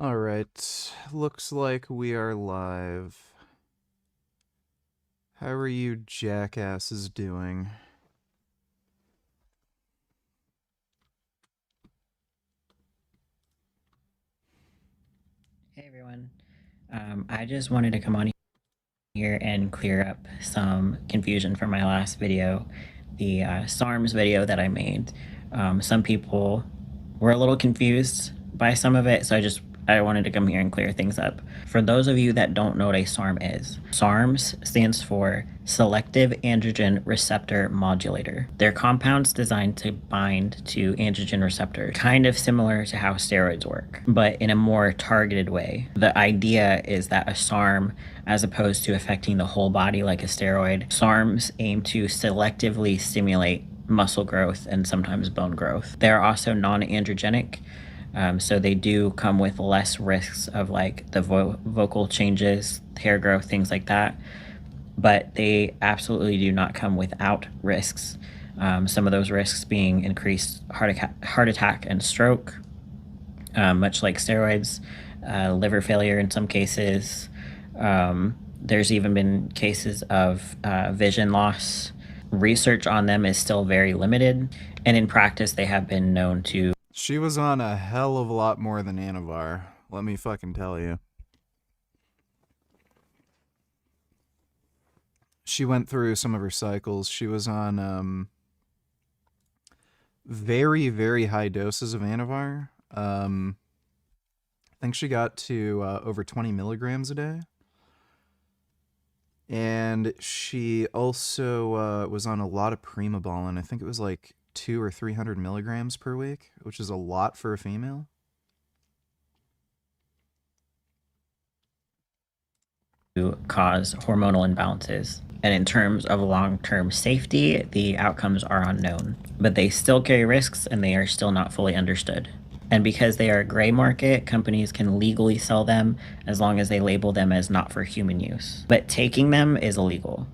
Alright, looks like we are live. How are you jackasses doing? Hey everyone. I just wanted to come on here and clear up some confusion from my last video, the SARMs video that I made. Some people were a little confused by some of it, so I wanted to come here and clear things up. For those of you that don't know what a SARM is, SARMs stands for Selective Androgen Receptor Modulator. They're compounds designed to bind to androgen receptors, kind of similar to how steroids work, but in a more targeted way. The idea is that a SARM, as opposed to affecting the whole body like a steroid, SARMs aim to selectively stimulate muscle growth and sometimes bone growth. They're also non-androgenic, so they do come with less risks of like the vocal changes, hair growth, things like that. But they absolutely do not come without risks. Some of those risks being increased heart attack and stroke, much like steroids, liver failure in some cases. There's even been cases of vision loss. Research on them is still very limited, and in practice, they have been known to. She was on a hell of a lot more than Anavar, let me fucking tell you. She went through some of her cycles. She was on very, very high doses of Anavar. I think she got to over 20 milligrams a day. And she also was on a lot of Primobolan. I think it was like 200 or 300 milligrams per week, which is a lot for a female. Cause hormonal imbalances. And in terms of long-term safety, the outcomes are unknown, but they still carry risks and they are still not fully understood. And because they are a gray market, companies can legally sell them as long as they label them as not for human use. But taking them is illegal.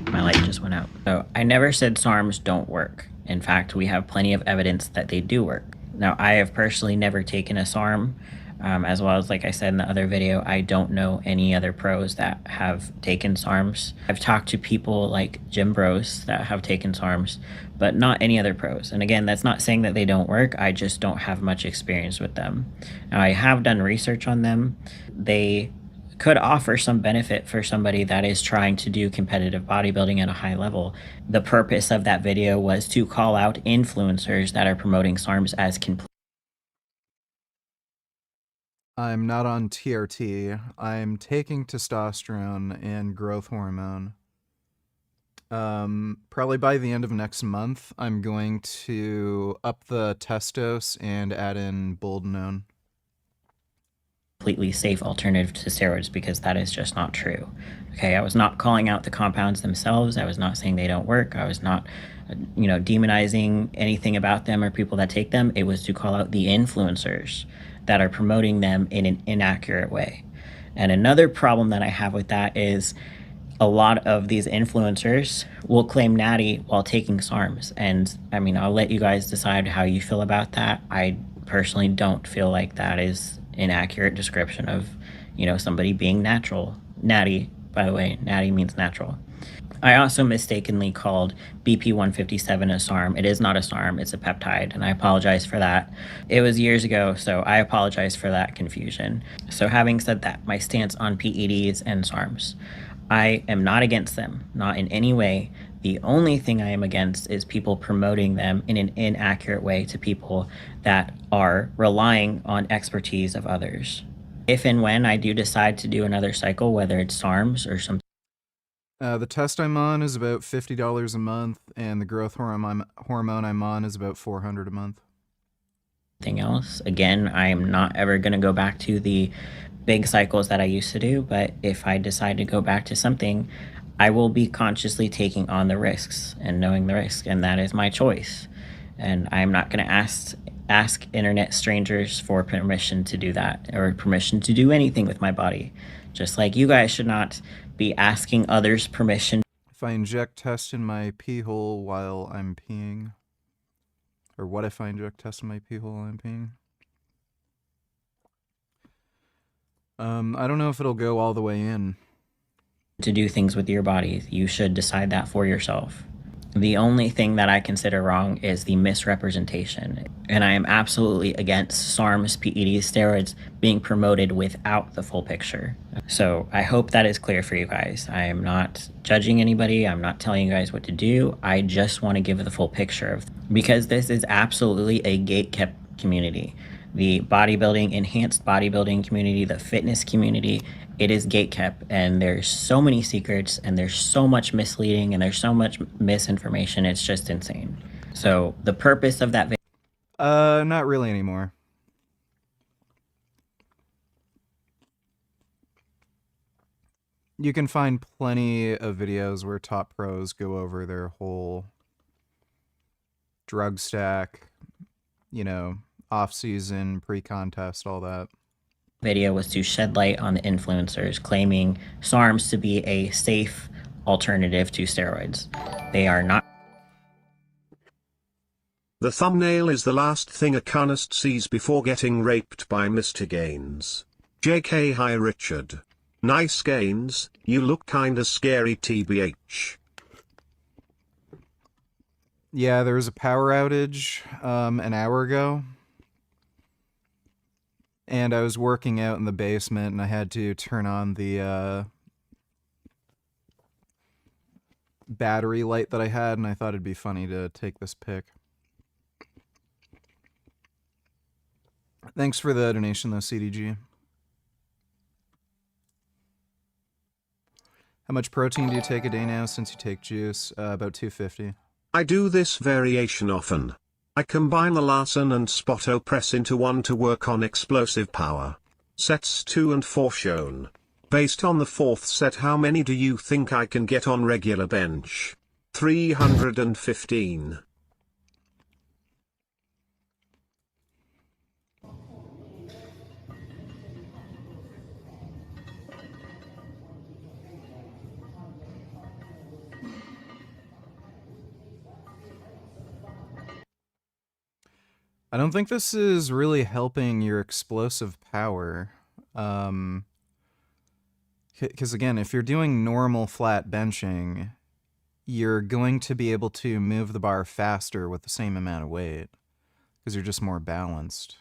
My light just went out. So I never said SARMs don't work. In fact, we have plenty of evidence that they do work. Now, I have personally never taken a SARM, as well as, like I said in the other video, I don't know any other pros that have taken SARMs. I've talked to people like gym bros that have taken SARMs, but not any other pros. And again, that's not saying that they don't work. I just don't have much experience with them. Now, I have done research on them. They could offer some benefit for somebody that is trying to do competitive bodybuilding at a high level. The purpose of that video was to call out influencers that are promoting SARMs as complete. I'm not on TRT. I'm taking testosterone and growth hormone. Probably by the end of next month, I'm going to up the testos and add in boldenone. Completely safe alternative to steroids, because that is just not true. Okay, I was not calling out the compounds themselves. I was not saying they don't work. I was not, demonizing anything about them or people that take them. It was to call out the influencers that are promoting them in an inaccurate way. And another problem that I have with that is a lot of these influencers will claim natty while taking SARMs. And I mean, I'll let you guys decide how you feel about that. I personally don't feel like that is an accurate description of, somebody being natural. Natty, by the way, natty means natural. I also mistakenly called BP157 a SARM. It is not a SARM, it's a peptide, and I apologize for that. It was years ago, so I apologize for that confusion. So having said that, my stance on PEDs and SARMs. I am not against them, not in any way. The only thing I am against is people promoting them in an inaccurate way to people that are relying on expertise of others. If and when I do decide to do another cycle, whether it's SARMs or something, The test I'm on is about $50 a month, and the growth hormone I'm on is about $400 a month. else, again, I am not ever going to go back to the big cycles that I used to do, but if I decide to go back to something, I will be consciously taking on the risks and knowing the risk, and that is my choice. And I'm not going to ask internet strangers for permission to do that, or permission to do anything with my body. Just like you guys should not be asking others permission. If I inject test in my pee hole while I'm peeing, or what if I inject test in my pee hole while I'm peeing? I don't know if it'll go all the way in. To do things with your body. You should decide that for yourself. The only thing that I consider wrong is the misrepresentation. And I am absolutely against SARMs, PEDs, steroids being promoted without the full picture. So I hope that is clear for you guys. I am not judging anybody. I'm not telling you guys what to do. I just want to give the full picture because this is absolutely a gatekept community. The bodybuilding, enhanced bodybuilding community, the fitness community, it is gatekept, and there's so many secrets, and there's so much misleading, and there's so much misinformation. It's just insane. So the purpose of that video, not really anymore. You can find plenty of videos where top pros go over their whole drug stack, you know, off-season, pre-contest, all that. Video was to shed light on the influencers claiming SARMs to be a safe alternative to steroids. They are not. The thumbnail is the last thing a carnist sees before getting raped by Mr. Gaines. JK, hi Richard. Nice Gaines, you look kinda scary tbh. Yeah, there was a power outage an hour ago. And I was working out in the basement, and I had to turn on the battery light that I had, and I thought it'd be funny to take this pic. Thanks for the donation, though, CDG. How much protein do you take a day now since you take juice? About 250. I do this variation often. I combine the Larson and Spoto press into one to work on explosive power. Sets 2 and 4 shown. Based on the 4th set, how many do you think I can get on regular bench? 315. I don't think this is really helping your explosive power. Because again, if you're doing normal flat benching, you're going to be able to move the bar faster with the same amount of weight, because you're just more balanced.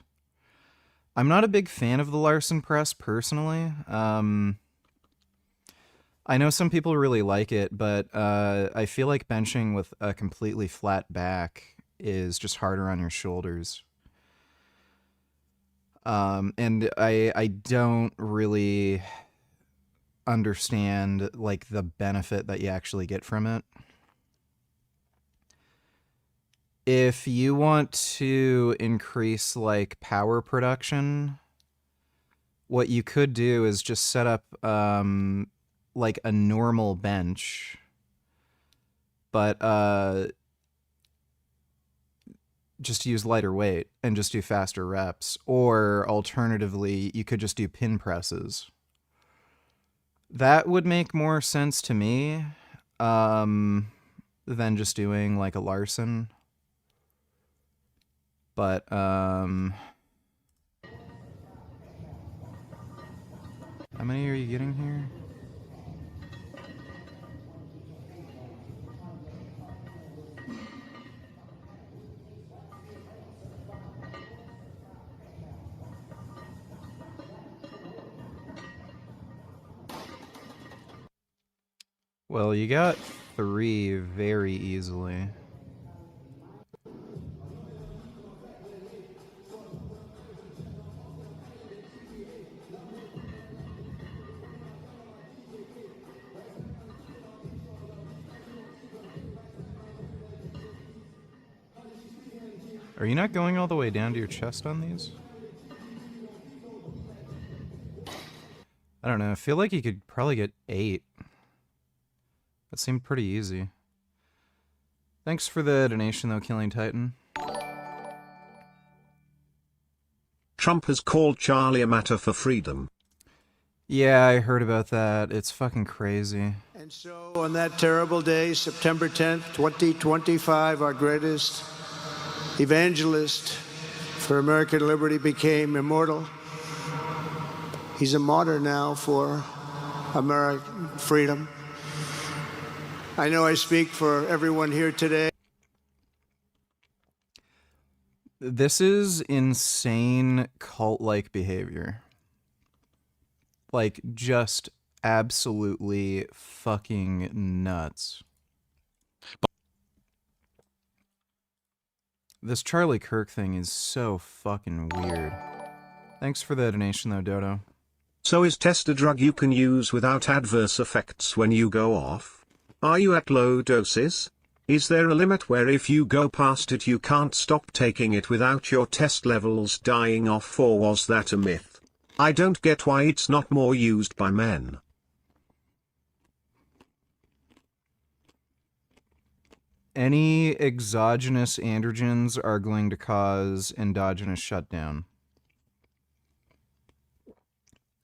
I'm not a big fan of the Larson press personally. I know some people really like it, but I feel like benching with a completely flat back is just harder on your shoulders. And I don't really understand like the benefit that you actually get from it. If you want to increase like power production, what you could do is just set up like a normal bench, but just use lighter weight and just do faster reps. Or alternatively, you could just do pin presses. That would make more sense to me than just doing like a Larson. But how many are you getting here? Well, you got 3 very easily. Are you not going all the way down to your chest on these? I don't know. I feel like you could probably get 8. That seemed pretty easy. Thanks for the donation, though, Killing Titan. Trump has called Charlie a matter for freedom. Yeah, I heard about that. It's fucking crazy. And so on that terrible day, September 10th, 2025, our greatest evangelist for American liberty became immortal. He's a martyr now for American freedom. I know I speak for everyone here today. This is insane cult-like behavior. Like, just absolutely fucking nuts. This Charlie Kirk thing is so fucking weird. Thanks for the donation though, Dodo. So is test a drug you can use without adverse effects when you go off? Are you at low doses? Is there a limit where if you go past it you can't stop taking it without your test levels dying off, or was that a myth? I don't get why it's not more used by men. Any exogenous androgens are going to cause endogenous shutdown.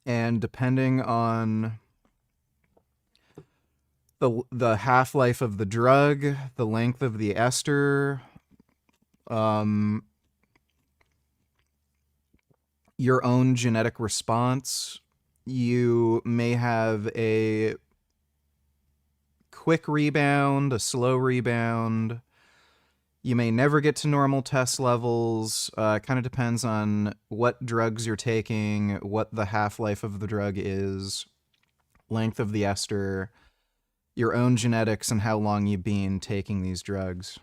And depending on the half-life of the drug, the length of the ester, your own genetic response, you may have a quick rebound, a slow rebound. You may never get to normal test levels. Kind of depends on what drugs you're taking, what the half-life of the drug is, length of the ester, your own genetics, and how long you've been taking these drugs.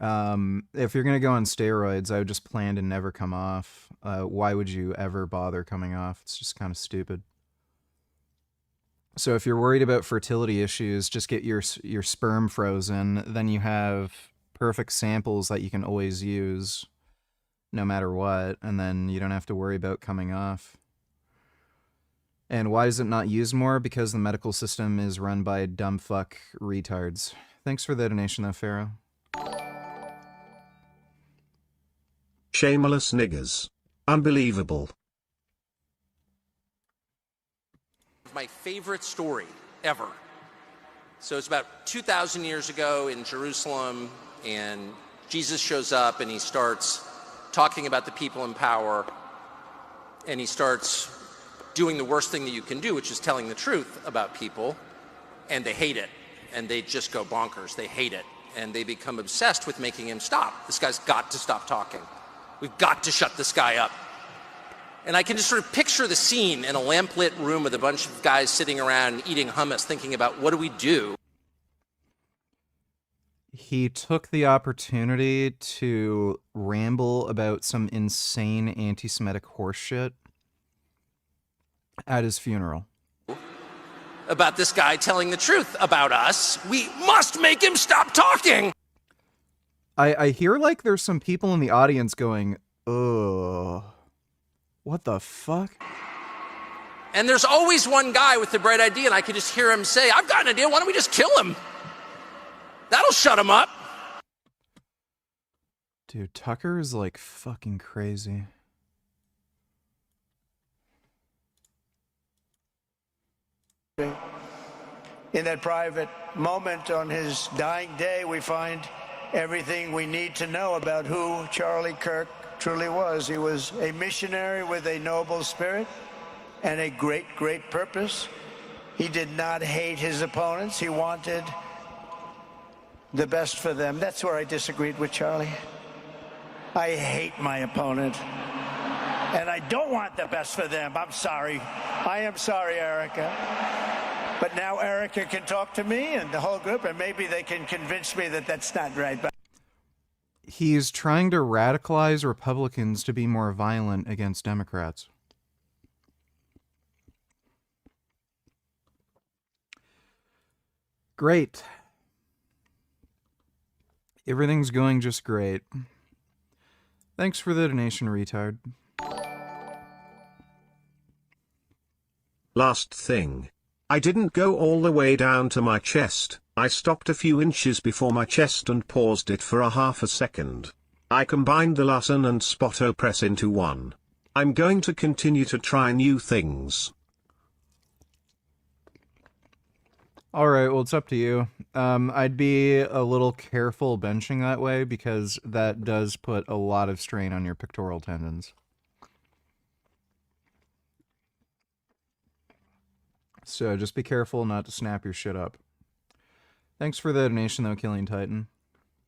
If you're going to go on steroids, I would just plan to never come off. Why would you ever bother coming off? It's just kind of stupid. So if you're worried about fertility issues, just get your sperm frozen. Then you have perfect samples that you can always use no matter what. And then you don't have to worry about coming off. And why is it not used more? Because the medical system is run by dumb fuck retards. Thanks for the donation though, Pharaoh. Shameless niggers. Unbelievable. My favorite story ever. So it's about 2,000 years ago in Jerusalem, and Jesus shows up and he starts talking about the people in power, and he starts doing the worst thing that you can do, which is telling the truth about people, and they hate it, and they just go bonkers. They hate it, and they become obsessed with making him stop. This guy's got to stop talking. We've got to shut this guy up. And I can just sort of picture the scene in a lamplit room with a bunch of guys sitting around eating hummus, thinking about what do we do? He took the opportunity to ramble about some insane anti-Semitic horseshit at his funeral. About this guy telling the truth about us. We must make him stop talking. I hear like there's some people in the audience going, ugh. What the fuck? And there's always one guy with the bright idea, and I can just hear him say, I've got an idea, why don't we just kill him? That'll shut him up. Dude, Tucker is like fucking crazy. In that private moment on his dying day, we find everything we need to know about who Charlie Kirk truly was. He was a missionary with a noble spirit and a great, great purpose. He did not hate his opponents. He wanted the best for them. That's where I disagreed with Charlie. I hate my opponent, and I don't want the best for them. I'm sorry. I am sorry, Erica. But now Erica can talk to me and the whole group, and maybe they can convince me that that's not right. But He's trying to radicalize Republicans to be more violent against Democrats. Great. Everything's going just great. Thanks for the donation, retard. Last thing. I didn't go all the way down to my chest. I stopped a few inches before my chest and paused it for a half a second. I combined the Larson and Spotto press into one. I'm going to continue to try new things. Alright, well, it's up to you. I'd be a little careful benching that way because that does put a lot of strain on your pectoral tendons. So just be careful not to snap your shit up. Thanks for the donation, though, Killing Titan.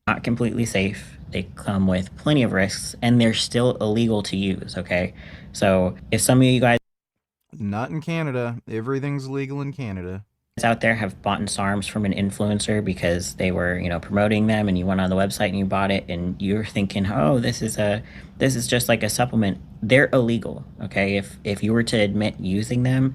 Not completely safe. They come with plenty of risks, and they're still illegal to use, okay? So if some of you guys Not in Canada. Everything's legal in Canada. out there have bought SARMs from an influencer because they were, promoting them, and you went on the website and you bought it, and you're thinking, oh, this is just like a supplement. They're illegal, okay? If you were to admit using them,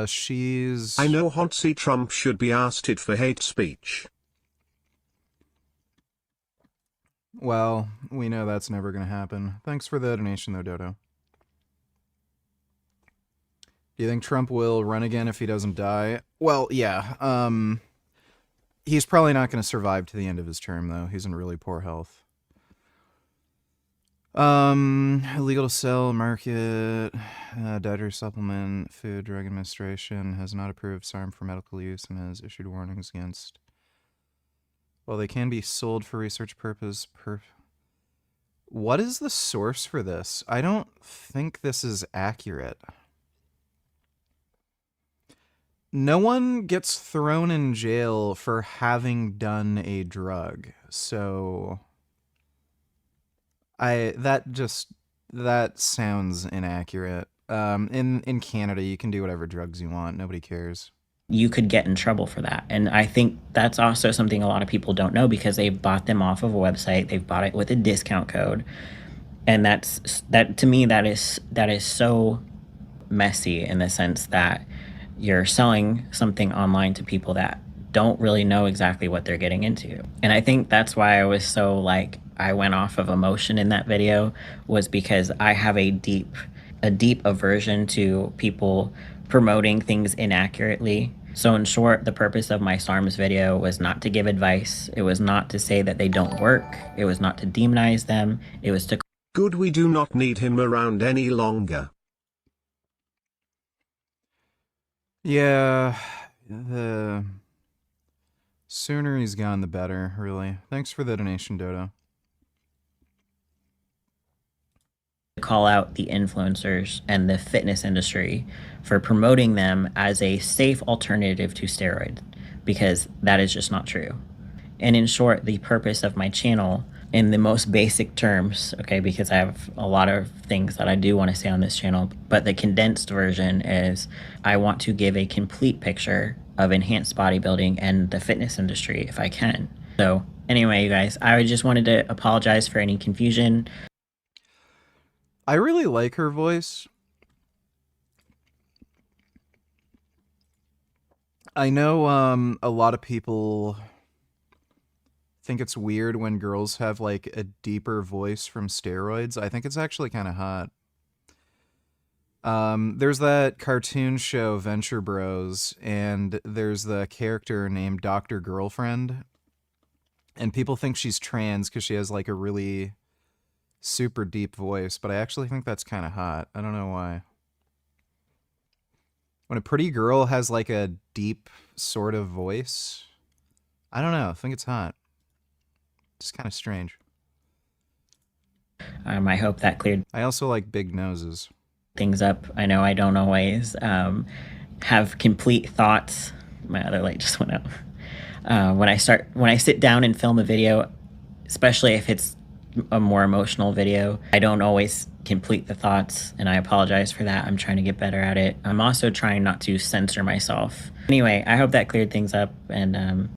she's... I know Hontsy Trump should be ousted for hate speech. Well, we know that's never going to happen. Thanks for the donation, though, Dodo. Do you think Trump will run again if he doesn't die? Well, yeah. He's probably not going to survive to the end of his term, though. He's in really poor health. Illegal to sell, market, dietary supplement, Food Drug Administration has not approved SARM for medical use and has issued warnings against... Well, they can be sold for research purpose. What is the source for this? I don't think this is accurate. No one gets thrown in jail for having done a drug, so that sounds inaccurate. In Canada, you can do whatever drugs you want. Nobody cares. you could get in trouble for that. And I think that's also something a lot of people don't know because they've bought them off of a website. They've bought it with a discount code. And that to me, that is so messy in the sense that you're selling something online to people that don't really know exactly what they're getting into. And I think that's why I was so I went off of emotion in that video, was because I have a deep aversion to people promoting things inaccurately. So in short, the purpose of my SARMs video was not to give advice. It was not to say that they don't work. It was not to demonize them. It was to... Good, we do not need him around any longer. Yeah, the sooner he's gone, the better, really. Thanks for the donation, Dodo. call out the influencers and the fitness industry for promoting them as a safe alternative to steroids, because that is just not true. And in short, the purpose of my channel, in the most basic terms, okay, because I have a lot of things that I do want to say on this channel, but the condensed version is I want to give a complete picture of enhanced bodybuilding and the fitness industry if I can. So anyway, you guys, I just wanted to apologize for any confusion. I really like her voice. I know a lot of people think it's weird when girls have like a deeper voice from steroids. I think it's actually kind of hot. There's that cartoon show Venture Bros, and there's the character named Dr. Girlfriend, and people think she's trans because she has like a really super deep voice, but I actually think that's kind of hot. I don't know why. When a pretty girl has like a deep sort of voice, I don't know, I think it's hot. It's kind of strange. I hope that cleared I also like big noses. things up. I know I don't always have complete thoughts. My other light just went out. When I sit down and film a video, especially if it's a more emotional video, I don't always complete the thoughts, and I apologize for that. I'm trying to get better at it. I'm also trying not to censor myself. Anyway, I hope that cleared things up, and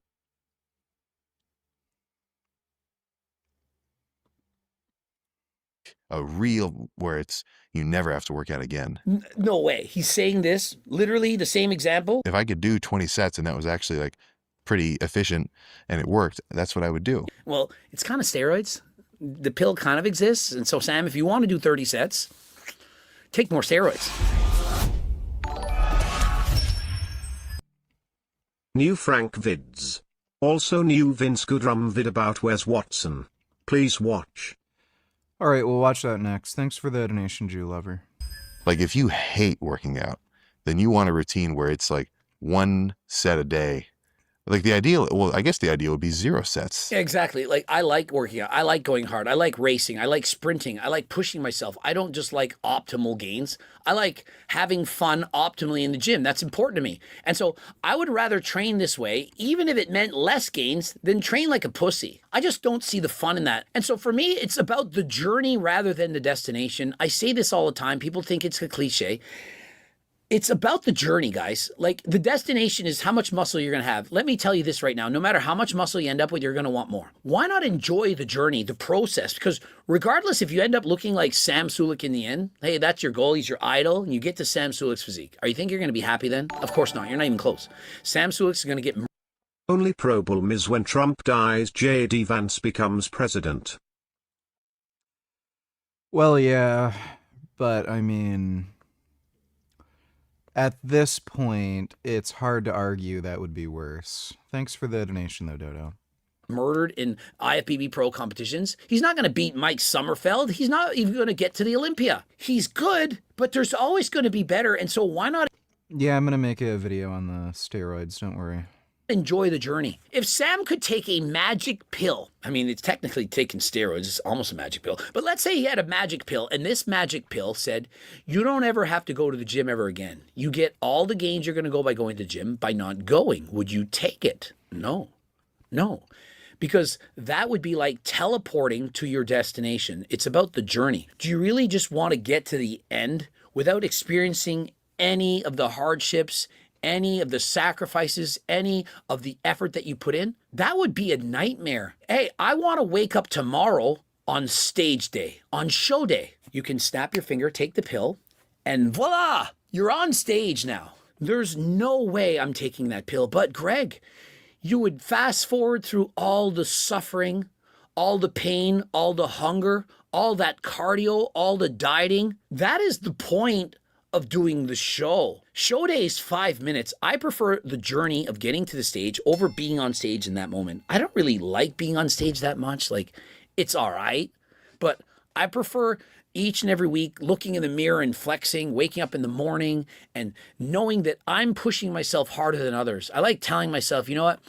a reel where it's you never have to work out again. No way. He's saying this, literally the same example. If I could do 20 sets and that was actually like pretty efficient and it worked, that's what I would do. Well, it's kind of steroids. The pill kind of exists. And so, Sam, if you want to do 30 sets, take more steroids. New Frank vids. Also new Vince Goodrum vid about Wes Watson. Please watch. Alright, we'll watch that next. Thanks for the donation, Jew Lover. Like if you hate working out, then you want a routine where it's like 1 set a day Like the ideal, well, I guess the ideal would be 0 sets. Yeah, exactly. Like I like working out. I like going hard. I like racing. I like sprinting. I like pushing myself. I don't just like optimal gains. I like having fun optimally in the gym. That's important to me. And so I would rather train this way, even if it meant less gains, than train like a pussy. I just don't see the fun in that. And so for me, it's about the journey rather than the destination. I say this all the time. People think it's a cliche. It's about the journey, guys. Like the destination is how much muscle you're going to have. Let me tell you this right now. No matter how much muscle you end up with, you're going to want more. Why not enjoy the journey, the process? Because regardless if you end up looking like Sam Sulek in the end, hey, that's your goal. He's your idol. And you get to Sam Sulek's physique. Are you think you're going to be happy then? Of course not. You're not even close. Sam Sulek's going to get... Only problem is when Trump dies, J.D. Vance becomes president. Well, yeah, but I mean, at this point, it's hard to argue that would be worse. Thanks for the donation, though, Dodo. Murdered in IFBB Pro competitions. He's not going to beat Mike Sommerfeld. He's not even going to get to the Olympia. He's good, but there's always going to be better. And so why not... Yeah, I'm going to make a video on the steroids, don't worry. Enjoy the journey. If Sam could take a magic pill, I mean, it's technically taking steroids, it's almost a magic pill, but let's say he had a magic pill and this magic pill said, you don't ever have to go to the gym ever again. You get all the gains you're going to go by going to the gym by not going. Would you take it? No, because that would be like teleporting to your destination. It's about the journey. Do you really just want to get to the end without experiencing any of the hardships, any of the sacrifices, any of the effort that you put in? That would be a nightmare. Hey, I want to wake up tomorrow on stage day, on show day. You can snap your finger, take the pill, and voila, you're on stage now. There's no way I'm taking that pill. But Greg, you would fast forward through all the suffering, all the pain, all the hunger, all that cardio, all the dieting. That is the point of doing the show. Show day is 5 minutes. I prefer the journey of getting to the stage over being on stage in that moment. I don't really like being on stage that much. Like, it's all right, but I prefer each and every week looking in the mirror and flexing, waking up in the morning and knowing that I'm pushing myself harder than others. I like telling myself, you know what?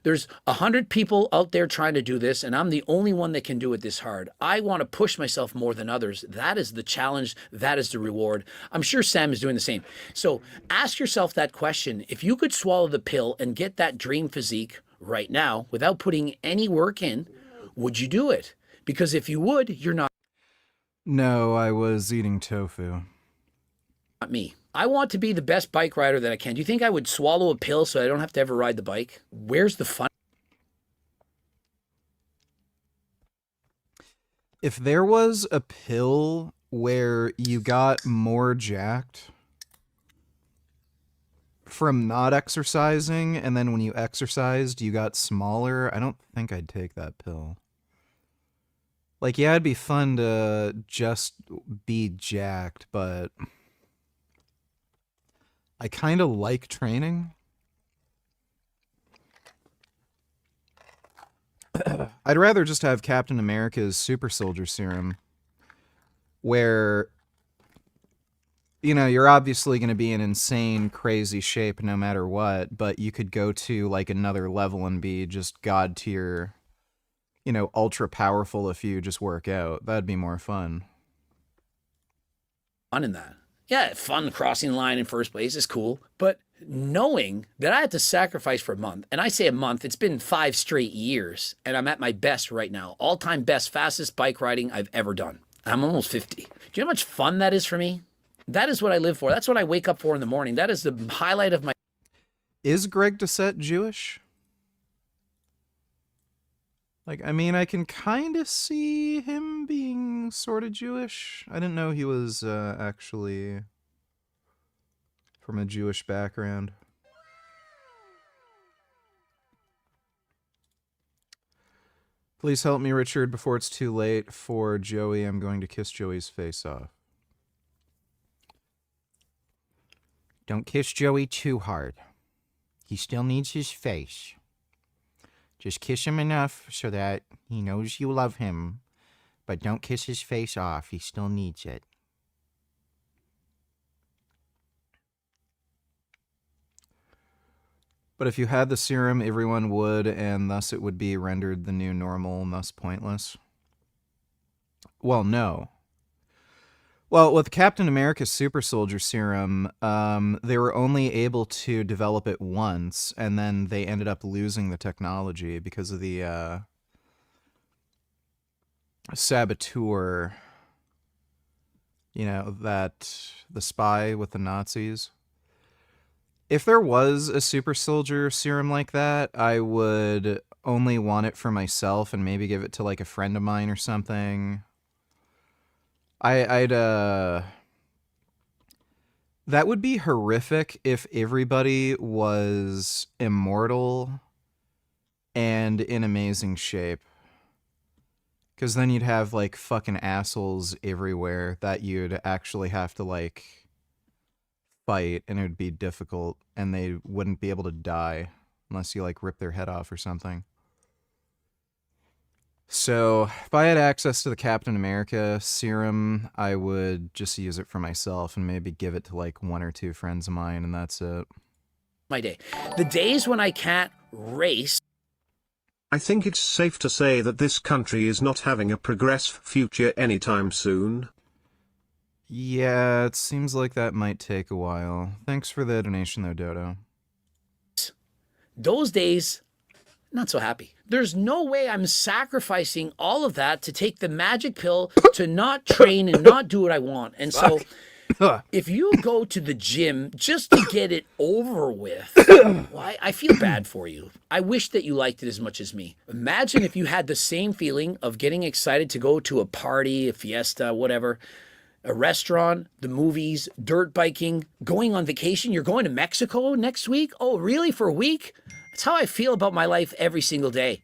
There's 100 people out there trying to do this, and I'm the only one that can do it this hard. I want to push myself more than others. That is the challenge. That is the reward. I'm sure Sam is doing the same. So ask yourself that question. If you could swallow the pill and get that dream physique right now without putting any work in, would you do it? Because if you would, you're not. No, I was eating tofu. Not me. I want to be the best bike rider that I can. Do you think I would swallow a pill so I don't have to ever ride the bike? Where's the fun? If there was a pill where you got more jacked from not exercising, and then when you exercised, you got smaller, I don't think I'd take that pill. Like, yeah, it'd be fun to just be jacked, but I kind of like training. I'd rather just have Captain America's super soldier serum, where, you know, you're obviously going to be in insane, crazy shape no matter what, but you could go to, like, another level and be just god tier, you know, ultra powerful if you just work out. That'd be more fun. Fun in that. Yeah, fun crossing the line in first place is cool, but knowing that I had to sacrifice for a month, and I say a month, it's been 5 straight years, and I'm at my best right now. All-time best, fastest bike riding I've ever done. I'm almost 50. Do you know how much fun that is for me? That is what I live for. That's what I wake up for in the morning. That is the highlight of my... Is Greg Doucette Jewish? Like, I mean, I can kind of see him being sort of Jewish. I didn't know he was actually from a Jewish background. Please help me, Richard, before it's too late for Joey. I'm going to kiss Joey's face off. Don't kiss Joey too hard. He still needs his face. Just kiss him enough so that he knows you love him, but don't kiss his face off. He still needs it. But But if you had the serum, everyone would, and thus it would be rendered the new normal, and thus pointless. Well, no. Well, with Captain America's Super Soldier Serum, they were only able to develop it once, and then they ended up losing the technology because of the saboteur, you know, the spy with the Nazis. If there was a super soldier serum like that, I would only want it for myself and maybe give it to like a friend of mine or something. That would be horrific if everybody was immortal and in amazing shape. Because then you'd have like fucking assholes everywhere that you'd actually have to like fight, and it would be difficult, and they wouldn't be able to die unless you like rip their head off or something. So if I had access to the Captain America serum, I would just use it for myself and maybe give it to like one or two friends of mine, and that's it. My day. The days when I can't race. I think it's safe to say that this country is not having a progressive future anytime soon. Yeah, it seems like that might take a while. Thanks for the donation though, Dodo. Those days, not so happy. There's no way I'm sacrificing all of that to take the magic pill to not train and not do what I want. And so if you go to the gym just to get it over with, well, I feel bad for you. I wish that you liked it as much as me. Imagine if you had the same feeling of getting excited to go to a party, a fiesta, whatever, a restaurant, the movies, dirt biking, going on vacation. You're going to Mexico next week? Oh, really? For a week? That's how I feel about my life every single day.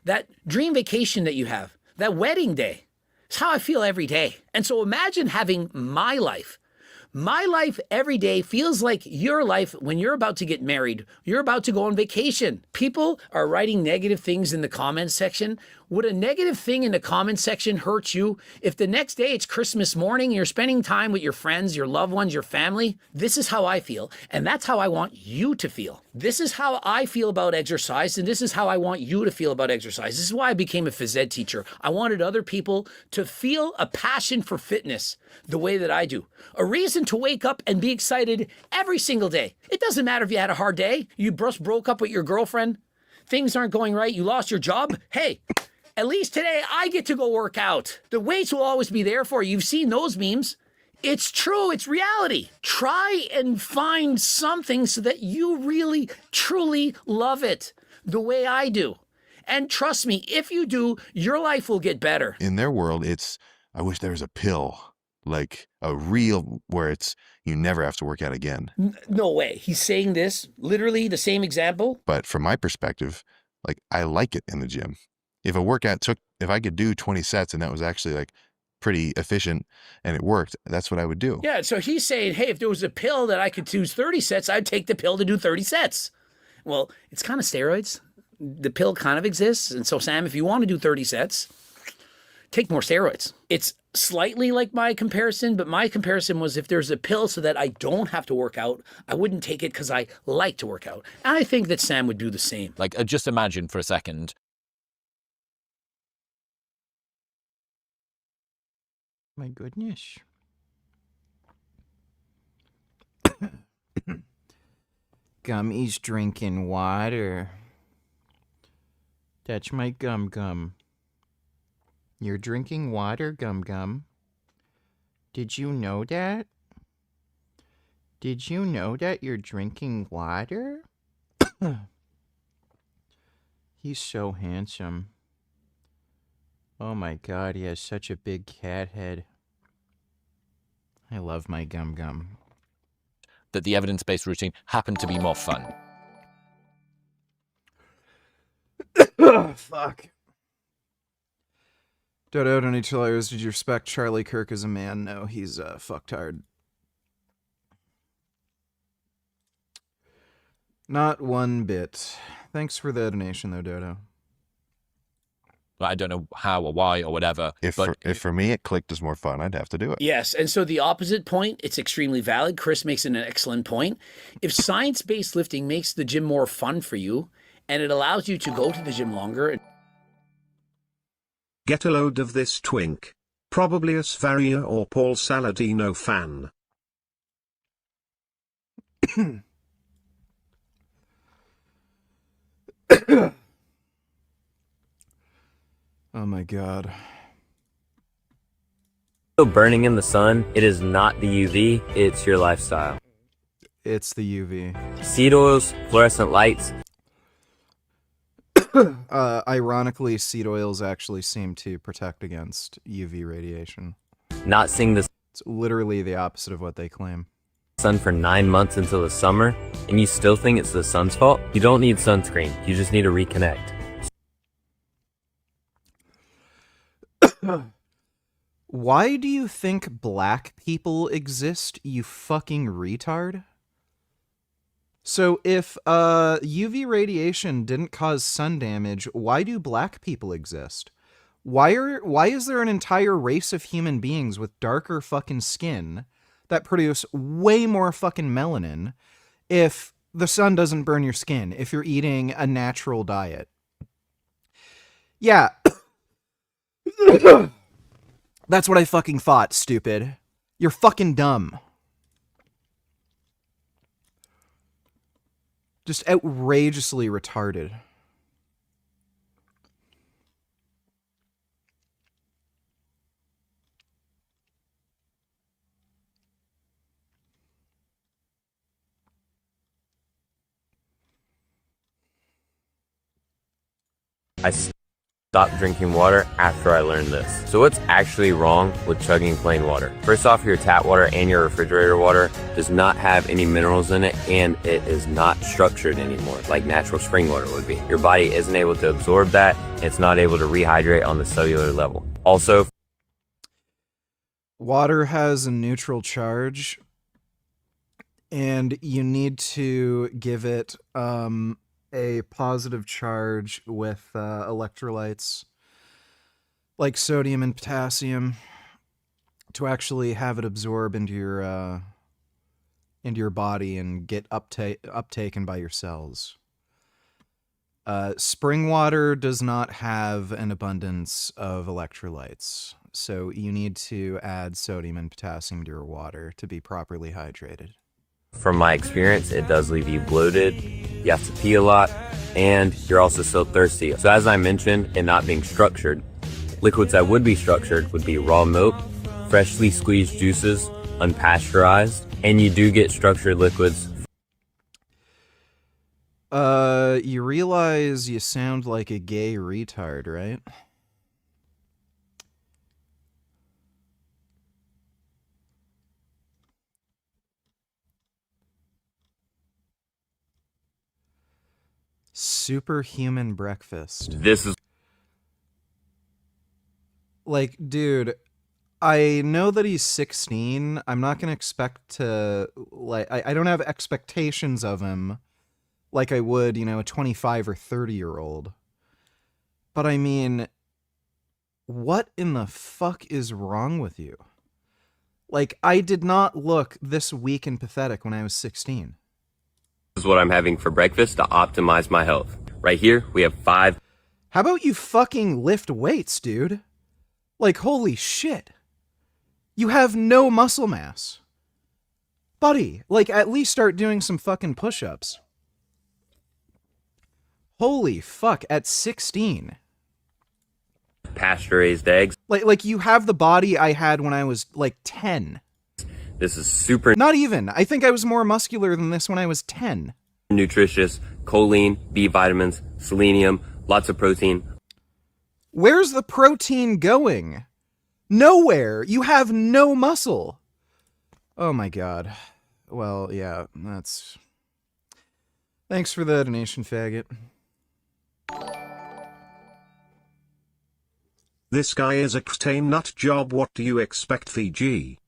That dream vacation that you have, that wedding day, it's how I feel every day. And so imagine having my life. My life every day feels like your life when you're about to get married, you're about to go on vacation. People are writing negative things in the comments section. Would a negative thing in the comments section hurt you if the next day it's Christmas morning and you're spending time with your friends, your loved ones, your family? This is how I feel, and that's how I want you to feel. This is how I feel about exercise, and this is how I want you to feel about exercise. This is why I became a phys ed teacher. I wanted other people to feel a passion for fitness the way that I do. A reason to wake up and be excited every single day. It doesn't matter if you had a hard day, you just broke up with your girlfriend, things aren't going right, you lost your job. Hey, at least today I get to go work out. The weights will always be there for you. You've seen those memes. It's true. It's reality. Try and find something so that you really, truly love it the way I do. And trust me, if you do, your life will get better. In their world, it's, I wish there was a pill, like a real, where it's, you never have to work out again. No way. He's saying this, literally the same example. But from my perspective, like, I like it in the gym. If a workout took, if I could do 20 sets and that was actually like pretty efficient and it worked, that's what I would do. Yeah, so he's saying, hey, if there was a pill that I could do 30 sets, I'd take the pill to do 30 sets. Well, it's kind of steroids. The pill kind of exists. And so, Sam, if you want to do 30 sets, take more steroids. It's slightly like my comparison, but my comparison was if there's a pill so that I don't have to work out, I wouldn't take it because I like to work out. And I think that Sam would do the same. Like, just imagine for a second. My goodness. Gummy's drinking water. That's my Gum Gum. You're drinking water, Gum Gum. Did you know that? Did you know that you're drinking water? He's so handsome. Oh my god, he has such a big cat head. I love my Gum Gum. That the evidence-based routine happened to be more fun. Oh, fuck. Dodo, Donatellos, did you respect Charlie Kirk as a man? No, he's fucktard. Not one bit. Thanks for the donation, though, Dodo. Like, I don't know how or why or whatever. If for me it clicked as more fun, I'd have to do it. Yes, and so the opposite point, it's extremely valid. Chris makes an excellent point. If science-based lifting makes the gym more fun for you, and it allows you to go to the gym longer. Get a load of this twink. Probably a Svaria or Paul Saladino fan. Oh my god. Burning in the sun, it is not the UV, it's your lifestyle. It's the UV. Seed oils, fluorescent lights. Ironically, seed oils actually seem to protect against UV radiation. Not seeing the It's literally the opposite of what they claim. sun for 9 months until the summer, and you still think it's the sun's fault? You don't need sunscreen, you just need to reconnect. Why do you think black people exist, you fucking retard? So if UV radiation didn't cause sun damage, why do black people exist? Why is there an entire race of human beings with darker fucking skin that produce way more fucking melanin if the sun doesn't burn your skin, if you're eating a natural diet? Yeah. That's what I fucking thought, stupid. You're fucking dumb. Just outrageously retarded. I stopped drinking water after I learned this. So what's actually wrong with chugging plain water? First off, your tap water and your refrigerator water does not have any minerals in it, and it is not structured anymore like natural spring water would be. Your body isn't able to absorb that. It's not able to rehydrate on the cellular level. Also, water has a neutral charge, and you need to give it a positive charge with electrolytes like sodium and potassium to actually have it absorb into your body and get uptaken by your cells. Spring water does not have an abundance of electrolytes, so you need to add sodium and potassium to your water to be properly hydrated. from my experience, it does leave you bloated, you have to pee a lot, and you're also still thirsty. So as I mentioned, it not being structured, liquids that would be structured would be raw milk, freshly squeezed juices, unpasteurized, and you do get structured liquids. You realize you sound like a gay retard, right? Superhuman breakfast. This is like, dude, I know that he's 16. I'm not gonna expect to, like, I don't have expectations of him like I would, you know, a 25 or 30-year-old. But I mean, what in the fuck is wrong with you? Like, I did not look this weak and pathetic when I was 16. This is what I'm having for breakfast to optimize my health. Right here, we have 5. How about you fucking lift weights, dude? Like, holy shit. You have no muscle mass. Buddy, like, at least start doing some fucking push-ups. Holy fuck, at 16. Pasture-raised eggs. Like you have the body I had when I was, like, 10. This is super Not even. I think I was more muscular than this when I was 10. nutritious, choline, B vitamins, selenium, lots of protein. Where's the protein going? Nowhere. You have no muscle. Oh my god. Well, yeah, that's... Thanks for the donation, faggot. This guy is a tame nut job. What do you expect, Fiji?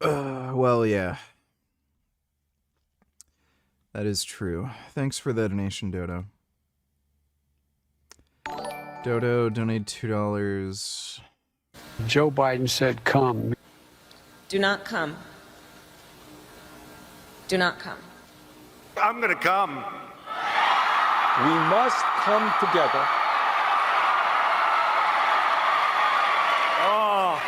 Well, yeah. That is true. Thanks for the donation, Dodo. Dodo donated $2. Joe Biden said, come. Do not come. Do not come. I'm going to come. We must come together. Oh.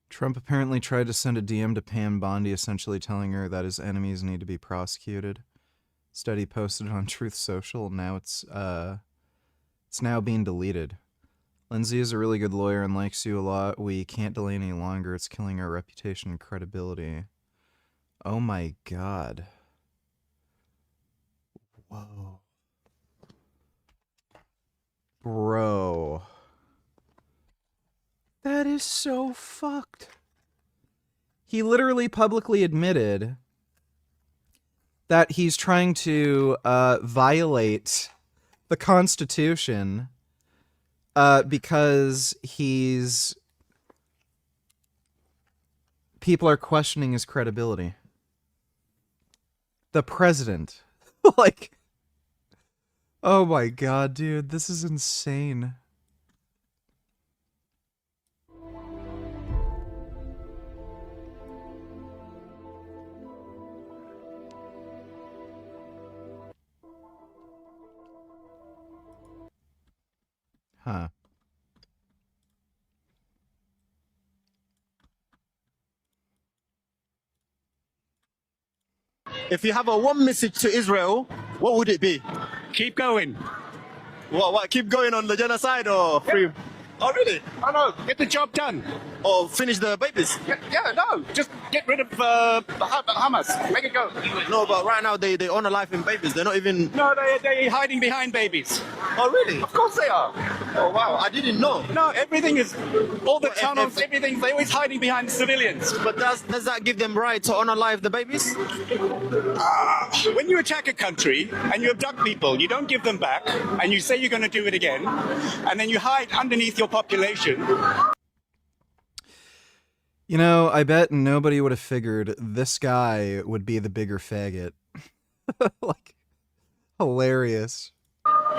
Trump apparently tried to send a DM to Pam Bondi, essentially telling her that his enemies need to be prosecuted. Study posted on Truth Social. Now it's now being deleted. Lindsay is a really good lawyer and likes you a lot. We can't delay any longer. It's killing our reputation and credibility. Oh my god. Whoa. Bro. That is so fucked. He literally publicly admitted that he's trying to violate the Constitution because people are questioning his credibility. The president. Like, oh my god, dude, this is insane. Huh. If you have a one message to Israel, what would it be? Keep going. What? Keep going on the genocide or free? Yeah. Oh, really? Oh, no. Get the job done. Or finish the babies? Yeah, no. Just get rid of Hamas. Make it go. No, but right now they honor life in babies. They're not even... No, they're hiding behind babies. Oh, really? Of course they are. Oh, wow. I didn't know. No, everything is... All the tunnels, everything, they're always hiding behind the civilians. But does that give them right to honor life the babies? When you attack a country and you abduct people, you don't give them back, and you say you're going to do it again, and then you hide underneath your population. You know, I bet nobody would have figured this guy would be the bigger faggot. Like, hilarious.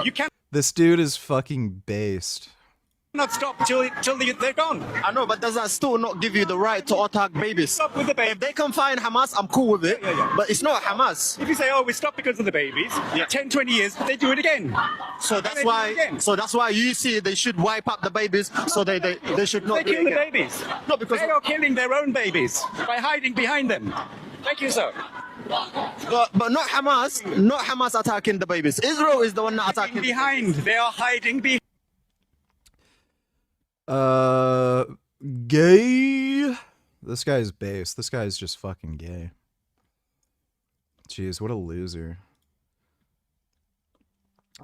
You can't... This dude is fucking based. Not stop till they're gone. I know, but does that still not give you the right to attack babies? Stop with the babies. If they can find Hamas, I'm cool with it. Yeah. But it's not Hamas. If you say, oh, we stopped because of the babies, 10, 20 years, they do it again. So that's why you see they should wipe up the babies, so they should not They kill the babies. No, because they are killing their own babies by hiding behind them. Thank you, sir. But not Hamas attacking the babies. Israel is the one that attacking behind. They are hiding behind. Gay. This guy's base. This guy's just fucking gay. Jeez, what a loser.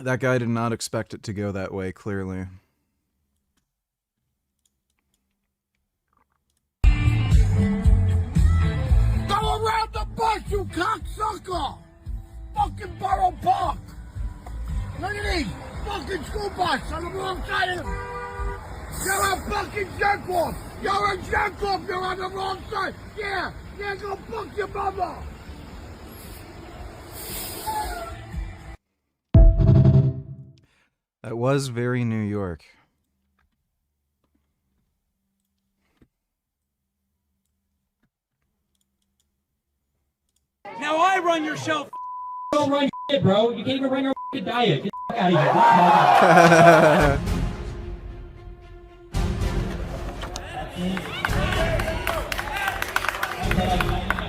That guy did not expect it to go that way, clearly. Go around the bus, you cocksucker! Fucking Borough Park! Look at these! Fucking school bus on the wrong side of them! You're a fucking jerk off! You're a jerk off! You're on the wrong side! Yeah! Go fuck your mother! That was very New York. Now I run your show. Don't run shit, bro. You can't even run your diet. Get the fuck out of here.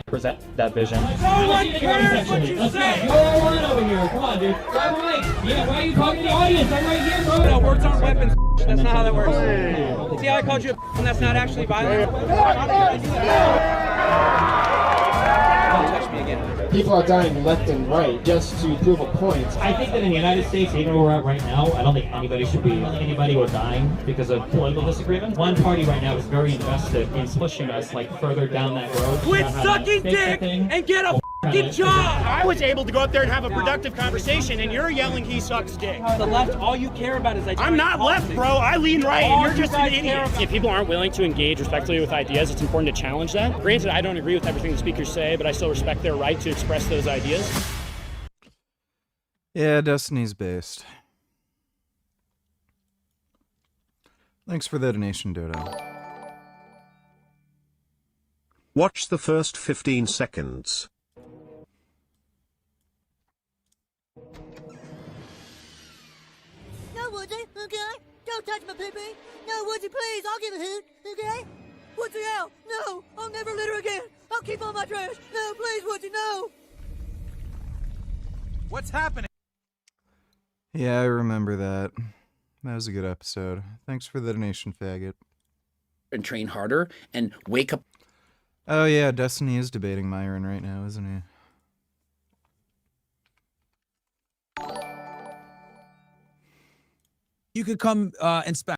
Present that vision. No one cares what you say! Go on over here. Come on, dude. Drive right. Yeah, why are you talking to the audience? I'm right here, bro. No, words aren't weapons. That's not how that works. See how I called you a and that's not actually violent? Don't touch me again. People are dying left and right just to prove a point. I think that in the United States, even where we're at right now, I don't think anybody who are dying because of political disagreement. One party right now is very invested in pushing us like further down that road. Quit sucking dick and get a credit. I was able to go up there and have a productive conversation, and you're yelling he sucks dick. The left, all you care about is I'm not left, bro. I lean right, and you're just an idiot. If people aren't willing to engage respectfully with ideas, it's important to challenge that. Granted, I don't agree with everything the speakers say, but I still respect their right to express those ideas. Yeah, Destiny's based. Thanks for the donation, Dodo. Watch the first 15 seconds. No, Woody, okay? Don't touch my pee-pee. No, Woody, please, I'll give a hoot, okay? Woody out. No, I'll never litter again. I'll keep all my trash. No, please, Woody, no. What's happening? Yeah, I remember that. That was a good episode. Thanks for the donation, faggot. And train harder and wake up. Oh yeah, Destiny is debating Myron right now, isn't he? You could come inspect.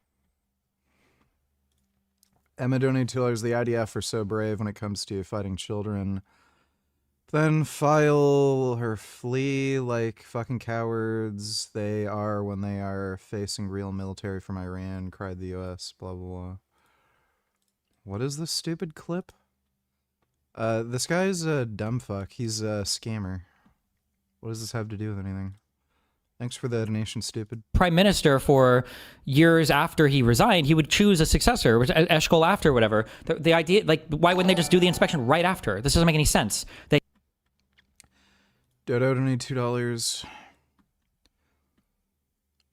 Emma donated $2. The IDF are so brave when it comes to fighting children. Then file or flee like fucking cowards they are when they are facing real military from Iran, cried the US, blah, blah, blah. What is this stupid clip? This guy's a dumb fuck. He's a scammer. What does this have to do with anything? Thanks for the donation, stupid. Prime Minister for years after he resigned, he would choose a successor, which Eshkol after, whatever. The idea, like, why wouldn't they just do the inspection right after? This doesn't make any sense. Dodo donated $2.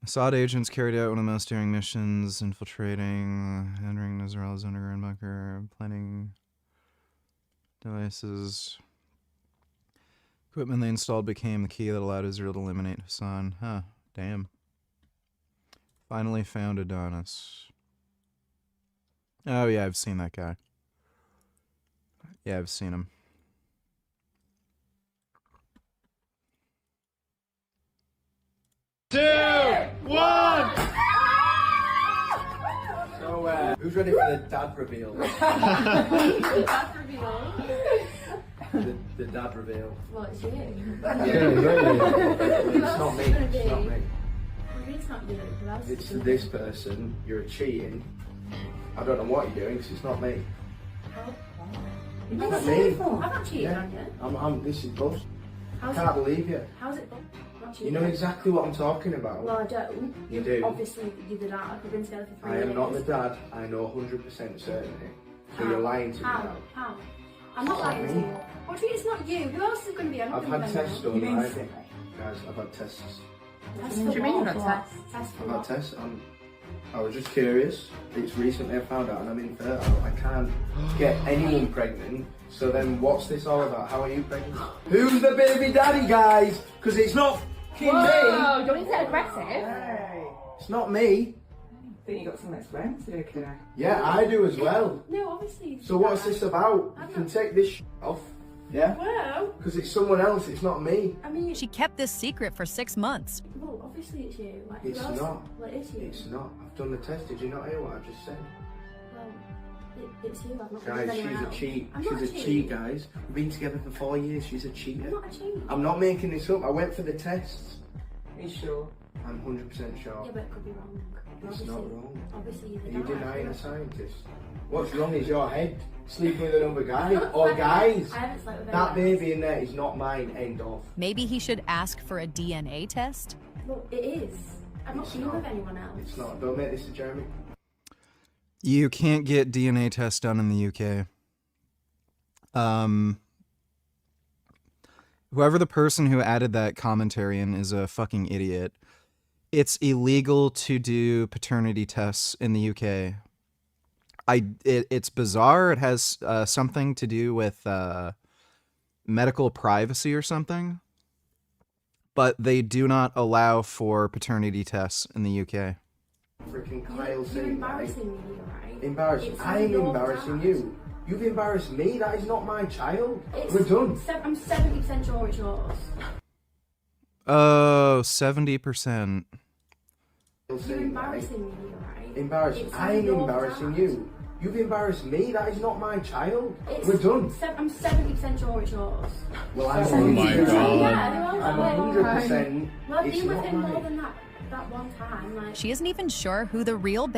Assad agents carried out one of the most daring missions, infiltrating, entering Israel's underground bunker, planting devices. Equipment they installed became the key that allowed Israel to eliminate Hassan. Huh, damn. Finally found Adonis. Oh yeah, I've seen that guy. Yeah, I've seen him. Two, one. So, who's ready for the dad reveal? The dad reveal. The dad reveal. Well, it's you. It's not me. It's not me. It's not you. It's this person. You're cheating. I don't know what you're doing because it's not me. It's not me. I'm not cheating on you. This is bullshit. I can't believe you. How's it? You know exactly what I'm talking about. Well, I don't. You do. Obviously, you're the dad. We've been together for 3 I years. am not the dad. I know 100% certainty. So you're lying to me now. How? I'm not lying to you. What do you mean it's not you? Who else is going to be? I'm not I've gonna had be tests done, right? Guys, I've had tests. Tests for what? Tests for I've had what? tests. I was just curious. It's recently I found out and I'm infertile. I can't get anyone pregnant. So then what's this all about? How are you pregnant? Who's the baby daddy, guys? Because it's not me. Whoa, don't need to get aggressive. It's not me. I think you got some experience here, kiddo. Yeah, I do as well. No, obviously. So what's this about? You can take this off. Yeah? Well. Because it's someone else, it's not me. I mean, she kept this secret for 6 months. Well, obviously it's you. Like, It's who else? not. Well, it is you. It's not. I've done the test. Did you not hear what I just said? Well, it's you. I've not been Guys, with anyone she's a else. cheat. I'm She's not a cheat, guys. We've been together for 4 years. She's a cheater. I'm not a cheat. I'm not making this up. I went for the tests. Are you sure? I'm 100% sure. Yeah, but it could be wrong. It's not wrong. Obviously, Are you're you the dad. denying a scientist? What's wrong is your head sleeping with another guy. Or guys. I haven't slept with That anyone else. baby in there is not mine. End of. Maybe he should ask for a DNA test? Well, it is. I'm not been with anyone else. It's not. Don't make this a Jeremy. You can't get DNA tests done in the UK. Whoever the person who added that commentary in is a fucking idiot. It's illegal to do paternity tests in the UK. It's bizarre. It has something to do with medical privacy or something. But they do not allow for paternity tests in the UK. Freaking Kyle You're saying embarrassing me, right? Embarrassing. It's I'm your embarrassing dad. you. You've embarrassed me. That is not my child. It's- We're done. I'm 70% sure it's yours. Oh, 70%. You're embarrassing me, right? Embarrassing. It's I'm your embarrassing dad. you. You've embarrassed me. That is not my child. It's, We're done. I'm 70% sure it's yours. Well, I'm 70%. 100%. Yeah, I'm 100%. Well, I've It's been with not him more mine. than that one time. Like, She isn't even sure who the real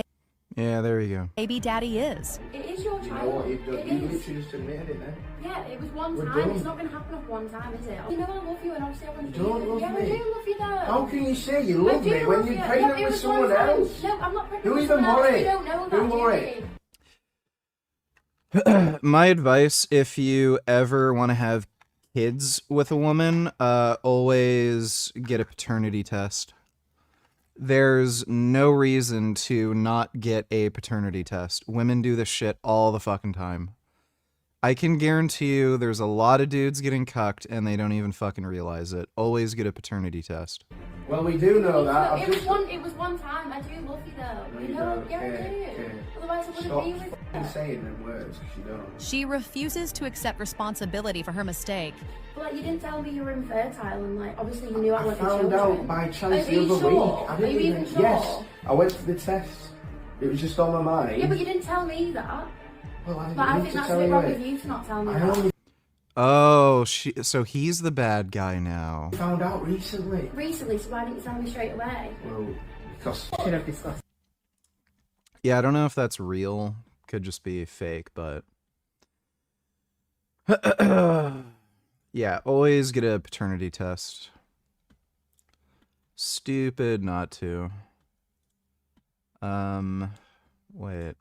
Yeah, there you go. baby daddy is. it is your You know child. what? You've It literally is. just admitted it then. Yeah, it was one We're time. done. It's not going to happen off one time, is it? You know I love you, and obviously I want to You don't love yeah, me. I do love you though. How can you say you love I do me when love you're you. pregnant Yeah, it with was someone one time. else? No, I'm not pregnant Who with even someone else. worried? You don't know that, Who do worried? you? My advice, if you ever want to have kids with a woman, always get a paternity test. There's no reason to not get a paternity test. Women do this shit all the fucking time. I can guarantee you there's a lot of dudes getting cucked and they don't even fucking realize it. Always get a paternity test. Well, we do know that. It was one time. I do love you though. No, You you know, don't. yeah, I Okay, do. okay. Otherwise, I wouldn't Stop be with f***ing saying them words, because you don't. She refuses to accept responsibility for her mistake. But like, you didn't tell me you were infertile, and like, obviously you knew I I wanted found children. out by Are chance the you other sure? week. I Are didn't you even. even sure? Yes, I went for the test. It was just on my mind. Yeah, but you didn't tell me that. Well, I didn't But I need think to that's a tell bit you wrong it. with you to not tell me I that. only Oh, so he's the bad guy now. found out recently. Recently, so why didn't you tell me straight away? Well, because Should have discussed. Yeah, I don't know if that's real. Could just be fake, but... Yeah, always get a paternity test. Stupid not to. Wait.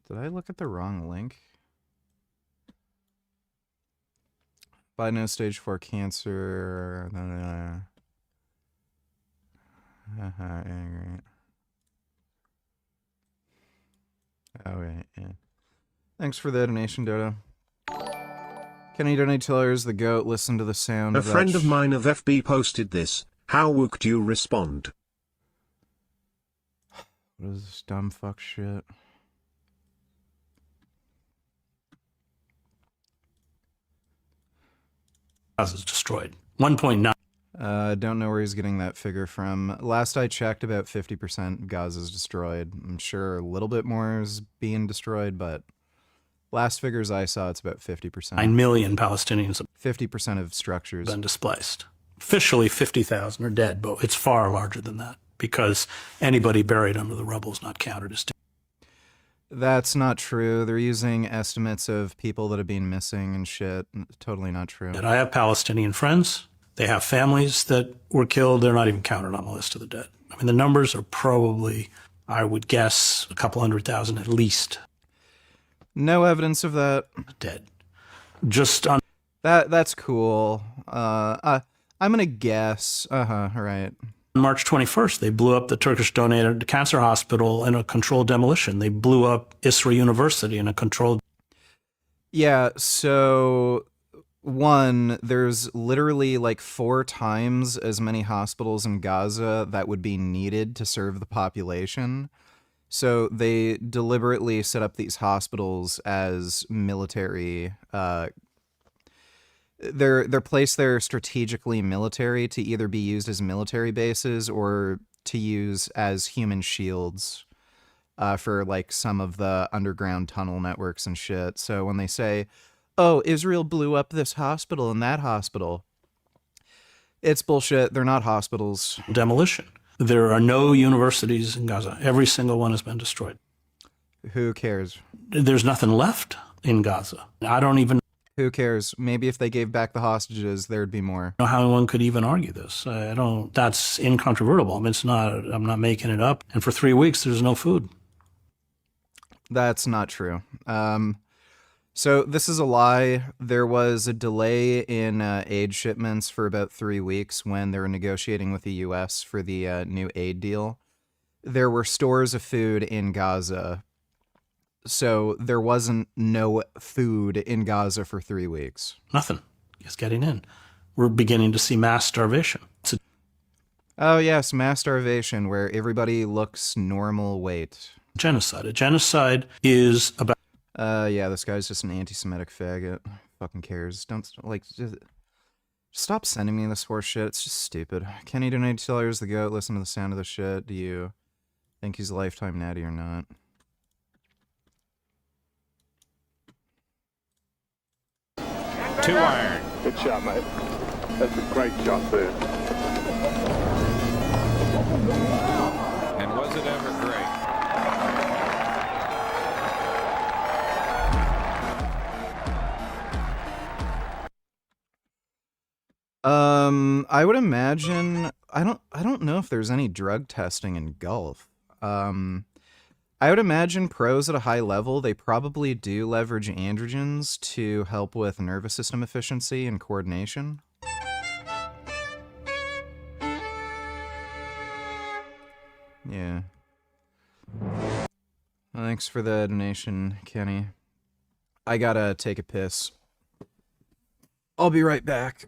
Did I look at the wrong link? By no stage 4 cancer. Okay, yeah. Thanks for the donation, Dodo. Kenny Donate Tellers, the goat, listen to the sound A of that friend of mine of FB posted this. How would you respond? What is this dumb fuck shit? Is destroyed. 1.9. Don't know where he's getting that figure from. Last I checked, about 50% Gaza's destroyed. I'm sure a little bit more is being destroyed, but last figures I saw, it's about 50%. 9 million Palestinians have 50% of structures been displaced. Officially, 50,000 are dead, but it's far larger than that because anybody buried under the rubble is not counted as dead. That's not true. They're using estimates of people that have been missing and shit. Totally not true. I have Palestinian friends. They have families that were killed. They're not even counted on the list of the dead. I mean, the numbers are probably, I would guess, a couple 100,000 at least. No evidence of that. Dead. Just on that's cool. I'm gonna guess. Right. On March 21st, they blew up the Turkish-donated cancer hospital in a controlled demolition. They blew up Isra University in a controlled. Yeah. So, one, there's literally like 4 times as many hospitals in Gaza that would be needed to serve the population. So they deliberately set up these hospitals as military. They're placed there strategically military to either be used as military bases or to use as human shields for like some of the underground tunnel networks and shit. So when they say, oh, Israel blew up this hospital and that hospital, it's bullshit. They're not hospitals. Demolition. There are no universities in Gaza. Every single one has been destroyed. Who cares? There's nothing left in Gaza. I don't even Who cares? Maybe if they gave back the hostages, there'd be more. know how one could even argue this. I don't. That's incontrovertible. I mean, it's not. I'm not making it up. And for 3 weeks, there's no food. That's not true. So this is a lie. There was a delay in aid shipments for about 3 weeks when they were negotiating with the U.S. for the new aid deal. There were stores of food in Gaza, so there wasn't no food in Gaza for 3 weeks. Nothing is getting in. We're beginning to see mass starvation. Oh yes, mass starvation where everybody looks normal weight. Genocide. A genocide is about. Yeah, this guy's just an anti-Semitic faggot. Fucking cares. Don't, like, just stop sending me this horse shit. It's just stupid. Kenny Donate Tellers, the goat, listen to the sound of the shit. Do you think he's a lifetime natty or not? iron. Good shot, mate. That's a great shot, too. And was it ever great? I would imagine I don't know if there's any drug testing in golf. I would imagine pros at a high level, they probably do leverage androgens to help with nervous system efficiency and coordination. Yeah. Thanks for the donation, Kenny. I gotta take a piss. I'll be right back.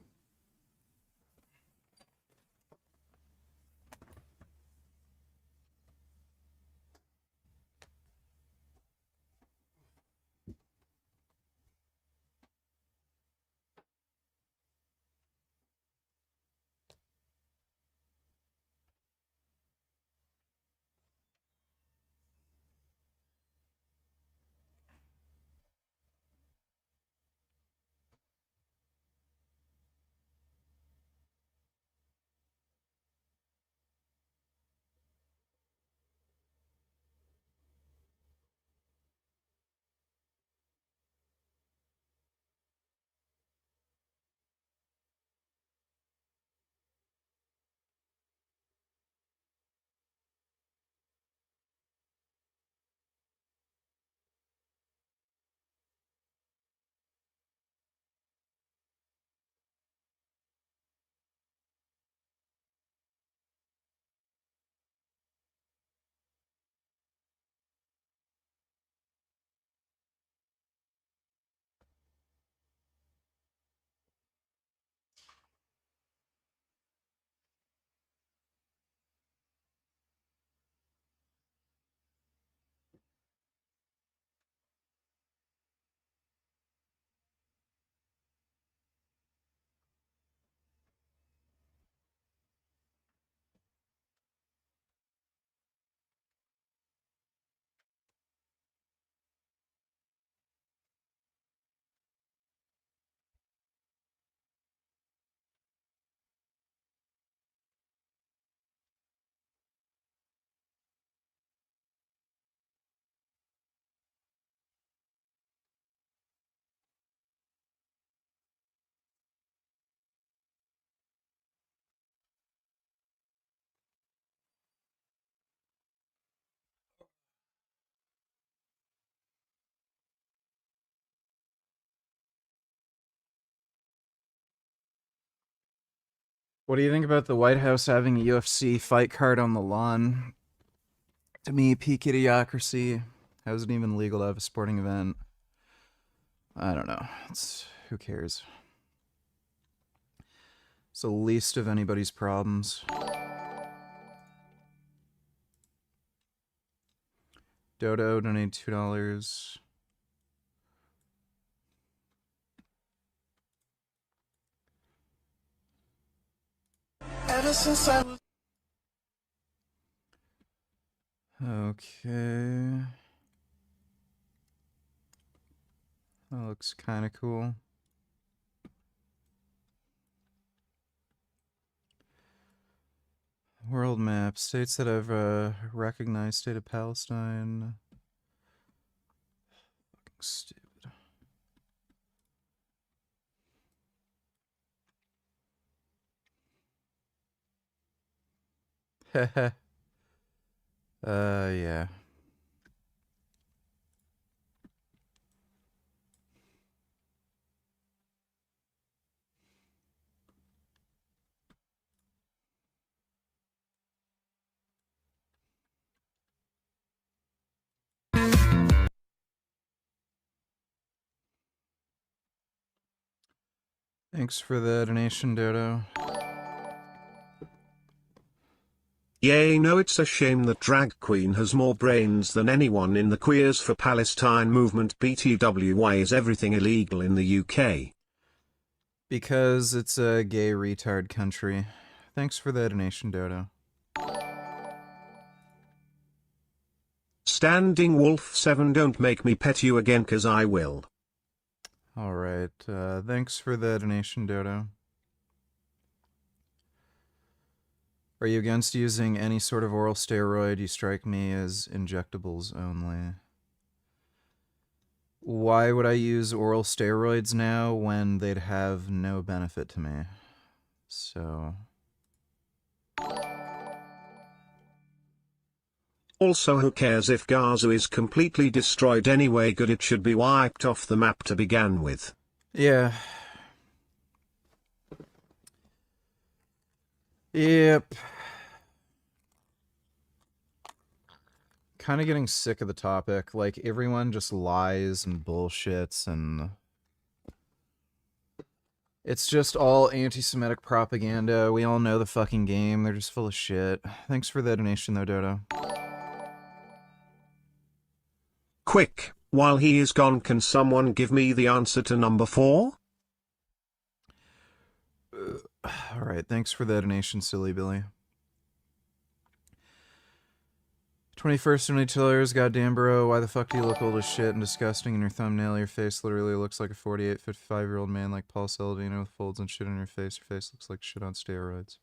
What do you think about the White House having a UFC fight card on the lawn? To me, peak idiocracy. How is it even legal to have a sporting event? I don't know. Who cares? It's the least of anybody's problems. Dodo donated $2. Ever since I was Okay. That looks kind of cool. World map. States that have recognized state of Palestine. Fucking stupid. Heh. Yeah. Thanks for the donation, Dodo. Yay, no, it's a shame that drag queen has more brains than anyone in the Queers for Palestine movement. BTW, why is everything illegal in the UK? Because it's a gay retard country. Thanks for the donation, Dodo. Standing Wolf 7, don't make me pet you again, 'cause I will. All right. Thanks for the donation, Dodo. Are you against using any sort of oral steroid? You strike me as injectables only. Why would I use oral steroids now when they'd have no benefit to me? So... Also, who cares if Gaza is completely destroyed anyway? Good, it should be wiped off the map to begin with. Yeah. Yep. Kind of getting sick of the topic. Like, everyone just lies and bullshits, and it's just all anti-Semitic propaganda. We all know the fucking game. They're just full of shit. Thanks for the donation, though, Dodo. Quick, while he is gone, can someone give me the answer to number 4? Alright, thanks for the donation, Silly Billy. 21st Century Tillers, goddamn bro, why the fuck do you look old as shit and disgusting in your thumbnail? Your face literally looks like a 48, 55-year-old man like Paul Saladino with folds and shit on your face. Your face looks like shit on steroids.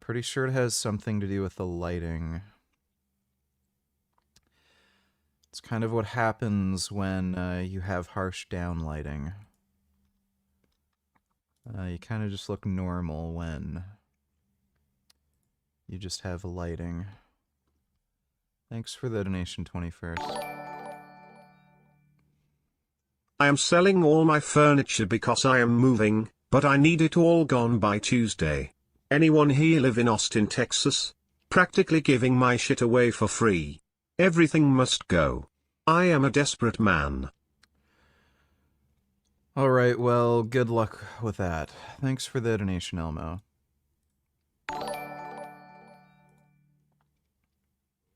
Pretty sure it has something to do with the lighting. It's kind of what happens when you have harsh downlighting. You kind of just look normal when you just have lighting. Thanks for the donation, 21st. I am selling all my furniture because I am moving, but I need it all gone by Tuesday. Anyone here live in Austin, Texas? Practically giving my shit away for free. Everything must go. I am a desperate man. Alright, well, good luck with that. Thanks for the donation, Elmo.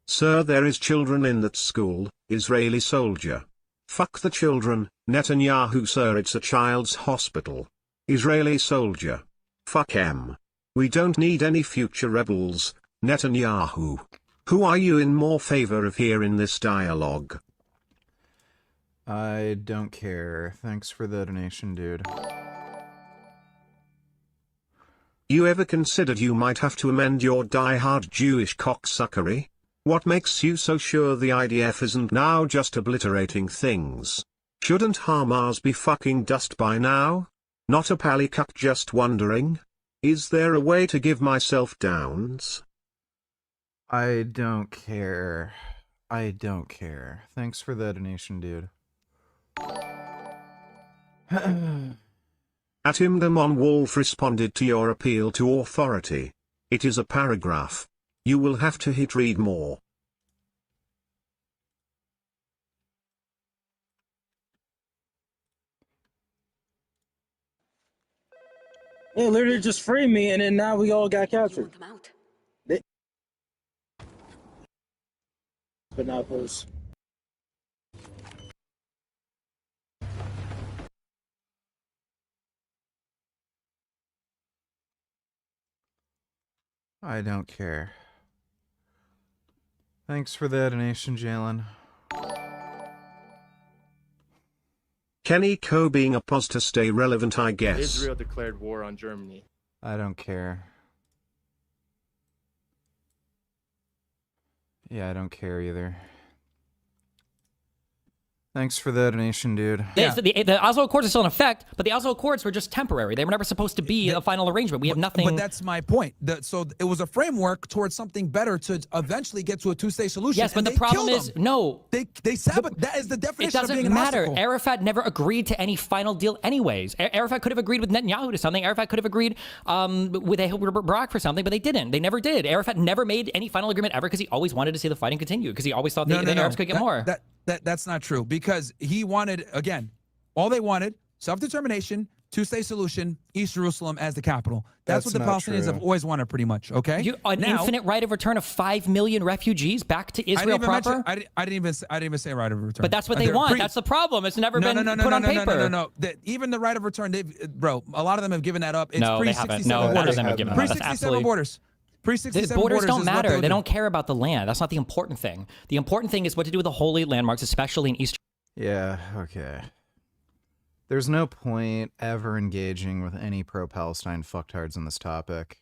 Sir, there is children in that school, Israeli soldier. Fuck the children, Netanyahu. Sir, it's a child's hospital. Israeli soldier. Fuck em. We don't need any future rebels, Netanyahu. Who are you in more favor of here in this dialogue? I don't care. Thanks for the donation, dude. You ever considered you might have to amend your die-hard Jewish cocksuckery? What makes you so sure the IDF isn't now just obliterating things? Shouldn't Hamas be fucking dust by now? Not a pallycuck, just wondering. Is there a way to give myself downs? I don't care. I don't care. Thanks for the donation, dude. Atimdamon Wolf responded to your appeal to authority. It is a paragraph. You will have to hit read more. They literally just freed me, and then now we all got captured. But now, please. I don't care. Thanks for the donation, Jalen. Kenny Co being a pause to stay relevant, I guess. Israel declared war on Germany. I don't care. Yeah, I don't care either. Thanks for the donation, dude. The Oslo Accords are still in effect, but the Oslo Accords were just temporary. They were never supposed to be a final arrangement. We have nothing. But that's my point. So it was a framework towards something better to eventually get to a two-state solution. Yes, but the problem is, no. They sabotage. That is the definition of being It doesn't an matter. obstacle. Arafat never agreed to any final deal anyways. Arafat could have agreed with Netanyahu to something. Arafat could have agreed with Barak for something, but they didn't. They never did. Arafat never made any final agreement ever because he always wanted to see the fighting continue, because he always thought the Arabs could get more. That's not true, because he wanted, again, all they wanted, self-determination, two-state solution, East Jerusalem as the capital. That's what the Palestinians have always wanted, pretty much, okay? An infinite right of return of 5 million refugees back to Israel proper? I didn't even say right of return. But that's what they want. That's the problem. It's never been put on paper. No. Even the right of return, bro, a lot of them have given that up. It's no, they haven't. No, none of them have given that up. Pre-67 borders. The borders don't matter. They don't care about the land. That's not the important thing. The important thing is what to do with the holy landmarks, especially in East. Yeah, okay. There's no point ever engaging with any pro-Palestine fucktards on this topic.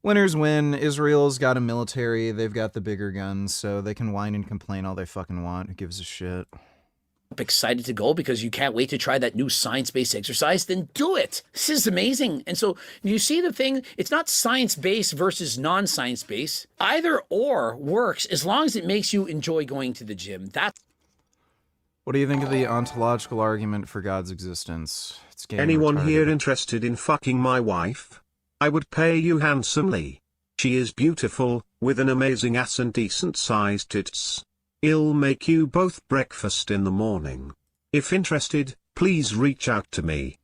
Winners win. Israel's got a military. They've got the bigger guns, so they can whine and complain all they fucking want. Who gives a shit? Excited to go because you can't wait to try that new science-based exercise, then do it. This is amazing. And so you see the thing, it's not science-based versus non-science-based. Either or works as long as it makes you enjoy going to the gym. That's What do you think of the ontological argument for God's existence? It's getting Anyone retarded. here interested in fucking my wife? I would pay you handsomely. She is beautiful, with an amazing ass and decent-sized tits. I'll make you both breakfast in the morning. If interested, please reach out to me.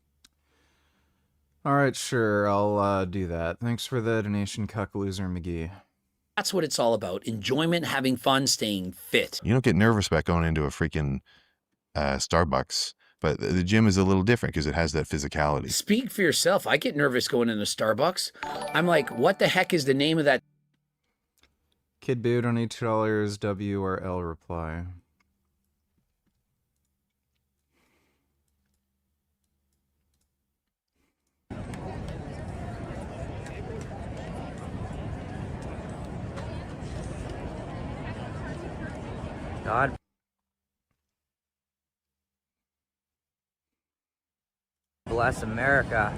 Alright, sure, I'll do that. Thanks for the donation, Cuckaloser McGee. what it's all about. Enjoyment, having fun, staying fit. You don't get nervous about going into a freaking Starbucks, but the gym is a little different because it has that physicality. Speak for yourself. I get nervous going into Starbucks. I'm like, what the heck is the name of that? Kid Boo, donate $2, W or L reply. God bless America.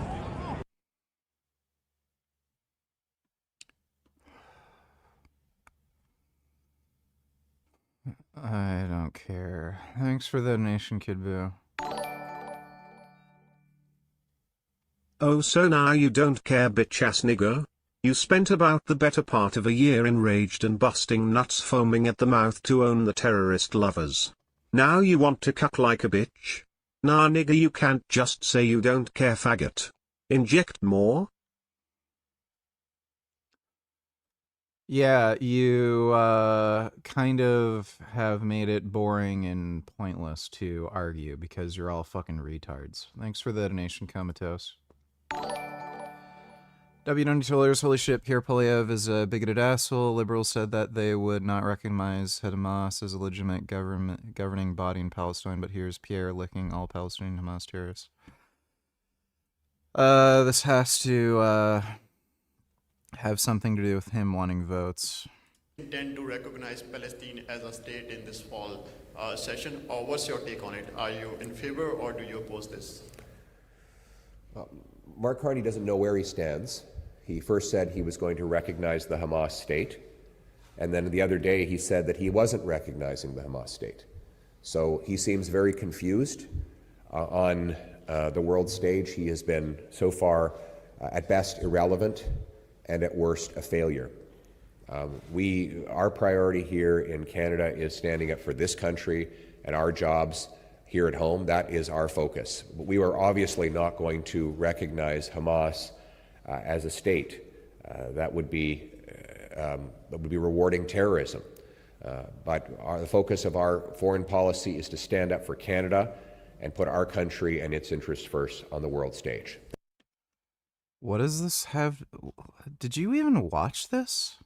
I don't care. Thanks for the donation, Kid Boo. Oh, so now you don't care, bitch-ass nigger? You spent about the better part of a year enraged and busting nuts foaming at the mouth to own the terrorist lovers. Now you want to cuck like a bitch? Nah, nigger, you can't just say you don't care, faggot. Inject more? Yeah, you kind of have made it boring and pointless to argue because you're all fucking retards. Thanks for the donation, Comatose. $, holy shit, Pierre Polyev is a bigoted asshole. Liberals said that they would not recognize Hamas as a legitimate governing body in Palestine, but here's Pierre licking all Palestinian Hamas terrorists. This has to have something to do with him wanting votes. Intend to recognize Palestine as a state in this fall session, or what's your take on it? Are you in favor or do you oppose this? Mark Carney doesn't know where he stands. He first said he was going to recognize the Hamas state, and then the other day he said that he wasn't recognizing the Hamas state. So he seems very confused on the world stage. He has been, so far, at best irrelevant, and at worst a failure. Our priority here in Canada is standing up for this country and our jobs here at home. That is our focus. We are obviously not going to recognize Hamas as a state. That would be rewarding terrorism. But the focus of our foreign policy is to stand up for Canada and put our country and its interests first on the world stage. What does this have? Did you even watch this?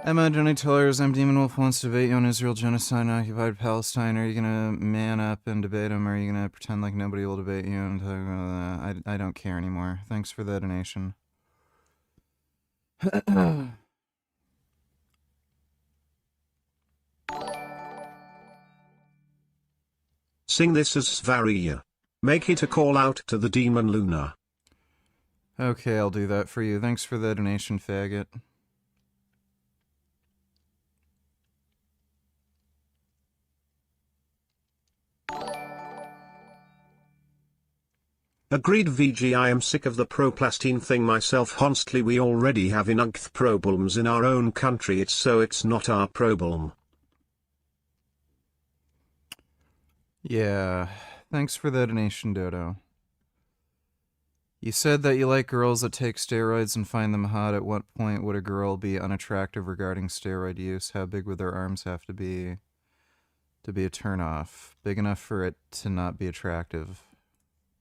Emma, donate $2. I'm Demon Wolf wants to debate you on Israel genocide and occupied Palestine. Are you gonna man up and debate him, or are you gonna pretend like nobody will debate you and talk about that? I don't care anymore. Thanks for the donation. Sing this as Svaria. Make it a call out to the demon Luna. Okay, I'll do that for you. Thanks for the donation, faggot. Agreed, VG. I am sick of the pro-Palestine thing myself. Honestly, we already have enough problems in our own country. It's not our problem. Yeah, thanks for the donation, Dodo. You said that you like girls that take steroids and find them hot. At what point would a girl be unattractive regarding steroid use? How big would their arms have to be a turnoff? Big enough for it to not be attractive.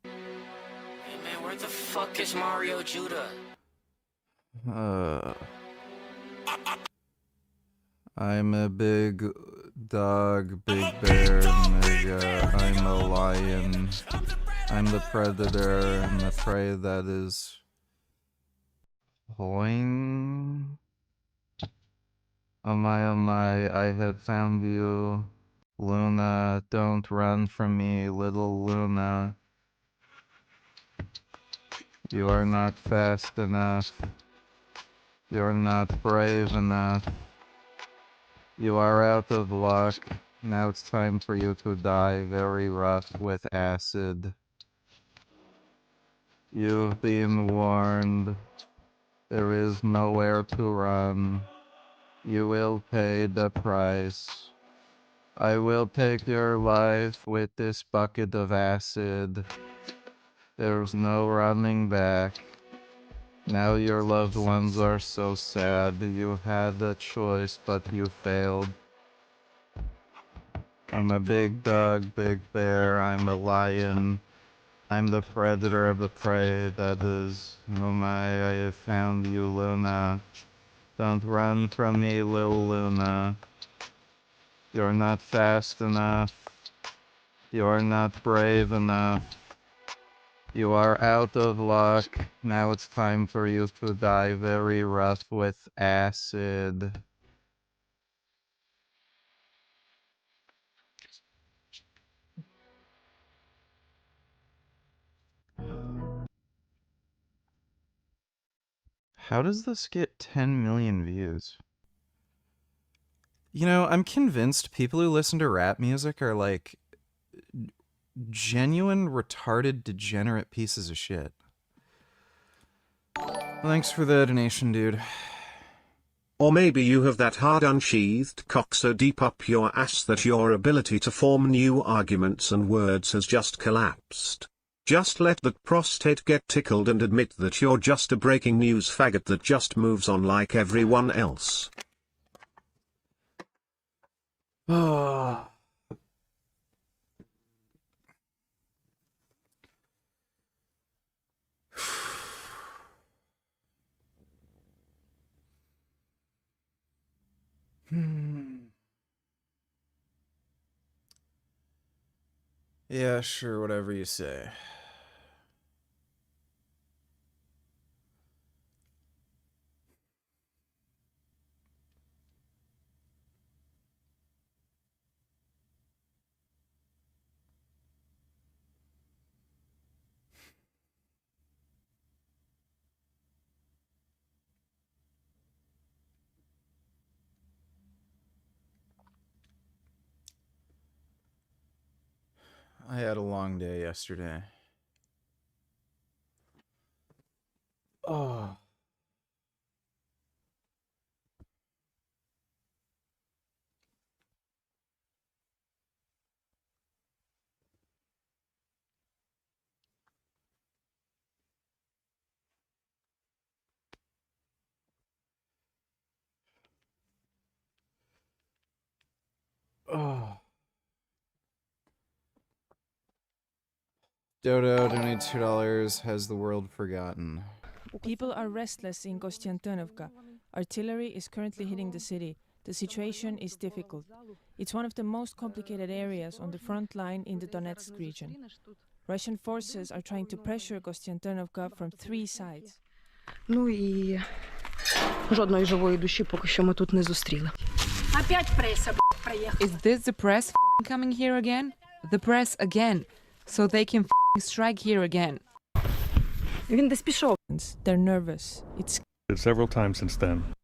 Hey man, where the fuck is Mario Judah? I'm a big dog, big bear, nigga, I'm a lion. I'm the predator and the prey that is... Boing. Oh my, I have found you. Luna, don't run from me, little Luna. You are not fast enough. You're not brave enough. You are out of luck. Now it's time for you to die very rough with acid. You've been warned. There is nowhere to run. You will pay the price. I will take your life with this bucket of acid. There's no running back. Now your loved ones are so sad. You had a choice, but you failed. I'm a big dog, big bear. I'm a lion. I'm the predator of the prey that is... Oh my, I have found you, Luna. Don't run from me, little Luna. You're not fast enough. You're not brave enough. You are out of luck. Now it's time for you to die very rough with acid. How does this get 10 million views? You know, I'm convinced people who listen to rap music are like genuine, retarded, degenerate pieces of shit. Thanks for the donation, dude. Or maybe you have that hard unsheathed cock so deep up your ass that your ability to form new arguments and words has just collapsed. Just let that prostate get tickled and admit that you're just a breaking news faggot that just moves on like everyone else. Oh. Yeah, sure, whatever you say. I had a long day yesterday. Oh. Oh. Dodo, donate $2. Has the world forgotten? People are restless in Kostiantynivka. Artillery is currently hitting the city. The situation is difficult. It's one of the most complicated areas on the front line in the Donetsk region. Russian forces are trying to pressure Kostiantynivka from 3 sides. Ну і жодної живої душі поки що ми тут не зустріли. Опять пресса, проехала. Is this the press coming here again? The press again, so they can strike here again. Він десь пішов. They're nervous. It's Several times since then.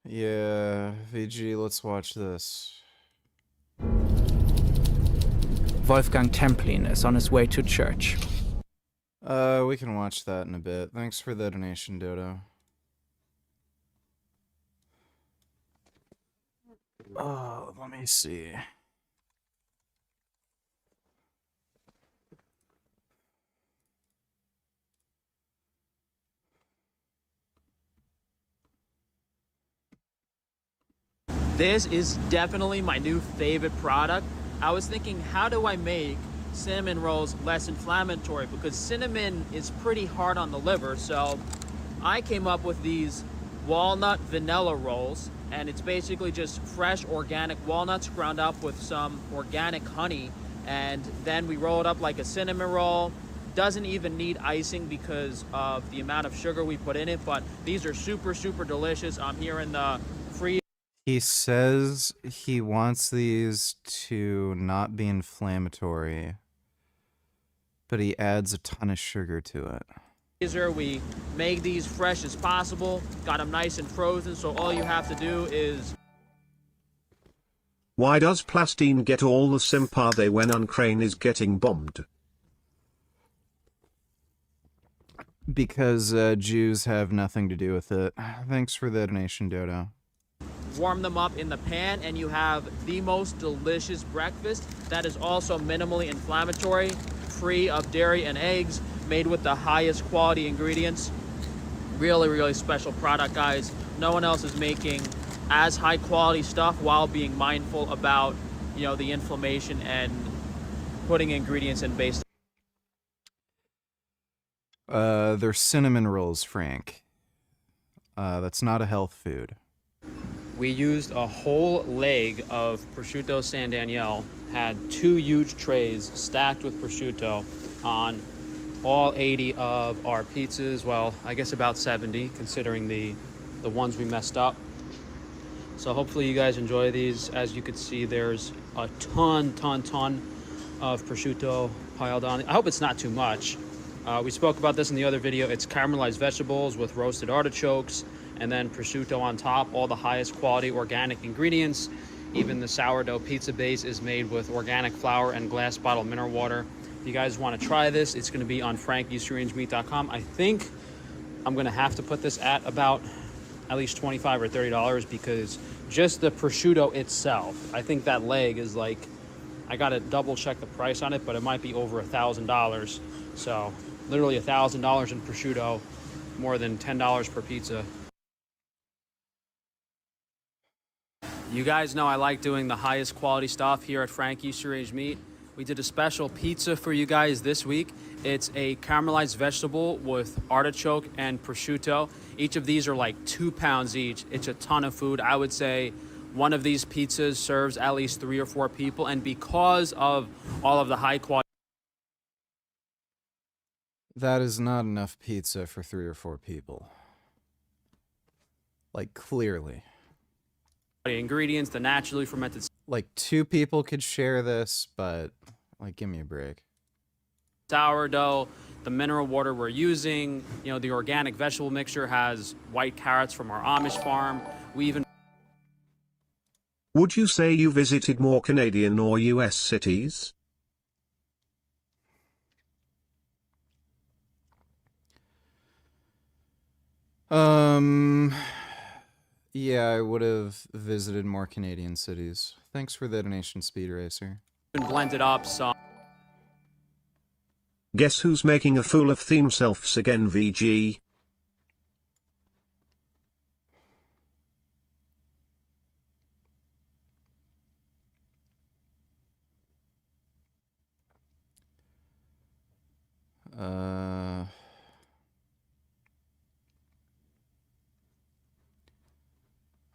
Yeah, VG, let's watch this. Wolfgang Templin is on his way to church. We can watch that in a bit. Thanks for the donation, Dodo. Oh, let me see. This is definitely my new favorite product. I was thinking, how do I make cinnamon rolls less inflammatory? Because cinnamon is pretty hard on the liver, so I came up with these walnut vanilla rolls, and it's basically just fresh organic walnuts ground up with some organic honey, and then we roll it up like a cinnamon roll. Doesn't even need icing because of the amount of sugar we put in it, but these are super, super delicious. I'm here in the free. He says he wants these to not be inflammatory, but he adds a ton of sugar to it. We make these fresh as possible, got them nice and frozen, so all you have to do is... Why does Plastine get all the sympathy when Ukraine is getting bombed? Because Jews have nothing to do with it. Thanks for the donation, Dodo. Warm them up in the pan, and you have the most delicious breakfast that is also minimally inflammatory, free of dairy and eggs, made with the highest quality ingredients. Really, really special product, guys. No one else is making as high quality stuff while being mindful about, you know, the inflammation and putting ingredients in based. They're cinnamon rolls, Frank. That's not a health food. We used a whole leg of prosciutto San Daniele, had 2 huge trays stacked with prosciutto on all 80 of our pizzas. Well, I guess about 70 considering the ones we messed up. So hopefully you guys enjoy these. As you can see, there's a ton of prosciutto piled on. I hope it's not too much. We spoke about this in the other video. It's caramelized vegetables with roasted artichokes and then prosciutto on top, all the highest quality organic ingredients. Even the sourdough pizza base is made with organic flour and glass bottle mineral water. If you guys want to try this, it's going to be on frankieastrangemeat.com. I think I'm going to have to put this at about at least $25 or $30 because just the prosciutto itself, I think that leg is like, I got to double check the price on it, but it might be over $1,000. So literally $1,000 in prosciutto, more than $10 per pizza. You guys know I like doing the highest quality stuff here at Frankie's Strange Meat. We did a special pizza for you guys this week. It's a caramelized vegetable with artichoke and prosciutto. Each of these are like 2 pounds each. It's a ton of food. I would say one of these pizzas serves at least 3 or 4 people. And because of all of the high quality... That is not enough pizza for 3 or 4 people. Like, clearly. Ingredients, the naturally fermented... Like, 2 people could share this, but, like, give me a break. Sourdough, the mineral water we're using, you know, the organic vegetable mixture has white carrots from our Amish farm. We even... Would you say you visited more Canadian or US cities? Yeah, I would have visited more Canadian cities. Thanks for the donation, Speed Racer. Blended up some... Guess who's making a fool of themselves again, VG?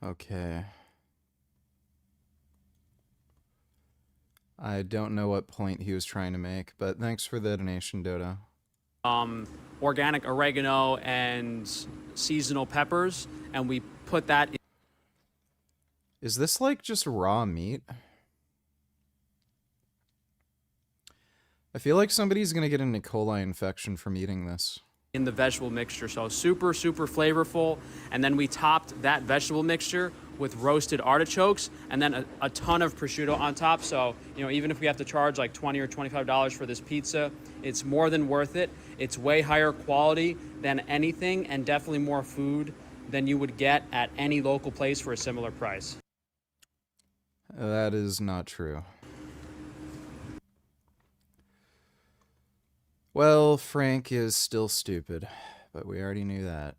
Okay. I don't know what point he was trying to make, but thanks for the donation, Dodo. Organic oregano and seasonal peppers, and we put that in... Is this like just raw meat? I feel like somebody's gonna get an E. coli infection from eating this. In the vegetable mixture, so super flavorful. And then we topped that vegetable mixture with roasted artichokes and then a ton of prosciutto on top. So, you know, even if we have to charge like $20 or $25 for this pizza, it's more than worth it. It's way higher quality than anything and definitely more food than you would get at any local place for a similar price. That is not true. Well, Frank is still stupid, but we already knew that.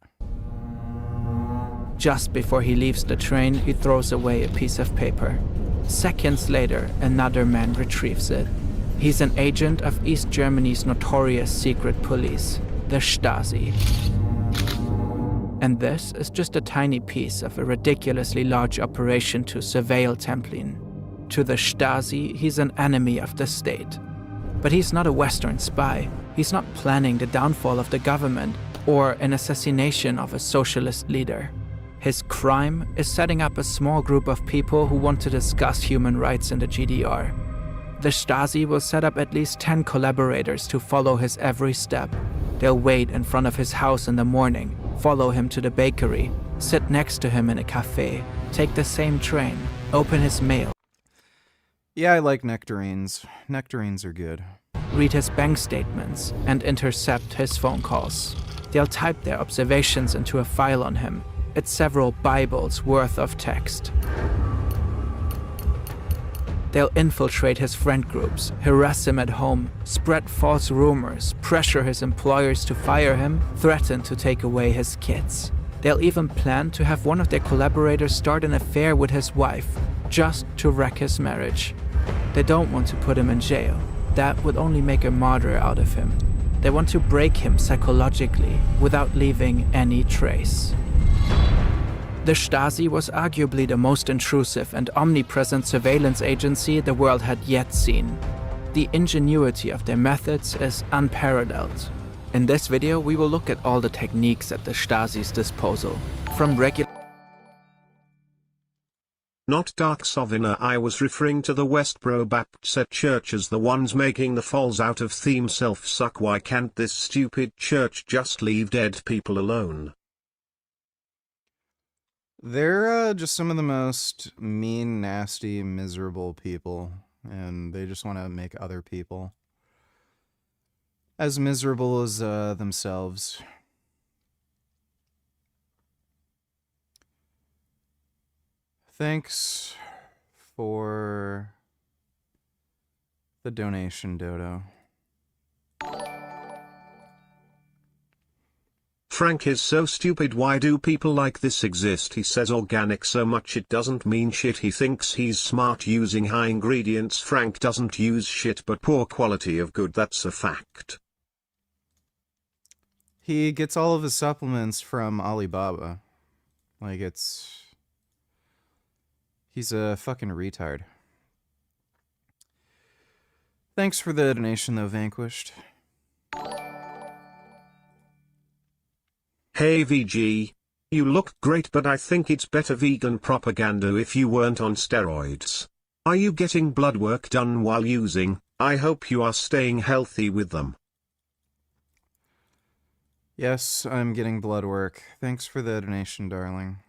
Just before he leaves the train, he throws away a piece of paper. Seconds later, another man retrieves it. He's an agent of East Germany's notorious secret police, the Stasi. And this is just a tiny piece of a ridiculously large operation to surveil Templin. To the Stasi, he's an enemy of the state. But he's not a Western spy. He's not planning the downfall of the government or an assassination of a socialist leader. His crime is setting up a small group of people who want to discuss human rights in the GDR. The Stasi will set up at least 10 collaborators to follow his every step. They'll wait in front of his house in the morning, follow him to the bakery, sit next to him in a cafe, take the same train, open his mail. Yeah, I like nectarines. Nectarines are good. Read his bank statements and intercept his phone calls. They'll type their observations into a file on him. It's several Bibles worth of text. They'll infiltrate his friend groups, harass him at home, spread false rumors, pressure his employers to fire him, threaten to take away his kids. They'll even plan to have one of their collaborators start an affair with his wife, just to wreck his marriage. They don't want to put him in jail. That would only make a martyr out of him. They want to break him psychologically without leaving any trace. The Stasi was arguably the most intrusive and omnipresent surveillance agency the world had yet seen. The ingenuity of their methods is unparalleled. In this video, we will look at all the techniques at the Stasi's disposal, from regular... Not Dark Sovina, I was referring to the Westboro Baptist Church as the ones making the falls out of theme self-suck. Why can't this stupid church just leave dead people alone? They're just some of the most mean, nasty, miserable people, and they just want to make other people as miserable as themselves. Thanks for the donation, Dodo. Frank is so stupid. Why do people like this exist? He says organic so much it doesn't mean shit. He thinks he's smart using high ingredients. Frank doesn't use shit but poor quality of good. That's a fact. He gets all of his supplements from Alibaba. Like, he's a fucking retard. Thanks for the donation, though, Vanquished. Hey VG, you look great, but I think it's better vegan propaganda if you weren't on steroids. Are you getting blood work done while using? I hope you are staying healthy with them. Yes, I'm getting blood work. Thanks for the donation, darling.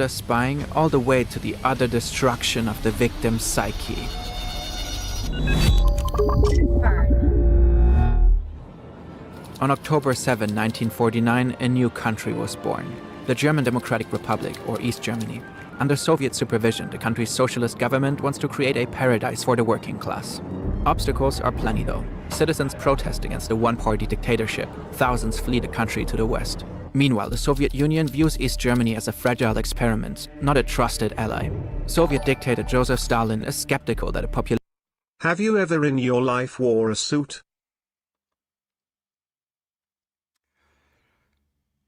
Spying all the way to the utter destruction of the victim's psyche. On October 7, 1949, a new country was born, the German Democratic Republic, or East Germany. Under Soviet supervision, the country's socialist government wants to create a paradise for the working class. Obstacles are plenty, though. Citizens protest against the one-party dictatorship. Thousands flee the country to the west. Meanwhile, the Soviet Union views East Germany as a fragile experiment, not a trusted ally. Soviet dictator Joseph Stalin is skeptical that a population... Have you ever in your life wore a suit?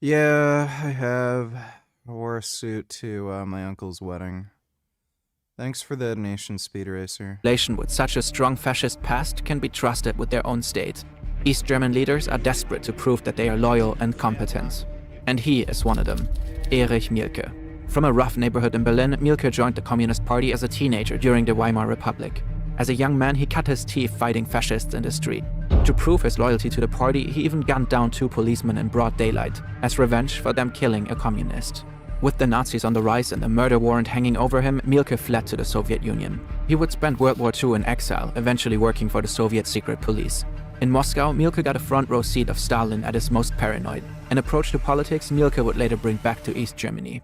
Yeah, I have. I wore a suit to my uncle's wedding. Thanks for the donation, Speed Racer. With such a strong fascist past can be trusted with their own state. East German leaders are desperate to prove that they are loyal and competent. And he is one of them, Erich Mielke. From a rough neighborhood in Berlin, Mielke joined the Communist Party as a teenager during the Weimar Republic. As a young man, he cut his teeth fighting fascists in the street. To prove his loyalty to the party, he even gunned down 2 policemen in broad daylight, as revenge for them killing a communist. With the Nazis on the rise and the murder warrant hanging over him, Mielke fled to the Soviet Union. He would spend World War II in exile, eventually working for the Soviet secret police. In Moscow, Mielke got a front row seat of Stalin at his most paranoid. An approach to politics Mielke would later bring back to East Germany.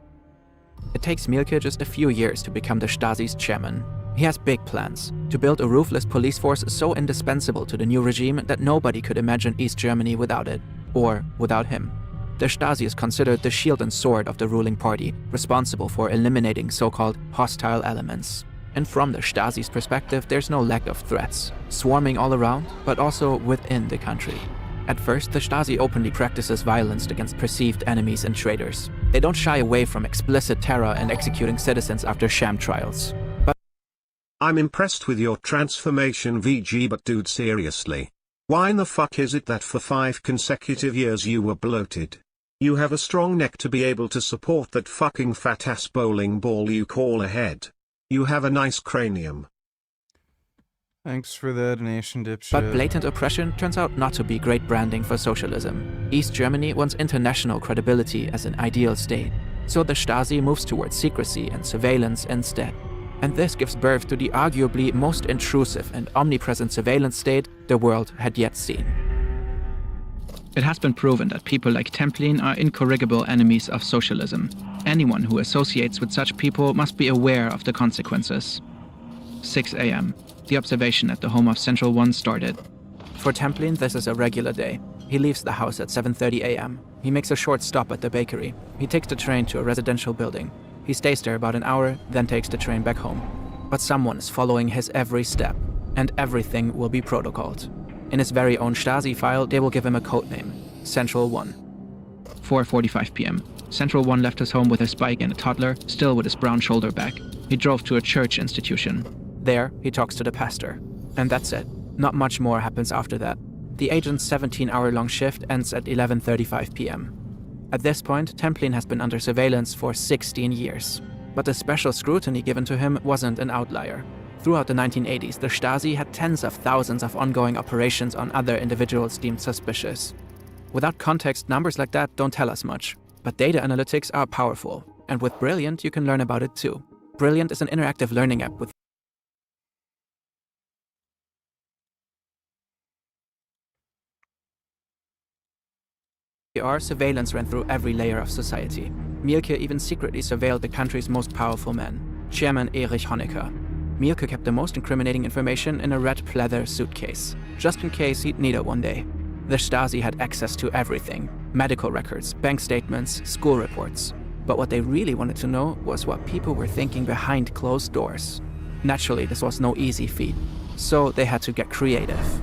It takes Mielke just a few years to become the Stasi's chairman. He has big plans, to build a ruthless police force so indispensable to the new regime that nobody could imagine East Germany without it, or without him. The Stasi is considered the shield and sword of the ruling party, responsible for eliminating so-called hostile elements. And from the Stasi's perspective, there's no lack of threats, swarming all around, but also within the country. At first, the Stasi openly practices violence against perceived enemies and traitors. They don't shy away from explicit terror and executing citizens after sham trials. But I'm impressed with your transformation, VG, but dude, seriously. Why in the fuck is it that for 5 consecutive years you were bloated? You have a strong neck to be able to support that fucking fat-ass bowling ball you call a head. You have a nice cranium. Thanks for the donation, dipshit. But blatant oppression turns out not to be great branding for socialism. East Germany wants international credibility as an ideal state, so the Stasi moves towards secrecy and surveillance instead. And this gives birth to the arguably most intrusive and omnipresent surveillance state the world had yet seen. It has been proven that people like Templin are incorrigible enemies of socialism. Anyone who associates with such people must be aware of the consequences. 6 a.m. The observation at the home of Central 1 started. For Templin, this is a regular day. He leaves the house at 7:30 a.m. He makes a short stop at the bakery. He takes the train to a residential building. He stays there about an hour, then takes the train back home. But someone is following his every step, and everything will be protocoled. In his very own Stasi file, they will give him a codename, Central 1. 4:45 p.m. Central 1 left his home with his bike and a toddler, still with his brown shoulder bag. He drove to a church institution. There, he talks to the pastor. And that's it. Not much more happens after that. The agent's 17-hour-long shift ends at 11:35 p.m. At this point, Templin has been under surveillance for 16 years. But the special scrutiny given to him wasn't an outlier. Throughout the 1980s, the Stasi had tens of thousands of ongoing operations on other individuals deemed suspicious. Without context, numbers like that don't tell us much. But data analytics are powerful. And with Brilliant, you can learn about it too. Brilliant is an interactive learning app with surveillance ran through every layer of society. Mielke even secretly surveilled the country's most powerful man, Chairman Erich Honecker. Mielke kept the most incriminating information in a red pleather suitcase, just in case he'd need it one day. The Stasi had access to everything: medical records, bank statements, school reports. But what they really wanted to know was what people were thinking behind closed doors. Naturally, this was no easy feat, so they had to get creative.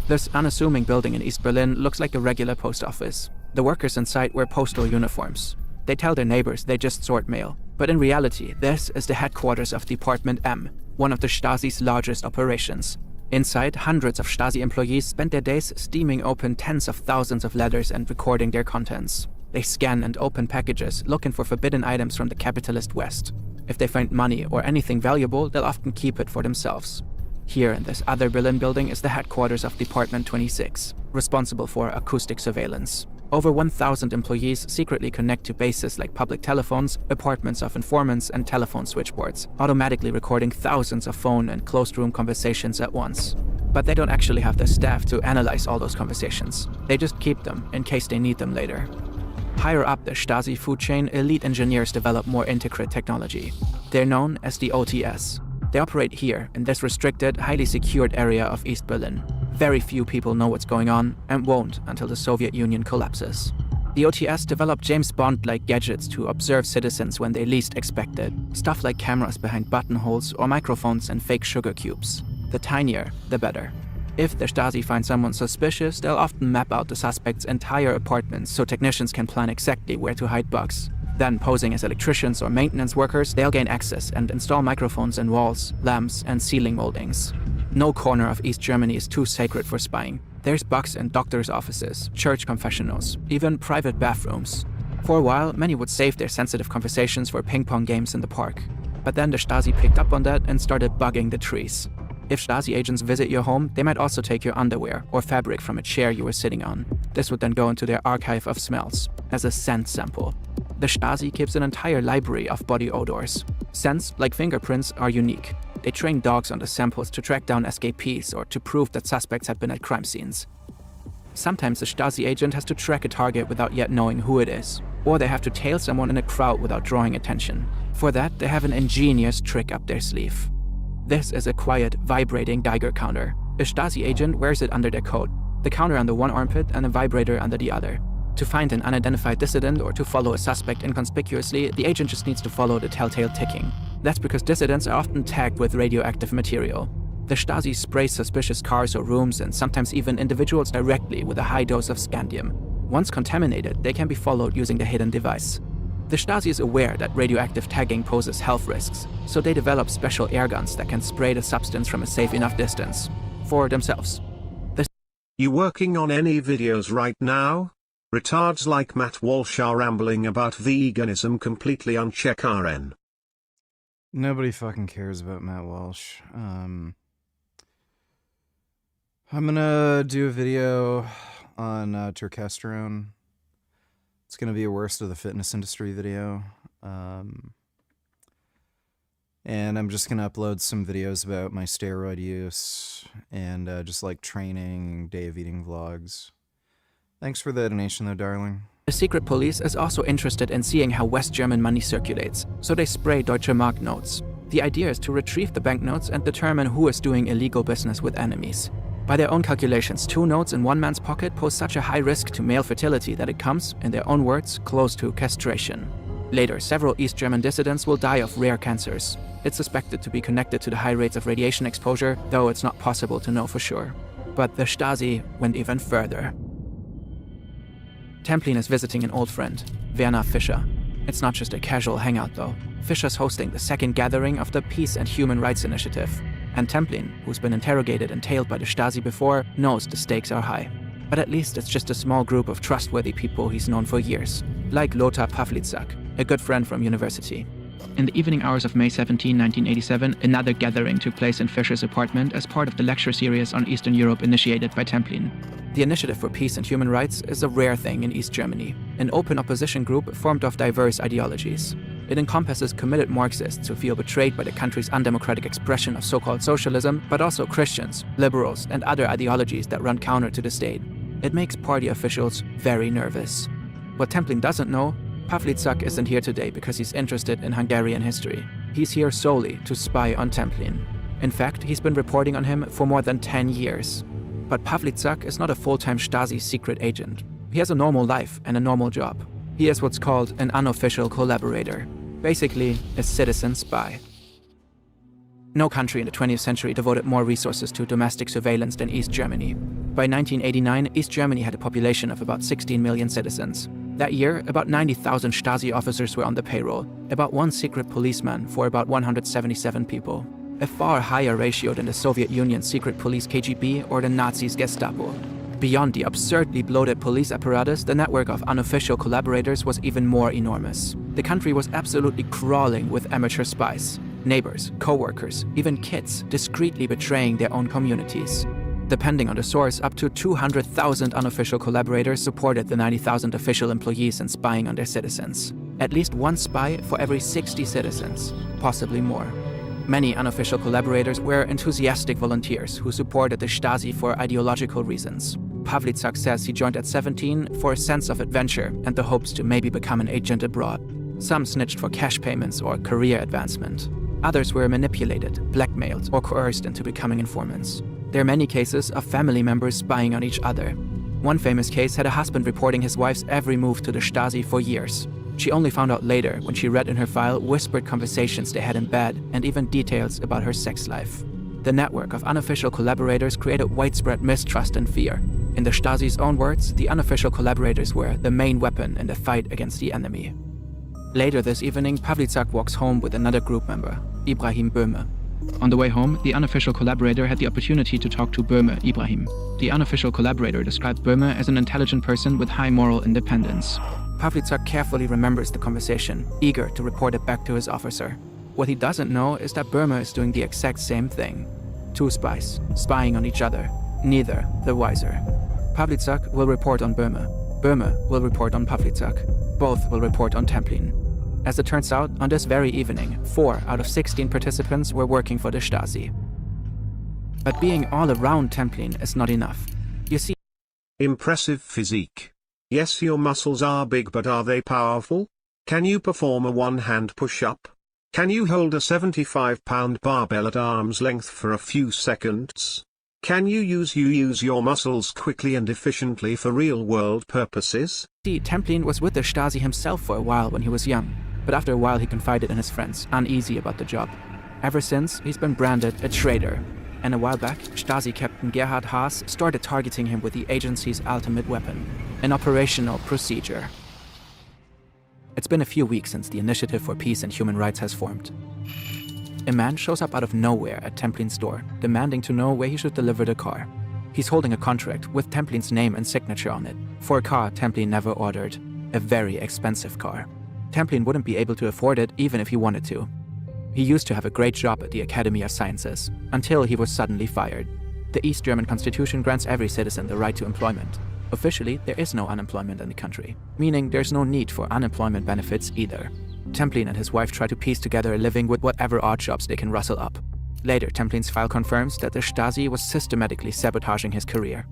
This unassuming building in East Berlin looks like a regular post office. The workers inside wear postal uniforms. They tell their neighbors they just sort mail. But in reality, this is the headquarters of Department M, one of the Stasi's largest operations. Inside, hundreds of Stasi employees spend their days steaming open tens of thousands of letters and recording their contents. They scan and open packages, looking for forbidden items from the capitalist West. If they find money or anything valuable, they'll often keep it for themselves. Here in this other Berlin building is the headquarters of Department 26, responsible for acoustic surveillance. Over 1,000 employees secretly connect to bases like public telephones, apartments of informants, and telephone switchboards, automatically recording thousands of phone and closed-room conversations at once. But they don't actually have the staff to analyze all those conversations. They just keep them in case they need them later. Higher up the Stasi food chain, elite engineers develop more intricate technology. They're known as the OTS. They operate here, in this restricted, highly secured area of East Berlin. Very few people know what's going on, and won't until the Soviet Union collapses. The OTS developed James Bond-like gadgets to observe citizens when they least expect it. Stuff like cameras behind buttonholes or microphones and fake sugar cubes. The tinier, the better. If the Stasi finds someone suspicious, they'll often map out the suspect's entire apartments so technicians can plan exactly where to hide bugs. Then, posing as electricians or maintenance workers, they'll gain access and install microphones in walls, lamps, and ceiling moldings. No corner of East Germany is too sacred for spying. There's bugs in doctors' offices, church confessionals, even private bathrooms. For a while, many would save their sensitive conversations for ping-pong games in the park. But then the Stasi picked up on that and started bugging the trees. If Stasi agents visit your home, they might also take your underwear or fabric from a chair you were sitting on. This would then go into their archive of smells, as a scent sample. The Stasi keeps an entire library of body odors. Scents, like fingerprints, are unique. They train dogs on the samples to track down escapees or to prove that suspects had been at crime scenes. Sometimes the Stasi agent has to track a target without yet knowing who it is, or they have to tail someone in a crowd without drawing attention. For that, they have an ingenious trick up their sleeve. This is a quiet, vibrating Geiger counter. A Stasi agent wears it under their coat, the counter under one armpit and a vibrator under the other. To find an unidentified dissident or to follow a suspect inconspicuously, the agent just needs to follow the telltale ticking. That's because dissidents are often tagged with radioactive material. The Stasi sprays suspicious cars or rooms and sometimes even individuals directly with a high dose of scandium. Once contaminated, they can be followed using the hidden device. The Stasi is aware that radioactive tagging poses health risks, so they develop special air guns that can spray the substance from a safe enough distance. For themselves. You working on any videos right now? Retards like Matt Walsh are rambling about veganism completely uncheck RN. Nobody fucking cares about Matt Walsh. I'm gonna do a video on turkesterone. It's gonna be a worst of the fitness industry video. And I'm just gonna upload some videos about my steroid use and just like training, day of eating vlogs. Thanks for the donation though, darling. The secret police is also interested in seeing how West German money circulates, so they spray Deutsche Mark notes. The idea is to retrieve the banknotes and determine who is doing illegal business with enemies. By their own calculations, 2 notes in one man's pocket pose such a high risk to male fertility that it comes, in their own words, close to castration. Later, several East German dissidents will die of rare cancers. It's suspected to be connected to the high rates of radiation exposure, though it's not possible to know for sure. But the Stasi went even further. Templin is visiting an old friend, Werner Fischer. It's not just a casual hangout though. Fischer's hosting the second gathering of the Peace and Human Rights Initiative. And Templin, who's been interrogated and tailed by the Stasi before, knows the stakes are high. But at least it's just a small group of trustworthy people he's known for years. Like Lothar Pawlitzak, a good friend from university. In the evening hours of May 17, 1987, another gathering took place in Fischer's apartment as part of the lecture series on Eastern Europe initiated by Templin. The Initiative for Peace and Human Rights is a rare thing in East Germany, an open opposition group formed of diverse ideologies. It encompasses committed Marxists who feel betrayed by the country's undemocratic expression of so-called socialism, but also Christians, liberals, and other ideologies that run counter to the state. It makes party officials very nervous. What Templin doesn't know, Pawlitzak isn't here today because he's interested in Hungarian history. He's here solely to spy on Templin. In fact, he's been reporting on him for more than 10 years. But Pawlitzak is not a full-time Stasi secret agent. He has a normal life and a normal job. He is what's called an unofficial collaborator. Basically, a citizen spy. No country in the 20th century devoted more resources to domestic surveillance than East Germany. By 1989, East Germany had a population of about 16 million citizens. That year, about 90,000 Stasi officers were on the payroll, about 1 secret policeman for about 177 people. A far higher ratio than the Soviet Union's secret police KGB or the Nazis' Gestapo. Beyond the absurdly bloated police apparatus, the network of unofficial collaborators was even more enormous. The country was absolutely crawling with amateur spies. Neighbors, co-workers, even kids discreetly betraying their own communities. Depending on the source, up to 200,000 unofficial collaborators supported the 90,000 official employees in spying on their citizens. At least 1 spy for every 60 citizens, possibly more. Many unofficial collaborators were enthusiastic volunteers who supported the Stasi for ideological reasons. Pawlitzak says he joined at 17 for a sense of adventure and the hopes to maybe become an agent abroad. Some snitched for cash payments or career advancement. Others were manipulated, blackmailed, or coerced into becoming informants. There are many cases of family members spying on each other. One famous case had a husband reporting his wife's every move to the Stasi for years. She only found out later when she read in her file whispered conversations they had in bed and even details about her sex life. The network of unofficial collaborators created widespread mistrust and fear. In the Stasi's own words, the unofficial collaborators were the main weapon in the fight against the enemy. Later this evening, Pawlitzak walks home with another group member, Ibrahim Böhme. On the way home, the unofficial collaborator had the opportunity to talk to Böhme, Ibrahim. The unofficial collaborator described Böhme as an intelligent person with high moral independence. Pawlitzak carefully remembers the conversation, eager to report it back to his officer. What he doesn't know is that Böhme is doing the exact same thing. 2 spies, spying on each other, neither the wiser. Pawlitzak will report on Böhme. Böhme will report on Pawlitzak. Both will report on Templin. As it turns out, on this very evening, 4 out of 16 participants were working for the Stasi. But being all around Templin is not enough. You see, impressive physique. Yes, your muscles are big, but are they powerful? Can you perform a one-hand push-up? Can you hold a 75-pound barbell at arm's length for a few seconds? Can you use your muscles quickly and efficiently for real-world purposes? Templin was with the Stasi himself for a while when he was young, but after a while he confided in his friends, uneasy about the job. Ever since, he's been branded a traitor. And a while back, Stasi Captain Gerhard Haas started targeting him with the agency's ultimate weapon, an operational procedure. It's been a few weeks since the Initiative for Peace and Human Rights has formed. A man shows up out of nowhere at Templin's door, demanding to know where he should deliver the car. He's holding a contract with Templin's name and signature on it, for a car Templin never ordered, a very expensive car. Templin wouldn't be able to afford it even if he wanted to. He used to have a great job at the Academy of Sciences, until he was suddenly fired. The East German constitution grants every citizen the right to employment. Officially, there is no unemployment in the country, meaning there's no need for unemployment benefits either. Templin and his wife try to piece together a living with whatever odd jobs they can rustle up. Later, Templin's file confirms that the Stasi was systematically sabotaging his career.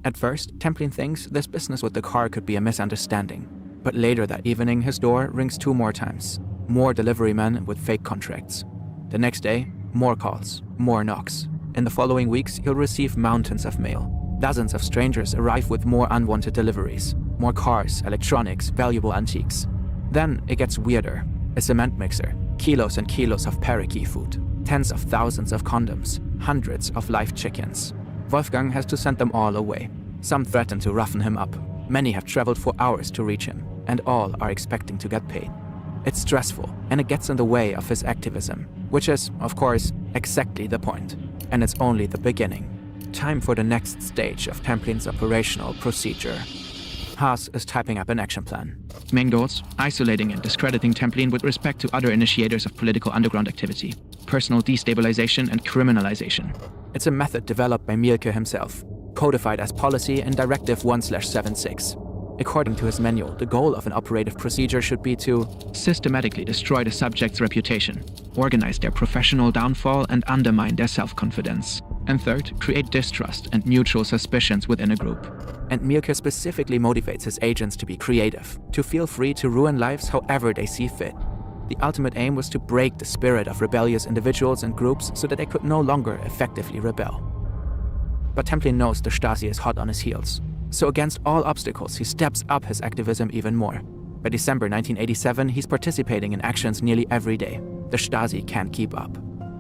At first, Templin thinks this business with the car could be a misunderstanding. But later that evening, his door rings 2 more times. More delivery men with fake contracts. The next day, more calls, more knocks. In the following weeks, he'll receive mountains of mail. Dozens of strangers arrive with more unwanted deliveries. More cars, electronics, valuable antiques. Then it gets weirder. A cement mixer, kilos and kilos of parakeet food, tens of thousands of condoms, hundreds of live chickens. Wolfgang has to send them all away. Some threaten to roughen him up. Many have traveled for hours to reach him, and all are expecting to get paid. It's stressful, and it gets in the way of his activism, which is, of course, exactly the point. And it's only the beginning. Time for the next stage of Templin's operational procedure. Haas is typing up an action plan. Main goals: isolating and discrediting Templin with respect to other initiators of political underground activity, personal destabilization and criminalization. It's a method developed by Mielke himself, codified as policy in Directive 1/76. According to his manual, the goal of an operative procedure should be to systematically destroy the subject's reputation, organize their professional downfall and undermine their self-confidence. And third, create distrust and mutual suspicions within a group. And Mielke specifically motivates his agents to be creative, to feel free to ruin lives however they see fit. The ultimate aim was to break the spirit of rebellious individuals and groups so that they could no longer effectively rebel. But Templin knows the Stasi is hot on his heels. So against all obstacles, he steps up his activism even more. By December 1987, he's participating in actions nearly every day. The Stasi can't keep up.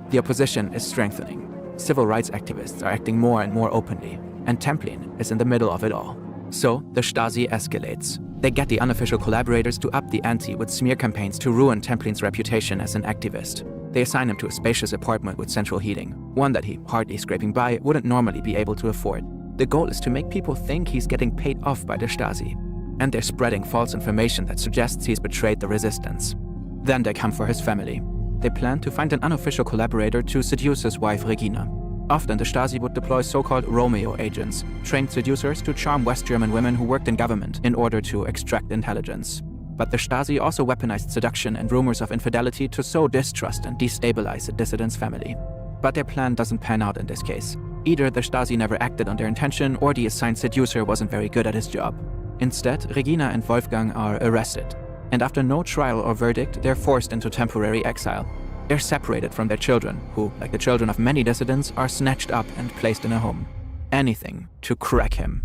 The opposition is strengthening. Civil rights activists are acting more and more openly, and Templin is in the middle of it all. So the Stasi escalates. They get the unofficial collaborators to up the ante with smear campaigns to ruin Templin's reputation as an activist. They assign him to a spacious apartment with central heating, one that he, hardly scraping by, wouldn't normally be able to afford. The goal is to make people think he's getting paid off by the Stasi, and they're spreading false information that suggests he's betrayed the resistance. Then they come for his family. They plan to find an unofficial collaborator to seduce his wife Regina. Often the Stasi would deploy so-called Romeo agents, trained seducers to charm West German women who worked in government in order to extract intelligence. But the Stasi also weaponized seduction and rumors of infidelity to sow distrust and destabilize the dissident's family. But their plan doesn't pan out in this case. Either the Stasi never acted on their intention, or the assigned seducer wasn't very good at his job. Instead, Regina and Wolfgang are arrested. And after no trial or verdict, they're forced into temporary exile. They're separated from their children, who, like the children of many dissidents, are snatched up and placed in a home. Anything to crack him.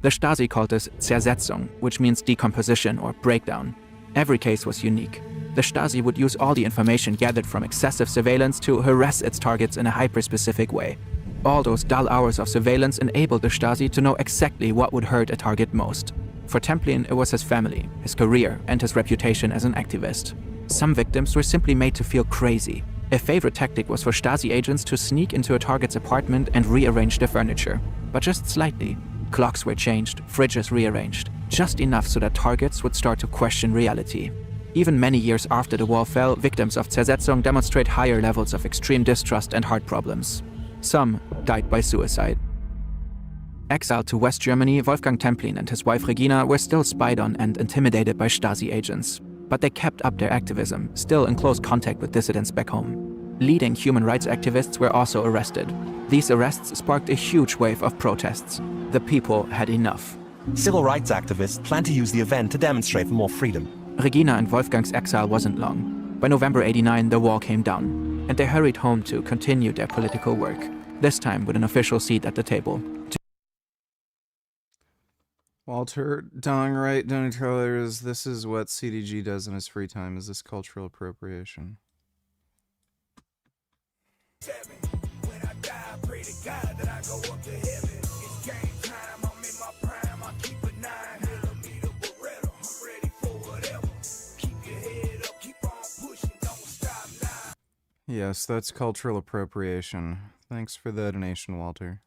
The Stasi called this Zersetzung, which means decomposition or breakdown. Every case was unique. The Stasi would use all the information gathered from excessive surveillance to harass its targets in a hyper-specific way. All those dull hours of surveillance enabled the Stasi to know exactly what would hurt a target most. For Templin, it was his family, his career, and his reputation as an activist. Some victims were simply made to feel crazy. A favorite tactic was for Stasi agents to sneak into a target's apartment and rearrange the furniture. But just slightly. Clocks were changed, fridges rearranged, just enough so that targets would start to question reality. Even many years after the wall fell, victims of Zersetzung demonstrate higher levels of extreme distrust and heart problems. Some died by suicide. Exiled to West Germany, Wolfgang Templin and his wife Regina were still spied on and intimidated by Stasi agents. But they kept up their activism, still in close contact with dissidents back home. Leading human rights activists were also arrested. These arrests sparked a huge wave of protests. The people had enough. Civil rights activists plan to use the event to demonstrate for more freedom. Regina and Wolfgang's exile wasn't long. By November '89, the wall came down, and they hurried home to continue their political work, this time with an official seat at the table. Walter Donwright Donatellers, this is what CDG does in his free time. Is this cultural appropriation? Yes, that's cultural appropriation. Thanks for the donation, Walter.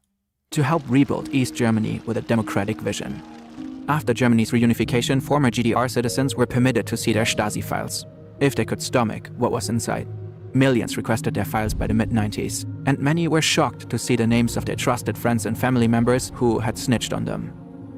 To help rebuild East Germany with a democratic vision. After Germany's reunification, former GDR citizens were permitted to see their Stasi files, if they could stomach what was inside. Millions requested their files by the mid-90s, and many were shocked to see the names of their trusted friends and family members who had snitched on them.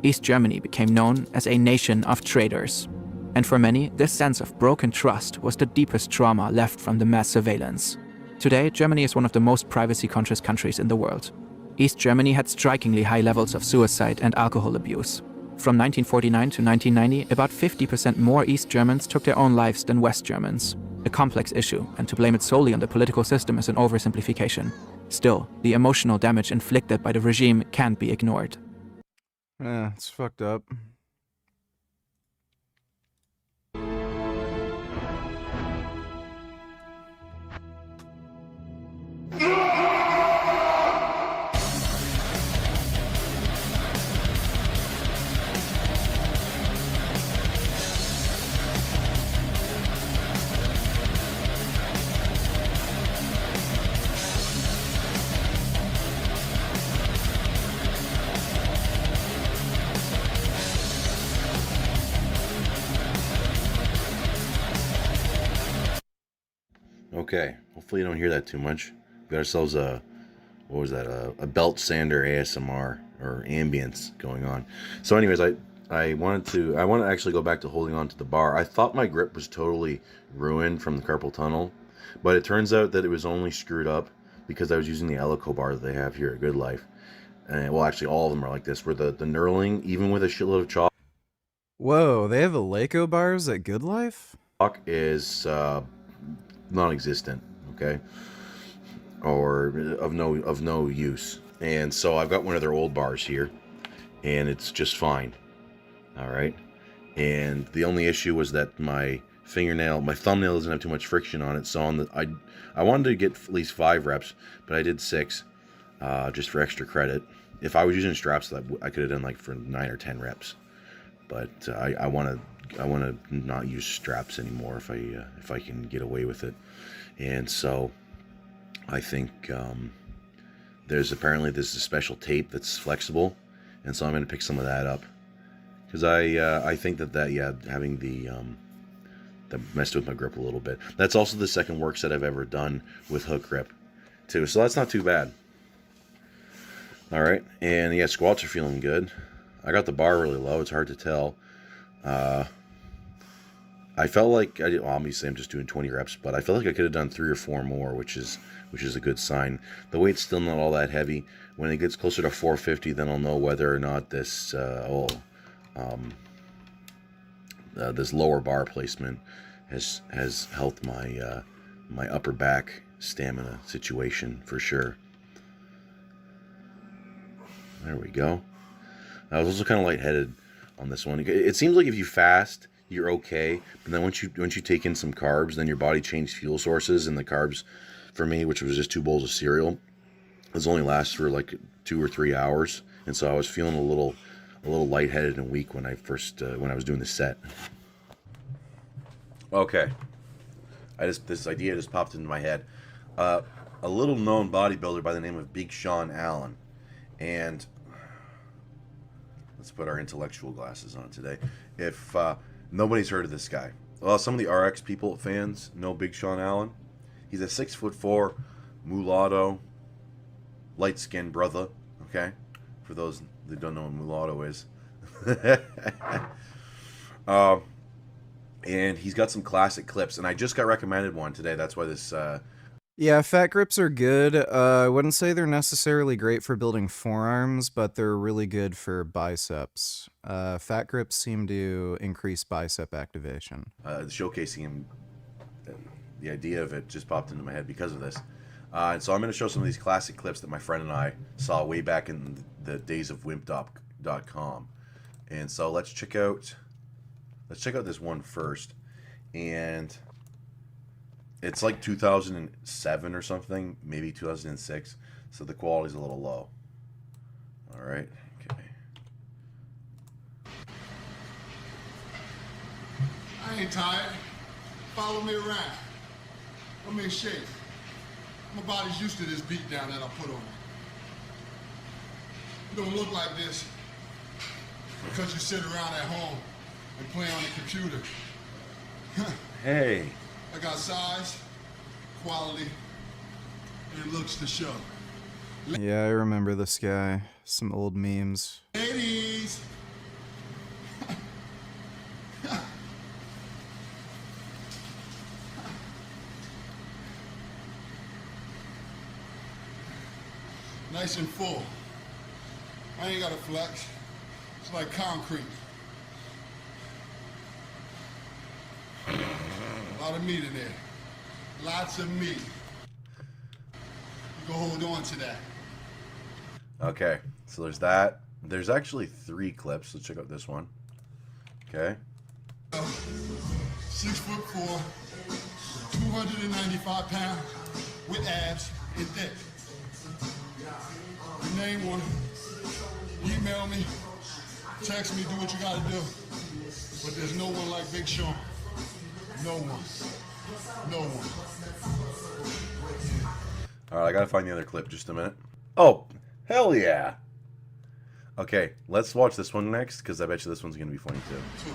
East Germany became known as a nation of traitors. And for many, this sense of broken trust was the deepest trauma left from the mass surveillance. Today, Germany is one of the most privacy-conscious countries in the world. East Germany had strikingly high levels of suicide and alcohol abuse. From 1949 to 1990, about 50% more East Germans took their own lives than West Germans. A complex issue, and to blame it solely on the political system is an oversimplification. Still, the emotional damage inflicted by the regime can't be ignored. Yeah, it's fucked up. Okay, hopefully you don't hear that too much. We got ourselves a, what was that, a belt sander ASMR or ambience going on. So anyways, I want to actually go back to holding on to the bar. I thought my grip was totally ruined from the carpal tunnel, but it turns out that it was only screwed up because I was using the Elico bar that they have here at Good Life. And well, actually all of them are like this, where the knurling, even with a shitload of chalk. Whoa, they have Eleiko bars at Good Life? Is non-existent, okay, or of no use. And so I've got one of their old bars here, and it's just fine. All right, and the only issue was that my thumbnail doesn't have too much friction on it. So I wanted to get at least 5 reps, but I did 6, just for extra credit. If I was using straps, I could have done like for 9 or 10 reps. But I want to not use straps anymore if I can get away with it. And so I think there's a special tape that's flexible, and so I'm going to pick some of that up, because I think that having that messed with my grip a little bit. That's also the second work set I've ever done with hook grip too, so that's not too bad. All right, and yeah, squats are feeling good. I got the bar really low. It's hard to tell. I felt like obviously I'm just doing 20 reps, but I felt like I could have done 3 or 4 more, which is a good sign. The weight's still not all that heavy. When it gets closer to 450, then I'll know whether or not this this lower bar placement has helped my upper back stamina situation for sure. There we go. I was also kind of lightheaded on this one. It seems like if you fast, you're okay, but then once you take in some carbs, then your body changed fuel sources, and the carbs for me, which was just 2 bowls of cereal, it only lasts for like 2 or 3 hours, and so I was feeling a little lightheaded and weak when I was doing the set. Okay, this idea just popped into my head. A little known bodybuilder by the name of Big Sean Allen, and let's put our intellectual glasses on today. If nobody's heard of this guy, well, some of the RX people fans know Big Sean Allen. He's a 6'4" mulatto, light-skinned brother. Okay, for those that don't know what mulatto is. And he's got some classic clips, and I just got recommended one today. That's why this. Yeah, fat grips are good. I wouldn't say they're necessarily great for building forearms, but they're really good for biceps. Fat grips seem to increase bicep activation. Showcasing him, the idea of it just popped into my head because of this. And so I'm going to show some of these classic clips that my friend and I saw way back in the days of wimp.com. And so let's check out this one first. And it's like 2007 or something, maybe 2006, so the quality's a little low. All right, okay. I ain't tired. Follow me around. Let me shake. My body's used to this beat down that I put on it. You don't look like this because you sit around at home and play on the computer. Hey. I got size, quality, and looks to show. Yeah, I remember this guy. Some old memes. Ladies! Nice and full. I ain't got to flex. It's like concrete. A lot of meat in there. Lots of meat. You go hold on to that. Okay, so there's that. There's actually 3 clips. Let's check out this one. Okay. 6'4", 295 pounds, with abs and thick. Your name one. Email me, text me, do what you gotta do. But there's no one like Big Sean. No one. No one. All right, I gotta find the other clip. Just a minute. Oh, hell yeah. Okay, let's watch this one next, because I bet you this one's gonna be funny too. 2,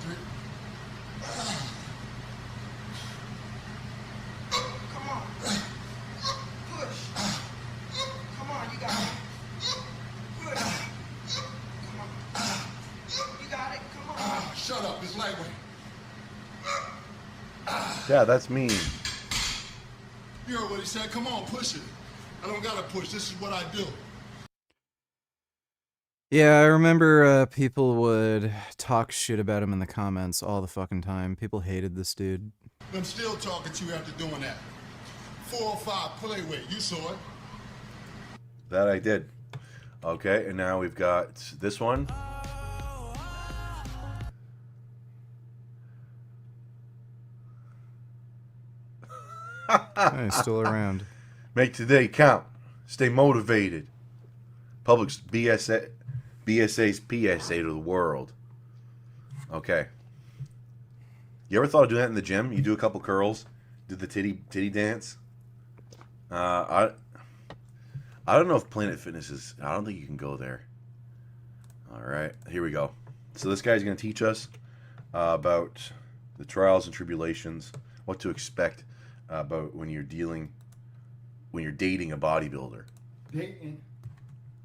3. Come on. Push. Come on, you got it. Push. Come on. You got it. Come on. Shut up. It's lightweight. Yeah, that's me. You heard what he said. Come on, push it. I don't gotta push. This is what I do. Yeah, I remember people would talk shit about him in the comments all the fucking time. People hated this dude. I'm still talking to you after doing that. 405 play weight. You saw it. That I did. Okay, and now we've got this one. He's still around. Make today count. Stay motivated. Public's BSA's PSA to the world. Okay. You ever thought of doing that in the gym? You do a couple curls, do the titty dance. I don't know if Planet Fitness is. I don't think you can go there. All right, here we go. So this guy's going to teach us about the trials and tribulations, what to expect about when you're dating a bodybuilder. Dating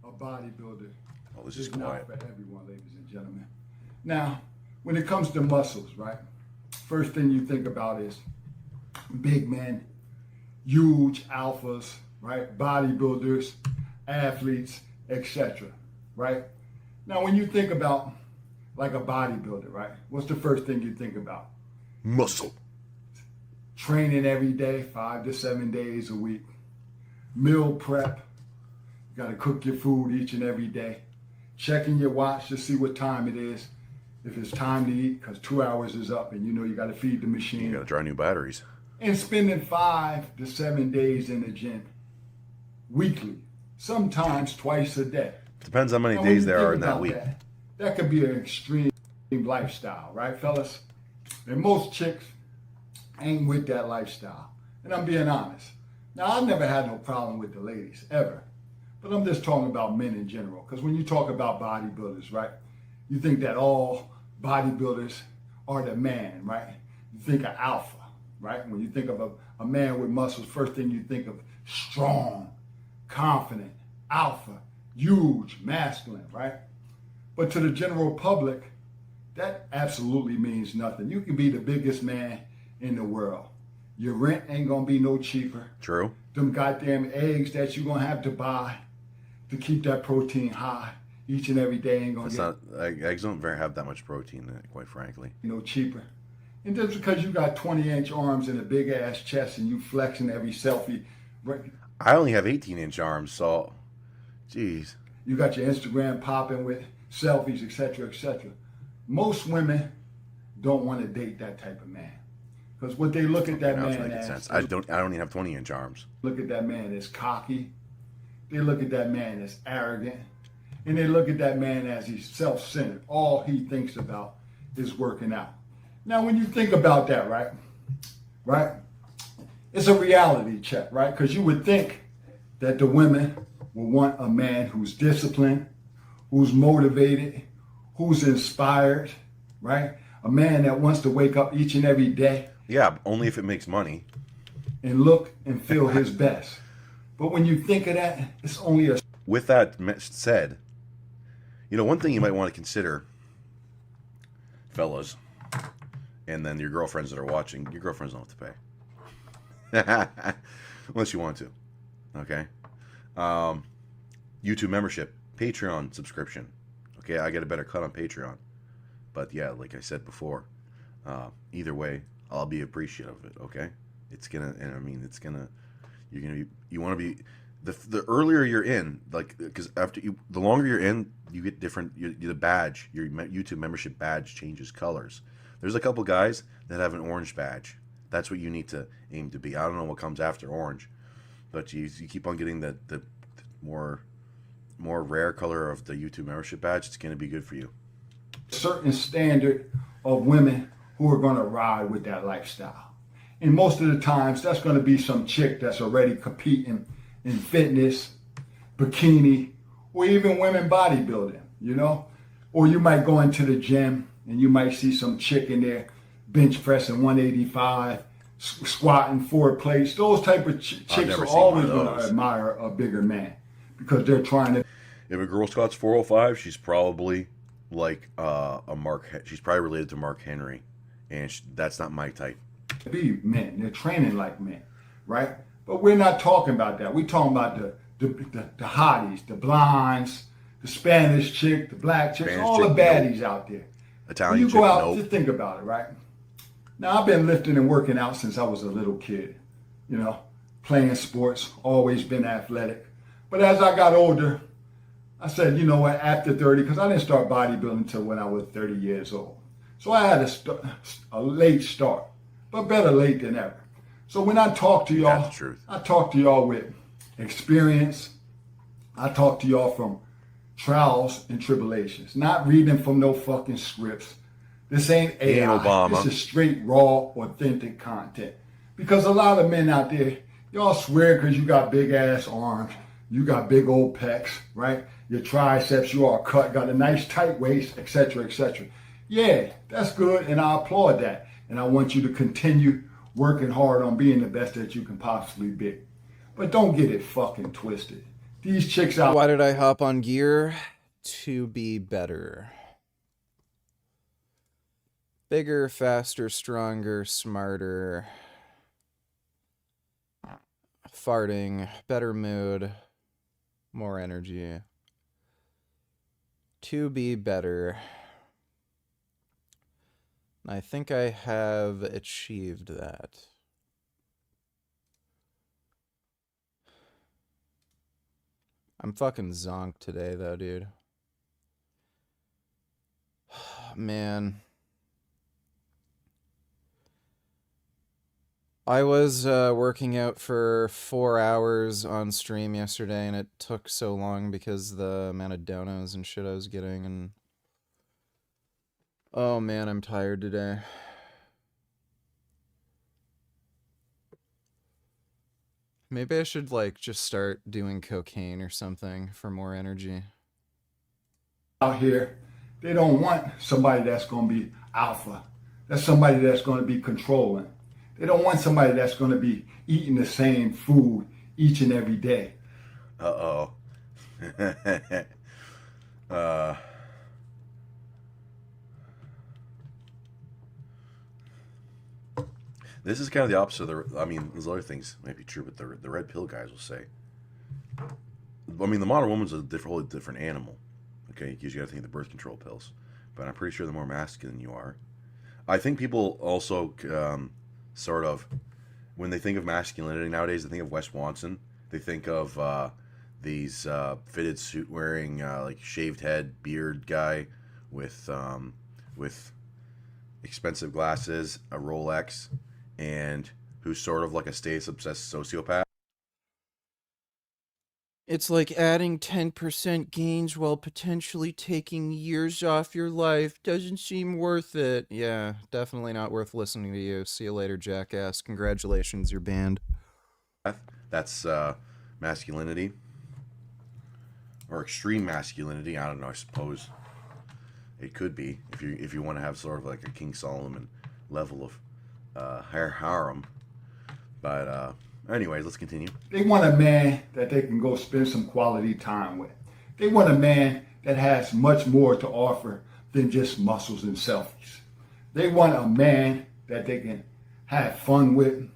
a bodybuilder Oh, this is not quiet. for everyone, ladies and gentlemen. Now, when it comes to muscles, right? First thing you think about is big men, huge alphas, right? Bodybuilders, athletes, etc. Right? Now, when you think about like a bodybuilder, right? What's the first thing you think about? Muscle. Training every day, 5 to 7 days a week. Meal prep. You got to cook your food each and every day. Checking your watch to see what time it is. If it's time to eat, because 2 hours is up and you know you got to feed the machine. You got to try new batteries. And spending 5 to 7 days in the gym. Weekly. Sometimes twice a day. Depends how many Now, when days you there are think in that about week. That could be an extreme lifestyle, right, fellas? And most chicks ain't with that lifestyle. And I'm being honest. Now, I've never had no problem with the ladies, ever. But I'm just talking about men in general. Because when you talk about bodybuilders, right, you think that all bodybuilders are the man, right? You think of alpha, right? When you think of a man with muscles, first thing you think of strong, confident, alpha, huge, masculine, right? But to the general public, that absolutely means nothing. You can be the biggest man in the world. Your rent ain't gonna be no cheaper. True. Them goddamn eggs that you're gonna have to buy to keep that protein high each and every day ain't gonna Eggs don't have that much protein in it, quite frankly. no cheaper. And just because you got 20-inch arms and a big ass chest and you flexing every selfie, right? I only have 18-inch arms, so, jeez. You got your Instagram popping with selfies, etc., etc. Most women don't want to date that type of man. Because what they look at that Now it's man making as, sense. I don't even have 20-inch arms. look at that man as cocky. They look at that man as arrogant. And they look at that man as he's self-centered. All he thinks about is working out. Now, when you think about that, right? It's a reality check, right? Because you would think that the women will want a man who's disciplined, who's motivated, who's inspired, right? A man that wants to wake up each and every day. Yeah, only if it makes money. And look and feel his best. But when you think of that, it's only a... With that said, you know, one thing you might want to consider, fellas, and then your girlfriends that are watching, your girlfriends don't have to pay. Unless you want to. Okay? YouTube membership, Patreon subscription. Okay, I get a better cut on Patreon. But yeah, like I said before, either way, I'll be appreciative of it, okay? It's gonna, and I mean, it's gonna, you're gonna be, you want to be, the earlier you're in, like, because after you, the longer you're in, you get different, the badge, your YouTube membership badge changes colors. There's a couple guys that have an orange badge. That's what you need to aim to be. I don't know what comes after orange, but you keep on getting the more rare color of the YouTube membership badge. It's going to be good for you. Certain standard of women who are going to ride with that lifestyle. And most of the times, that's going to be some chick that's already competing in fitness, bikini, or even women bodybuilding, you know? Or you might go into the gym and you might see some chick in there bench pressing 185, squatting 4 plates. Those type of chicks are always going to admire a bigger man because they're trying to... If a girl squats 405, she's probably like she's probably related to Mark Henry, and that's not my type. Be men, they're training like men, right? But we're not talking about that. We're talking about the hotties, the blondes, the Spanish chick, the black chicks, all the baddies out there. Italian chick, you go out, just think about it, right? Now, I've been lifting and working out since I was a little kid, you know, playing sports, always been athletic. But as I got older, I said, you know what, after 30, because I didn't start bodybuilding until when I was 30 years old. So I had a late start, but better late than ever. So when I talk to y'all, I talk to y'all with experience. I talk to y'all from trials and tribulations, not reading from no fucking scripts. This ain't AI. Obama. This is straight, raw, authentic content. Because a lot of men out there, y'all swear because you got big ass arms, you got big old pecs, right? Your triceps, you are cut, got a nice tight waist, etc., etc. Yeah, that's good, and I applaud that. And I want you to continue working hard on being the best that you can possibly be. But don't get it fucking twisted. These chicks out... Why did I hop on gear? To be better. Bigger, faster, stronger, smarter. Farting, better mood, more energy. To be better. I think I have achieved that. I'm fucking zonked today, though, dude. Man. I was working out for 4 hours on stream yesterday, and it took so long because the amount of donos and shit I was getting, and... Oh man, I'm tired today. Maybe I should, like, just start doing cocaine or something for more energy. Out here, they don't want somebody that's going to be alpha. That's somebody that's going to be controlling. They don't want somebody that's going to be eating the same food each and every day. Uh-oh. This is kind of the opposite of I mean, there's other things might be true, but the red pill guys will say. I mean, the modern woman's a wholly different animal, okay? Because you got to think of the birth control pills. But I'm pretty sure the more masculine you are. I think people also sort of, when they think of masculinity nowadays, they think of Wes Swanson. They think of these fitted suit wearing, like shaved head, beard guy with expensive glasses, a Rolex, and who's sort of like a status obsessed sociopath. It's like adding 10% gains while potentially taking years off your life. Doesn't seem worth it. Yeah, definitely not worth listening to you. See you later, jackass. Congratulations, you're banned. That's masculinity. Or extreme masculinity. I don't know, I suppose. It could be. If you want to have sort of like a King Solomon level of harem. But anyways, let's continue. They want a man that they can go spend some quality time with. They want a man that has much more to offer than just muscles and selfies. They want a man that they can have fun with,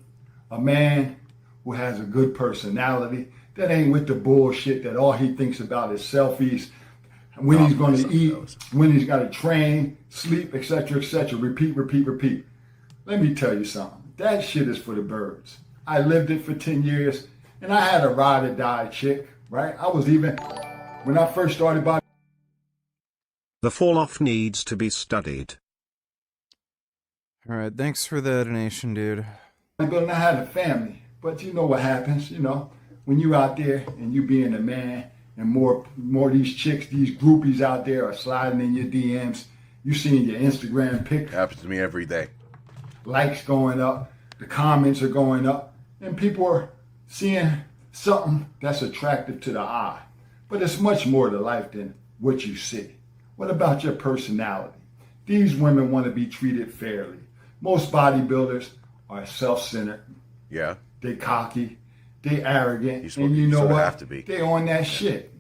a man who has a good personality, that ain't with the bullshit that all he thinks about is selfies, when he's going to eat, when he's got to train, sleep, etc., etc. Repeat, repeat, repeat. Let me tell you something. That shit is for the birds. I lived it for 10 years, and I had a ride or die chick, right? I was even, when I first started bodybuilding. The fall-off needs to be studied. All right, thanks for the donation, dude. I had a family, but you know what happens, you know, when you out there and you being a man, and more of these chicks, these groupies out there are sliding in your DMs. You seeing your Instagram pic. Happens to me every day. Likes going up, the comments are going up, and people are seeing something that's attractive to the eye. But it's much more to life than what you see. What about your personality? These women want to be treated fairly. Most bodybuilders are self-centered. Yeah. They cocky. They arrogant, and you know what? They on that shit.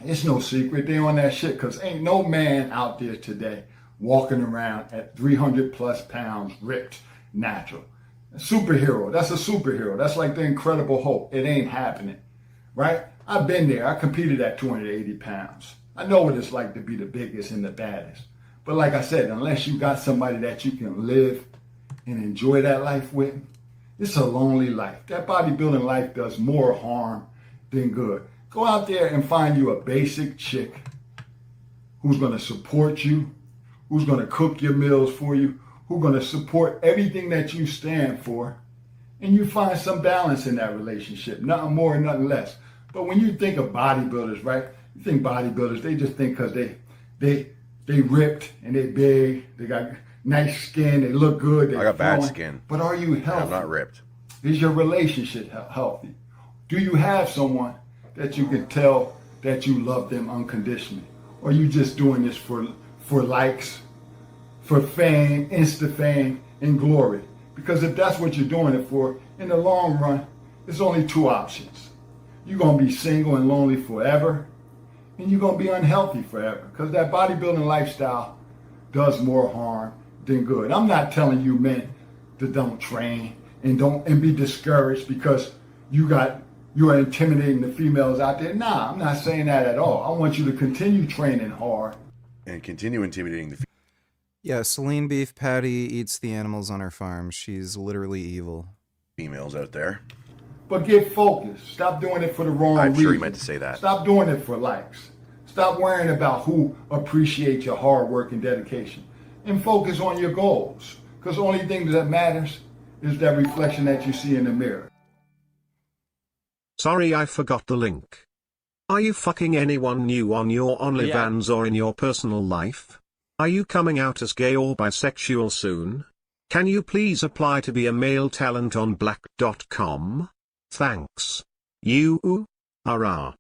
It's no secret. They on that shit because ain't no man out there today walking around at 300 plus pounds, ripped, natural. A superhero. That's a superhero. That's like the Incredible Hulk. It ain't happening, right? I've been there. I competed at 280 pounds. I know what it's like to be the biggest and the baddest. But like I said, unless you got somebody that you can live and enjoy that life with, it's a lonely life. That bodybuilding life does more harm than good. Go out there and find you a basic chick who's going to support you, who's going to cook your meals for you, who's going to support everything that you stand for, and you find some balance in that relationship. Nothing more, nothing less. But when you think of bodybuilders, right? You think bodybuilders, they just think because they ripped and they big, they got nice skin, they look good. I got bad skin. But are you healthy? I'm not ripped. Is your relationship healthy? Do you have someone that you can tell that you love them unconditionally? Or are you just doing this for likes, for fame, insta fame, and glory? Because if that's what you're doing it for, in the long run, there's only two options. You're going to be single and lonely forever, and you're going to be unhealthy forever. Because that bodybuilding lifestyle does more harm than good. I'm not telling you men to don't train and be discouraged because you are intimidating the females out there. Nah, I'm not saying that at all. I want you to continue training hard. And continue intimidating the Yeah, Celine Beef Patty eats the animals on her farm. She's literally evil. Females out there. But get focused. Stop doing it for the wrong reason. I'm sure he meant to say that. Stop doing it for likes. Stop worrying about who appreciates your hard work and dedication. And focus on your goals. Because the only thing that matters is that reflection that you see in the mirror. Sorry, I forgot the link. Are you fucking anyone new on your OnlyFans or in your personal life? Are you coming out as gay or bisexual soon? Can you please apply to be a male talent on black.com? Thanks. You are.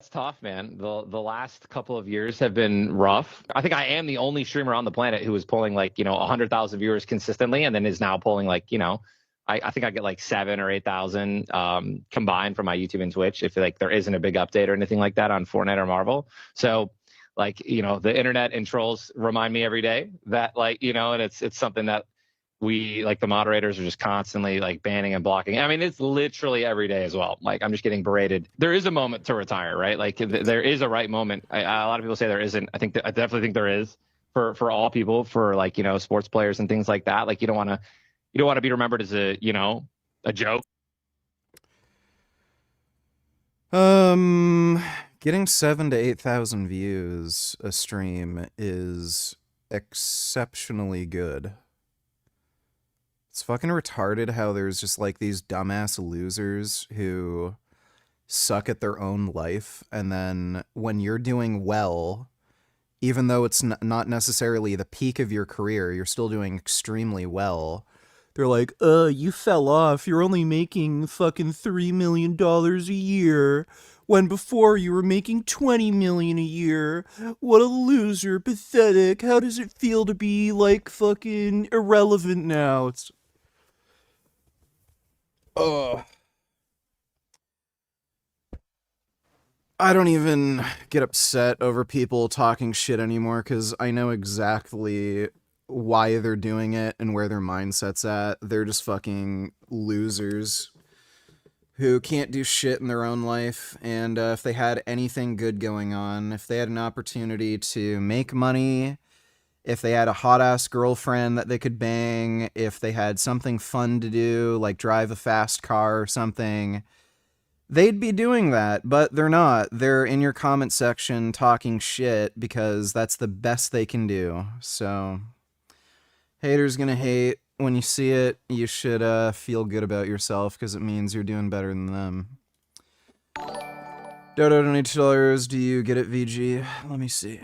It's tough, man. The last couple of years have been rough. I think I am the only streamer on the planet who is pulling 100,000 viewers consistently, and then is now pulling I think I get 7,000 or 8,000 combined from my YouTube and Twitch if there isn't a big update or anything like that on Fortnite or Marvel. So the internet and trolls remind me every day that and it's something that we the moderators are just constantly banning and blocking. I mean, it's literally every day as well. I'm just getting berated. There is a moment to retire, right? There is a right moment. A lot of people say there isn't. I definitely think there is for all people, for sports players and things like that. You don't want to be remembered as a joke. Getting 7,000 to 8,000 views a stream is exceptionally good. It's fucking retarded how there's just like these dumbass losers who suck at their own life, and then when you're doing well, even though it's not necessarily the peak of your career, you're still doing extremely well. They're like, you fell off. You're only making fucking $3 million a year, when before you were making $20 million a year. What a loser. Pathetic. How does it feel to be, like, fucking irrelevant now? It's... I don't even get upset over people talking shit anymore, because I know exactly why they're doing it and where their mindset's at. They're just fucking losers who can't do shit in their own life, and if they had anything good going on, if they had an opportunity to make money, if they had a hot-ass girlfriend that they could bang, if they had something fun to do, like drive a fast car or something, they'd be doing that, but they're not. They're in your comment section talking shit because that's the best they can do. So, haters gonna hate. When you see it, you should feel good about yourself because it means you're doing better than them. Dodo donate $2. Do you get it, VG? Let me see.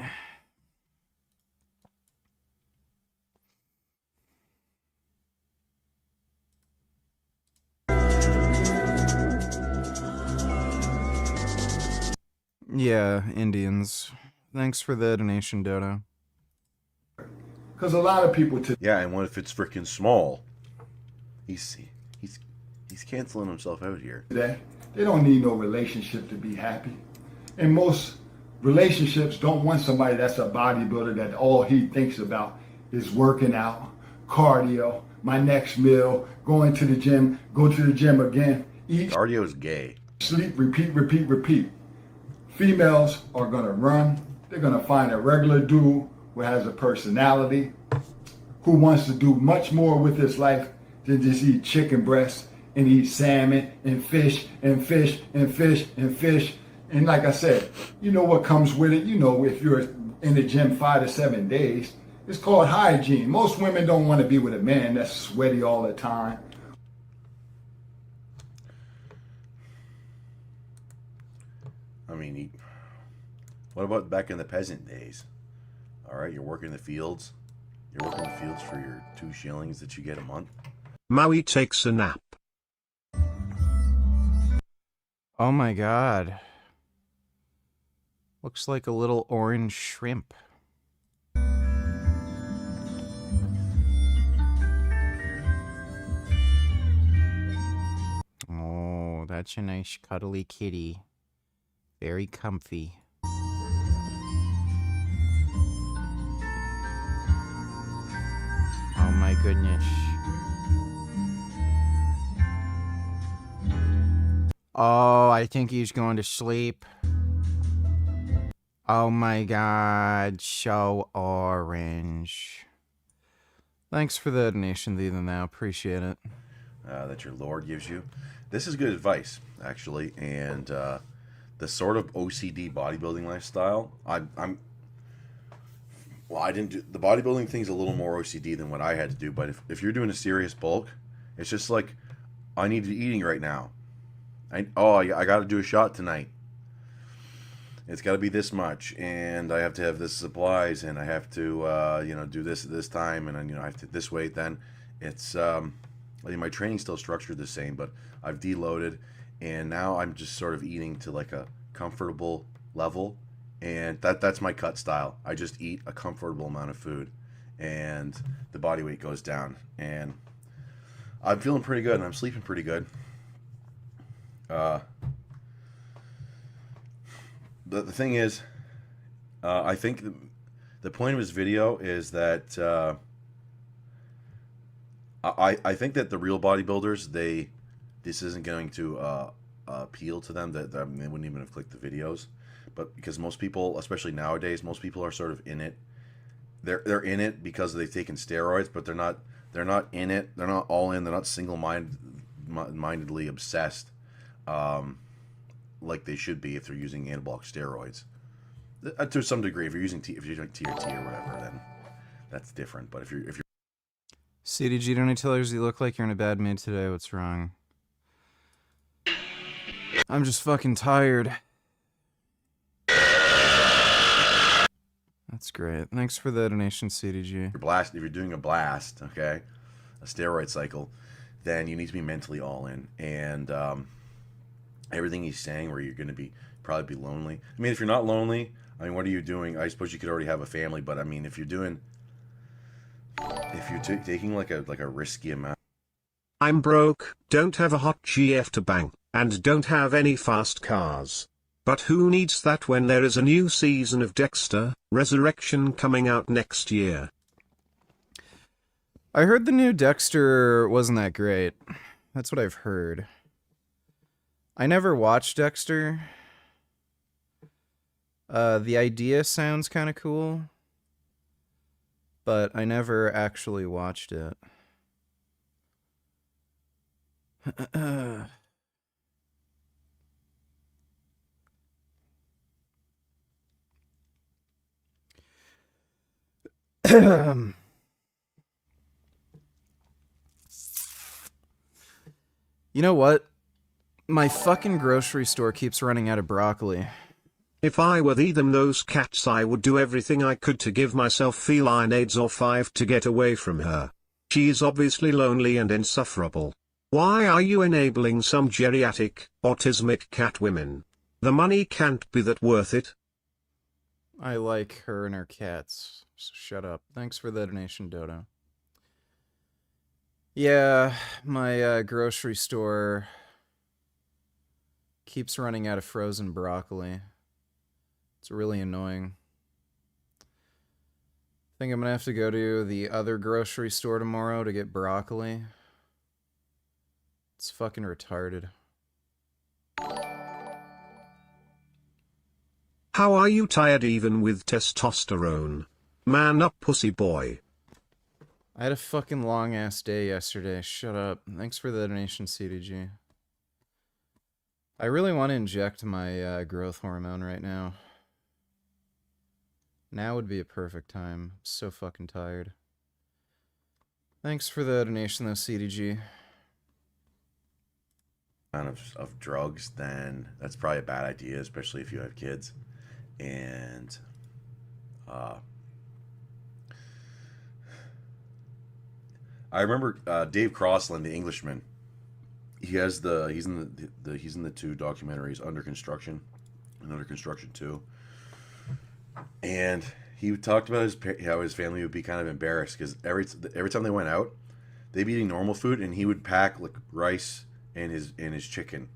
Yeah, Indians. Thanks for the donation, Dodo. Because a lot of people Yeah, and what if it's freaking small? He's canceling himself out here. today, they don't need no relationship to be happy. And most relationships don't want somebody that's a bodybuilder that all he thinks about is working out, cardio, my next meal, going to the gym, go to the gym again, eat. Cardio is gay. Sleep, repeat, repeat, repeat. Females are gonna run. They're gonna find a regular dude who has a personality, who wants to do much more with his life than just eat chicken breasts and eat salmon and fish and fish and fish and fish. And like I said, you know what comes with it. You know, if you're in the gym 5 to 7 days, it's called hygiene. Most women don't want to be with a man that's sweaty all the time. I mean, what about back in the peasant days? All right, you're working the fields. You're working the fields for your 2 shillings that you get a month. Maui takes a nap. Oh my god. Looks like a little orange shrimp. Oh, that's a nice cuddly kitty. Very comfy. Oh my goodness. Oh, I think he's going to sleep. Oh my god, so orange. Thanks for the donation, Ethan, now. Appreciate it. That your Lord gives you. This is good advice, actually, and the sort of OCD bodybuilding lifestyle, I'm well, I didn't do the bodybuilding thing's a little more OCD than what I had to do, but if you're doing a serious bulk, it's just like, I need to be eating right now. I got to do a shot tonight. It's got to be this much, and I have to have this supplies, and I have to do this at this time, and I have to this weight. Then it's I mean, my training's still structured the same, but I've deloaded, and now I'm just sort of eating to like a comfortable level, and that's my cut style. I just eat a comfortable amount of food, and the body weight goes down, and I'm feeling pretty good, and I'm sleeping pretty good. The thing is, I think the point of his video is that I think that the real bodybuilders, this isn't going to appeal to them. That they wouldn't even have clicked the videos, but because most people, especially nowadays, most people are sort of in it. They're in it because they've taken steroids, but they're not in it. They're not all in. They're not single-mindedly obsessed. Like they should be if they're using anabolic steroids. To some degree, if you're using TRT or whatever, then that's different. But if you're CDG, don't I tell us you look like you're in a bad mood today? What's wrong? I'm just fucking tired. That's great. Thanks for the donation, CDG. If you're doing a blast, okay, a steroid cycle, then you need to be mentally all in. And everything he's saying, where you're going to be probably be lonely. I mean, if you're not lonely, I mean, what are you doing? I suppose you could already have a family, but I mean, if you're taking like a risky amount. I'm broke, don't have a hot GF to bang, and don't have any fast cars. But who needs that when there is a new season of Dexter, Resurrection coming out next year? I heard the new Dexter wasn't that great. That's what I've heard. I never watched Dexter. The idea sounds kind of cool, but I never actually watched it. You know what? My fucking grocery store keeps running out of broccoli. If I were those cats, I would do everything I could to give myself feline AIDS or 5 to get away from her. She is obviously lonely and insufferable. Why are you enabling some geriatric, autismic cat women? The money can't be that worth it. I like her and her cats. So shut up. Thanks for the donation, Dodo. Yeah, my grocery store keeps running out of frozen broccoli. It's really annoying. I think I'm gonna have to go to the other grocery store tomorrow to get broccoli. It's fucking retarded. How are you tired even with testosterone? Man up, pussy boy. I had a fucking long ass day yesterday. Shut up. Thanks for the donation, CDG. I really want to inject my growth hormone right now. Now would be a perfect time. I'm so fucking tired. Thanks for the donation, though, CDG. Of drugs, then that's probably a bad idea, especially if you have kids. And I remember Dave Crossland, the Englishman. He's in the 2 documentaries, Under Construction and Under Construction 2. And he talked about how his family would be kind of embarrassed because every time they went out, they'd be eating normal food, and he would pack like rice and his chicken.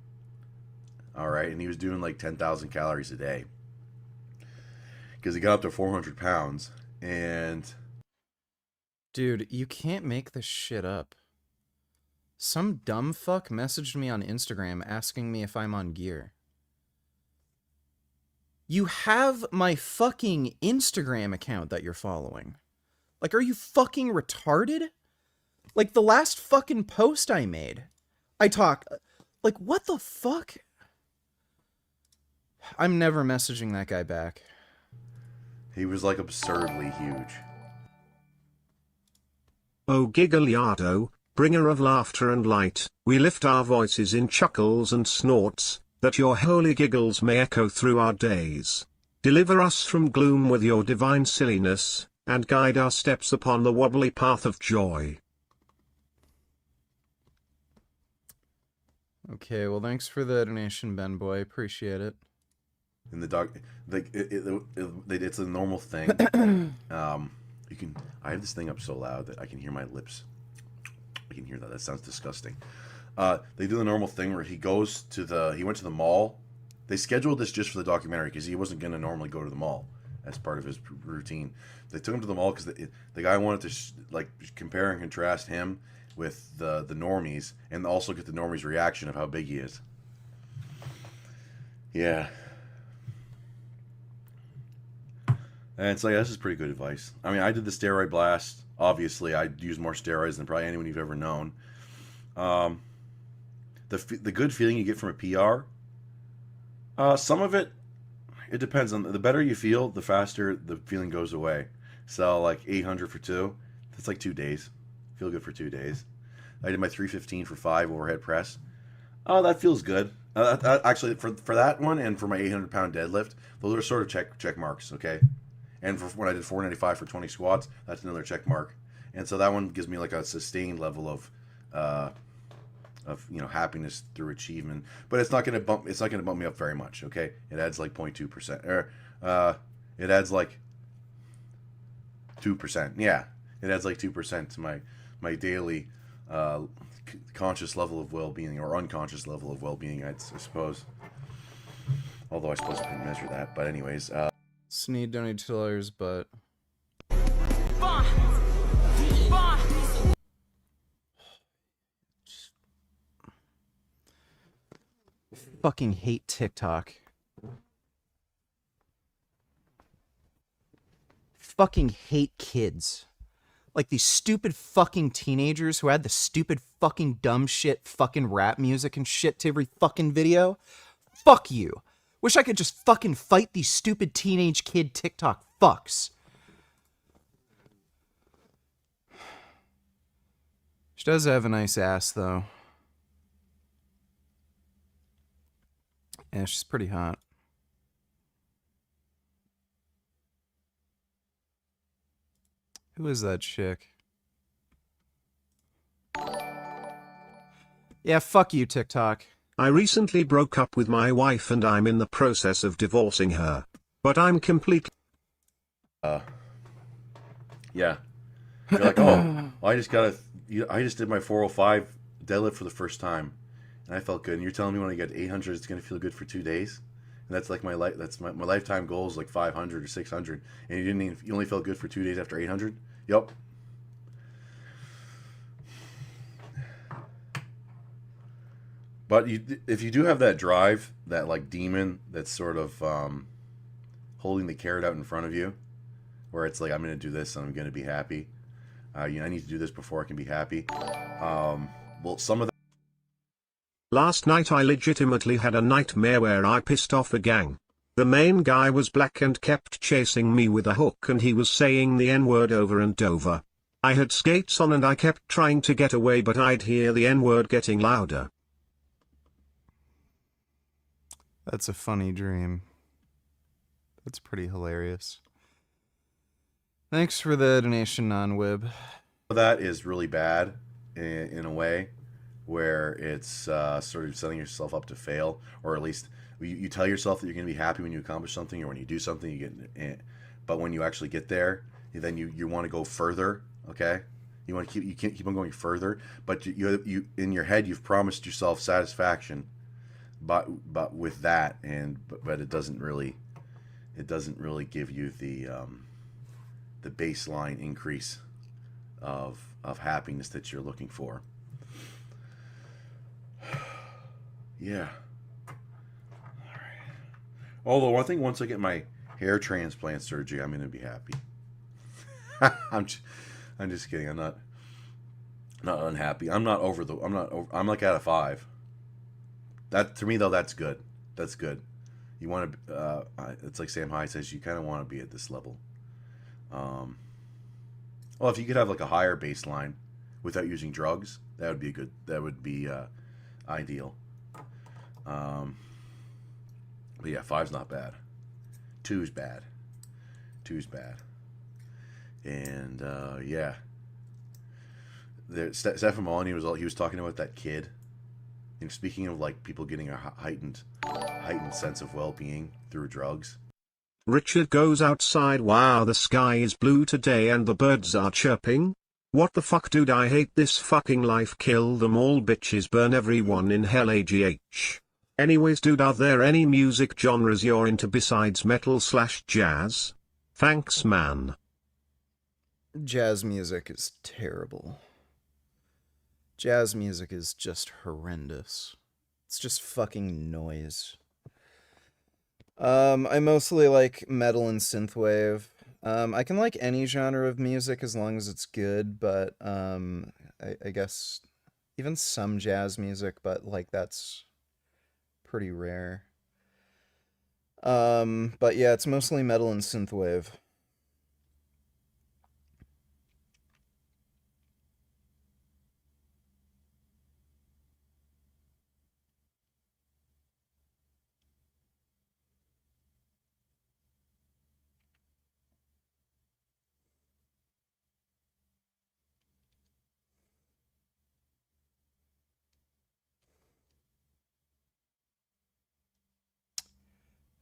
All right, and he was doing like 10,000 calories a day because he got up to 400 pounds. And dude, you can't make this shit up. Some dumb fuck messaged me on Instagram asking me if I'm on gear. You have my fucking Instagram account that you're following. Like, are you fucking retarded? Like, the last fucking post I made, I talk... Like, what the fuck? I'm never messaging that guy back. He was, like, absurdly huge. Oh Gigglyardo, bringer of laughter and light, we lift our voices in chuckles and snorts, that your holy giggles may echo through our days. Deliver us from gloom with your divine silliness, and guide our steps upon the wobbly path of joy. Okay, well, thanks for the donation, Ben Boy. Appreciate it. In the dog, like it's a normal thing. You can. I have this thing up so loud that I can hear my lips. I can hear that. That sounds disgusting. They do the normal thing where he went to the mall. They scheduled this just for the documentary because he wasn't going to normally go to the mall as part of his routine. They took him to the mall because the guy wanted to compare and contrast him with the normies and also get the normies' reaction of how big he is. Yeah. And it's like, this is pretty good advice. I mean, I did the steroid blast. Obviously, I used more steroids than probably anyone you've ever known. The good feeling you get from a PR, some of it depends on the better you feel, the faster the feeling goes away. So like 800 for 2, that's like 2 days. Feel good for 2 days. I did my 315 for 5 overhead press. Oh, that feels good. Actually, for that one and for my 800-pound deadlift, those are sort of check marks, okay? And for when I did 495 for 20 squats, that's another check mark. And so that one gives me like a sustained level of happiness through achievement. But it's not gonna bump me up very much, okay? It adds like 0.2%, or it adds like 2%. Yeah, it adds like 2% to my daily conscious level of well-being, or unconscious level of well-being, I suppose. Although I suppose I can measure that. But anyways, Sneed donated $2, but fucking hate TikTok. Fucking hate kids. Like these stupid fucking teenagers who had the stupid fucking dumb shit fucking rap music and shit to every fucking video. Fuck you. Wish I could just fucking fight these stupid teenage kid TikTok fucks. She does have a nice ass, though. Yeah, she's pretty hot. Who is that chick? Yeah, fuck you, TikTok. I recently broke up with my wife and I'm in the process of divorcing her. But I'm completely... yeah. You're like, oh, I just did my 405 deadlift for the first time, and I felt good. And you're telling me when I get 800, it's gonna feel good for 2 days, and that's like my lifetime goal is like 500 or 600, and you only felt good for 2 days after 800. Yep. But if you do have that drive, that like demon that's sort of holding the carrot out in front of you, where it's like, I'm going to do this and I'm going to be happy. I need to do this before I can be happy. Well, some of that. Last night I legitimately had a nightmare where I pissed off a gang. The main guy was black and kept chasing me with a hook, and he was saying the N-word over and over. I had skates on and I kept trying to get away, but I'd hear the N-word getting louder. That's a funny dream. That's pretty hilarious. Thanks for the donation, Non-Wib. That is really bad in a way, where it's sort of setting yourself up to fail, or at least you tell yourself that you're going to be happy when you accomplish something, or when you do something, you get. But when you actually get there, then you want to go further. Okay, you want to keep on going further, but you in your head you've promised yourself satisfaction. But with that, but it doesn't really give you the baseline increase of happiness that you're looking for. Yeah. All right. Although I think once I get my hair transplant surgery, I'm gonna be happy. I'm just kidding. I'm not unhappy. I'm like at a 5. That, to me, though, that's good. That's good. You want to, it's like Sam Hyde says, you kind of want to be at this level. Well, if you could have like a higher baseline without using drugs, that would be ideal. But yeah, 5's not bad. 2's bad. 2's bad. And yeah. Stephen Molyneux he was talking about that kid. And speaking of like people getting a heightened sense of well-being through drugs. Richard goes outside. Wow, the sky is blue today and the birds are chirping. What the fuck, dude? I hate this fucking life. Kill them all, bitches. Burn everyone in hell. AGH. Anyways, dude, are there any music genres you're into besides metal/jazz? Thanks, man. Jazz music is terrible. Jazz music is just horrendous. It's just fucking noise. I mostly like metal and synthwave. I can like any genre of music as long as it's good, but I guess even some jazz music, but like that's pretty rare. But yeah, it's mostly metal and synthwave.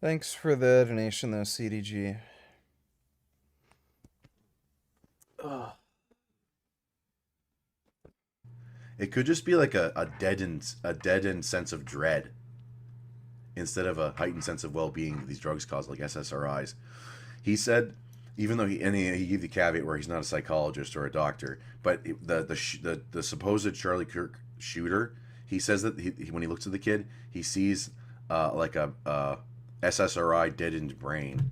Thanks for the donation, though, CDG. Ugh. It could just be like a deadened sense of dread instead of a heightened sense of well-being that these drugs cause, like SSRIs. He said, even though he gave the caveat where he's not a psychologist or a doctor, but the supposed Charlie Kirk shooter, he says that when he looks at the kid, he sees like a SSRI deadened brain,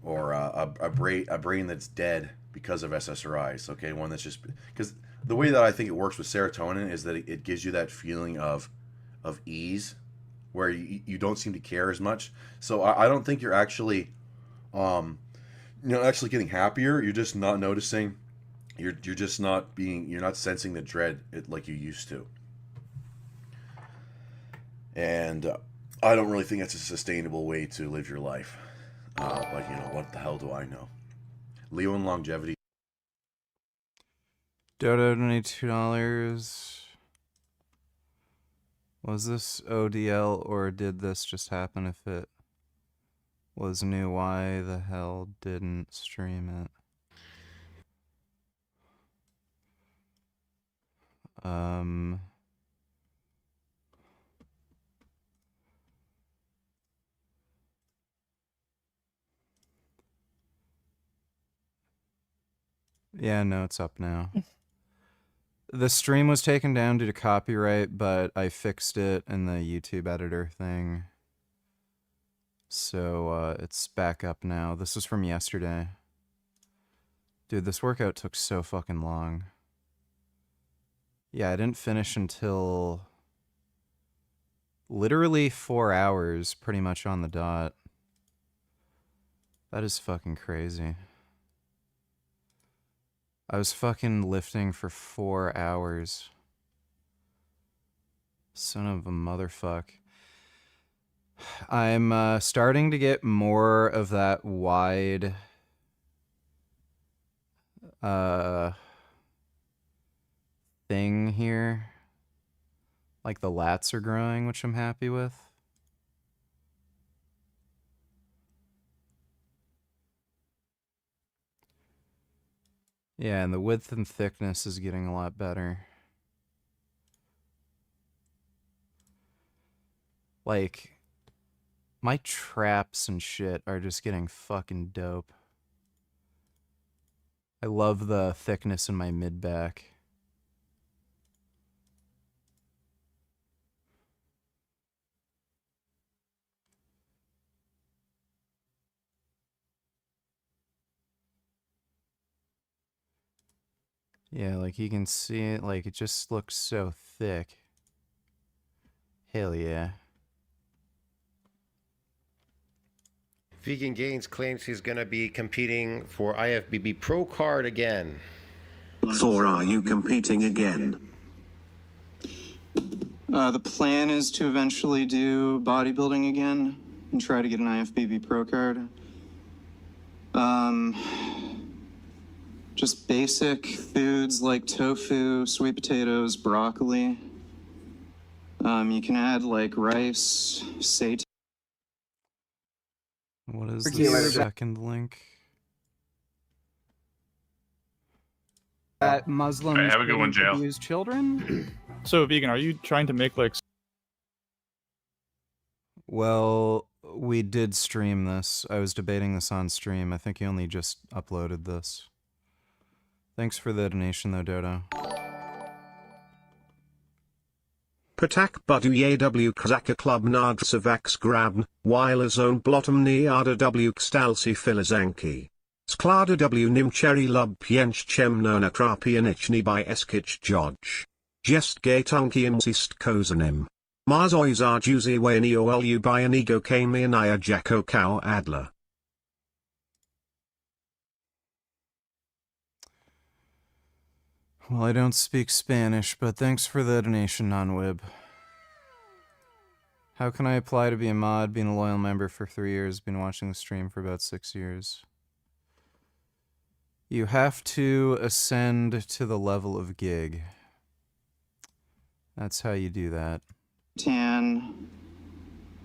or a brain that's dead because of SSRIs. Okay, one that's just because the way that I think it works with serotonin is that it gives you that feeling of ease, where you don't seem to care as much. So I don't think you're actually, actually getting happier. You're just not noticing. You're just not you're not sensing the dread like you used to. And I don't really think that's a sustainable way to live your life. But what the hell do I know? Leo and longevity. Dodo donated $2. Was this ODL or did this just happen? If it was new, why the hell didn't stream it? Yeah, no, it's up now. The stream was taken down due to copyright, but I fixed it in the YouTube editor thing. So it's back up now. This was from yesterday. Dude, this workout took so fucking long. Yeah, I didn't finish until literally 4 hours, pretty much on the dot. That is fucking crazy. I was fucking lifting for 4 hours. Son of a motherfuck. I'm starting to get more of that wide thing here. Like the lats are growing, which I'm happy with. Yeah, and the width and thickness is getting a lot better. Like, my traps and shit are just getting fucking dope. I love the thickness in my mid-back. Yeah, like you can see it, like it just looks so thick. Hell yeah. Vegan Gains claims he's going to be competing for IFBB Pro card again. So are you competing again? The plan is to eventually do bodybuilding again and try to get an IFBB Pro card. Just basic foods like tofu, sweet potatoes, broccoli. You can add like rice, seitan. What is the second link? That Muslims have a good one, Jail. abuse children? So, Vegan, are you trying to make like... Well, we did stream this. I was debating this on stream. I think he only just uploaded this. Thanks for the donation, though, Dodo. Patak budu w kazaka klub nadrsavax grabn, while zone blotom niada w kstalsi filizanki. Sklada w nimcheri lub piench chemno natrapianichni by eskich jodge. Jest gatunki insist kozanim. Marzois arjuzi weni olu by anigo kamianaya jako cow adler. Well, I don't speak Spanish, but thanks for the donation, non-wib. How can I apply to be a mod? Been a loyal member for 3 years, been watching the stream for about 6 years. You have to ascend to the level of gig. That's how you do that. Tan.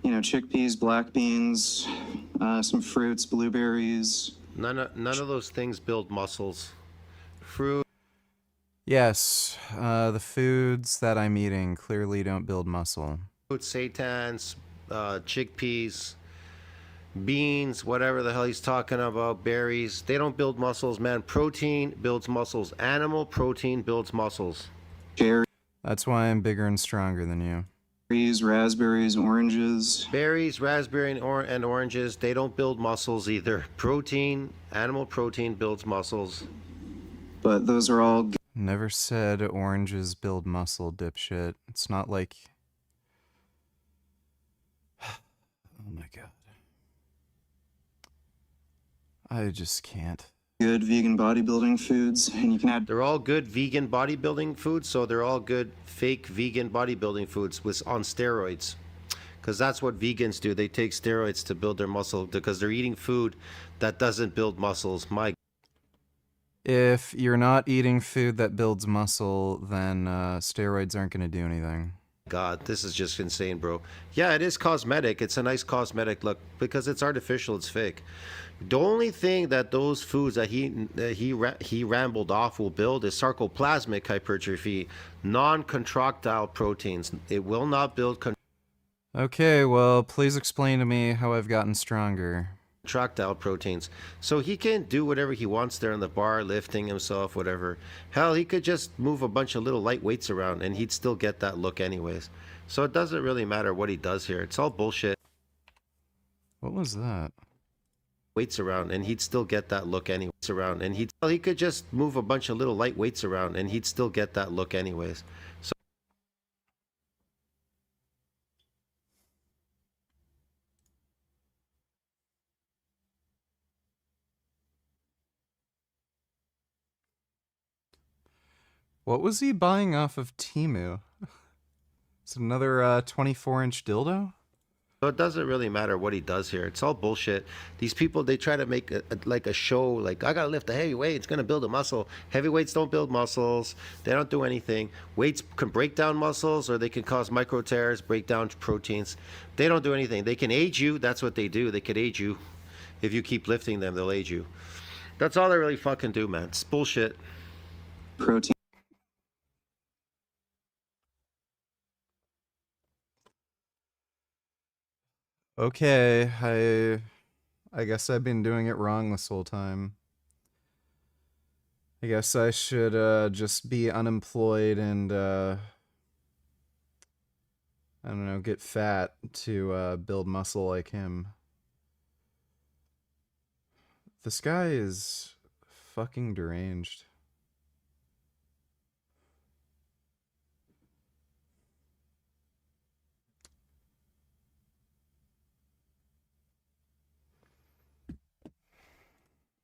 you know, chickpeas, black beans, some fruits, blueberries. None of those things build muscles. Fruit. Yes, the foods that I'm eating clearly don't build muscle. Seitans, chickpeas, beans, whatever the hell he's talking about, berries. They don't build muscles, man. Protein builds muscles. Animal protein builds muscles. That's why I'm bigger and stronger than you. Berries, raspberries, oranges. Berries, raspberry, and oranges, they don't build muscles either. Protein, animal protein builds muscles. But those are all... Never said oranges build muscle, dipshit. It's not like... Oh my god. I just can't. Good vegan bodybuilding foods, and you can add... They're all good vegan bodybuilding foods, so they're all good fake vegan bodybuilding foods on steroids. Because that's what vegans do. They take steroids to build their muscle because they're eating food that doesn't build muscles. If you're not eating food that builds muscle, then steroids aren't going to do anything. God, this is just insane, bro. Yeah, it is cosmetic. It's a nice cosmetic look because it's artificial. It's fake. The only thing that those foods that he rambled off will build is sarcoplasmic hypertrophy, non-contractile proteins. It will not build Okay, well, please explain to me how I've gotten stronger. Contractile proteins. So he can do whatever he wants there in the bar, lifting himself, whatever. Hell, he could just move a bunch of little light weights around and he'd still get that look anyways. So it doesn't really matter what he does here. It's all bullshit. What was that? Weights around and he'd still get that look anyways. He could just move a bunch of little light weights around and he'd still get that look anyways. So what was he buying off of Temu? It's another 24-inch dildo? So it doesn't really matter what he does here. It's all bullshit. These people, they try to make a show, like, I gotta lift a heavy weight, it's gonna build a muscle. Heavyweights don't build muscles. They don't do anything. Weights can break down muscles or they can cause micro tears, break down proteins. They don't do anything. They can age you. That's what they do. They could age you. If you keep lifting them, they'll age you. That's all they really fucking do, man. It's bullshit. Protein. Okay, I guess I've been doing it wrong this whole time. I guess I should just be unemployed and I don't know, get fat to build muscle like him. This guy is fucking deranged.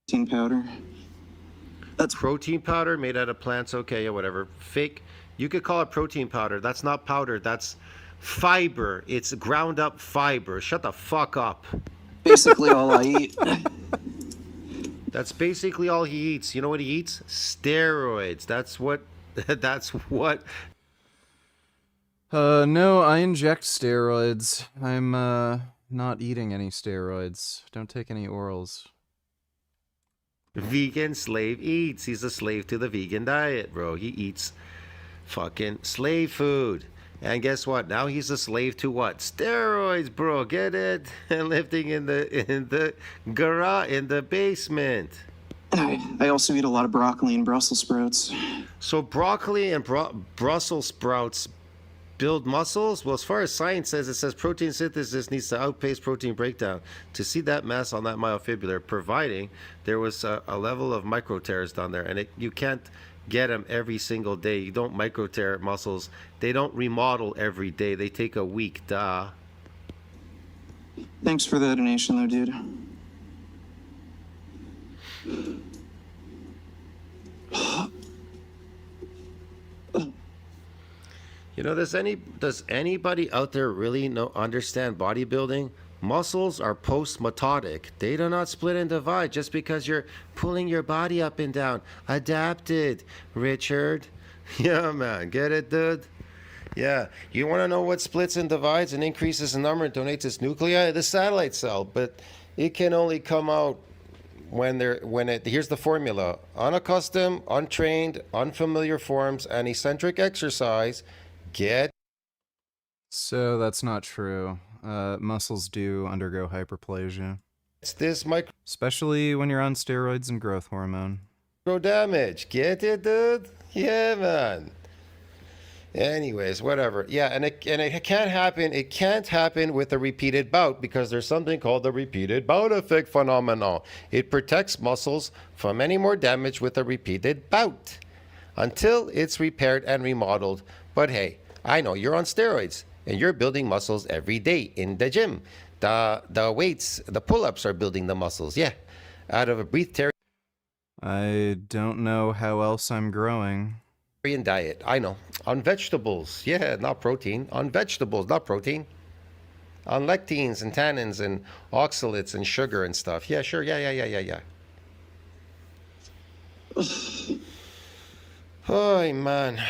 Protein powder. That's protein powder made out of plants. Okay, yeah, whatever. Fake. You could call it protein powder. That's not powder. That's fiber. It's ground up fiber. Shut the fuck up. Basically all I eat. That's basically all he eats. You know what he eats? Steroids. That's what. That's what. No, I inject steroids. I'm not eating any steroids. Don't take any orals. Vegan slave eats. He's a slave to the vegan diet, bro. He eats fucking slave food. And guess what? Now he's a slave to what? Steroids, bro. Get it? And lifting in the garage, in the basement. I also eat a lot of broccoli and Brussels sprouts. So broccoli and Brussels sprouts build muscles? Well, as far as science says, it says protein synthesis needs to outpace protein breakdown to see that mass on that myofibrillar, providing there was a level of micro tears down there. And you can't get them every single day. You don't micro tear muscles. They don't remodel every day. They take a week, duh. Thanks for the donation, though, dude. You know, does anybody out there really understand bodybuilding? Muscles are post-mitotic. They do not split and divide just because you're pulling your body up and down. Adapted, Richard. Yeah, man. Get it, dude? Yeah, you want to know what splits and divides and increases in number and donates its nuclei? The satellite cell, but it can only come out here's the formula: unaccustomed, untrained, unfamiliar forms, and eccentric exercise get. So that's not true. Muscles do undergo hyperplasia. It's this especially when you're on steroids and growth hormone. Damage. Get it, dude? Yeah, man. Anyways, whatever. Yeah, and it can't happen. It can't happen with a repeated bout because there's something called the repeated bout effect phenomenon. It protects muscles from any more damage with a repeated bout until it's repaired and remodeled. But hey, I know you're on steroids and you're building muscles every day in the gym. The weights, the pull-ups are building the muscles. Yeah, out of a breatharian I don't know how else I'm growing. Diet. I know. On vegetables. Yeah, not protein. On vegetables, not protein. On lectins and tannins and oxalates and sugar and stuff. Yeah, sure. Yeah. Oh, man.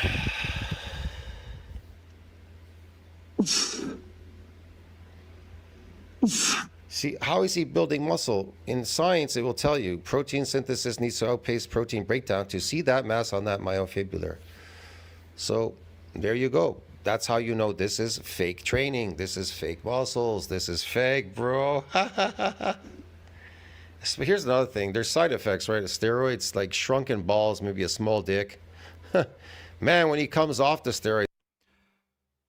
See, how is he building muscle? In science, it will tell you protein synthesis needs to outpace protein breakdown to see that mass on that myofibrillar. So there you go. That's how you know this is fake training. This is fake muscles. This is fake, bro. But here's another thing. There's side effects, right? Steroids, like shrunken balls, maybe a small dick. Man, when he comes off the steroids.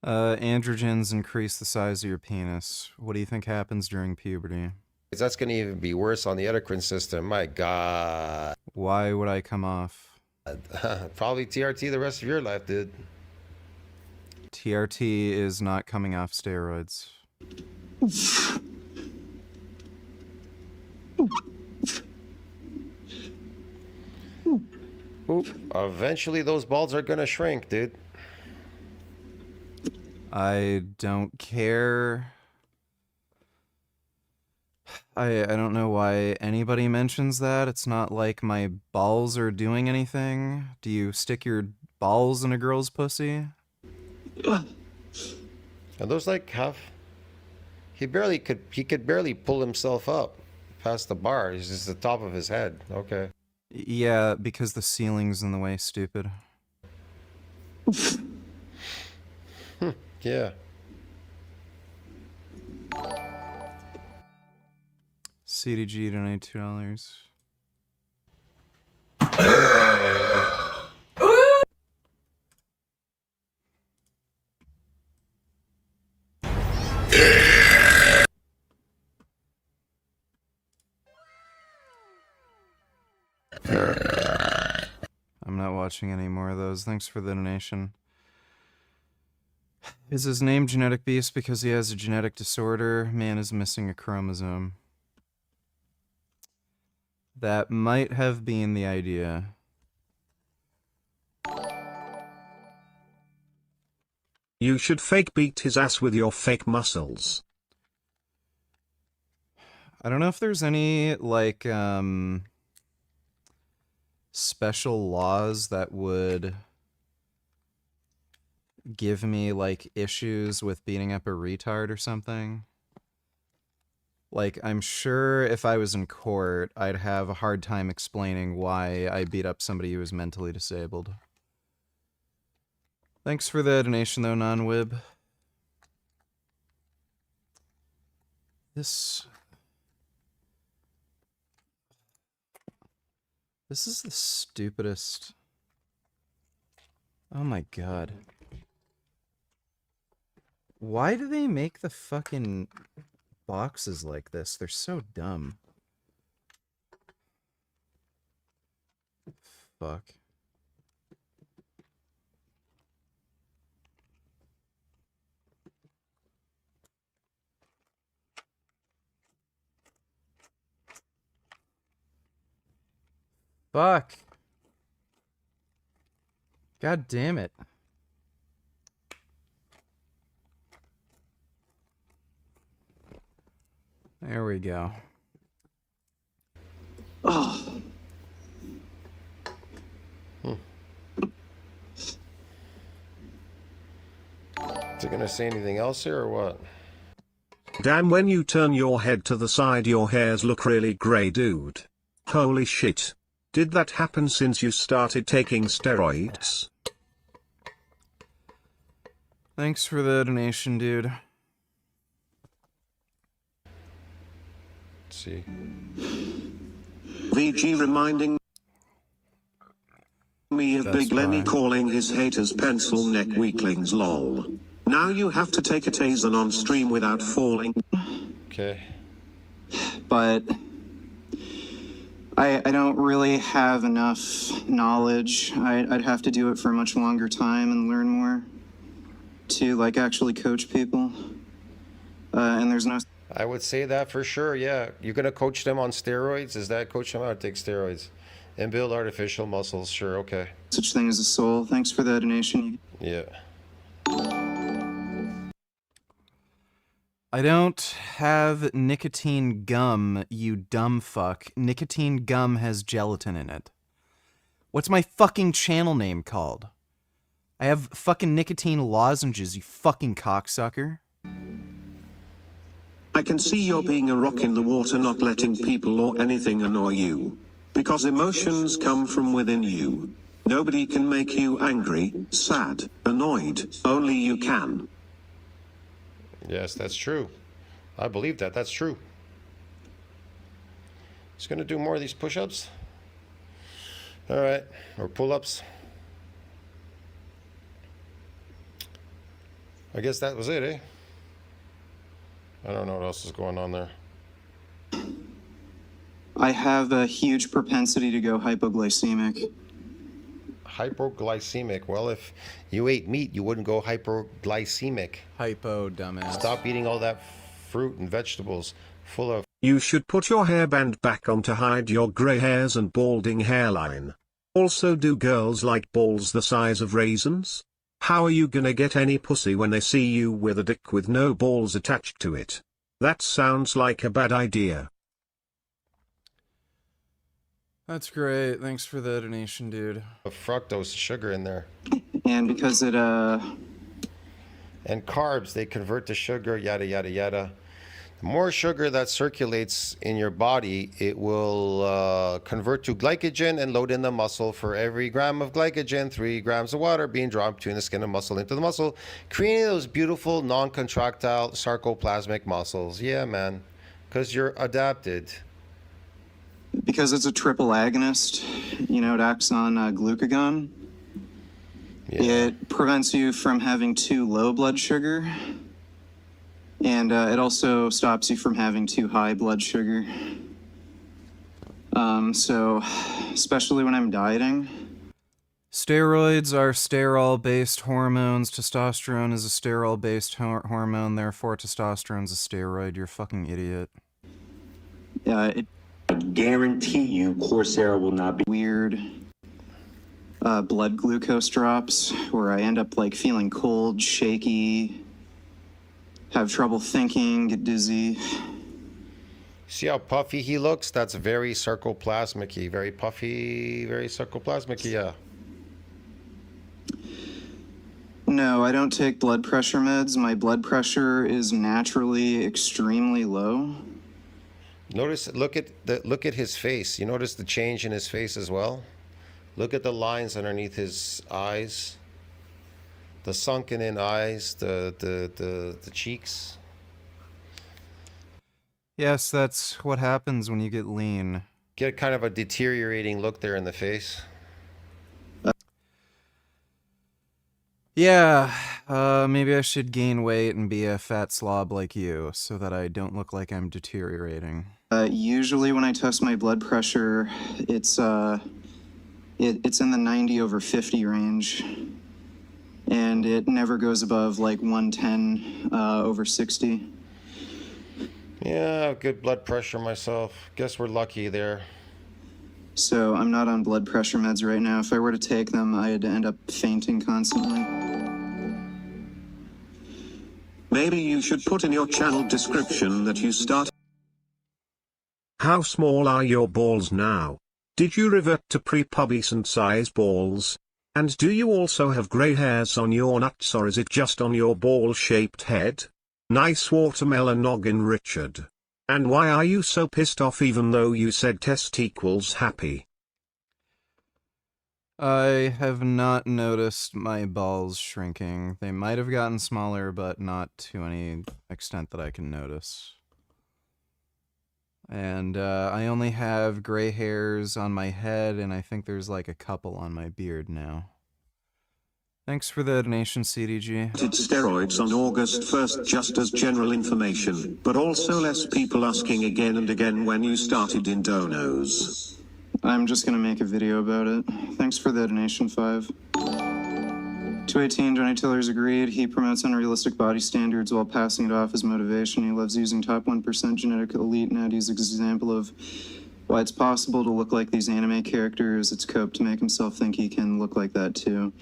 Androgens increase the size of your penis. What do you think happens during puberty? That's going to even be worse on the endocrine system. My God. Why would I come off? Probably TRT the rest of your life, dude. TRT is not coming off steroids. Eventually those balls are going to shrink, dude. I don't care. I don't know why anybody mentions that. It's not like my balls are doing anything. Do you stick your balls in a girl's pussy? Are those like half? He could barely pull himself up past the bar. It's just the top of his head. Okay. Yeah, because the ceiling's in the way, stupid. Yeah. CDG donate $2. I'm not watching any more of those. Thanks for the donation. Is his name Genetic Beast because he has a genetic disorder? Man is missing a chromosome. That might have been the idea. You should fake beat his ass with your fake muscles. I don't know if there's any, like, special laws that would give me, like, issues with beating up a retard or something. Like, I'm sure if I was in court, I'd have a hard time explaining why I beat up somebody who was mentally disabled. Thanks for the donation, though, non-wib. This is the stupidest. Oh my god. Why do they make the fucking boxes like this? They're so dumb. Fuck. Fuck. God damn it. There we go. Oh. they gonna say anything else here or what? Damn, when you turn your head to the side your hairs look really grey, dude. Holy shit. Did that happen since you started taking steroids? Thanks for the donation, dude. Let's see. VG reminding me of That's Big Lenny fine. calling his haters pencil neck weaklings lol. Now you have to take a taser on stream without falling. Okay. But I don't really have enough knowledge. I'd have to do it for a much longer time and learn more to like actually coach people. And there's no I would say that for sure, yeah. You're gonna coach them on steroids? Is that coach them how to take steroids? And build artificial muscles, sure, okay. such thing as a soul. Thanks for the donation. Yeah. I don't have nicotine gum, you dumb fuck. Nicotine gum has gelatin in it. What's my fucking channel name called? I have fucking nicotine lozenges, you fucking cocksucker. I can see you're being a rock in the water, not letting people or anything annoy you. Because emotions come from within you. Nobody can make you angry, sad, annoyed, only you can. Yes, that's true. I believe that. That's true. Just gonna do more of these push-ups. All right, or pull-ups. I guess that was it, eh? I don't know what else is going on there. I have a huge propensity to go hypoglycemic. Hypoglycemic. Well, if you ate meat, you wouldn't go hypoglycemic. Hypo, dumbass. Stop eating all that fruit and vegetables full of... You should put your hairband back on to hide your grey hairs and balding hairline. Also, do girls like balls the size of raisins? How are you gonna get any pussy when they see you with a dick with no balls attached to it? That sounds like a bad idea. That's great. Thanks for the donation, dude. Fructose sugar in there. And because it, And carbs, they convert to sugar, yada, yada, yada. The more sugar that circulates in your body, it will convert to glycogen and load in the muscle. For every gram of glycogen, 3 grams of water being drawn between the skin and muscle into the muscle, creating those beautiful non-contractile sarcoplasmic muscles. Yeah, man, because you're adapted. because it's a triple agonist, you know, it acts on glucagon. Yeah. It prevents you from having too low blood sugar. And it also stops you from having too high blood sugar. So, especially when I'm dieting. Steroids are sterol-based hormones. Testosterone is a sterol-based hormone. Therefore, testosterone's a steroid. You're a fucking idiot. I guarantee you Coursera will not be weird. Blood glucose drops where I end up like feeling cold, shaky, have trouble thinking, get dizzy. See how puffy he looks? That's very sarcoplasmic-y. Very puffy, very sarcoplasmic-y, yeah. No, I don't take blood pressure meds. My blood pressure is naturally extremely low. Notice, look at his face. You notice the change in his face as well? Look at the lines underneath his eyes. The sunken in eyes, the cheeks. Yes, that's what happens when you get lean. Get kind of a deteriorating look there in the face. Yeah, maybe I should gain weight and be a fat slob like you so that I don't look like I'm deteriorating. Usually when I test my blood pressure, it's in the 90/50 range. And it never goes above like 110/60. Yeah, I have good blood pressure myself. Guess we're lucky there. So I'm not on blood pressure meds right now. If I were to take them, I'd end up fainting constantly. Maybe you should put in your channel description that you start. How small are your balls now? Did you revert to pre-pubescent size balls? And do you also have grey hairs on your nuts, or is it just on your ball-shaped head? Nice watermelon noggin, Richard. And why are you so pissed off even though you said test equals happy? I have not noticed my balls shrinking. They might have gotten smaller, but not to any extent that I can notice. And I only have gray hairs on my head, and I think there's like a couple on my beard now. Thanks for the donation, CDG. Did steroids on August 1st just as general information, but also less people asking again and again when you started in donos. I'm just gonna make a video about it. Thanks for the donation, 5. 218, Johnny Tiller's agreed. He promotes unrealistic body standards while passing it off as motivation. He loves using top 1% genetic elite natties as an example of why it's possible to look like these anime characters. It's cope to make himself think he can look like that too.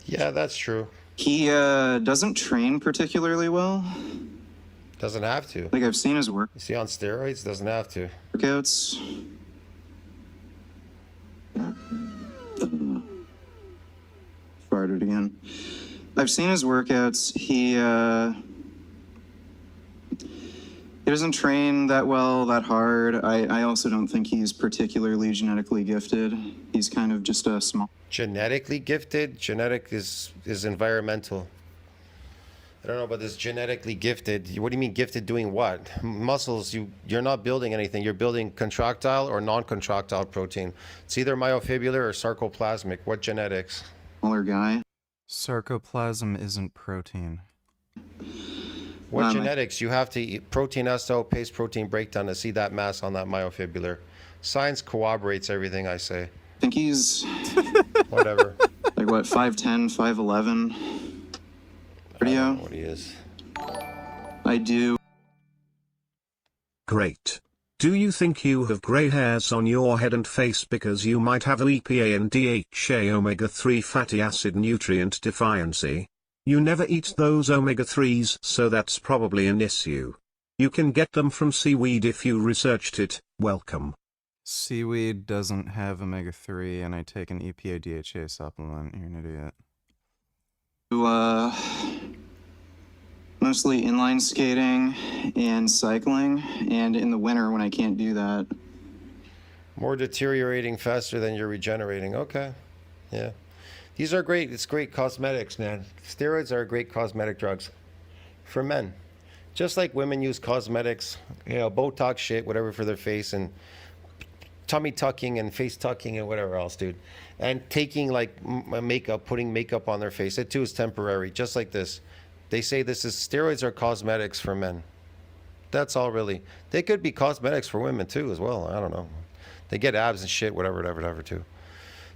Yeah, that's true. He doesn't train particularly well. Doesn't have to. Like, I've seen his work. You see, on steroids, doesn't have to. Workouts. Farted again. I've seen his workouts. He doesn't train that well, that hard. I also don't think he's particularly genetically gifted. He's kind of just a small... Genetically gifted? Genetic is environmental. I don't know about this genetically gifted. What do you mean gifted doing what? Muscles, you're not building anything. You're building contractile or non-contractile protein. It's either myofibrillar or sarcoplasmic. What genetics? Smaller guy. Sarcoplasm isn't protein. What genetics? You have to eat. Protein has to outpace protein breakdown to see that mass on that myofibrillar. Science corroborates everything I say. I think he's... Whatever. Like what, 5'10", 5'11"? I don't know what he is. I do. Great. Do you think you have grey hairs on your head and face because you might have EPA and DHA omega-3 fatty acid nutrient deficiency? You never eat those omega-3s, so that's probably an issue. You can get them from seaweed if you researched it. Welcome. Seaweed doesn't have omega-3, and I take an EPA DHA supplement. You're an idiot. Mostly inline skating and cycling, and in the winter when I can't do that. More deteriorating faster than you're regenerating. Okay. Yeah. These are great. It's great cosmetics, man. Steroids are great cosmetic drugs for men. Just like women use cosmetics, you know, Botox shit, whatever for their face, and tummy tucking and face tucking and whatever else, dude. And taking like makeup, putting makeup on their face. It too is temporary, just like this. They say this is steroids are cosmetics for men. That's all really. They could be cosmetics for women too as well. I don't know. They get abs and shit, whatever too.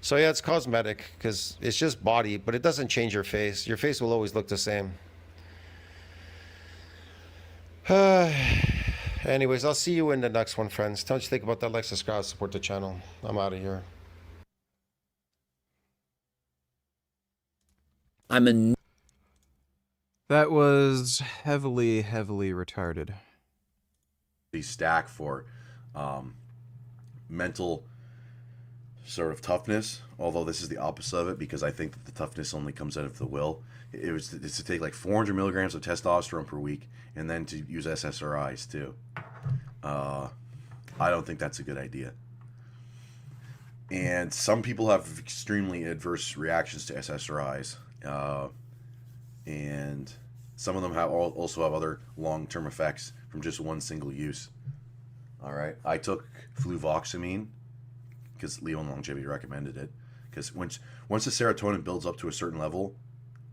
So yeah, it's cosmetic because it's just body, but it doesn't change your face. Your face will always look the same. Anyways, I'll see you in the next one, friends. Tell me what you think about that. Like, subscribe, support the channel. I'm out of here. That was heavily retarded. The stack for mental sort of toughness, although this is the opposite of it because I think that the toughness only comes out of the will. It's to take like 400 milligrams of testosterone per week and then to use SSRIs too. I don't think that's a good idea. And some people have extremely adverse reactions to SSRIs. And some of them also have other long-term effects from just one single use. All right, I took fluvoxamine because Leo and Longevity recommended it. Because once the serotonin builds up to a certain level,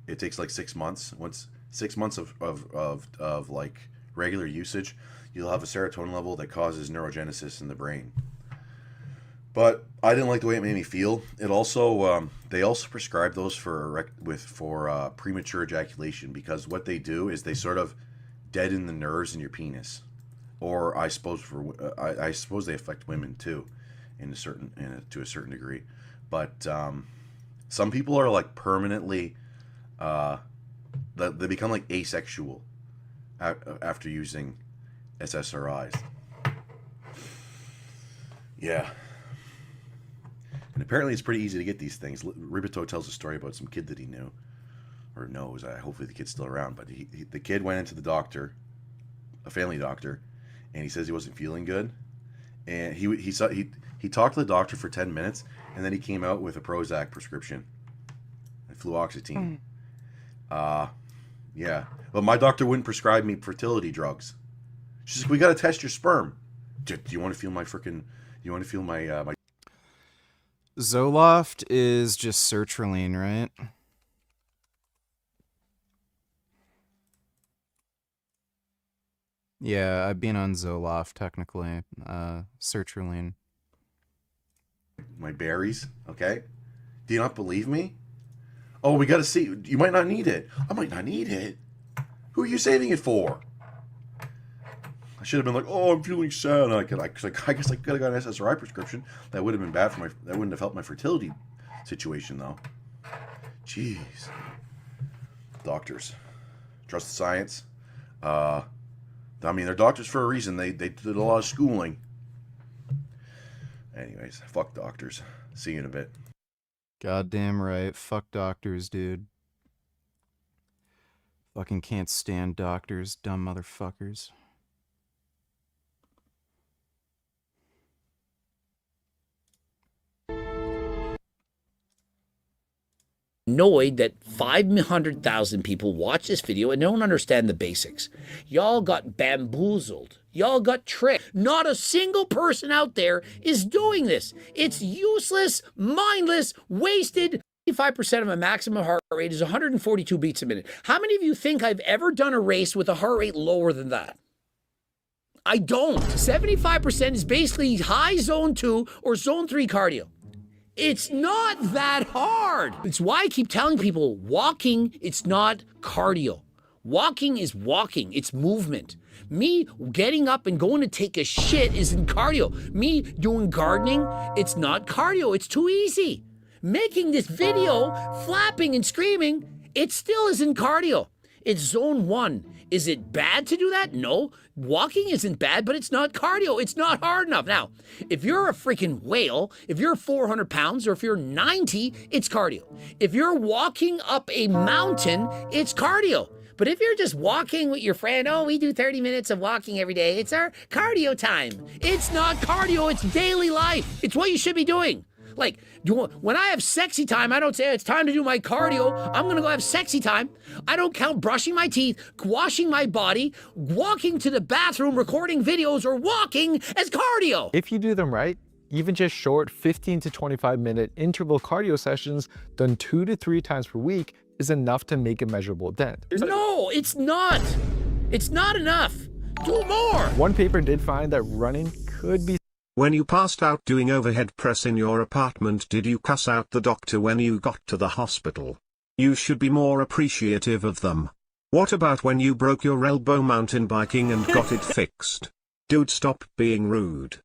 it takes like 6 months. Once 6 months of like regular usage, you'll have a serotonin level that causes neurogenesis in the brain. But I didn't like the way it made me feel. It also they also prescribe those for premature ejaculation because what they do is they sort of deaden the nerves in your penis, or I suppose I suppose they affect women too, to a certain degree. But some people are like permanently they become like asexual after using SSRIs. Yeah. And apparently it's pretty easy to get these things. Ribito tells a story about some kid that he knew, or knows. Hopefully the kid's still around. But the kid went into the doctor, a family doctor, and he says he wasn't feeling good. And he talked to the doctor for 10 minutes, and then he came out with a Prozac prescription and fluoxetine. Yeah. But my doctor wouldn't prescribe me fertility drugs. She's like, we got to test your sperm. Do you want to feel my freaking... You want to feel my... Zoloft is just sertraline, right? Yeah, I've been on Zoloft, technically. Sertraline. My berries, okay? Do you not believe me? Oh, we got to see. You might not need it. I might not need it. Who are you saving it for? I should have been like, oh, I'm feeling sad. I guess I could have got an SSRI prescription. That would have been bad for my... That wouldn't have helped my fertility situation, though. Jeez. Doctors. Trust the science. I mean, they're doctors for a reason. They did a lot of schooling. Anyways, fuck doctors. See you in a bit. Goddamn right. Fuck doctors, dude. Fucking can't stand doctors, dumb motherfuckers. Annoyed that 500,000 people watch this video and don't understand the basics. Y'all got bamboozled. Y'all got tricked. Not a single person out there is doing this. It's useless, mindless, wasted. 85% of my maximum heart rate is 142 beats a minute. How many of you think I've ever done a race with a heart rate lower than that? I don't. 75% is basically high zone 2 or zone 3 cardio. It's not that hard. It's why I keep telling people walking, it's not cardio. Walking is walking, it's movement. Me getting up and going to take a shit isn't cardio. Me doing gardening, it's not cardio, it's too easy. Making this video, flapping and screaming, it still isn't cardio. It's zone 1. Is it bad to do that? No. Walking isn't bad, but it's not cardio. It's not hard enough. Now, if you're a freaking whale, if you're 400 pounds, or if you're 90, it's cardio. If you're walking up a mountain, it's cardio. But if you're just walking with your friend, oh, we do 30 minutes of walking every day, it's our cardio time. It's not cardio, it's daily life. It's what you should be doing. Like, when I have sexy time, I don't say it's time to do my cardio. I'm going to go have sexy time. I don't count brushing my teeth, washing my body, walking to the bathroom, recording videos, or walking as cardio. If you do them right, even just short 15 to 25-minute interval cardio sessions done 2 to 3 times per week is enough to make a measurable dent. No, it's not. It's not enough. Do more. One paper did find that running could be... When you passed out doing overhead press in your apartment, did you cuss out the doctor when you got to the hospital? You should be more appreciative of them. What about when you broke your elbow mountain biking and got it fixed? Dude, stop being rude.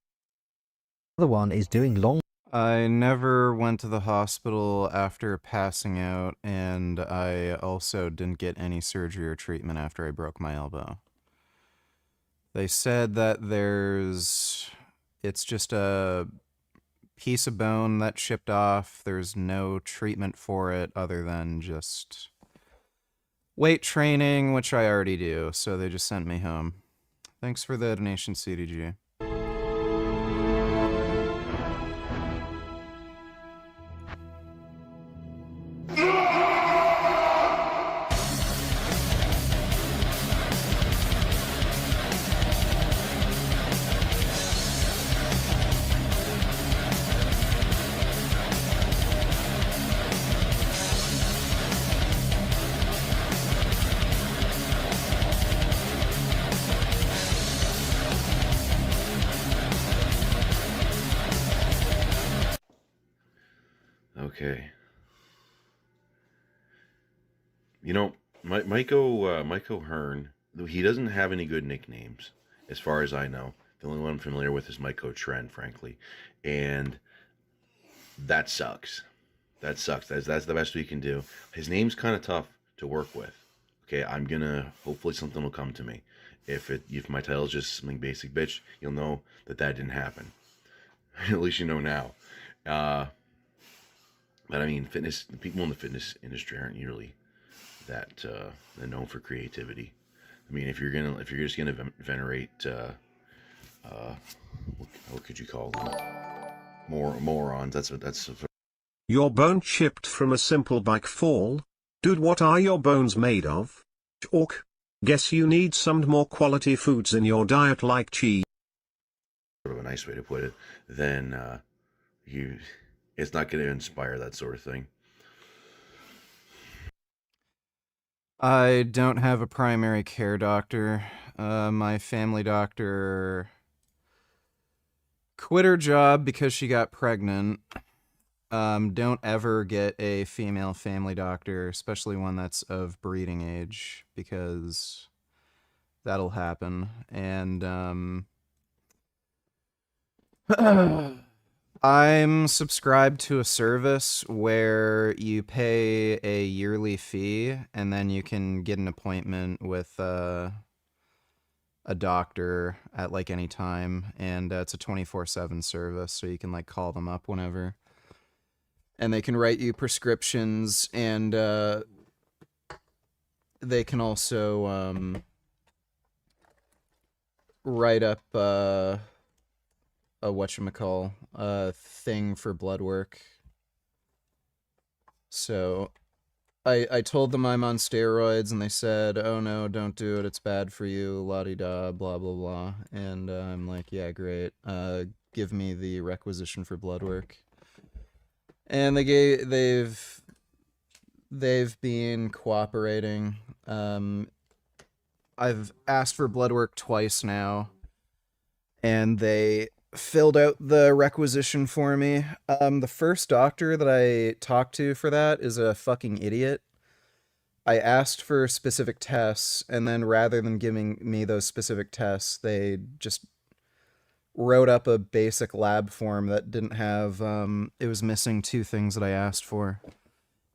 The other one is doing long. I never went to the hospital after passing out, and I also didn't get any surgery or treatment after I broke my elbow. They said that it's just a piece of bone that chipped off. There's no treatment for it other than just weight training, which I already do, so they just sent me home. Thanks for the donation, CDG. Okay. You know, Myko Hearn, he doesn't have any good nicknames, as far as I know. The only one I'm familiar with is Myko Trend, frankly. And that sucks. That sucks. That's the best we can do. His name's kind of tough to work with. Okay, hopefully something will come to me. If my title is just something basic bitch, you'll know that didn't happen. At least you know now. But I mean, people in the fitness industry aren't usually that known for creativity. I mean, if you're just gonna venerate, what could you call them? Morons. That's. Your bone chipped from a simple bike fall? Dude, what are your bones made of? Orc. Guess you need some more quality foods in your diet like cheese. Sort of a nice way to put it. Then it's not going to inspire that sort of thing. I don't have a primary care doctor. My family doctor quit her job because she got pregnant. Don't ever get a female family doctor, especially one that's of breeding age, because that'll happen. And I'm subscribed to a service where you pay a yearly fee and then you can get an appointment with a doctor at like any time, and it's a 24/7 service, so you can like call them up whenever. And they can write you prescriptions, and they can also write up a whatchamacall, a thing for blood work. So I told them I'm on steroids, and they said, oh no, don't do it, it's bad for you, la-di-da, blah blah blah. And I'm like, yeah, great, give me the requisition for blood work. And they've been cooperating. I've asked for blood work twice now, and they filled out the requisition for me. The first doctor that I talked to for that is a fucking idiot. I asked for specific tests, and then rather than giving me those specific tests, they just wrote up a basic lab form that didn't have, it was missing 2 things that I asked for.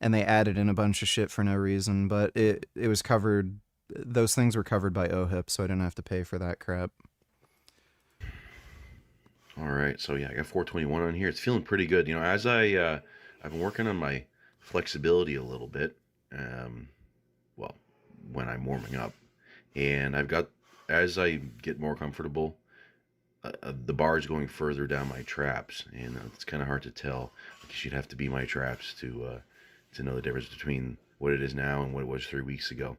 And they added in a bunch of shit for no reason, but it was covered, those things were covered by OHIP, so I didn't have to pay for that crap. All right, so yeah, I got 421 on here. It's feeling pretty good. You know, as I've been working on my flexibility a little bit, well, when I'm warming up, and as I get more comfortable, the bar's going further down my traps, and it's kind of hard to tell, because you'd have to be my traps to know the difference between what it is now and what it was 3 weeks ago.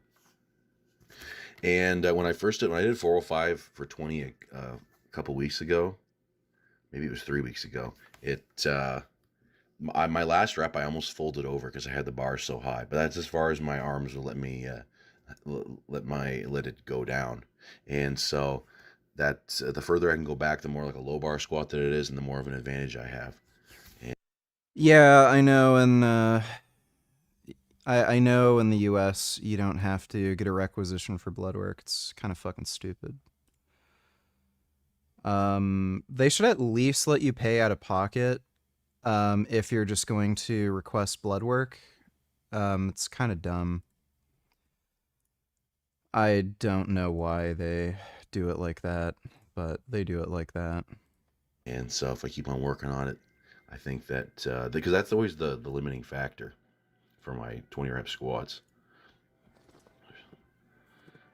And when I did 405 for 20 a couple weeks ago, maybe it was 3 weeks ago, my last rep I almost folded over because I had the bar so high, but that's as far as my arms will let me let it go down. And so that the further I can go back, the more like a low bar squat that it is, and the more of an advantage I have. Yeah, I know, and I know in the US you don't have to get a requisition for blood work. It's kind of fucking stupid. They should at least let you pay out of pocket if you're just going to request blood work. It's kind of dumb. I don't know why they do it like that, but they do it like that. And so if I keep on working on it, I think that because that's always the limiting factor for my 20 rep squats.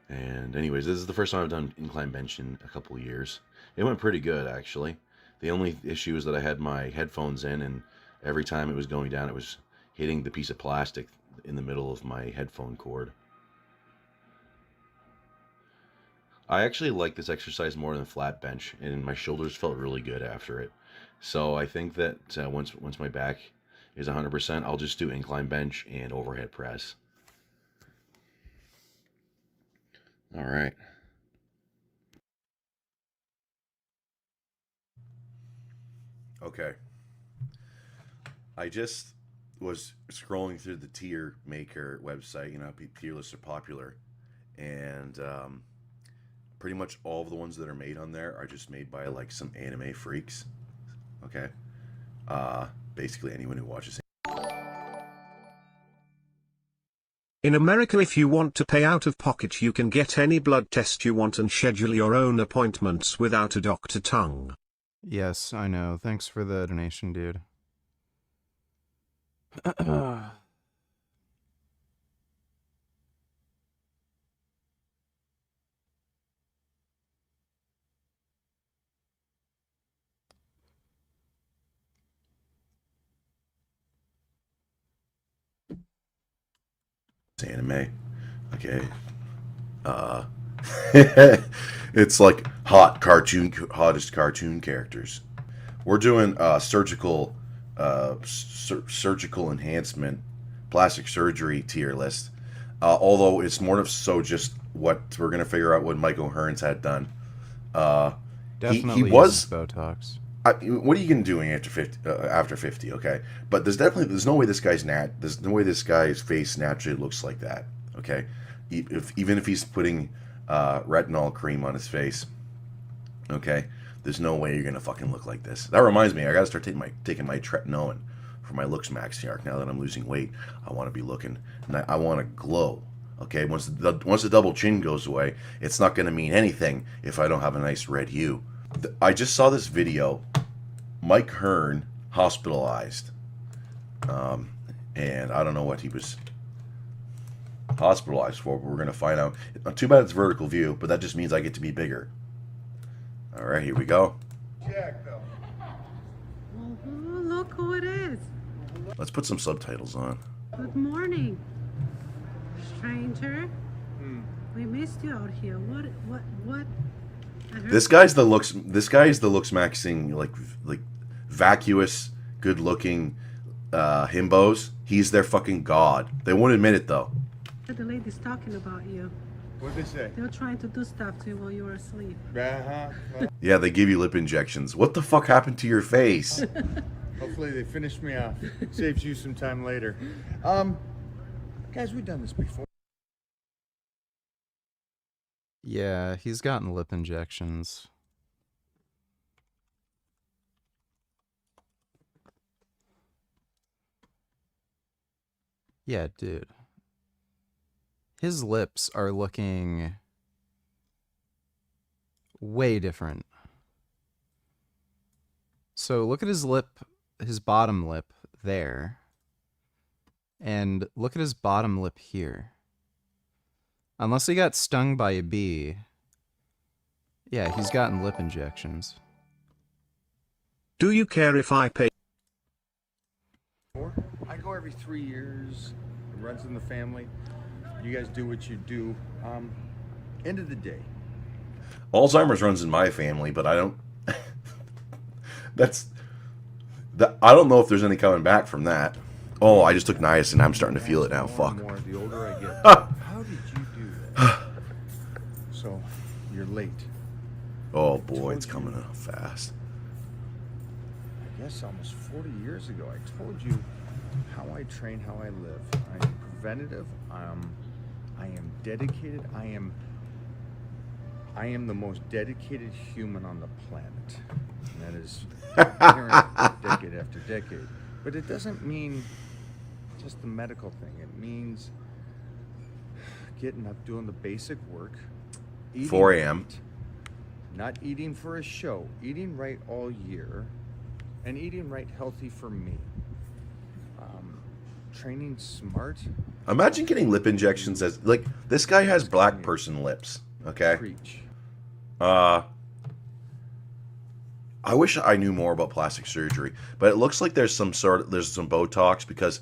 And anyways, this is the first time I've done incline bench in a couple of years. It went pretty good, actually. The only issue is that I had my headphones in, and every time it was going down, it was hitting the piece of plastic in the middle of my headphone cord. I actually like this exercise more than flat bench, and my shoulders felt really good after it. So I think that once my back is 100%, I'll just do incline bench and overhead press. All right. Okay. I just was scrolling through the tier maker website. You know, tier lists are popular, and pretty much all of the ones that are made on there are just made by like some anime freaks. Okay. Basically anyone who watches. In America, if you want to pay out of pocket, you can get any blood test you want and schedule your own appointments without a doctor tongue. Yes, I know. Thanks for the donation, dude. It's anime. Okay. It's like hottest cartoon characters. We're doing surgical enhancement, plastic surgery tier list. Although it's more of so just what we're gonna figure out what Mike O'Hearn's had done. He Definitely uses was. Botox. What are you gonna do after 50? After 50, okay. But there's no way there's no way this guy's face naturally looks like that. Okay, even if he's putting retinol cream on his face, okay, there's no way you're gonna fucking look like this. That reminds me, I gotta start taking my tretinoin for my looks maxiarch. Now that I'm losing weight, I want to be looking, and I want to glow. Okay, once the double chin goes away, it's not gonna mean anything if I don't have a nice red hue. I just saw this video, Mike Hearn hospitalized, and I don't know what he was hospitalized for, but we're gonna find out. Too bad it's vertical view, but that just means I get to be bigger. All right, here we go. Oh, look who it is. Let's put some subtitles on. Good morning, stranger. We missed you out here. What? This guy's the looks maxing, like vacuous, good looking himbos. He's their fucking god. They won't admit it though. The lady's talking about you. What'd they say? They were trying to do stuff to you while you were asleep. Yeah, they give you lip injections. What the fuck happened to your face? Hopefully they finish me off. Saves you some time later. Guys, we've done this before. Yeah, he's gotten lip injections. Yeah, dude. His lips are looking way different. So look at his lip, his bottom lip there. And look at his bottom lip here. Unless he got stung by a bee. Yeah, he's gotten lip injections. Do you care if I pay? I go every 3 years. It runs in the family. You guys do what you do. End of the day. Alzheimer's runs in my family, but I don't. I don't know if there's any coming back from that. Oh, I just took niacin. I'm starting to feel it now. Fuck. The older I get. How did you do that? So, you're late. Oh boy, it's coming up fast. I guess almost 40 years ago, I told you how I train, how I live. I am preventative. I am dedicated. I am the most dedicated human on the planet. And that is apparent decade after decade. But it doesn't mean just the medical thing. It means getting up, doing the basic work. 4 a.m. Right, not eating for a show. Eating right all year. And eating right healthy for me. Training smart. Imagine getting lip injections as like this guy has black person lips. Okay. Preach. I wish I knew more about plastic surgery, but it looks like there's some Botox because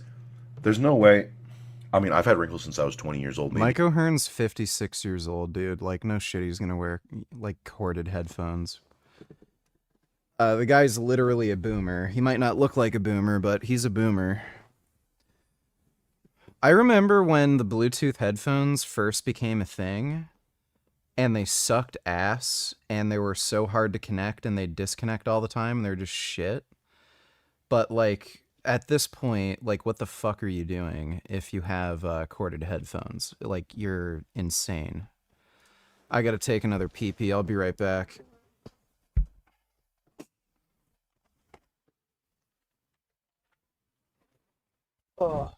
there's no way. I mean, I've had wrinkles since I was 20 years old. Maybe. Mike O'Hearn's 56 years old, dude. Like, no shit, he's gonna wear like corded headphones. The guy's literally a boomer. He might not look like a boomer, but he's a boomer. I remember when the Bluetooth headphones first became a thing, and they sucked ass, and they were so hard to connect, and they'd disconnect all the time, and they're just shit. But, like, at this point, like, what the fuck are you doing if you have corded headphones? Like, you're insane. I gotta take another pee-pee. I'll be right back. Oh.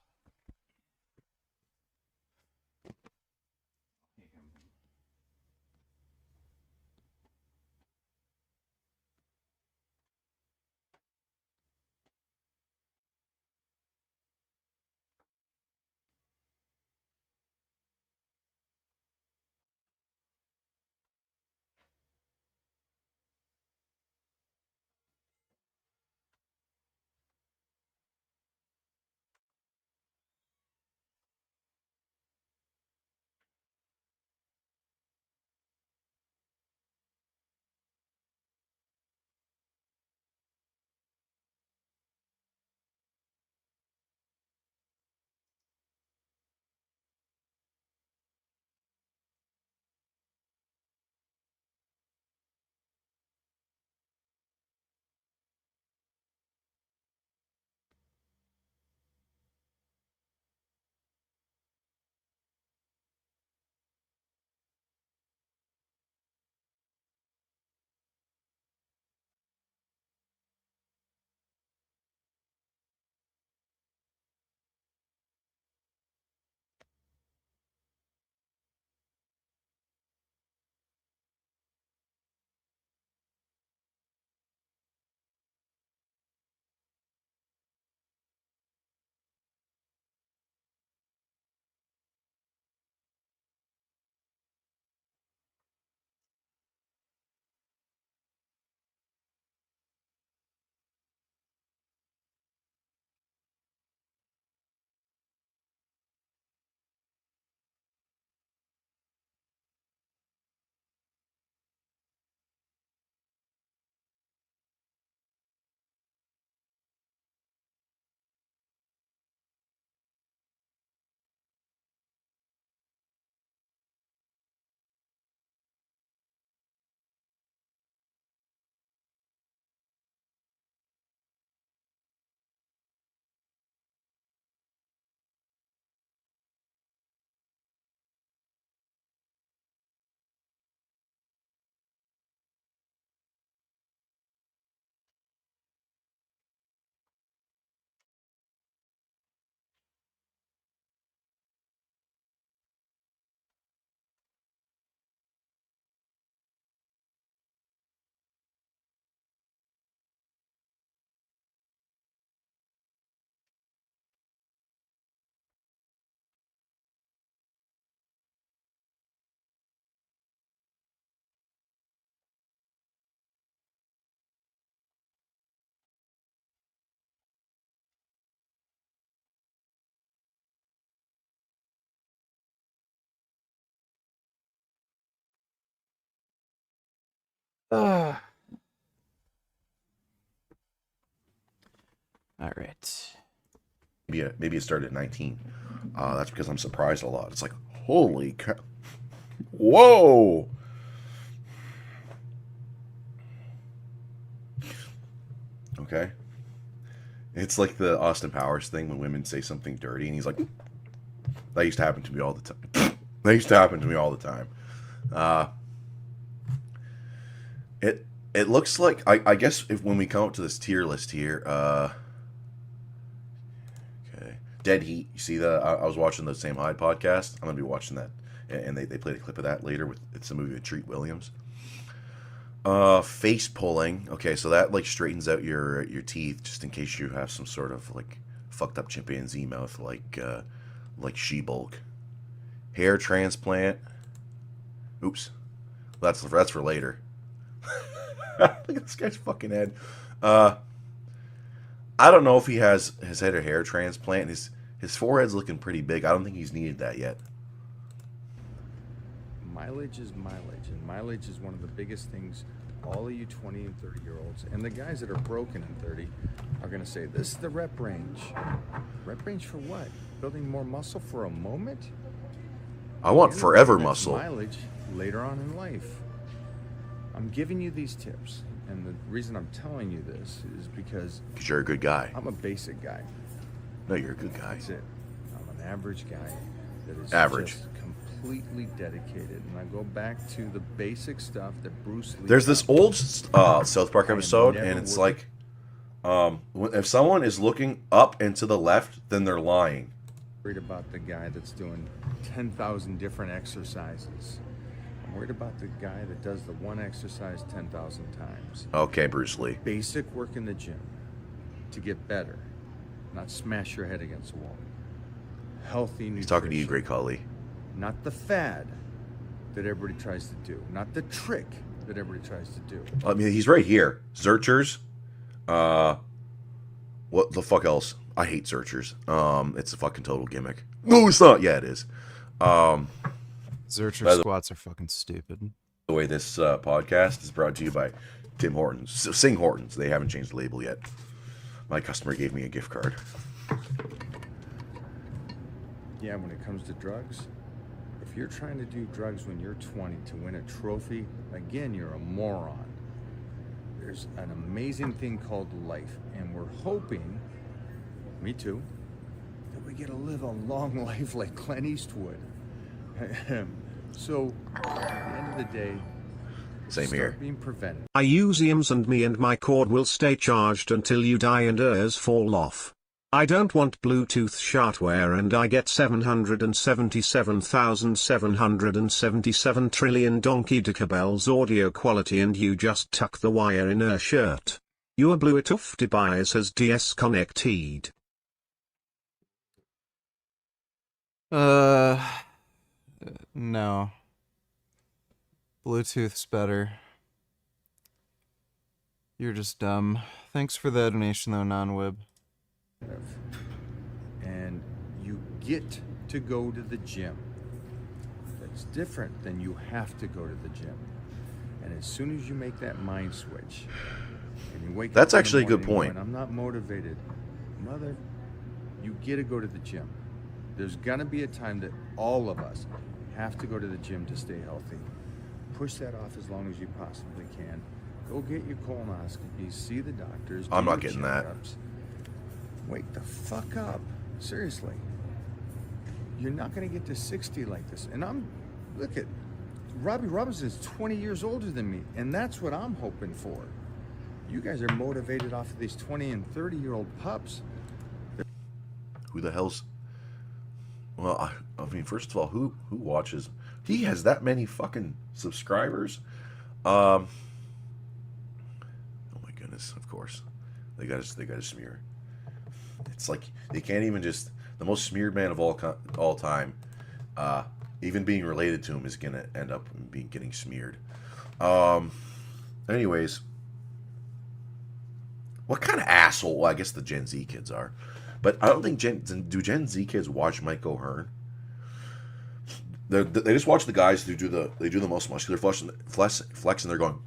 All right. Maybe it started at 19. That's because I'm surprised a lot. It's like, holy cow. Whoa! Okay. It's like the Austin Powers thing when women say something dirty, and he's like, that used to happen to me all the time. That used to happen to me all the time. It looks like, I guess if when we come up to this tier list here, okay, Dead Heat. You see that? I was watching the Sam Hyde podcast. I'm gonna be watching that, and they played a clip of that later. It's a movie with Treat Williams. Face pulling. Okay, so that like straightens out your teeth just in case you have some sort of like fucked up chimpanzee mouth like She-Bulk. Hair transplant. Oops, that's for later. Look at this guy's fucking head. I don't know if he has had a hair transplant. His forehead's looking pretty big. I don't think he's needed that yet. Mileage is mileage, and mileage is one of the biggest things all of you 20 and 30-year-olds, and the guys that are broken in 30 are going to say, this is the rep range. Rep range for what? Building more muscle for a moment? I want forever muscle. Mileage later on in life. I'm giving you these tips, and the reason I'm telling you this is because you're a good guy. I'm a basic guy. No, you're a good guy. That's it. I'm an average guy that is average. Just completely dedicated, and I go back to the basic stuff that Bruce Lee. There's this old South Park episode, and it's like, if someone is looking up and to the left, then they're lying. Worried about the guy that's doing 10,000 different exercises. I'm worried about the guy that does the one exercise 10,000 times. Okay, Bruce Lee. Basic work in the gym to get better, not smash your head against the wall. Healthy nutrition. He's talking to you, Great Khali. Not the fad that everybody tries to do. Not the trick that everybody tries to do. I mean, he's right here. Searchers. What the fuck else? I hate searchers. It's a fucking total gimmick. No, it's not. Yeah, it is. Zercher squats are fucking stupid. The way this podcast is brought to you by Tim Hortons. Sing Hortons. They haven't changed the label yet. My customer gave me a gift card. Yeah, when it comes to drugs, if you're trying to do drugs when you're 20 to win a trophy, again, you're a moron. There's an amazing thing called life, and we're hoping, me too, that we get to live a long life like Clint Eastwood. So, at the end of the day, same start here. Being prevented. I use EMS and me and my cord will stay charged until you die and ears fall off. I don't want Bluetooth shartware, and I get 777,777 trillion donkey decibels audio quality, and you just tuck the wire in a shirt. Your Bluetooth device has disconnected. No. Bluetooth's better. You're just dumb. Thanks for the donation though, non-wib. And you get to go to the gym. That's different than you have to go to the gym. And as soon as you make that mind switch, and you wake That's up in the actually a good morning point. going, I'm not motivated. Mother, you get to go to the gym. There's gonna be a time that all of us have to go to the gym to stay healthy. Push that off as long as you possibly can. Go get your colonoscopy, see the doctors. I'm do not your getting that. checkups. Wake the fuck up. Seriously. You're not going to get to 60 like this. And look at, Robbie Robinson is 20 years older than me, and that's what I'm hoping for. You guys are motivated off of these 20 and 30-year-old pups. Who the hell's... Well, I mean, first of all, who watches? He has that many fucking subscribers. Oh my goodness! Of course, they got to smear. It's like they can't even just the most smeared man of all time. Even being related to him is gonna end up getting smeared. Anyways, what kind of asshole? Well, I guess the Gen Z kids are. But I don't think do Gen Z kids watch Mike O'Hearn? They just watch the guys who do the most muscular flex and they're going,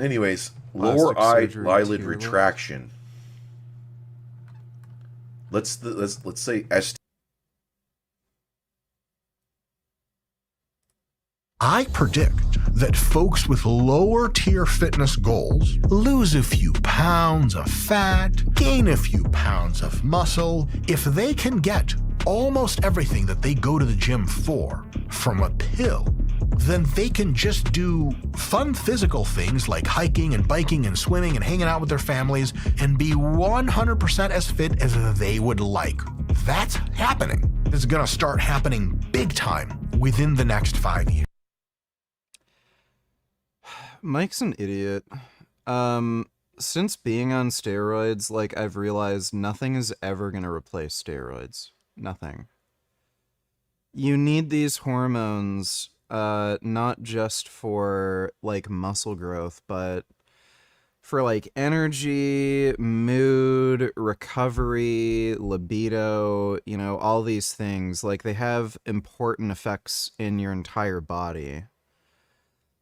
Anyways, Plastic lower surgery eyelid tear retraction. Let's say ST. I predict that folks with lower tier fitness goals lose a few pounds of fat, gain a few pounds of muscle, if they can get almost everything that they go to the gym for from a pill, then they can just do fun physical things like hiking and biking and swimming and hanging out with their families and be 100% as fit as they would like. That's happening. It's gonna start happening big time within the next 5 years. Mike's an idiot. Since being on steroids, like, I've realized nothing is ever gonna replace steroids. Nothing. You need these hormones, not just for, like, muscle growth, but for, like, energy, mood, recovery, libido, you know, all these things. Like, they have important effects in your entire body.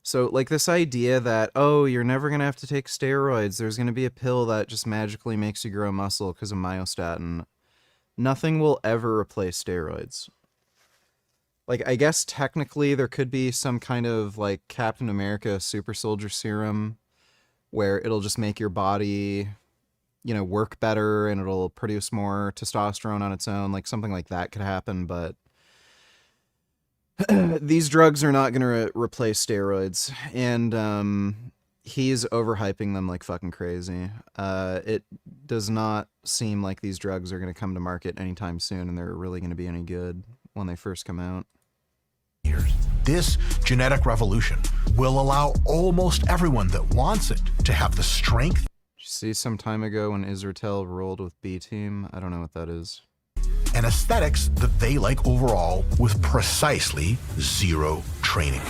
So, like, this idea that, oh, you're never going to have to take steroids, there's going to be a pill that just magically makes you grow muscle because of myostatin. Nothing will ever replace steroids. Like, I guess technically there could be some kind of, like, Captain America super soldier serum where it'll just make your body, you know, work better and it'll produce more testosterone on its own. Like, something like that could happen, but these drugs are not going to replace steroids, and he's overhyping them like fucking crazy. It does not seem like these drugs are going to come to market anytime soon, and they're really going to be any good when they first come out. This genetic revolution will allow almost everyone that wants it to have the strength. Did you see some time ago when Israetel rolled with B-Team? I don't know what that is. And aesthetics that they like overall with precisely zero training.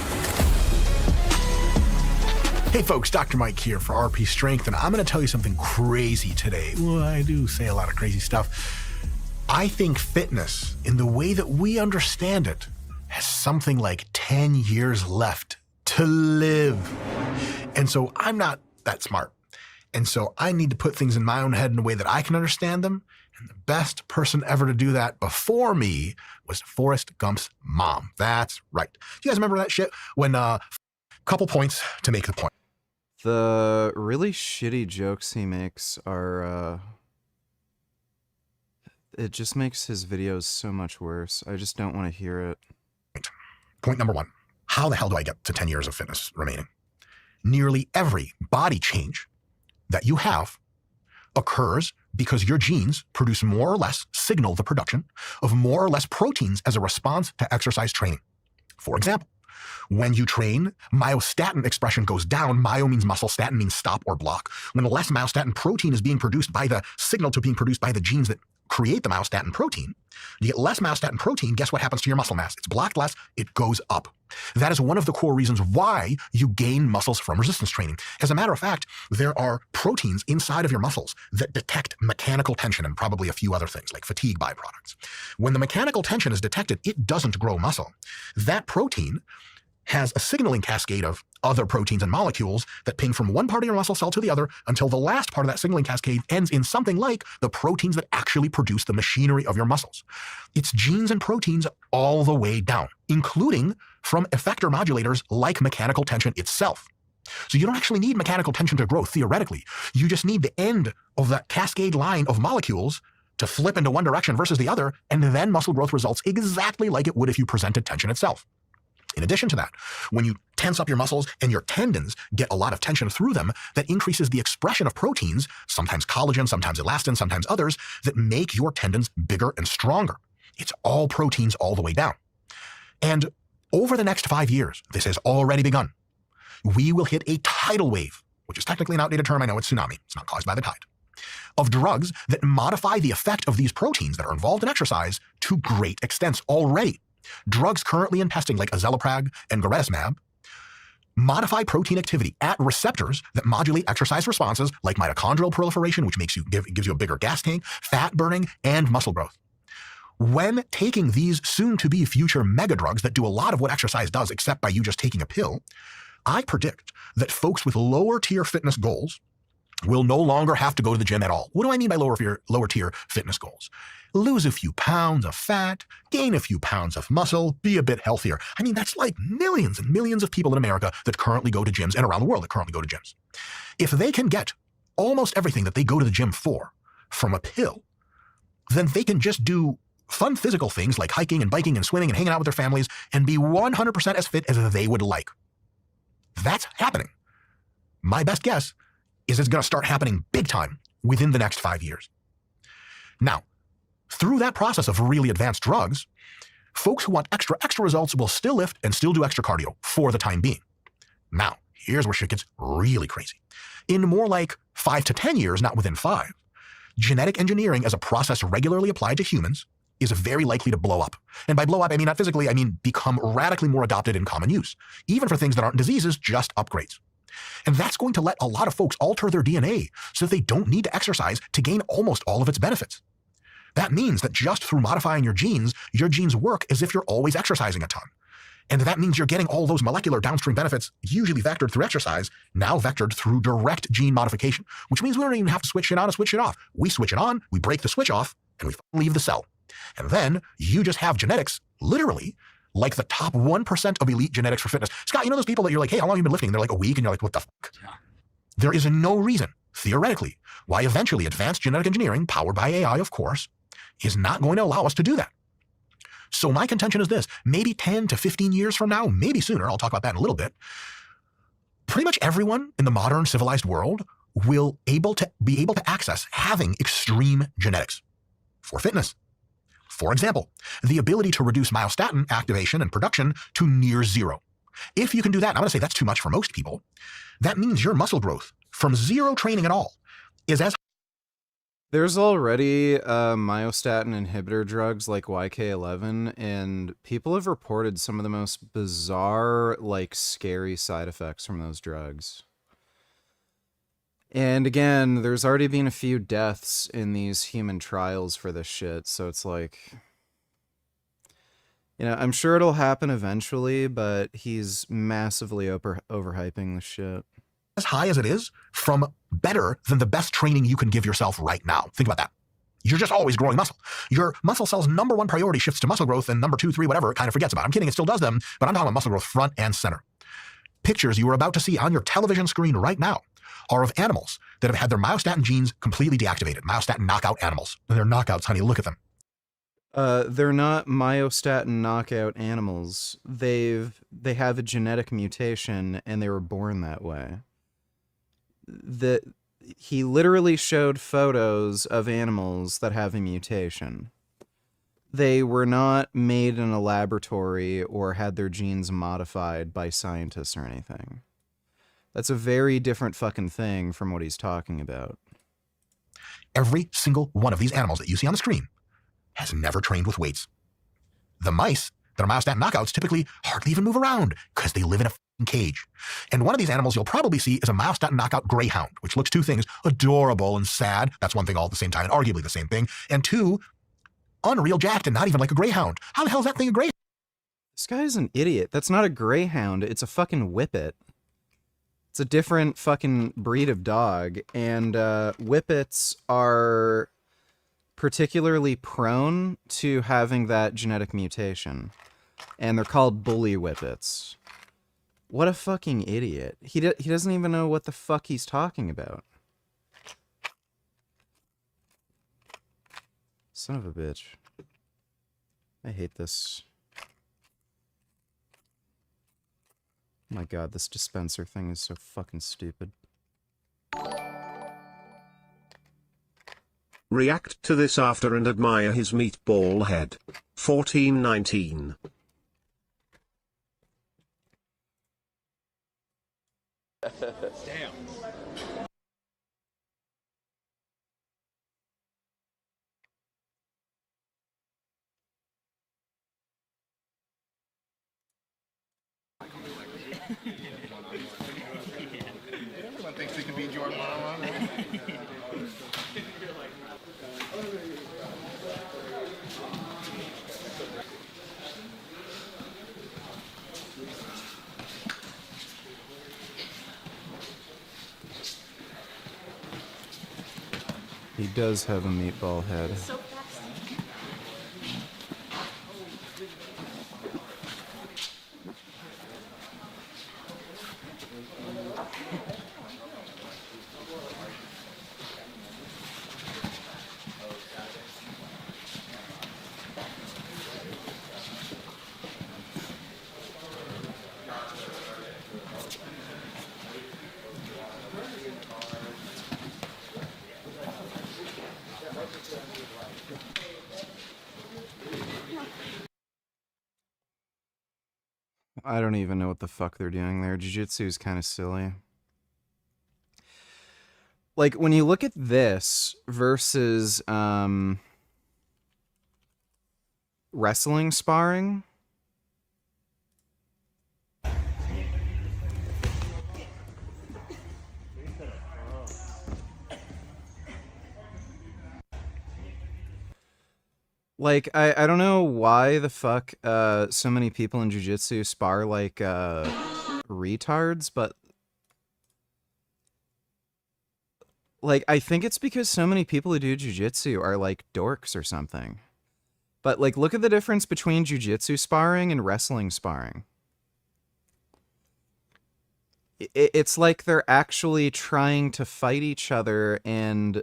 Hey folks, Dr. Mike here for RP Strength, and I'm going to tell you something crazy today. Well, I do say a lot of crazy stuff. I think fitness, in the way that we understand it, has something like 10 years left to live. And so I'm not that smart. And so I need to put things in my own head in a way that I can understand them. And the best person ever to do that before me was Forrest Gump's mom. That's right. Do you guys remember that shit? When, couple points to make the point. The really shitty jokes he makes are, it just makes his videos so much worse. I just don't want to hear it. Point number one. How the hell do I get to 10 years of fitness remaining? Nearly every body change that you have occurs because your genes produce more or less, signal the production of more or less proteins as a response to exercise training. For example, when you train, myostatin expression goes down. Myo means muscle, statin means stop or block. When less myostatin protein is being produced by the signal to being produced by the genes that create the myostatin protein, you get less myostatin protein, guess what happens to your muscle mass? It's blocked less, it goes up. That is one of the core reasons why you gain muscles from resistance training. As a matter of fact, there are proteins inside of your muscles that detect mechanical tension and probably a few other things like fatigue byproducts. When the mechanical tension is detected, it doesn't grow muscle. That protein has a signaling cascade of other proteins and molecules that ping from one part of your muscle cell to the other until the last part of that signaling cascade ends in something like the proteins that actually produce the machinery of your muscles. It's genes and proteins all the way down, including from effector modulators like mechanical tension itself. So you don't actually need mechanical tension to grow theoretically. You just need the end of that cascade line of molecules to flip into one direction versus the other, and then muscle growth results exactly like it would if you presented tension itself. In addition to that, when you tense up your muscles and your tendons get a lot of tension through them, that increases the expression of proteins, sometimes collagen, sometimes elastin, sometimes others, that make your tendons bigger and stronger. It's all proteins all the way down. And over the next 5 years, this has already begun, we will hit a tidal wave, which is technically an outdated term, I know it's tsunami, it's not caused by the tide, of drugs that modify the effect of these proteins that are involved in exercise to great extents already. Drugs currently in testing like azelaprag and garetosmab modify protein activity at receptors that modulate exercise responses like mitochondrial proliferation, which gives you a bigger gas tank, fat burning, and muscle growth. When taking these soon-to-be future mega drugs that do a lot of what exercise does except by you just taking a pill, I predict that folks with lower tier fitness goals will no longer have to go to the gym at all. What do I mean by lower tier fitness goals? Lose a few pounds of fat, gain a few pounds of muscle, be a bit healthier. I mean, that's like millions and millions of people in America that currently go to gyms and around the world that currently go to gyms. If they can get almost everything that they go to the gym for from a pill, then they can just do fun physical things like hiking and biking and swimming and hanging out with their families and be 100% as fit as they would like. That's happening. My best guess is it's going to start happening big time within the next 5 years. Now, through that process of really advanced drugs, folks who want extra results will still lift and still do extra cardio for the time being. Now, here's where shit gets really crazy. In more like 5 to 10 years, not within 5, genetic engineering as a process regularly applied to humans is very likely to blow up. And by blow up, I mean not physically, I mean become radically more adopted in common use. Even for things that aren't diseases, just upgrades. And that's going to let a lot of folks alter their DNA so that they don't need to exercise to gain almost all of its benefits. That means that just through modifying your genes work as if you're always exercising a ton. And that means you're getting all those molecular downstream benefits, usually vectored through exercise, now vectored through direct gene modification, which means we don't even have to switch it on and switch it off. We switch it on, we break the switch off, and we leave the cell. And then you just have genetics, literally, like the top 1% of elite genetics for fitness. Scott, you know those people that you're like, hey, how long have you been lifting? They're like a week, and you're like, what the fuck? Yeah. There is no reason, theoretically, why eventually advanced genetic engineering, powered by AI, of course, is not going to allow us to do that. So my contention is this, maybe 10 to 15 years from now, maybe sooner, I'll talk about that in a little bit, pretty much everyone in the modern civilized world will be able to access having extreme genetics for fitness. For example, the ability to reduce myostatin activation and production to near zero. If you can do that, I'm going to say that's too much for most people, that means your muscle growth from zero training at all is as There's already myostatin inhibitor drugs like YK11, and people have reported some of the most bizarre, like, scary side effects from those drugs. And again, there's already been a few deaths in these human trials for this shit, so it's like, you know, I'm sure it'll happen eventually, but he's massively overhyping the shit. As high as it is from better than the best training you can give yourself right now. Think about that. You're just always growing muscle. Your muscle cell's number one priority shifts to muscle growth, and number 2, 3, whatever, it kind of forgets about. I'm kidding, it still does them, but I'm talking about muscle growth front and center. Pictures you are about to see on your television screen right now are of animals that have had their myostatin genes completely deactivated. Myostatin knockout animals. They're knockouts, honey. Look at them. They're not myostatin knockout animals. They have a genetic mutation, and they were born that way. He literally showed photos of animals that have a mutation. They were not made in a laboratory or had their genes modified by scientists or anything. That's a very different fucking thing from what he's talking about. Every single one of these animals that you see on the screen has never trained with weights. The mice that are myostatin knockouts typically hardly even move around because they live in a cage. And one of these animals you'll probably see is a myostatin knockout greyhound, which looks two things, adorable and sad. That's one thing all at the same time, and arguably the same thing. And two, unreal jacked and not even like a greyhound. How the hell is that thing a greyhound? This guy's an idiot. That's not a greyhound. It's a fucking whippet. It's a different fucking breed of dog. And whippets are particularly prone to having that genetic mutation. And they're called bully whippets. What a fucking idiot. He doesn't even know what the fuck he's talking about. Son of a bitch. I hate this. Oh my god, this dispenser thing is so fucking stupid. React to this after and admire his meatball head. 1419. Damn. Everyone thinks they can be Jordan 101, right? He does have a meatball head. So fast. I don't even know what the fuck they're doing there. Jiu-jitsu is kind of silly. Like, when you look at this versus wrestling sparring, like, I don't know why the fuck so many people in jiu-jitsu spar like retards, but like, I think it's because so many people who do jiu-jitsu are like dorks or something. But like, look at the difference between jiu-jitsu sparring and wrestling sparring. It's like they're actually trying to fight each other and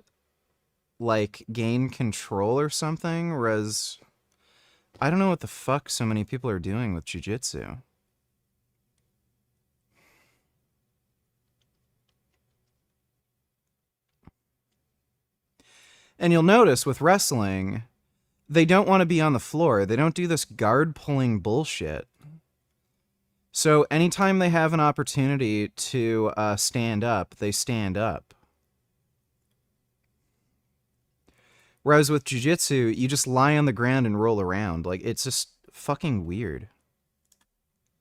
like gain control or something, whereas I don't know what the fuck so many people are doing with jiu-jitsu. And you'll notice with wrestling, they don't want to be on the floor. They don't do this guard pulling bullshit. So anytime they have an opportunity to stand up, they stand up. Whereas with jiu-jitsu, you just lie on the ground and roll around. Like, it's just fucking weird.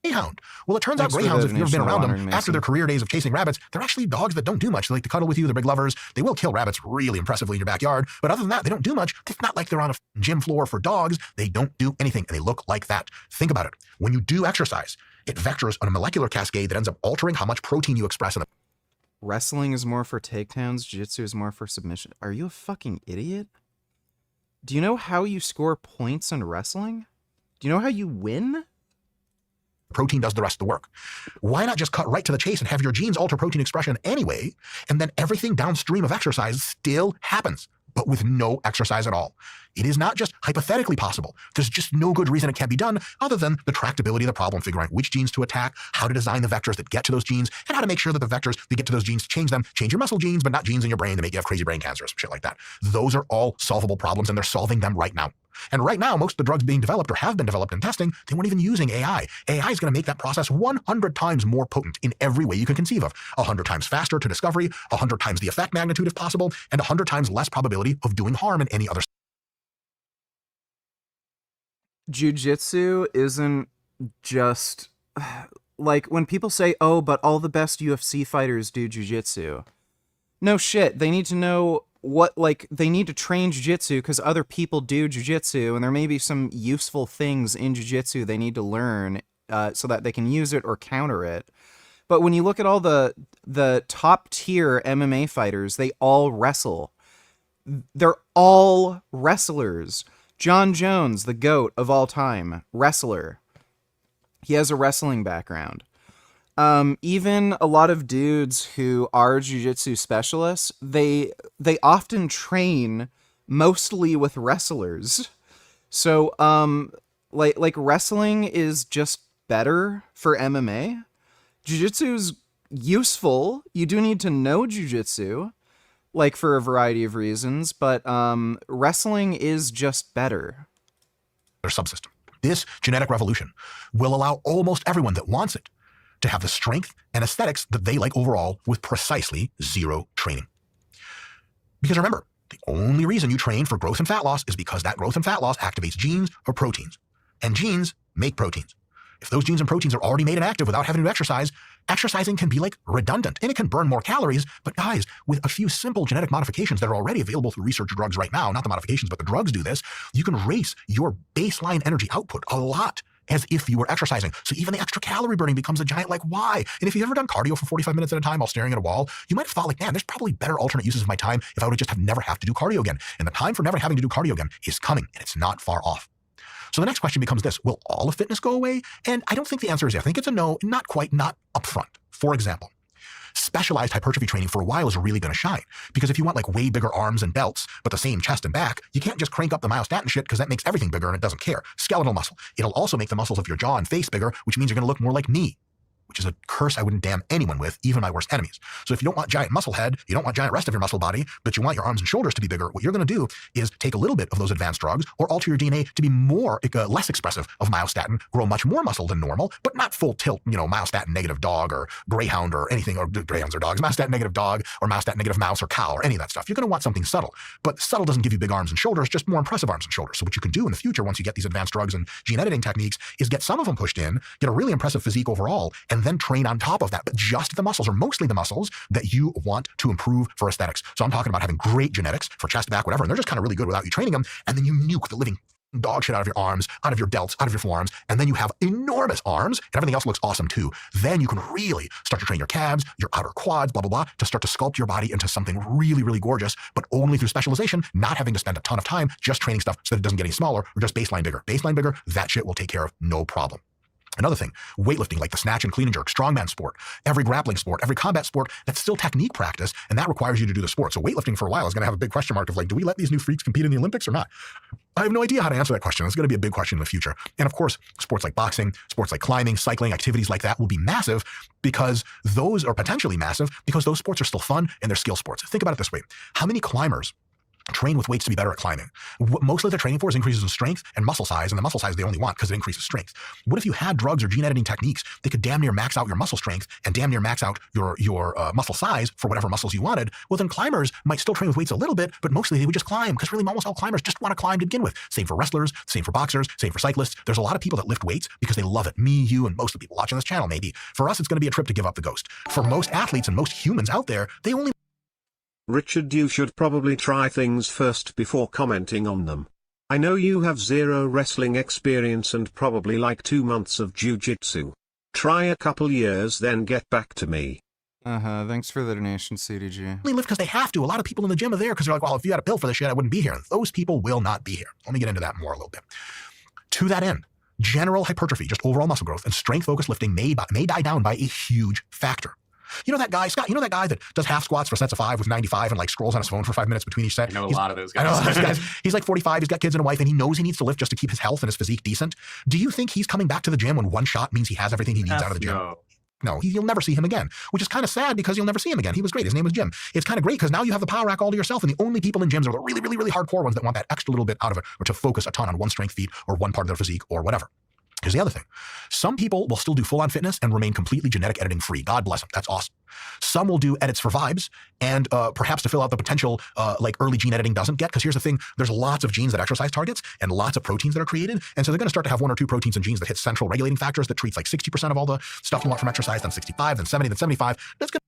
Greyhound. Well, it turns out greyhounds, if you've ever been around them, after their career days of chasing rabbits, they're actually dogs that don't do much. They like to cuddle with you. They're big lovers. They will kill rabbits really impressively in your backyard. But other than that, they don't do much. It's not like they're on a gym floor for dogs. They don't do anything, and they look like that. Think about it. When you do exercise, it vectors on a molecular cascade that ends up altering how much protein you express in the... Wrestling is more for takedowns. Jiu-jitsu is more for submission. Are you a fucking idiot? Do you know how you score points in wrestling? Do you know how you win? Protein does the rest of the work. Why not just cut right to the chase and have your genes alter protein expression anyway, and then everything downstream of exercise still happens, but with no exercise at all? It is not just hypothetically possible. There's just no good reason it can't be done other than the tractability of the problem, figuring out which genes to attack, how to design the vectors that get to those genes, and how to make sure that the vectors that get to those genes change them, change your muscle genes, but not genes in your brain that make you have crazy brain cancer or some shit like that. Those are all solvable problems, and they're solving them right now. And right now, most of the drugs being developed or have been developed in testing, they weren't even using AI. AI is going to make that process 100 times more potent in every way you can conceive of. 100 times faster to discovery, 100 times the effect magnitude if possible, and 100 times less probability of doing harm in any other. Jiu-jitsu isn't just... Like, when people say, oh, but all the best UFC fighters do jiu-jitsu. No shit, they need to know what, like, they need to train jiu-jitsu because other people do jiu-jitsu, and there may be some useful things in jiu-jitsu they need to learn so that they can use it or counter it. But when you look at all the top-tier MMA fighters, they all wrestle. They're all wrestlers. John Jones, the GOAT of all time, wrestler. He has a wrestling background. Even a lot of dudes who are jiu-jitsu specialists, they often train mostly with wrestlers. So, like wrestling is just better for MMA. Jiu-jitsu's useful. You do need to know jiu-jitsu, like for a variety of reasons, but wrestling is just better. Their subsystem. This genetic revolution will allow almost everyone that wants it to have the strength and aesthetics that they like overall with precisely zero training. Because remember, the only reason you train for growth and fat loss is because that growth and fat loss activates genes or proteins. And genes make proteins. If those genes and proteins are already made and active without having to exercise, exercising can be like redundant and it can burn more calories. But guys, with a few simple genetic modifications that are already available through research drugs right now, not the modifications, but the drugs do this, you can raise your baseline energy output a lot as if you were exercising. So even the extra calorie burning becomes a giant, like, why? And if you've ever done cardio for 45 minutes at a time while staring at a wall, you might have thought, like, man, there's probably better alternate uses of my time if I would just have never have to do cardio again. And the time for never having to do cardio again is coming, and it's not far off. So the next question becomes this: will all of fitness go away? And I don't think the answer is yes. I think it's a no, not quite, not upfront. For example, specialized hypertrophy training for a while is really going to shine, because if you want like way bigger arms and belts but the same chest and back, you can't just crank up the myostatin shit, because that makes everything bigger and it doesn't care. Skeletal muscle. It'll also make the muscles of your jaw and face bigger, which means you're going to look more like me, which is a curse I wouldn't damn anyone with, even my worst enemies. So if you don't want giant muscle head, you don't want giant rest of your muscle body, but you want your arms and shoulders to be bigger, what you're going to do is take a little bit of those advanced drugs or alter your DNA to be more, less expressive of myostatin, grow much more muscle than normal, but not full tilt, myostatin negative dog or greyhound or anything, or greyhounds or dogs, myostatin negative dog or myostatin negative mouse or cow or any of that stuff. You're going to want something subtle, but subtle doesn't give you big arms and shoulders, just more impressive arms and shoulders. So what you can do in the future, once you get these advanced drugs and gene editing techniques, is get some of them pushed in, get a really impressive physique overall, and then train on top of that, but just the muscles, or mostly the muscles, that you want to improve for aesthetics. So I'm talking about having great genetics for chest, back, whatever, and they're just kind of really good without you training them, and then you nuke the living dog shit out of your arms, out of your delts, out of your forearms, and then you have enormous arms, and everything else looks awesome too. Then you can really start to train your calves, your outer quads, blah, blah, blah, to start to sculpt your body into something really, really gorgeous, but only through specialization, not having to spend a ton of time just training stuff so that it doesn't get any smaller, or just baseline bigger. Baseline bigger, that shit will take care of, no problem. Another thing, weightlifting, like the snatch and clean and jerk, strongman sport, every grappling sport, every combat sport, that's still technique practice, and that requires you to do the sport. So weightlifting for a while is going to have a big question mark of like, do we let these new freaks compete in the Olympics or not? I have no idea how to answer that question. It's going to be a big question in the future. And of course, sports like boxing, sports like climbing, cycling, activities like that will be massive, because those are potentially massive because those sports are still fun and they're skill sports. Think about it this way. How many climbers train with weights to be better at climbing? What mostly they're training for is increases in strength and muscle size, and the muscle size they only want because it increases strength. What if you had drugs or gene editing techniques that could damn near max out your muscle strength and damn near max out your muscle size for whatever muscles you wanted? Well, then climbers might still train with weights a little bit, but mostly they would just climb, because really almost all climbers just want to climb to begin with. Same for wrestlers, same for boxers, same for cyclists. There's a lot of people that lift weights because they love it. Me, you, and most of the people watching this channel maybe. For us, it's going to be a trip to give up the ghost. For most athletes and most humans out there, they only... Richard, you should probably try things first before commenting on them. I know you have zero wrestling experience and probably like 2 months of jiu-jitsu. Try a couple years, then get back to me. Thanks for the donation, CDG. They lift because they have to. A lot of people in the gym are there because they're like, well, if you had a pill for this shit, I wouldn't be here. Those people will not be here. Let me get into that more a little bit. To that end, general hypertrophy, just overall muscle growth, and strength-focused lifting may die down by a huge factor. You know that guy, Scott, that guy that does half squats for sets of 5 with 95 and like scrolls on his phone for 5 minutes between each set? I know a lot of those guys. I know a lot of those guys. He's like 45, he's got kids and a wife, and he knows he needs to lift just to keep his health and his physique decent. Do you think he's coming back to the gym when one shot means he has everything he needs out of the gym? No, you'll never see him again, which is kind of sad because you'll never see him again. He was great. His name was Jim. It's kind of great because now you have the power rack all to yourself, and the only people in gyms are the really, really, really hardcore ones that want that extra little bit out of it, or to focus a ton on one strength feat or one part of their physique or whatever. Here's the other thing. Some people will still do full-on fitness and remain completely genetic editing free. God bless them. That's awesome. Some will do edits for vibes and perhaps to fill out the potential like early gene editing doesn't get. Because here's the thing. There's lots of genes that exercise targets and lots of proteins that are created. And so they're going to start to have 1 or 2 proteins and genes that hit central regulating factors that treats like 60% of all the stuff you want from exercise, then 65, then 70, then 75. That's good.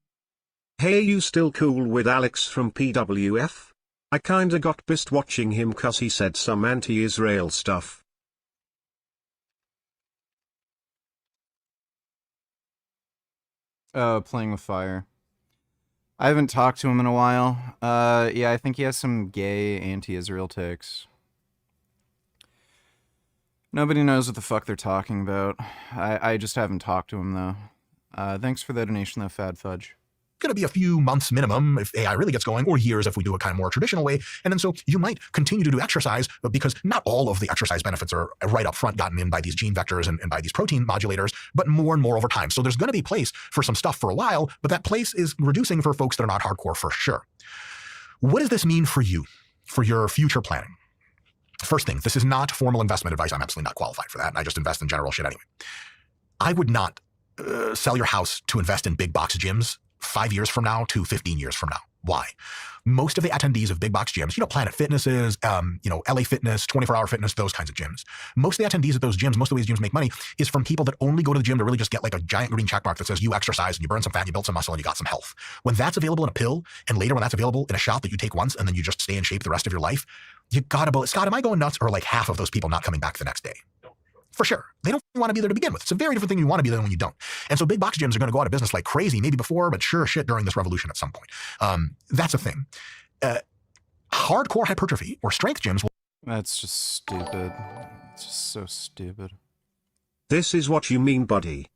Hey, you still cool with Alex from PWF? I kinda got pissed watching him cause he said some anti-Israel stuff. Playing with fire. I haven't talked to him in a while. Yeah, I think he has some gay anti-Israel takes. Nobody knows what the fuck they're talking about. I just haven't talked to him, though. Thanks for the donation, though, Fad Fudge. Going to be a few months minimum if AI really gets going, or years if we do it kind of more traditional way. And then so you might continue to do exercise, but because not all of the exercise benefits are right up front gotten in by these gene vectors and by these protein modulators, but more and more over time. So there's going to be place for some stuff for a while, but that place is reducing for folks that are not hardcore for sure. What does this mean for you, for your future planning? First thing, this is not formal investment advice. I'm absolutely not qualified for that. And I just invest in general shit anyway. I would not sell your house to invest in big box gyms 5 years from now to 15 years from now. Why? Most of the attendees of big box gyms, Planet Fitnesses, LA Fitness, 24-hour fitness, those kinds of gyms. Most of the attendees at those gyms, most of the ways gyms make money is from people that only go to the gym to really just get like a giant green check mark that says you exercise and you burn some fat and you build some muscle and you got some health. When that's available in a pill, and later when that's available in a shot that you take once and then you just stay in shape the rest of your life, you gotta believe, Scott, am I going nuts? Or like half of those people not coming back the next day? For sure. They don't want to be there to begin with. It's a very different thing you want to be there than when you don't. And so big box gyms are going to go out of business like crazy, maybe before, but sure shit during this revolution at some point. That's a thing. Hardcore hypertrophy or strength gyms will... That's just stupid. It's just so stupid. This is what you mean, buddy.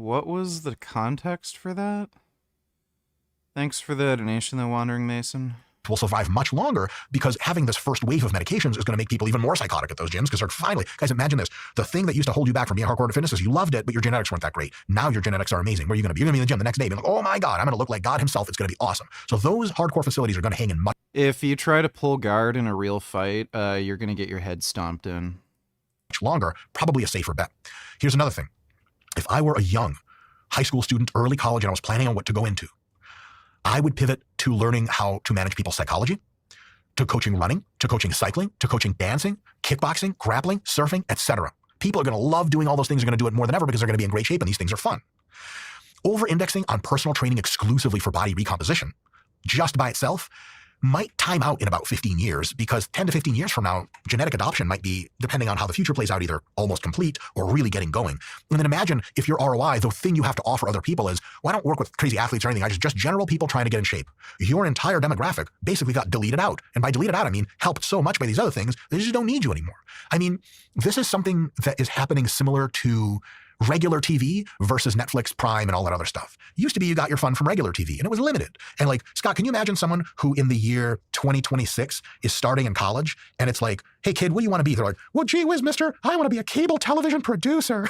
What was the context for that? Thanks for the donation, The Wandering Mason. Will survive much longer because having this first wave of medications is going to make people even more psychotic at those gyms because they're finally, guys, imagine this. The thing that used to hold you back from being hardcore to fitness is you loved it, but your genetics weren't that great. Now your genetics are amazing. Where are you going to be? You're going to be in the gym the next day being like, oh my God, I'm going to look like God himself. It's going to be awesome. So those hardcore facilities are going to hang in much. If you try to pull guard in a real fight, you're going to get your head stomped in. Much longer, probably a safer bet. Here's another thing. If I were a young high school student, early college, and I was planning on what to go into, I would pivot to learning how to manage people's psychology, to coaching running, to coaching cycling, to coaching dancing, kickboxing, grappling, surfing, etc. People are going to love doing all those things. They're going to do it more than ever because they're going to be in great shape and these things are fun. Over-indexing on personal training exclusively for body recomposition, just by itself, might time out in about 15 years because 10 to 15 years from now, genetic adoption might be, depending on how the future plays out, either almost complete or really getting going. And then imagine if your ROI, the thing you have to offer other people is, well, I don't work with crazy athletes or anything. I just general people trying to get in shape. Your entire demographic basically got deleted out. And by deleted out, I mean helped so much by these other things, they just don't need you anymore. I mean, this is something that is happening similar to regular TV versus Netflix, Prime, and all that other stuff. It used to be you got your fun from regular TV, and it was limited. And like, Scott, can you imagine someone who in the year 2026 is starting in college, and it's like, hey, kid, what do you want to be? They're like, well, gee whiz, mister, I want to be a cable television producer.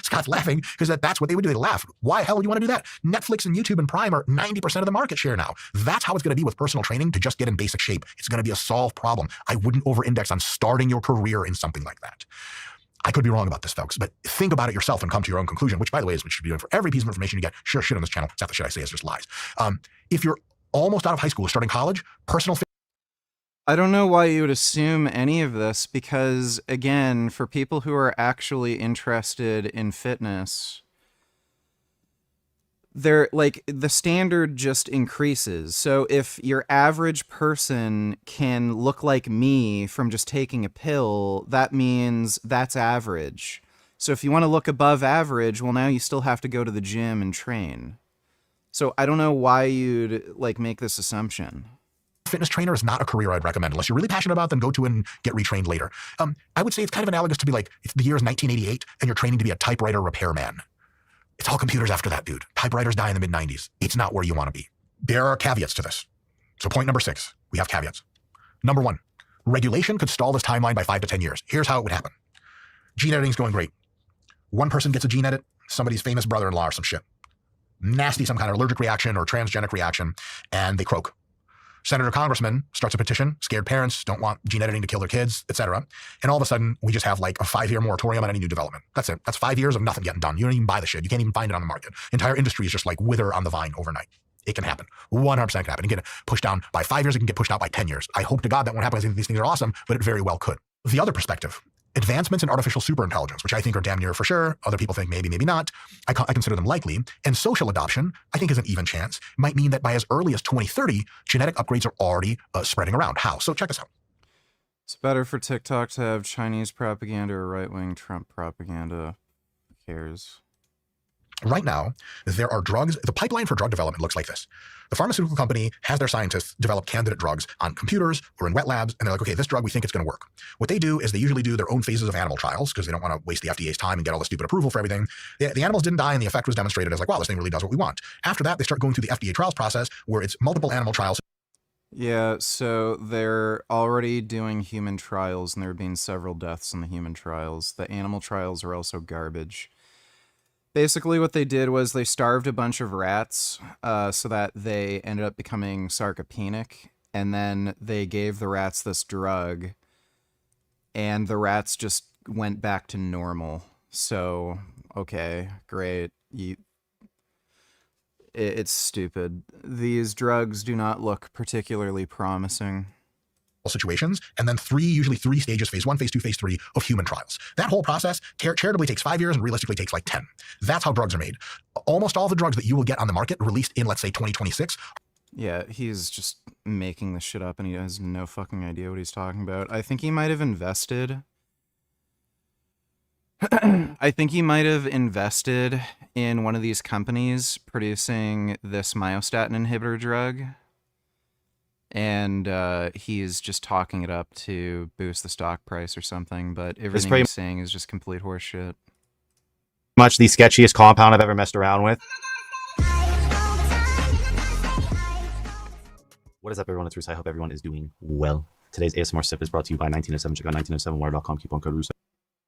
Scott's laughing because that's what they would do. They laugh. Why the hell would you want to do that? Netflix and YouTube and Prime are 90% of the market share now. That's how it's going to be with personal training to just get in basic shape. It's going to be a solved problem. I wouldn't over-index on starting your career in something like that. I could be wrong about this, folks, but think about it yourself and come to your own conclusion, which, by the way, is what you should be doing for every piece of information you get. Sure shit on this channel. It's not the shit I say, it's just lies. If you're almost out of high school, starting college, personal... I don't know why you would assume any of this because, again, for people who are actually interested in fitness, they're like the standard just increases. So if your average person can look like me from just taking a pill, that means that's average. So if you want to look above average, well, now you still have to go to the gym and train. So I don't know why you'd like make this assumption. Fitness trainer is not a career I'd recommend. Unless you're really passionate about them, go to and get retrained later. I would say it's kind of analogous to be like, if the year is 1988 and you're training to be a typewriter repairman. It's all computers after that, dude. Typewriters die in the mid-90s. It's not where you want to be. There are caveats to this. So point number 6, we have caveats. Number 1, regulation could stall this timeline by 5 to 10 years. Here's how it would happen. Gene editing's going great. One person gets a gene edit, somebody's famous brother-in-law or some shit. Nasty, some kind of allergic reaction or transgenic reaction, and they croak. Senator Congressman starts a petition, scared parents don't want gene editing to kill their kids, etc. And all of a sudden, we just have like a 5-year moratorium on any new development. That's it. That's 5 years of nothing getting done. You don't even buy the shit. You can't even find it on the market. Entire industry is just like wither on the vine overnight. It can happen. 100% can happen. It can get pushed down by 5 years. It can get pushed out by 10 years. I hope to God that won't happen. I think these things are awesome, but it very well could. The other perspective, advancements in artificial superintelligence, which I think are damn near for sure. Other people think maybe, maybe not. I consider them likely. And social adoption, I think is an even chance, might mean that by as early as 2030, genetic upgrades are already spreading around. How? So check this out. It's better for TikTok to have Chinese propaganda or right-wing Trump propaganda. Who cares? Right now, there are drugs. The pipeline for drug development looks like this. The pharmaceutical company has their scientists develop candidate drugs on computers or in wet labs, and they're like, okay, this drug, we think it's going to work. What they do is they usually do their own phases of animal trials because they don't want to waste the FDA's time and get all the stupid approval for everything. The animals didn't die, and the effect was demonstrated as like, wow, this thing really does what we want. After that, they start going through the FDA trials process where it's multiple animal trials. Yeah, so they're already doing human trials, and there have been several deaths in the human trials. The animal trials are also garbage. Basically, what they did was they starved a bunch of rats so that they ended up becoming sarcopenic, and then they gave the rats this drug, and the rats just went back to normal. So, okay, great. It's stupid. These drugs do not look particularly promising. Situations, and then usually three stages, phase 1, phase 2, phase 3 of human trials. That whole process charitably takes 5 years and realistically takes like 10. That's how drugs are made. Almost all the drugs that you will get on the market released in, let's say, 2026. Yeah, he's just making this shit up and he has no fucking idea what he's talking about. I think he might have invested... I think he might have invested in one of these companies producing this myostatin inhibitor drug. And he's just talking it up to boost the stock price or something, but everything he's saying is just complete horseshit. Much the sketchiest compound I've ever messed around with. What is up, everyone? It's Russo. I hope everyone is doing well. Today's ASMR sip is brought to you by 1907. Check out 1907water.com. Coupon code Russo.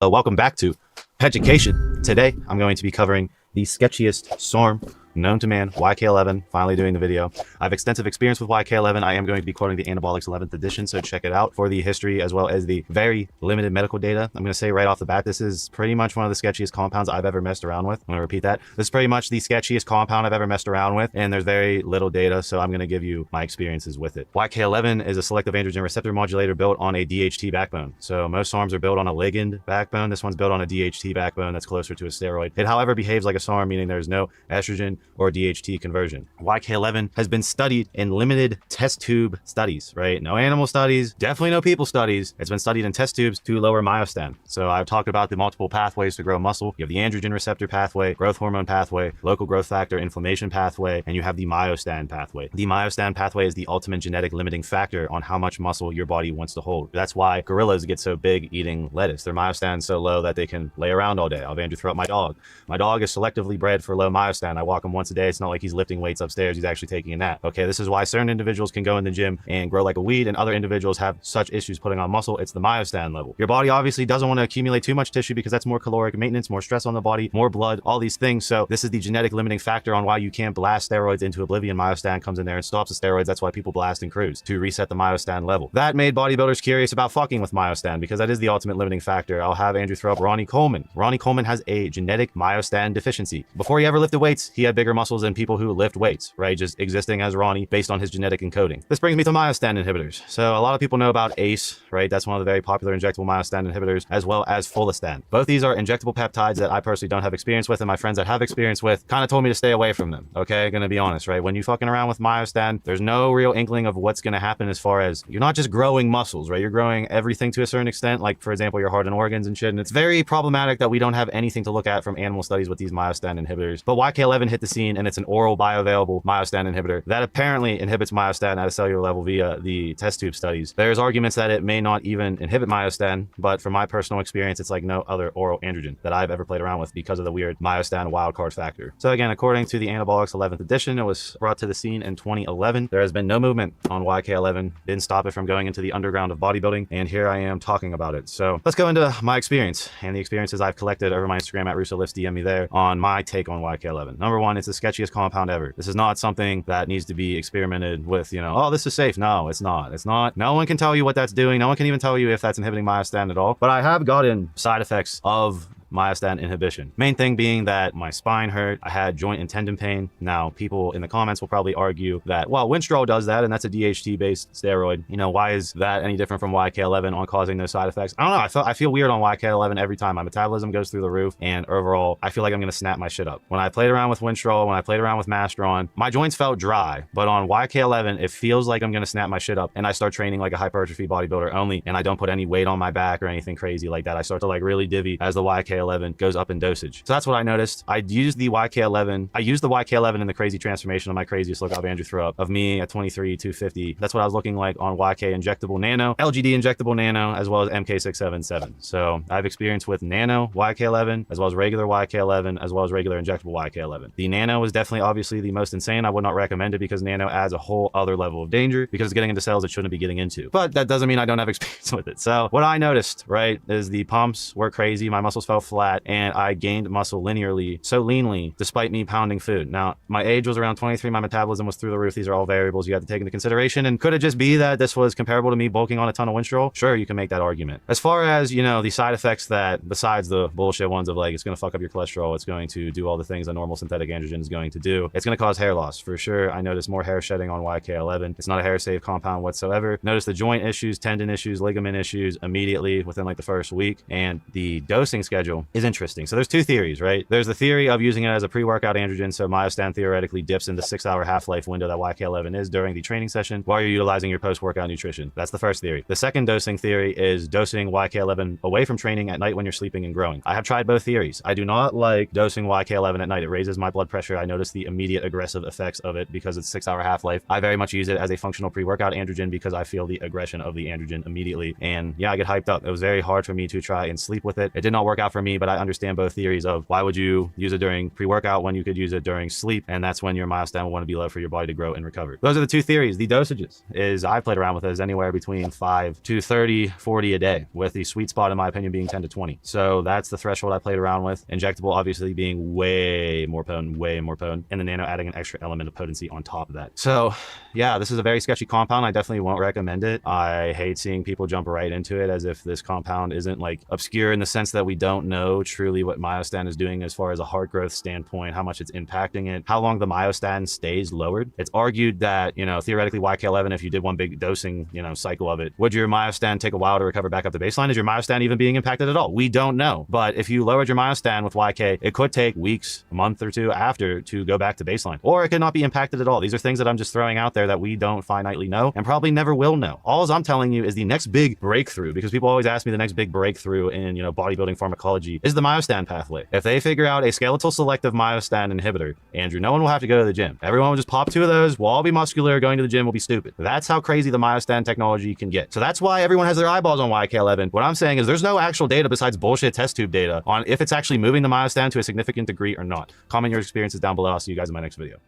Welcome back to Education. Today, I'm going to be covering the sketchiest SORM known to man, YK11, finally doing the video. I have extensive experience with YK11. I am going to be quoting the Anabolics 11th edition, so check it out for the history as well as the very limited medical data. I'm going to say right off the bat, this is pretty much one of the sketchiest compounds I've ever messed around with. I'm going to repeat that. This is pretty much the sketchiest compound I've ever messed around with, and there's very little data, so I'm going to give you my experiences with it. YK11 is a selective androgen receptor modulator built on a DHT backbone. So most SORMs are built on a ligand backbone. This one's built on a DHT backbone that's closer to a steroid. It, however, behaves like a SORM, meaning there's no estrogen or DHT conversion. YK11 has been studied in limited test tube studies, right? No animal studies, definitely no people studies. It's been studied in test tubes to lower myostatin. So I've talked about the multiple pathways to grow muscle. You have the androgen receptor pathway, growth hormone pathway, local growth factor, inflammation pathway, and you have the myostatin pathway. The myostatin pathway is the ultimate genetic limiting factor on how much muscle your body wants to hold. That's why gorillas get so big eating lettuce. Their myostatin is so low that they can lay around all day. I'll Andrew throw up my dog. My dog is selectively bred for low myostatin. I walk him once a day. It's not like he's lifting weights upstairs, he's actually taking a nap. Okay, this is why certain individuals can go in the gym and grow like a weed, and other individuals have such issues putting on muscle. It's the myostatin level. Your body obviously doesn't want to accumulate too much tissue because that's more caloric maintenance, more stress on the body, more blood, all these things. So this is the genetic limiting factor on why you can't blast steroids into oblivion. Myostatin comes in there and stops the steroids. That's why people blast and cruise to reset the myostatin level. That made bodybuilders curious about fucking with myostatin because that is the ultimate limiting factor. I'll have Andrew throw up Ronnie Coleman. Ronnie Coleman has a genetic myostatin deficiency. Before he ever lifted weights, he had bigger muscles than people who lift weights, right? Just existing as Ronnie based on his genetic encoding. This brings me to myostatin inhibitors. So a lot of people know about ACE, right? That's one of the very popular injectable myostatin inhibitors, as well as Follistan. Both these are injectable peptides that I personally don't have experience with, and my friends that have experience with kind of told me to stay away from them. Okay, gonna be honest, right? When you fucking around with myostatin, there's no real inkling of what's gonna happen as far as you're not just growing muscles, right? You're growing everything to a certain extent, like for example, your heart and organs and shit. And it's very problematic that we don't have anything to look at from animal studies with these myostatin inhibitors. But YK11 hit the scene, and it's an oral bioavailable myostatin inhibitor that apparently inhibits myostatin at a cellular level via the test tube studies. There's arguments that it may not even inhibit myostatin, but from my personal experience, it's like no other oral androgen that I've ever played around with because of the weird myostatin wildcard factor. So again, according to the Anabolics 11th edition, it was brought to the scene in 2011. There has been no movement on YK11, didn't stop it from going into the underground of bodybuilding, and here I am talking about it. So let's go into my experience and the experiences I've collected over my Instagram at RussoLifts. DM me there on my take on YK11. Number one, it's the sketchiest compound ever. This is not something that needs to be experimented with, you know, oh, this is safe. No, it's not. It's not. No one can tell you what that's doing. No one can even tell you if that's inhibiting myostatin at all. But I have gotten side effects of myostatin inhibition. Main thing being that my spine hurt, I had joint and tendon pain. Now, people in the comments will probably argue that, well, Winstrol does that, and that's a DHT-based steroid. You know, why is that any different from YK11 on causing those side effects? I don't know. I feel weird on YK11 every time. My metabolism goes through the roof, and overall, I feel like I'm going to snap my shit up. When I played around with Winstrol, when I played around with Mastron, my joints felt dry, but on YK11, it feels like I'm going to snap my shit up, and I start training like a hypertrophy bodybuilder only, and I don't put any weight on my back or anything crazy like that. I start to like really divvy as the YK11 goes up in dosage. So that's what I noticed. I used the YK11 in the crazy transformation of my craziest look I've Andrew throw up of me at 23, 250. That's what I was looking like on YK injectable nano, LGD injectable nano, as well as MK677. So I've experience with nano YK11, as well as regular YK11, as well as regular injectable YK11. The nano is definitely obviously the most insane. I would not recommend it because nano adds a whole other level of danger because it's getting into cells it shouldn't be getting into. But that doesn't mean I don't have experience with it. So what I noticed, right, is the pumps were crazy. My muscles felt flat, and I gained muscle linearly, so leanly, despite me pounding food. Now, my age was around 23, my metabolism was through the roof. These are all variables you have to take into consideration. And could it just be that this was comparable to me bulking on a ton of Winstrol? Sure, you can make that argument. As far as, you know, the side effects that, besides the bullshit ones of like, it's going to fuck up your cholesterol, it's going to do all the things a normal synthetic androgen is going to do, it's going to cause hair loss. For sure, I noticed more hair shedding on YK11. It's not a hair safe compound whatsoever. Notice the joint issues, tendon issues, ligament issues immediately within like the first week. And the dosing schedule is interesting. So there's two theories, right? There's the theory of using it as a pre-workout androgen, so Myostatin theoretically dips into 6-hour half-life window that YK11 is during the training session while you're utilizing your post-workout nutrition. That's the first theory. The second dosing theory is dosing YK11 away from training at night when you're sleeping and growing. I have tried both theories. I do not like dosing YK11 at night. It raises my blood pressure. I notice the immediate aggressive effects of it because it's 6-hour half-life. I very much use it as a functional pre-workout androgen because I feel the aggression of the androgen immediately. And yeah, I get hyped up. It was very hard for me to try and sleep with it. It did not work out for me, but I understand both theories of why would you use it during pre-workout when you could use it during sleep, and that's when your myostatin will want to be low for your body to grow and recover. Those are the two theories. The dosages is I played around with it as anywhere between 5 to 30, 40 a day, with the sweet spot in my opinion being 10 to 20. So that's the threshold I played around with. Injectable obviously being way more potent, and the nano adding an extra element of potency on top of that. So yeah, this is a very sketchy compound. I definitely won't recommend it. I hate seeing people jump right into it as if this compound isn't like obscure in the sense that we don't know truly what myostatin is doing as far as a heart growth standpoint, how much it's impacting it, how long the myostatin stays lowered. It's argued that, you know, theoretically YK11, if you did one big dosing, you know, cycle of it, would your myostatin take a while to recover back up to baseline? Is your myostatin even being impacted at all? We don't know. But if you lowered your myostatin with YK, it could take weeks, a month or two after to go back to baseline, or it could not be impacted at all. These are things that I'm just throwing out there that we don't finitely know and probably never will know. All I'm telling you is the next big breakthrough, because people always ask me the next big breakthrough in, you know, bodybuilding pharmacology is the myostatin pathway. If they figure out a skeletal selective myostatin inhibitor, Andrew, no one will have to go to the gym. Everyone will just pop 2 of those. We'll all be muscular. Going to the gym will be stupid. That's how crazy the myostatin technology can get. So that's why everyone has their eyeballs on YK11. What I'm saying is there's no actual data besides bullshit test tube data on if it's actually moving the myostatin to a significant degree or not. Comment your experiences down below. I'll see you guys in my next video.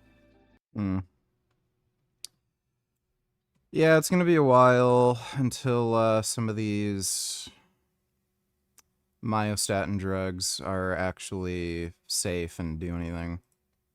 Yeah, it's going to be a while until some of these myostatin drugs are actually safe and do anything.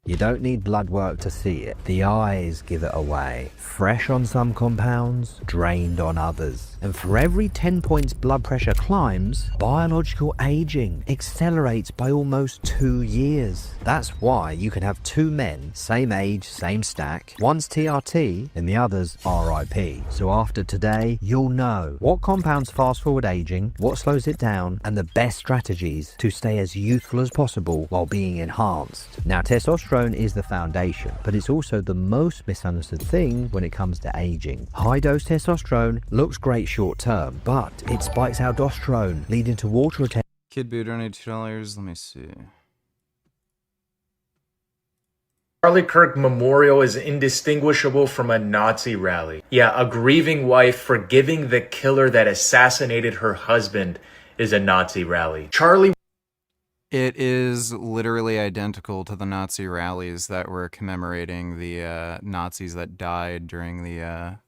You don't need blood work to see it. The eyes give it away. Fresh on some compounds, drained on others. And for every 10 points blood pressure climbs, biological aging accelerates by almost 2 years. That's why you can have 2 men, same age, same stack, one's TRT and the other's RIP. So after today, you'll know what compounds fast forward aging, what slows it down, and the best strategies to stay as youthful as possible while being enhanced. Now, testosterone is the foundation, but it's also the most misunderstood thing when it comes to aging. High dose testosterone looks great short term, but it spikes aldosterone, leading to water retention. Kid Boo donated $2. Let me see. Charlie Kirk Memorial is indistinguishable from a Nazi rally. Yeah, a grieving wife forgiving the killer that assassinated her husband is a Nazi rally. Charlie... It is literally identical to the Nazi rallies that were commemorating the Nazis that died during the,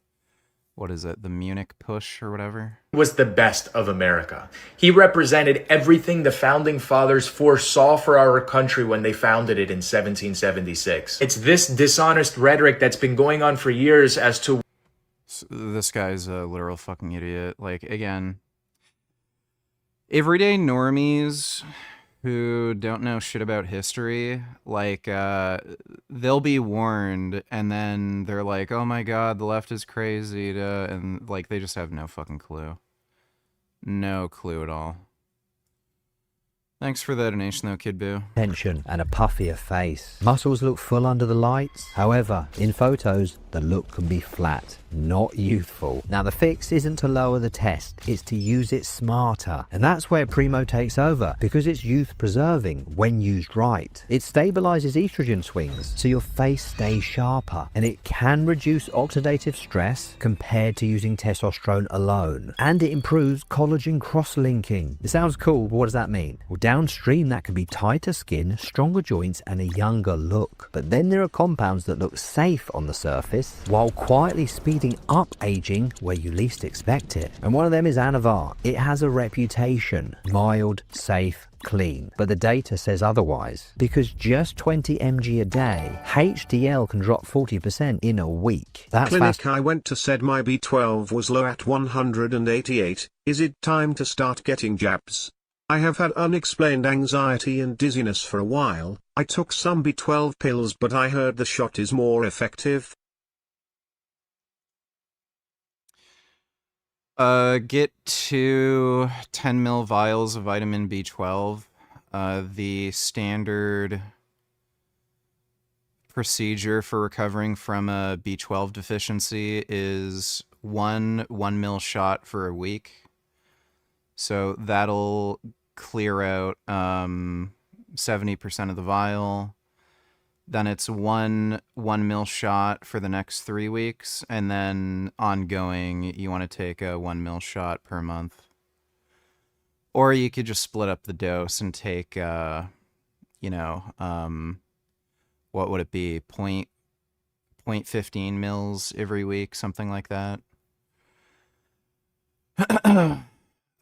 what is it, the Munich push or whatever? Was the best of America. He represented everything the founding fathers foresaw for our country when they founded it in 1776. It's this dishonest rhetoric that's been going on for years as to... This guy's a literal fucking idiot. Like, again, everyday normies who don't know shit about history, like, they'll be warned, and then they're like, oh my god, the left is crazy, and, like, they just have no fucking clue. No clue at all. Thanks for the donation, though, Kid Boo. Tension and a puffier face. Muscles look full under the lights. However, in photos, the look can be flat, not youthful. Now, the fix isn't to lower the test, it's to use it smarter. And that's where Primo takes over, because it's youth preserving when used right. It stabilizes estrogen swings, so your face stays sharper. And it can reduce oxidative stress compared to using testosterone alone. And it improves collagen cross-linking. It sounds cool, but what does that mean? Well, downstream, that can be tighter skin, stronger joints, and a younger look. But then there are compounds that look safe on the surface, this while quietly speeding up aging where you least expect it. And one of them is Anavar. It has a reputation, mild, safe, clean, but the data says otherwise, because just 20 mg a day, HDL can drop 40% in a week. That's Clinic fast. I went to said my B12 was low at 188. Is it time to start getting jabs? I have had unexplained anxiety and dizziness for a while. I took some B12 pills, but I heard the shot is more effective. Get 2 10 ml vials of vitamin B12. The standard procedure for recovering from a B12 deficiency is 1 ml shot for a week. So that'll clear out 70% of the vial. Then it's 1 ml shot for the next 3 weeks, and then ongoing, you want to take a 1 ml shot per month. Or you could just split up the dose and take, what would it be? 0.15 mils every week, something like that.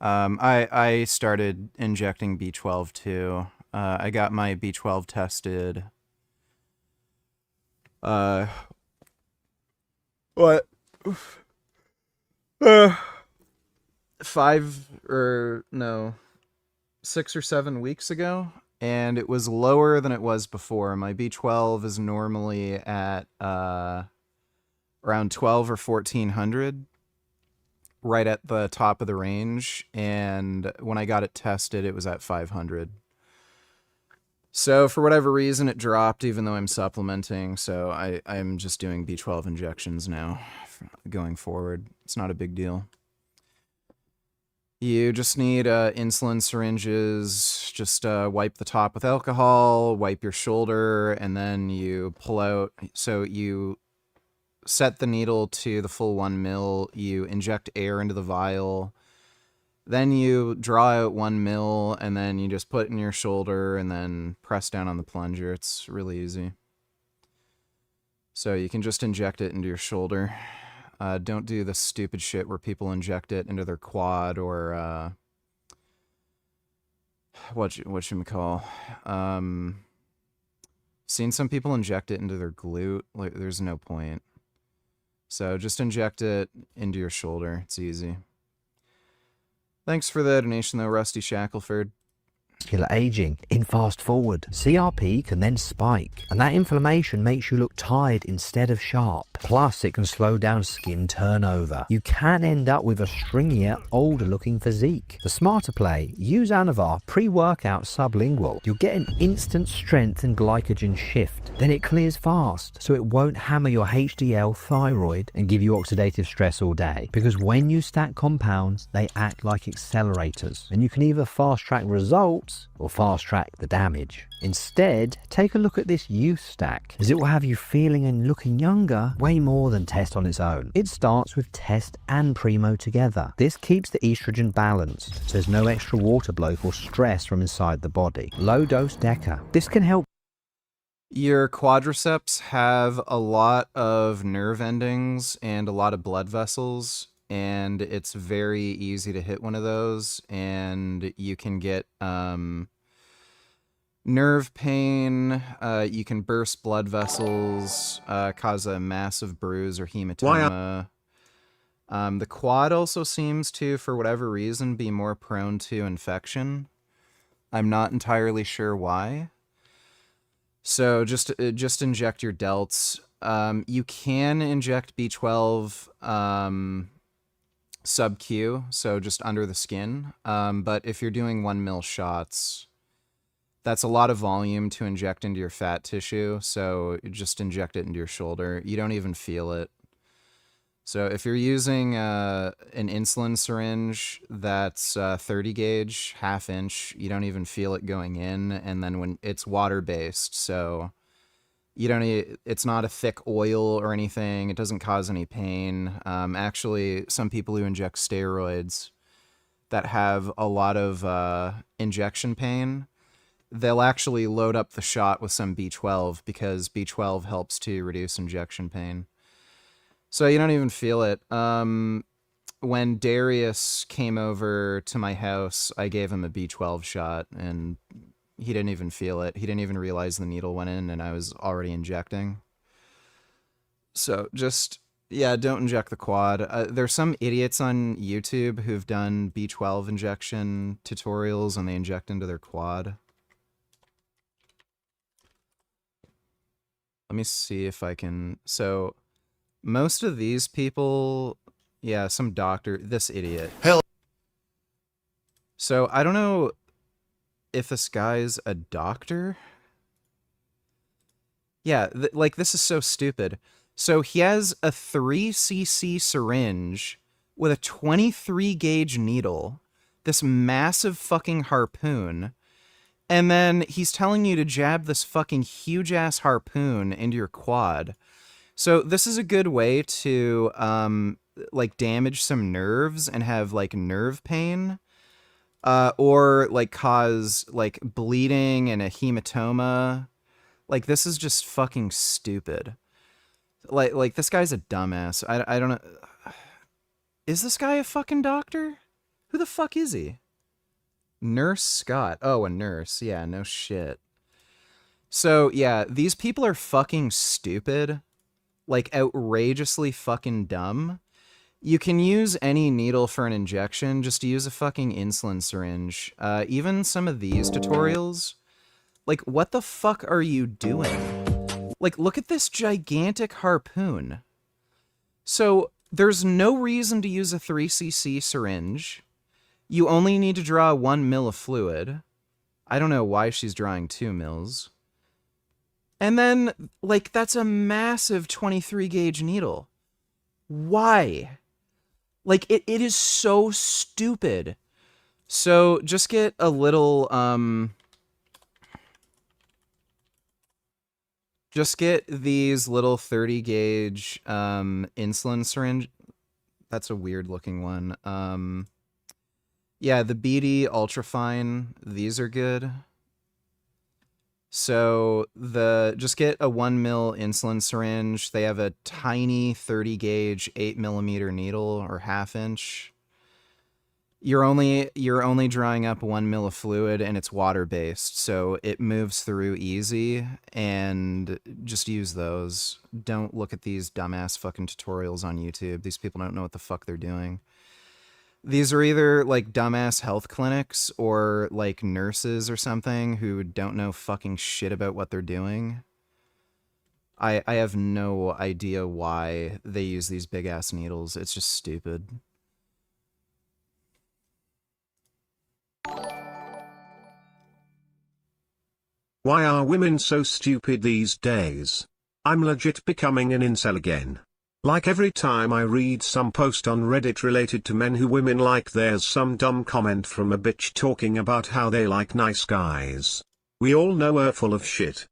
I started injecting B12 too. I got my B12 tested. What? 6 or 7 weeks ago, and it was lower than it was before. My B12 is normally at around 12 or 1400, right at the top of the range, and when I got it tested, it was at 500. So for whatever reason, it dropped, even though I'm supplementing. So I'm just doing B12 injections now going forward. It's not a big deal. You just need insulin syringes. Just wipe the top with alcohol, wipe your shoulder, and then you pull out. So you set the needle to the full 1 mil. You inject air into the vial. Then you draw out 1 mil, and then you just put it in your shoulder and then press down on the plunger. It's really easy. So you can just inject it into your shoulder. Don't do the stupid shit where people inject it into their quad or whatchamacall. Seen some people inject it into their glute. Like, there's no point. So just inject it into your shoulder. It's easy. Thanks for the donation, though, Rusty Shackelford. Aging. In fast forward, CRP can then spike, and that inflammation makes you look tired instead of sharp. Plus, it can slow down skin turnover. You can end up with a stringier, older looking physique. The smarter play, use Anavar pre-workout sublingual. You'll get an instant strength and glycogen shift. Then it clears fast, so it won't hammer your HDL, thyroid, and give you oxidative stress all day. Because when you stack compounds, they act like accelerators, and you can either fast track results or fast track the damage. Instead, take a look at this youth stack, as it will have you feeling and looking younger way more than Test on its own. It starts with Test and Primo together. This keeps the estrogen balanced, so there's no extra water bloat or stress from inside the body. Low dose Deca. This can help. Your quadriceps have a lot of nerve endings and a lot of blood vessels, and it's very easy to hit one of those, and you can get nerve pain, you can burst blood vessels, cause a massive bruise or hematoma. The quad also seems to, for whatever reason, be more prone to infection. I'm not entirely sure why. So just inject your delts. You can inject B12 sub-Q, so just under the skin. But if you're doing 1 mil shots, that's a lot of volume to inject into your fat tissue, so just inject it into your shoulder. You don't even feel it. So if you're using an insulin syringe that's 30 gauge, half inch, you don't even feel it going in. And then when it's water based, so you don't it's not a thick oil or anything. It doesn't cause any pain. Actually, some people who inject steroids that have a lot of injection pain, they'll actually load up the shot with some B12 because B12 helps to reduce injection pain. So you don't even feel it. When Darius came over to my house, I gave him a B12 shot, and he didn't even feel it. He didn't even realize the needle went in, and I was already injecting. So just, yeah, don't inject the quad. There's some idiots on YouTube who've done B12 injection tutorials, and they inject into their quad. Let me see if I can... So, most of these people... Yeah, some doctor... This idiot. Hell. So, I don't know if this guy's a doctor. Yeah, like, this is so stupid. So, he has a 3cc syringe with a 23 gauge needle, this massive fucking harpoon, and then he's telling you to jab this fucking huge-ass harpoon into your quad. So this is a good way to, like, damage some nerves and have, like, nerve pain. Or, like, cause, like, bleeding and a hematoma. Like, this is just fucking stupid. Like this guy's a dumbass. I don't know. Is this guy a fucking doctor? Who the fuck is he? Nurse Scott. Oh, a nurse. Yeah, no shit. So, yeah, these people are fucking stupid. Like, outrageously fucking dumb. You can use any needle for an injection. Just use a fucking insulin syringe. Even some of these tutorials. Like, what the fuck are you doing? Like, look at this gigantic harpoon. So, there's no reason to use a 3cc syringe. You only need to draw 1 mil of fluid. I don't know why she's drawing 2 mils. And then, like, that's a massive 23 gauge needle. Why? Like, it is so stupid. So, just get a little, just get these little 30 gauge, insulin syringe. That's a weird looking one. Yeah, the BD Ultrafine, these are good. So just get a 1 mil insulin syringe. They have a tiny 30 gauge 8 millimeter needle or 1/2 inch. You're only drawing up 1 mil of fluid, and it's water based, so it moves through easy. And just use those. Don't look at these dumbass fucking tutorials on YouTube. These people don't know what the fuck they're doing. These are either, like, dumbass health clinics or, like, nurses or something who don't know fucking shit about what they're doing. I have no idea why they use these big-ass needles. It's just stupid. Why are women so stupid these days? I'm legit becoming an incel again. Like every time I read some post on Reddit related to men who women like, there's some dumb comment from a bitch talking about how they like nice guys. We all know we're full of shit.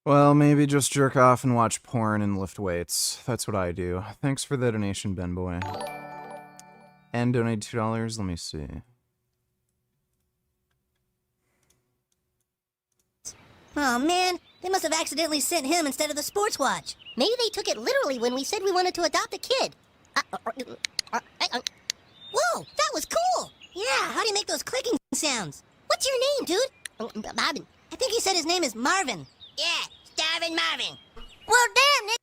Well, maybe just jerk off and watch porn and lift weights. That's what I do. Thanks for the donation, Ben Boy. And donate $2. Let me see. Oh man, they must have accidentally sent him instead of the sports watch. Maybe they took it literally when we said we wanted to adopt a kid. Whoa, that was cool! Yeah, how do you make those clicking sounds? What's your name, dude? Marvin. I think he said his name is Marvin. Yeah, Starvin' Marvin. Well, damn, nigga.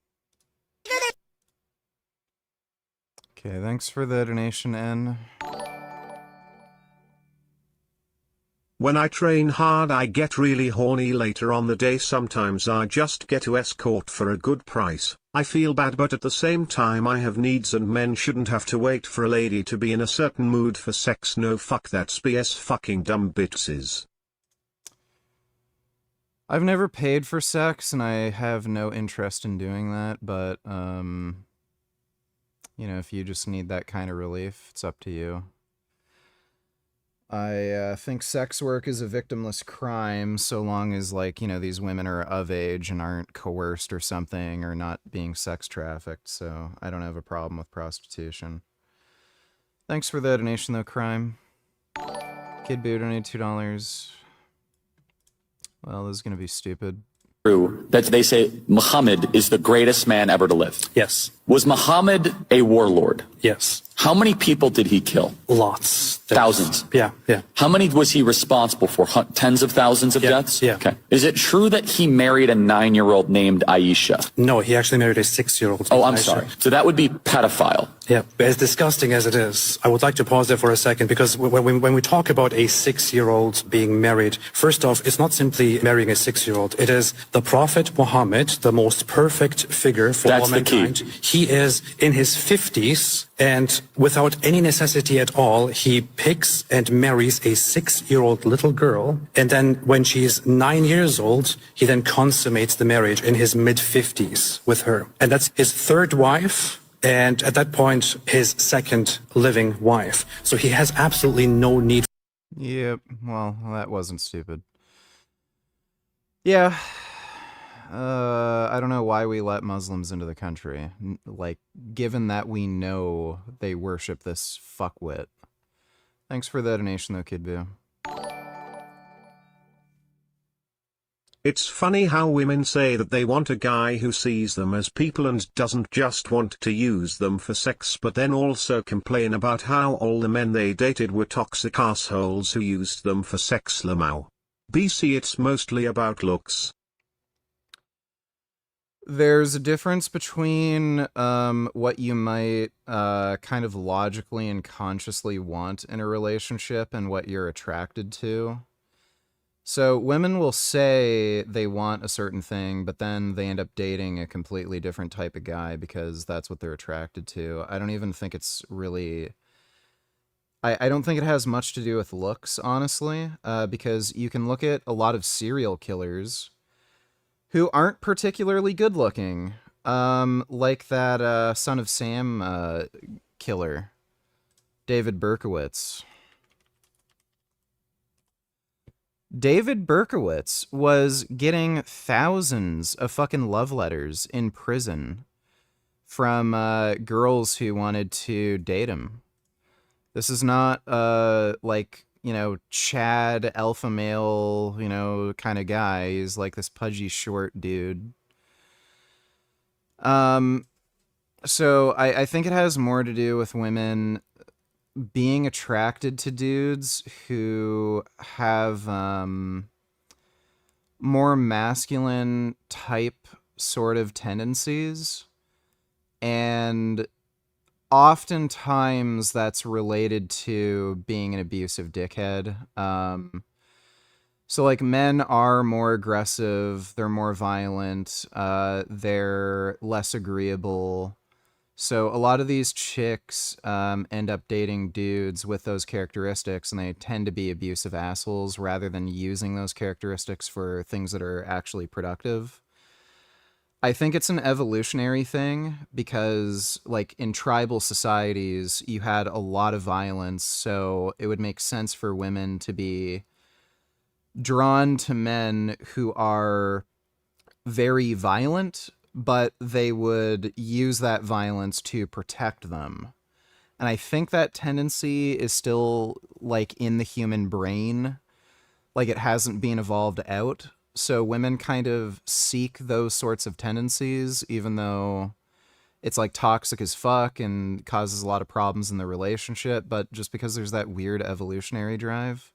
Okay, thanks for the donation, N. When I train hard I get really horny later on the day. Sometimes I just get to escort for a good price. I feel bad, but at the same time I have needs and men shouldn't have to wait for a lady to be in a certain mood for sex. No, fuck, that's BS, fucking dumb bitches. I've never paid for sex, and I have no interest in doing that, but, you know, if you just need that kind of relief, it's up to you. I think sex work is a victimless crime so long as, like, you know, these women are of age and aren't coerced or something or not being sex trafficked, so I don't have a problem with prostitution. Thanks for the donation, though, Crime. Kid Boo donated $2. Well, this is gonna be stupid. true that they say Muhammad is the greatest man ever to live? Yes. Was Muhammad a warlord? Yes. How many people did he kill? Lots. Thousands. Yeah, yeah. How many was he responsible for? Tens of thousands of deaths? Yeah. Okay. Is it true that he married a 9-year-old named Aisha? No, he actually married a 6-year-old. Oh, I'm sorry. So that would be pedophile. Yeah, but as disgusting as it is, I would like to pause there for a second, because when we talk about a 6-year-old being married, first off, it's not simply marrying a 6-year-old. It is the Prophet Muhammad, the most perfect figure for all mankind. He is in his 50s, and without any necessity at all, he picks and marries a 6-year-old little girl. And then when she's 9 years old, he then consummates the marriage in his mid-50s with her. And that's his third wife. And at that point, his second living wife. So he has absolutely no need. Yep. Well, that wasn't stupid. Yeah. I don't know why we let Muslims into the country. Like, given that we know they worship this fuckwit. Thanks for the donation, though, Kid Boo. It's funny how women say that they want a guy who sees them as people and doesn't just want to use them for sex, but then also complain about how all the men they dated were toxic assholes who used them for sex. Lamau. BC, it's mostly about looks. There's a difference between what you might kind of logically and consciously want in a relationship and what you're attracted to. So women will say they want a certain thing, but then they end up dating a completely different type of guy because that's what they're attracted to. I don't even think it's really... I don't think it has much to do with looks, honestly, because you can look at a lot of serial killers who aren't particularly good looking, like that Son of Sam killer, David Berkowitz. David Berkowitz was getting thousands of fucking love letters in prison from girls who wanted to date him. This is not like, you know, Chad alpha male, you know, kind of guy. He's like this pudgy short dude. So I think it has more to do with women being attracted to dudes who have more masculine type sort of tendencies, and oftentimes that's related to being an abusive dickhead. So like men are more aggressive, they're more violent, they're less agreeable. So a lot of these chicks end up dating dudes with those characteristics, and they tend to be abusive assholes rather than using those characteristics for things that are actually productive. I think it's an evolutionary thing because, like, in tribal societies, you had a lot of violence, so it would make sense for women to be drawn to men who are very violent, but they would use that violence to protect them. And I think that tendency is still, like, in the human brain. Like, it hasn't been evolved out. So women kind of seek those sorts of tendencies, even though it's, like, toxic as fuck and causes a lot of problems in the relationship. But just because there's that weird evolutionary drive.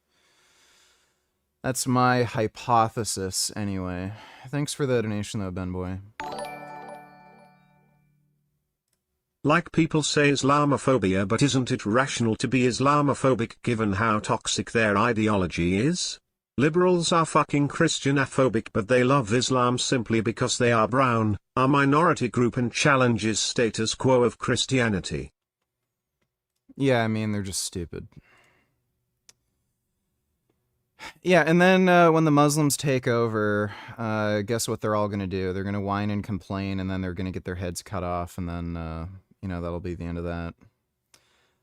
That's my hypothesis, anyway. Thanks for the donation, though, Ben Boy. Like people say Islamophobia, but isn't it rational to be Islamophobic given how toxic their ideology is? Liberals are fucking Christianophobic, but they love Islam simply because they are brown, a minority group, and challenges status quo of Christianity. Yeah, I mean, they're just stupid. Yeah, and then when the Muslims take over, guess what they're all going to do? They're going to whine and complain, and then they're going to get their heads cut off, and then, you know, that'll be the end of that.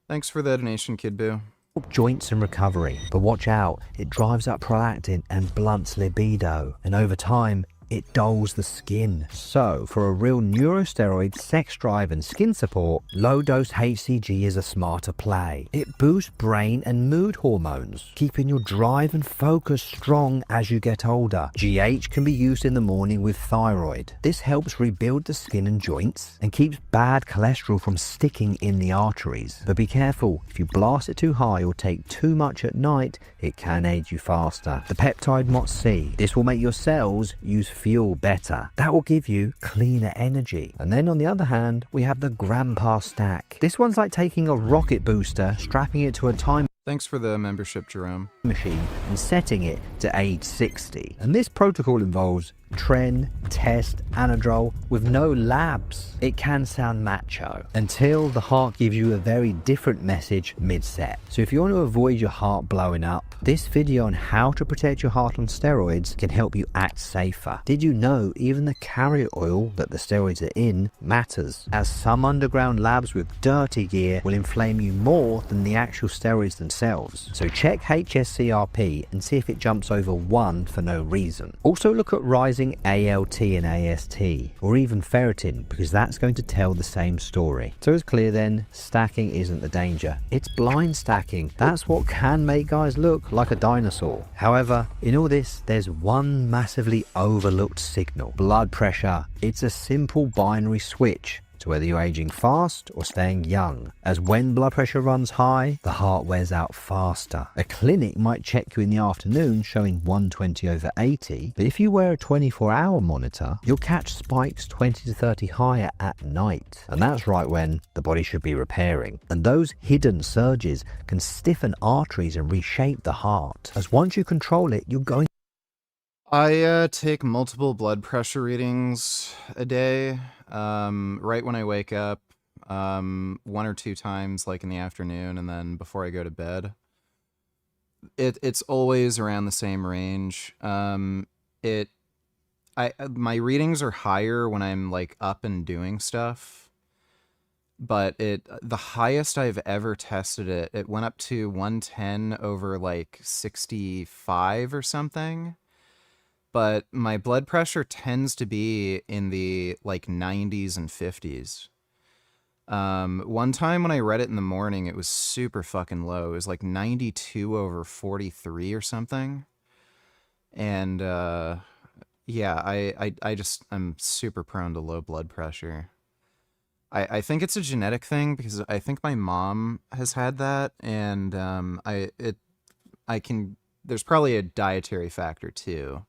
Thanks for the donation, Kid Boo. Joints and recovery, but watch out, it drives up prolactin and blunts libido, and over time, it dulls the skin. So, for a real neurosteroid, sex drive and skin support, low-dose HCG is a smarter play. It boosts brain and mood hormones, keeping your drive and focus strong as you get older. GH can be used in the morning with thyroid. This helps rebuild the skin and joints and keeps bad cholesterol from sticking in the arteries. But be careful, if you blast it too high or take too much at night, it can age you faster. The peptide MOTS-C. This will make your cells use fuel better. That will give you cleaner energy. And then on the other hand, we have the Grandpa Stack. This one's like taking a rocket booster, strapping it to a time Thanks for the membership, Jerome. machine and setting it to age 60. And this protocol involves tren, test, anadrol with no labs. It can sound macho until the heart gives you a very different message mid-set. So if you want to avoid your heart blowing up, this video on how to protect your heart on steroids can help you act safer. Did you know even the carrier oil that the steroids are in matters, as some underground labs with dirty gear will inflame you more than the actual steroids themselves. So check HSCRP and see if it jumps over 1 for no reason. Also look at rising ALT and AST, or even ferritin, because that's going to tell the same story. So it's clear then, stacking isn't the danger. It's blind stacking. That's what can make guys look like a dinosaur. However, in all this, there's one massively overlooked signal: blood pressure. It's a simple binary switch to whether you're aging fast or staying young, as when blood pressure runs high, the heart wears out faster. A clinic might check you in the afternoon showing 120/80, but if you wear a 24-hour monitor, you'll catch spikes 20 to 30 higher at night. And that's right when the body should be repairing. And those hidden surges can stiffen arteries and reshape the heart, as once you control it, you're going. I take multiple blood pressure readings a day, right when I wake up, 1 or 2 times, like in the afternoon, and then before I go to bed. It's always around the same range. My readings are higher when I'm like up and doing stuff, but the highest I've ever tested it went up to 110 over like 65 or something. But my blood pressure tends to be in the like 90s and 50s. One time when I read it in the morning, it was super fucking low. It was like 92 over 43 or something. And yeah, I'm super prone to low blood pressure. I think it's a genetic thing because I think my mom has had that, and there's probably a dietary factor too.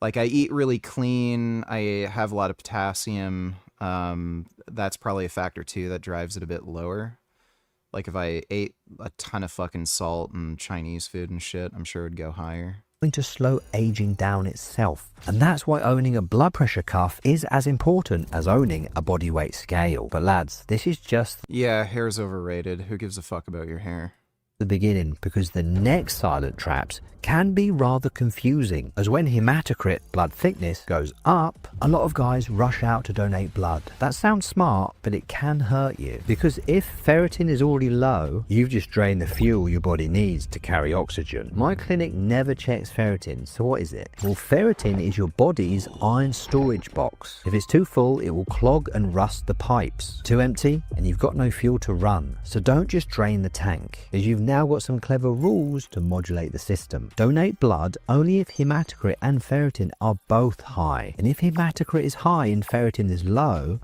Like, I eat really clean, I have a lot of potassium, that's probably a factor too that drives it a bit lower. Like, if I ate a ton of fucking salt and Chinese food and shit, I'm sure it would go higher. To slow aging down itself. And that's why owning a blood pressure cuff is as important as owning a body weight scale. But lads, this is just... Yeah, hair's overrated. Who gives a fuck about your hair? The beginning, because the next silent traps can be rather confusing, as when hematocrit, blood thickness, goes up, a lot of guys rush out to donate blood. That sounds smart, but it can hurt you, because if ferritin is already low, you've just drained the fuel your body needs to carry oxygen. My clinic never checks ferritin, so what is it? Well, ferritin is your body's iron storage box. If it's too full, it will clog and rust the pipes. Too empty, and you've got no fuel to run. So don't just drain the tank, as you've now got some clever rules to modulate the system. Donate blood only if hematocrit and ferritin are both high. And if hematocrit is high and ferritin is low...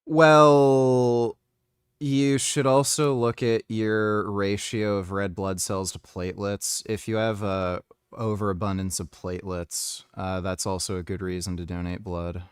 Well, you should also look at your ratio of red blood cells to platelets. If you have a overabundance of platelets, that's also a good reason to donate blood.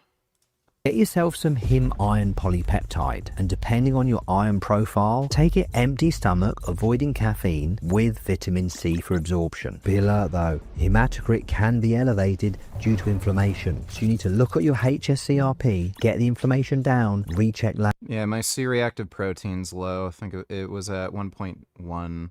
Get yourself some Him iron polypeptide, and depending on your iron profile, take it empty stomach, avoiding caffeine, with vitamin C for absorption. Be alert though, hematocrit can be elevated due to inflammation, so you need to look at your HSCRP, get the inflammation down, recheck lab. Yeah, my C-reactive protein's low. I think it was at 1.1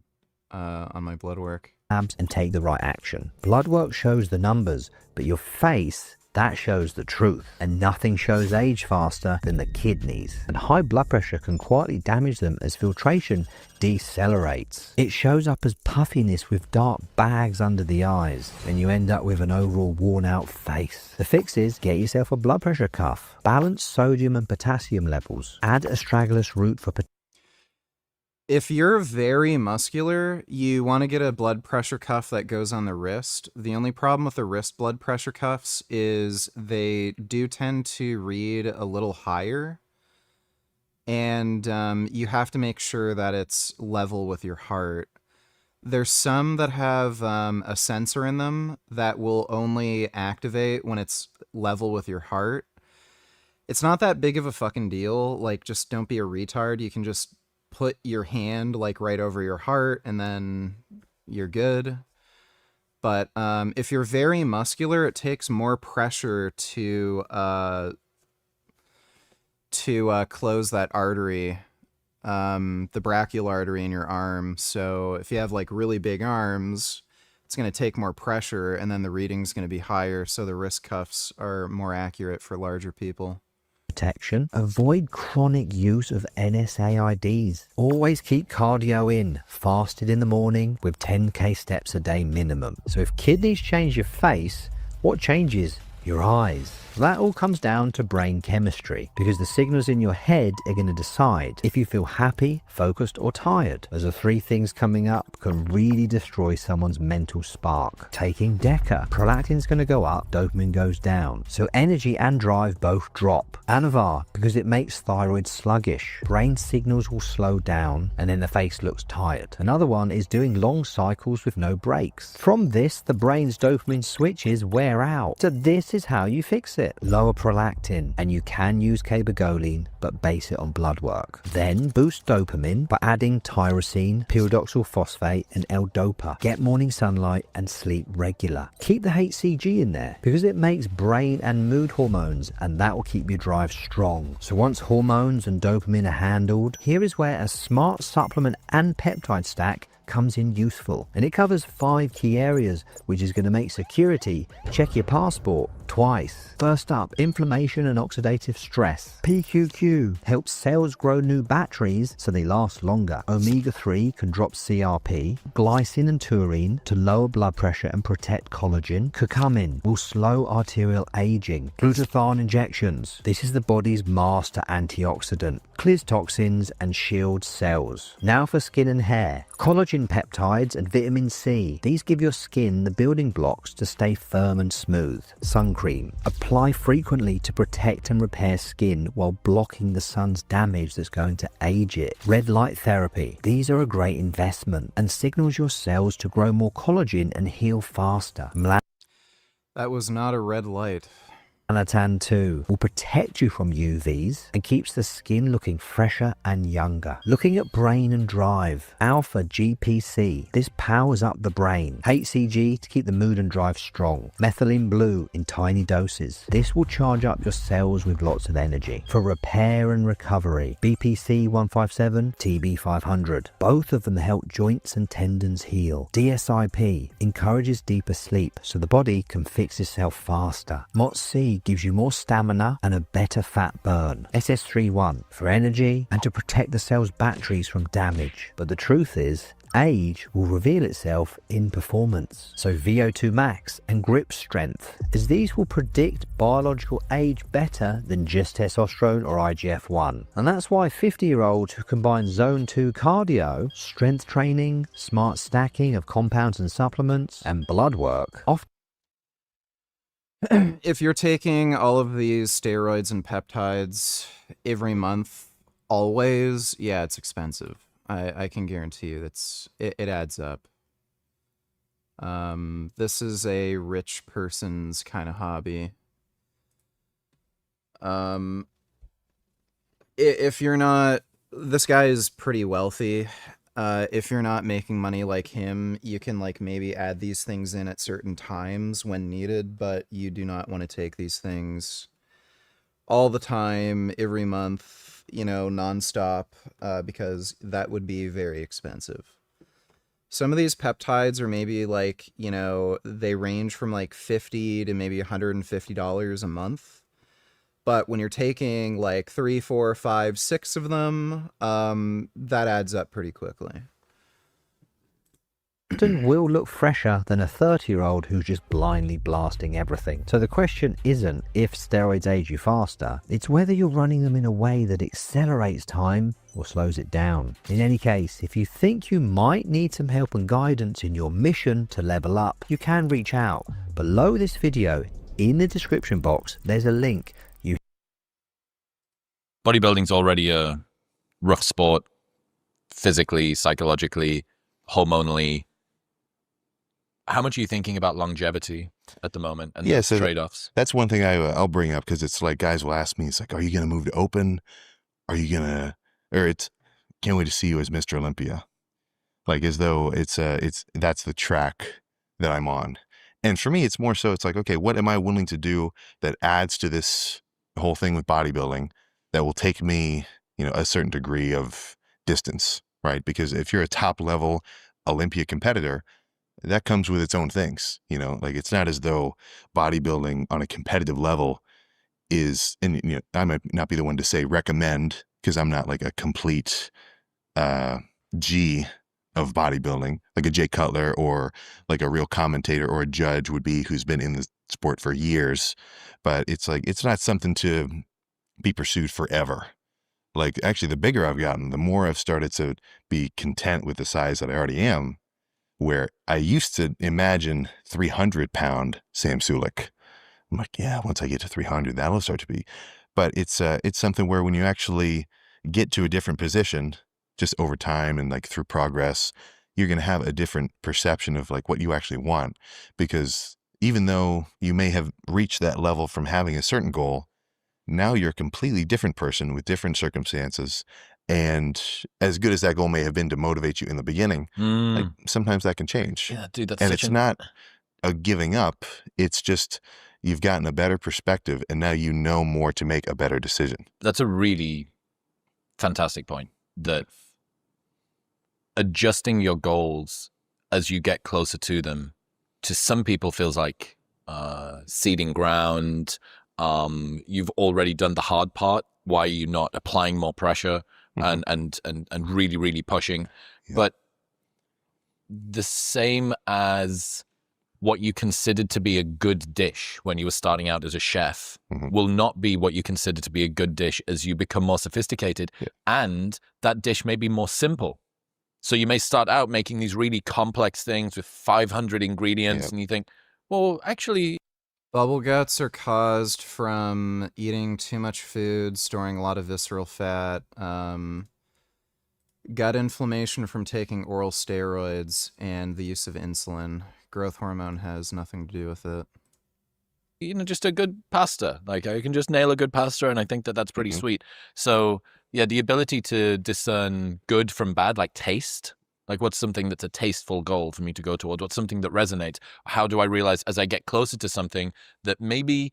on my blood work. And take the right action. Blood work shows the numbers, but your face That shows the truth, and nothing shows age faster than the kidneys. And high blood pressure can quietly damage them as filtration decelerates. It shows up as puffiness with dark bags under the eyes, and you end up with an overall worn out face. The fix is get yourself a blood pressure cuff, balance sodium and potassium levels, add astragalus root for If you're very muscular, you want to get a blood pressure cuff that goes on the wrist. The only problem with the wrist blood pressure cuffs is they do tend to read a little higher. And you have to make sure that it's level with your heart. There's some that have a sensor in them that will only activate when it's level with your heart. It's not that big of a fucking deal. Like, just don't be a retard. You can just put your hand like right over your heart and then you're good. But if you're very muscular, it takes more pressure to close that artery, the brachial artery in your arm. So if you have like really big arms, it's going to take more pressure and then the reading's going to be higher. So the wrist cuffs are more accurate for larger people. Protection. Avoid chronic use of NSAIDs. Always keep cardio in, fasted in the morning with 10k steps a day minimum. So if kidneys change your face, what changes? Your eyes. That all comes down to brain chemistry, because the signals in your head are going to decide if you feel happy, focused, or tired. Those are three things coming up can really destroy someone's mental spark. Taking Deca, prolactin's going to go up, dopamine goes down. So energy and drive both drop. Anavar, because it makes thyroid sluggish. Brain signals will slow down, and then the face looks tired. Another one is doing long cycles with no breaks. From this, the brain's dopamine switches wear out. So this is how you fix it. Lower prolactin, and you can use cabergoline, but base it on blood work. Then boost dopamine by adding tyrosine, pyridoxal phosphate, and L-Dopa. Get morning sunlight and sleep regular. Keep the HCG in there because it makes brain and mood hormones, and that will keep your drive strong. So once hormones and dopamine are handled, here is where a smart supplement and peptide stack comes in useful, and it covers 5 key areas, which is going to make security check your passport twice. First up, inflammation and oxidative stress. PQQ helps cells grow new batteries so they last longer. Omega-3 can drop CRP. Glycine and taurine to lower blood pressure and protect collagen. Curcumin will slow arterial aging. Glutathione injections. This is the body's master antioxidant. Clears toxins and shields cells. Now for skin and hair. Collagen peptides and vitamin C. These give your skin the building blocks to stay firm and smooth. Sun cream. Apply frequently to protect and repair skin while blocking the sun's damage that's going to age it. Red light therapy. These are a great investment and signals your cells to grow more collagen and heal faster. That was not a red light. Melatonin 2 will protect you from UVs and keeps the skin looking fresher and younger. Looking at brain and drive. Alpha GPC. This powers up the brain. HCG to keep the mood and drive strong. Methylene blue in tiny doses. This will charge up your cells with lots of energy. For repair and recovery. BPC 157, TB 500. Both of them help joints and tendons heal. DSIP encourages deeper sleep so the body can fix itself faster. MOTS-C gives you more stamina and a better fat burn. SS31 for energy and to protect the cell's batteries from damage. But the truth is, age will reveal itself in performance. So VO2 max and grip strength, as these will predict biological age better than just testosterone or IGF-1. And that's why 50-year-olds who combine zone 2 cardio, strength training, smart stacking of compounds and supplements, and blood work often if you're taking all of these steroids and peptides every month, always, yeah, it's expensive. I can guarantee you it adds up. This is a rich person's kind of hobby. If you're not, this guy is pretty wealthy. If you're not making money like him, you can like maybe add these things in at certain times when needed, but you do not want to take these things all the time, every month, you know, nonstop, because that would be very expensive. Some of these peptides are maybe like, you know, they range from like $50 to maybe $150 a month. But when you're taking like 3, 4, 5, 6 of them, that adds up pretty quickly. Will look fresher than a 30-year-old who's just blindly blasting everything. So the question isn't if steroids age you faster, it's whether you're running them in a way that accelerates time or slows it down. In any case, if you think you might need some help and guidance in your mission to level up, you can reach out. Below this video, in the description box, there's a link. Bodybuilding's already a rough sport, physically, psychologically, hormonally. How much are you thinking about longevity at the moment and so trade-offs? That's one thing I'll bring up, because it's like guys will ask me, it's like, are you going to move to open? Are you going to, or it's, can't wait to see you as Mr. Olympia. Like as though that's the track that I'm on. And for me, it's more so, it's like, okay, what am I willing to do that adds to this whole thing with bodybuilding that will take me, you know, a certain degree of distance, right? Because if you're a top level Olympia competitor, that comes with its own things, you know, like it's not as though bodybuilding on a competitive level is, and you know, I might not be the one to say recommend, because I'm not like a complete G of bodybuilding, like a Jay Cutler or like a real commentator or a judge would be, who's been in the sport for years. But it's like, it's not something to be pursued forever. Like actually, the bigger I've gotten, the more I've started to be content with the size that I already am, where I used to imagine 300-pound Sam Sulek. I'm like, yeah, once I get to 300, that'll start to be. But it's something where when you actually get to a different position, just over time and like through progress, you're going to have a different perception of like what you actually want. Because even though you may have reached that level from having a certain goal, now you're a completely different person with different circumstances. And as good as that goal may have been to motivate you in the beginning, like sometimes that can change. Yeah, dude, that's and such it's not a giving up. It's just you've gotten a better perspective, and now you know more to make a better decision. That's a really fantastic point, that adjusting your goals as you get closer to them, to some people feels like seeding ground. You've already done the hard part. Why are you not applying more pressure and really, really pushing? Yeah. But the same as what you considered to be a good dish when you were starting out as a chef will not be what you consider to be a good dish as you become more sophisticated. Yeah. And that dish may be more simple. So you may start out making these really complex things with 500 ingredients, and you think, well, actually... Bubble guts are caused from eating too much food, storing a lot of visceral fat, gut inflammation from taking oral steroids, and the use of insulin. Growth hormone has nothing to do with it. You know, just a good pasta. Like, I can just nail a good pasta, and I think that that's pretty sweet. So, yeah, the ability to discern good from bad, like taste. Like, what's something that's a tasteful goal for me to go towards? What's something that resonates? How do I realize as I get closer to something that maybe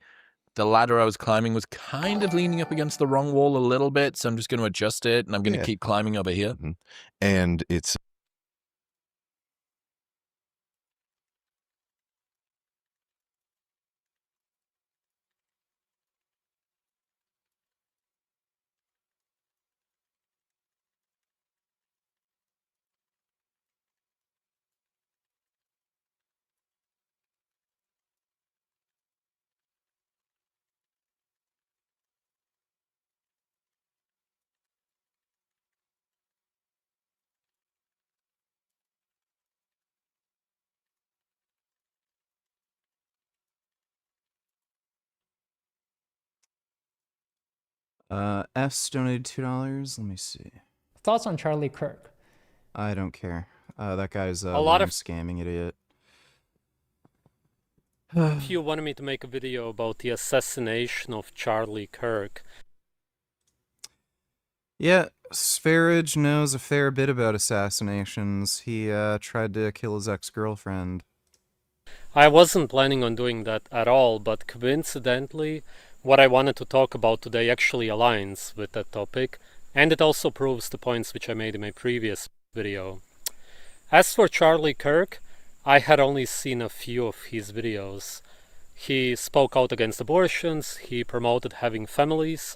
the ladder I was climbing was kind of leaning up against the wrong wall a little bit, so I'm just going to adjust it, and I'm going to keep climbing over here? And it's... S donated $2. Let me see. Thoughts on Charlie Kirk? I don't care. That guy's a lot of scamming idiot. If you wanted me to make a video about the assassination of Charlie Kirk. Yeah, Sverige knows a fair bit about assassinations. He tried to kill his ex-girlfriend. I wasn't planning on doing that at all, but coincidentally, what I wanted to talk about today actually aligns with that topic, and it also proves the points which I made in my previous video. As for Charlie Kirk, I had only seen a few of his videos. He spoke out against abortions, he promoted having families.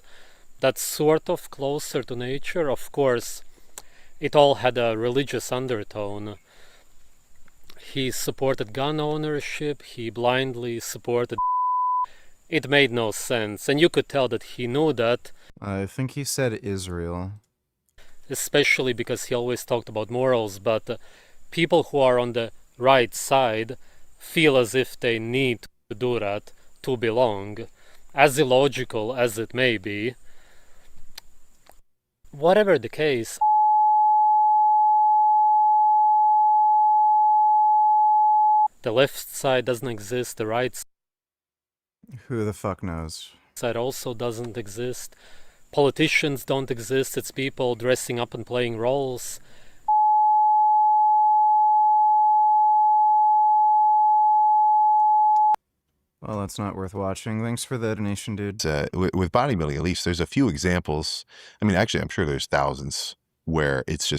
That's sort of closer to nature. Of course, it all had a religious undertone. He supported gun ownership, he blindly supported. It made no sense, and you could tell that he knew that. I think he said Israel. Especially because he always talked about morals, but people who are on the right side feel as if they need to do that to belong, as illogical as it may be. Whatever the case, the left side doesn't exist, the right Who the fuck knows? side also doesn't exist. Politicians don't exist, it's people dressing up and playing roles. Well, that's not worth watching. Thanks for the donation, dude. With bodybuilding, at least, there's a few examples. I mean, actually, I'm sure there's thousands where it's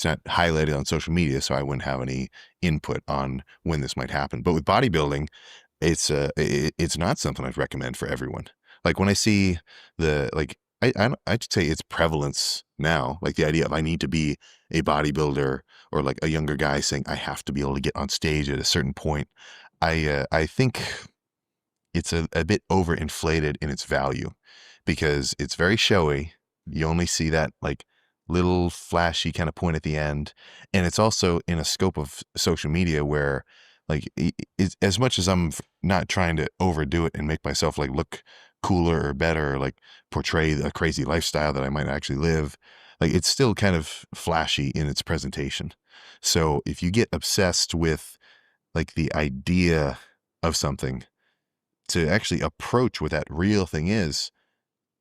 not highlighted on social media, so I wouldn't have any input on when this might happen. But with bodybuilding, it's not something I'd recommend for everyone. Like when I see I'd say its prevalence now, like the idea of I need to be a bodybuilder, or like a younger guy saying I have to be able to get on stage at a certain point. I think it's a bit overinflated in its value because it's very showy. You only see that like little flashy kind of point at the end. And it's also in a scope of social media where like as much as I'm not trying to overdo it and make myself like look cooler or better, or like portray a crazy lifestyle that I might actually live, like it's still kind of flashy in its presentation. So if you get obsessed with like the idea of something, to actually approach what that real thing is,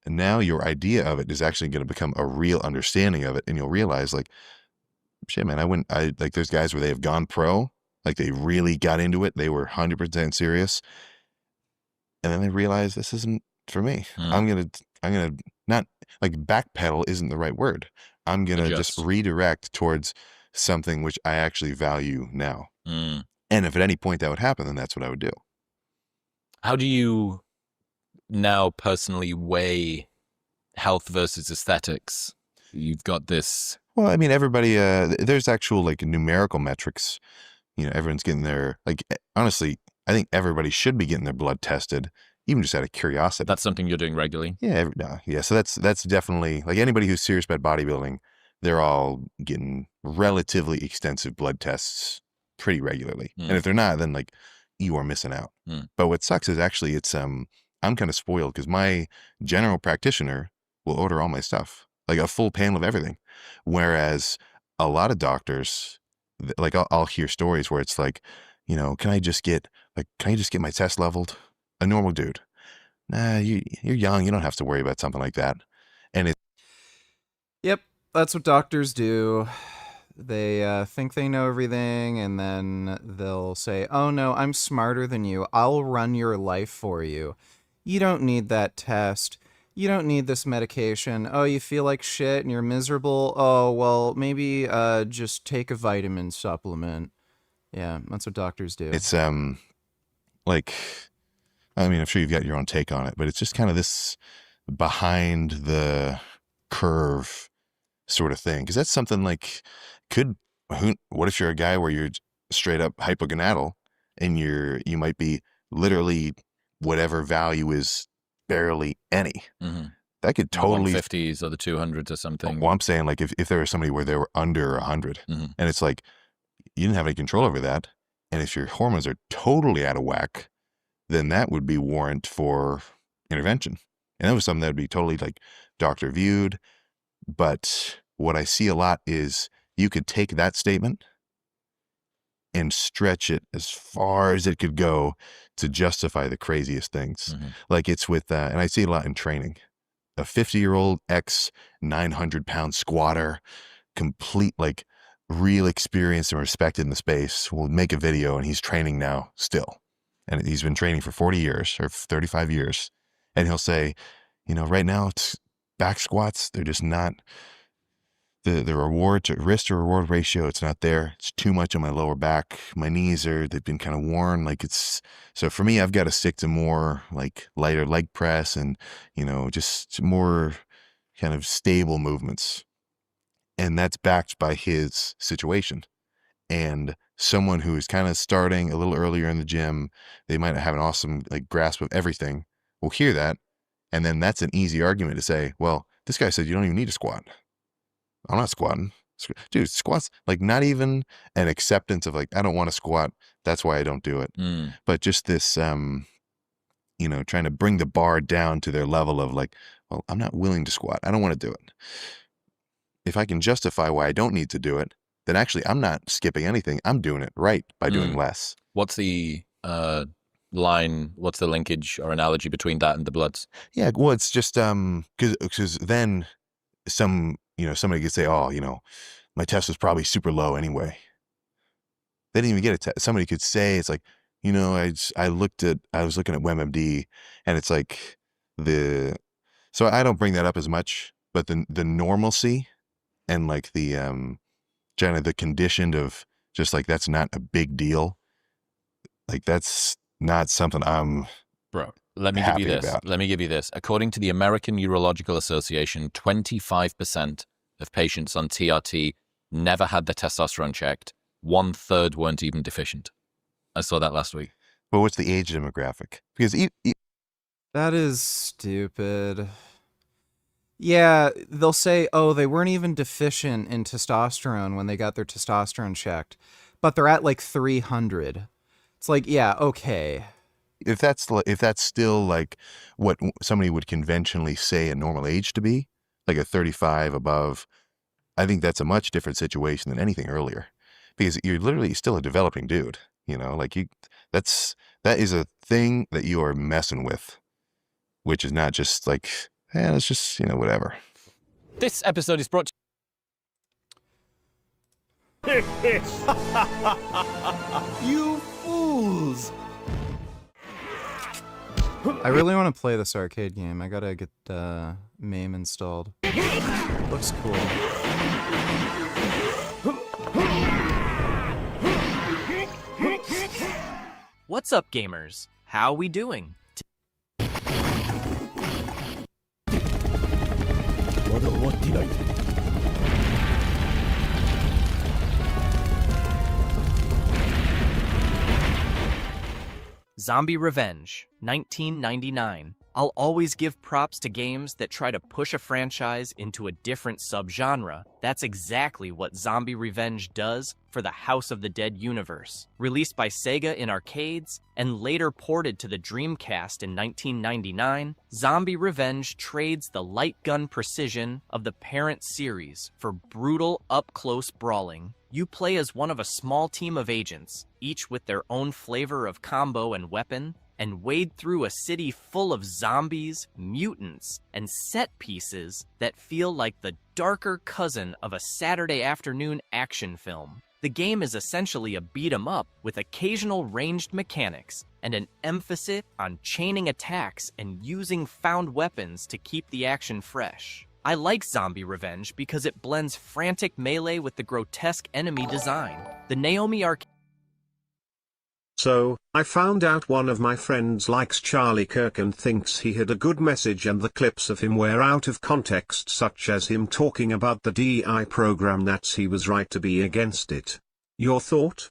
and now your idea of it is actually going to become a real understanding of it, and you'll realize like, shit, man, I like there's guys where they have gone pro, like they really got into it, they were 100% serious, and then they realize this isn't for me. I'm gonna not like backpedal isn't the right word. I'm gonna just redirect towards something which I actually value now. And if at any point that would happen, then that's what I would do. How do you now personally weigh health versus aesthetics? You've got this. Well, I mean, everybody, there's actual like numerical metrics. You know, everyone's getting their, like, honestly, I think everybody should be getting their blood tested, even just out of curiosity. That's something you're doing regularly? Yeah. Yeah. So that's definitely like anybody who's serious about bodybuilding, they're all getting relatively extensive blood tests pretty regularly. And if they're not, then like, you are missing out. But what sucks is actually it's I'm kind of spoiled because my general practitioner will order all my stuff, like a full panel of everything, whereas a lot of doctors, like I'll hear stories where it's like, you know, can I just get my test leveled? A normal dude, nah, you're young, you don't have to worry about something like that. And it Yep, that's what doctors do. They think they know everything, and then they'll say, oh no, I'm smarter than you. I'll run your life for you. You don't need that test. You don't need this medication. Oh, you feel like shit and you're miserable? Oh, well, maybe just take a vitamin supplement. Yeah, that's what doctors do. It's like, I mean, I'm sure you've got your own take on it, but it's just kind of this behind the curve sort of thing. Because that's something like, what if you're a guy where you're straight up hypogonadal and you might be literally whatever value is barely any. That could totally 150s or the 200s or something. Well, I'm saying like if there was somebody where they were under 100 and it's like you didn't have any control over that, and if your hormones are totally out of whack, then that would be warrant for intervention. And that was something that would be totally like doctor viewed. But what I see a lot is you could take that statement and stretch it as far as it could go to justify the craziest things. Like it's with, and I see a lot in training, a 50-year-old ex 900-pound squatter, complete, like real experience and respected in the space, will make a video and he's training now still. And he's been training for 40 years or 35 years. And he'll say, you know, right now it's back squats. They're just not, the reward to risk to reward ratio, it's not there. It's too much on my lower back. My knees they've been kind of worn. Like so for me, I've got to stick to more like lighter leg press and, just more kind of stable movements. And that's backed by his situation. And someone who is kind of starting a little earlier in the gym, they might have an awesome like grasp of everything, will hear that. And then that's an easy argument to say, well, this guy said you don't even need to squat. I'm not squatting. Dude, squats, like not even an acceptance of like, I don't want to squat. That's why I don't do it. But just this, trying to bring the bar down to their level of like, well, I'm not willing to squat. I don't want to do it. If I can justify why I don't need to do it, then actually I'm not skipping anything. I'm doing it right by doing less. What's the line? What's the linkage or analogy between that and the bloods? Yeah, well, it's just because then somebody could say, oh, my test was probably super low anyway. They didn't even get a test. Somebody could say, it's like, I was looking at WebMD, and it's like so I don't bring that up as much, but the normalcy and like the kind of the conditioned of just like, that's not a big deal. Like that's not something I'm Let me give you this. about. Let me give you this. According to the American Urological Association, 25% of patients on TRT never had their testosterone checked. 1/3 weren't even deficient. I saw that last week. But what's the age demographic? Because that is stupid. Yeah, they'll say, oh, they weren't even deficient in testosterone when they got their testosterone checked, but they're at like 300. It's like, yeah, okay. If that's still like what somebody would conventionally say a normal age to be, like a 35 above, I think that's a much different situation than anything earlier, because you're literally still a developing dude. That is a thing that you are messing with, which is not just like, it's just whatever. This episode is brought to You fools! I really want to play this arcade game. I gotta get MAME installed. Looks cool. What's up, gamers? How we doing? Zombie Revenge, 1999. I'll always give props to games that try to push a franchise into a different subgenre. That's exactly what Zombie Revenge does for the House of the Dead universe. Released by Sega in arcades and later ported to the Dreamcast in 1999, Zombie Revenge trades the light gun precision of the parent series for brutal up-close brawling. You play as one of a small team of agents, each with their own flavor of combo and weapon, and wade through a city full of zombies, mutants, and set pieces that feel like the darker cousin of a Saturday afternoon action film. The game is essentially a beat-em-up with occasional ranged mechanics and an emphasis on chaining attacks and using found weapons to keep the action fresh. I like Zombie Revenge because it blends frantic melee with the grotesque enemy design. The Naomi arcade. So, I found out one of my friends likes Charlie Kirk and thinks he had a good message, and the clips of him were out of context, such as him talking about the DI program. That's he was right to be against it. Your thought?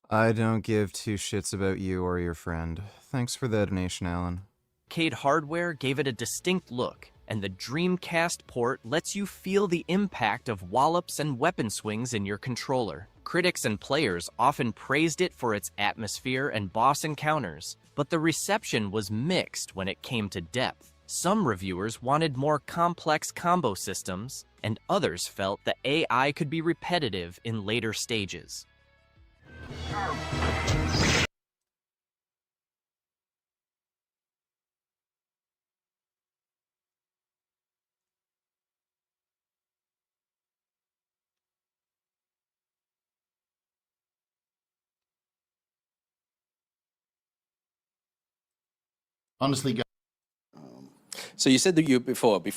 I don't give two shits about you or your friend. Thanks for the donation, Alan. Arcade hardware gave it a distinct look, and the Dreamcast port lets you feel the impact of wallops and weapon swings in your controller. Critics and players often praised it for its atmosphere and boss encounters, but the reception was mixed when it came to depth. Some reviewers wanted more complex combo systems, and others felt the AI could be repetitive in later stages. Honestly, guys. So you said that before we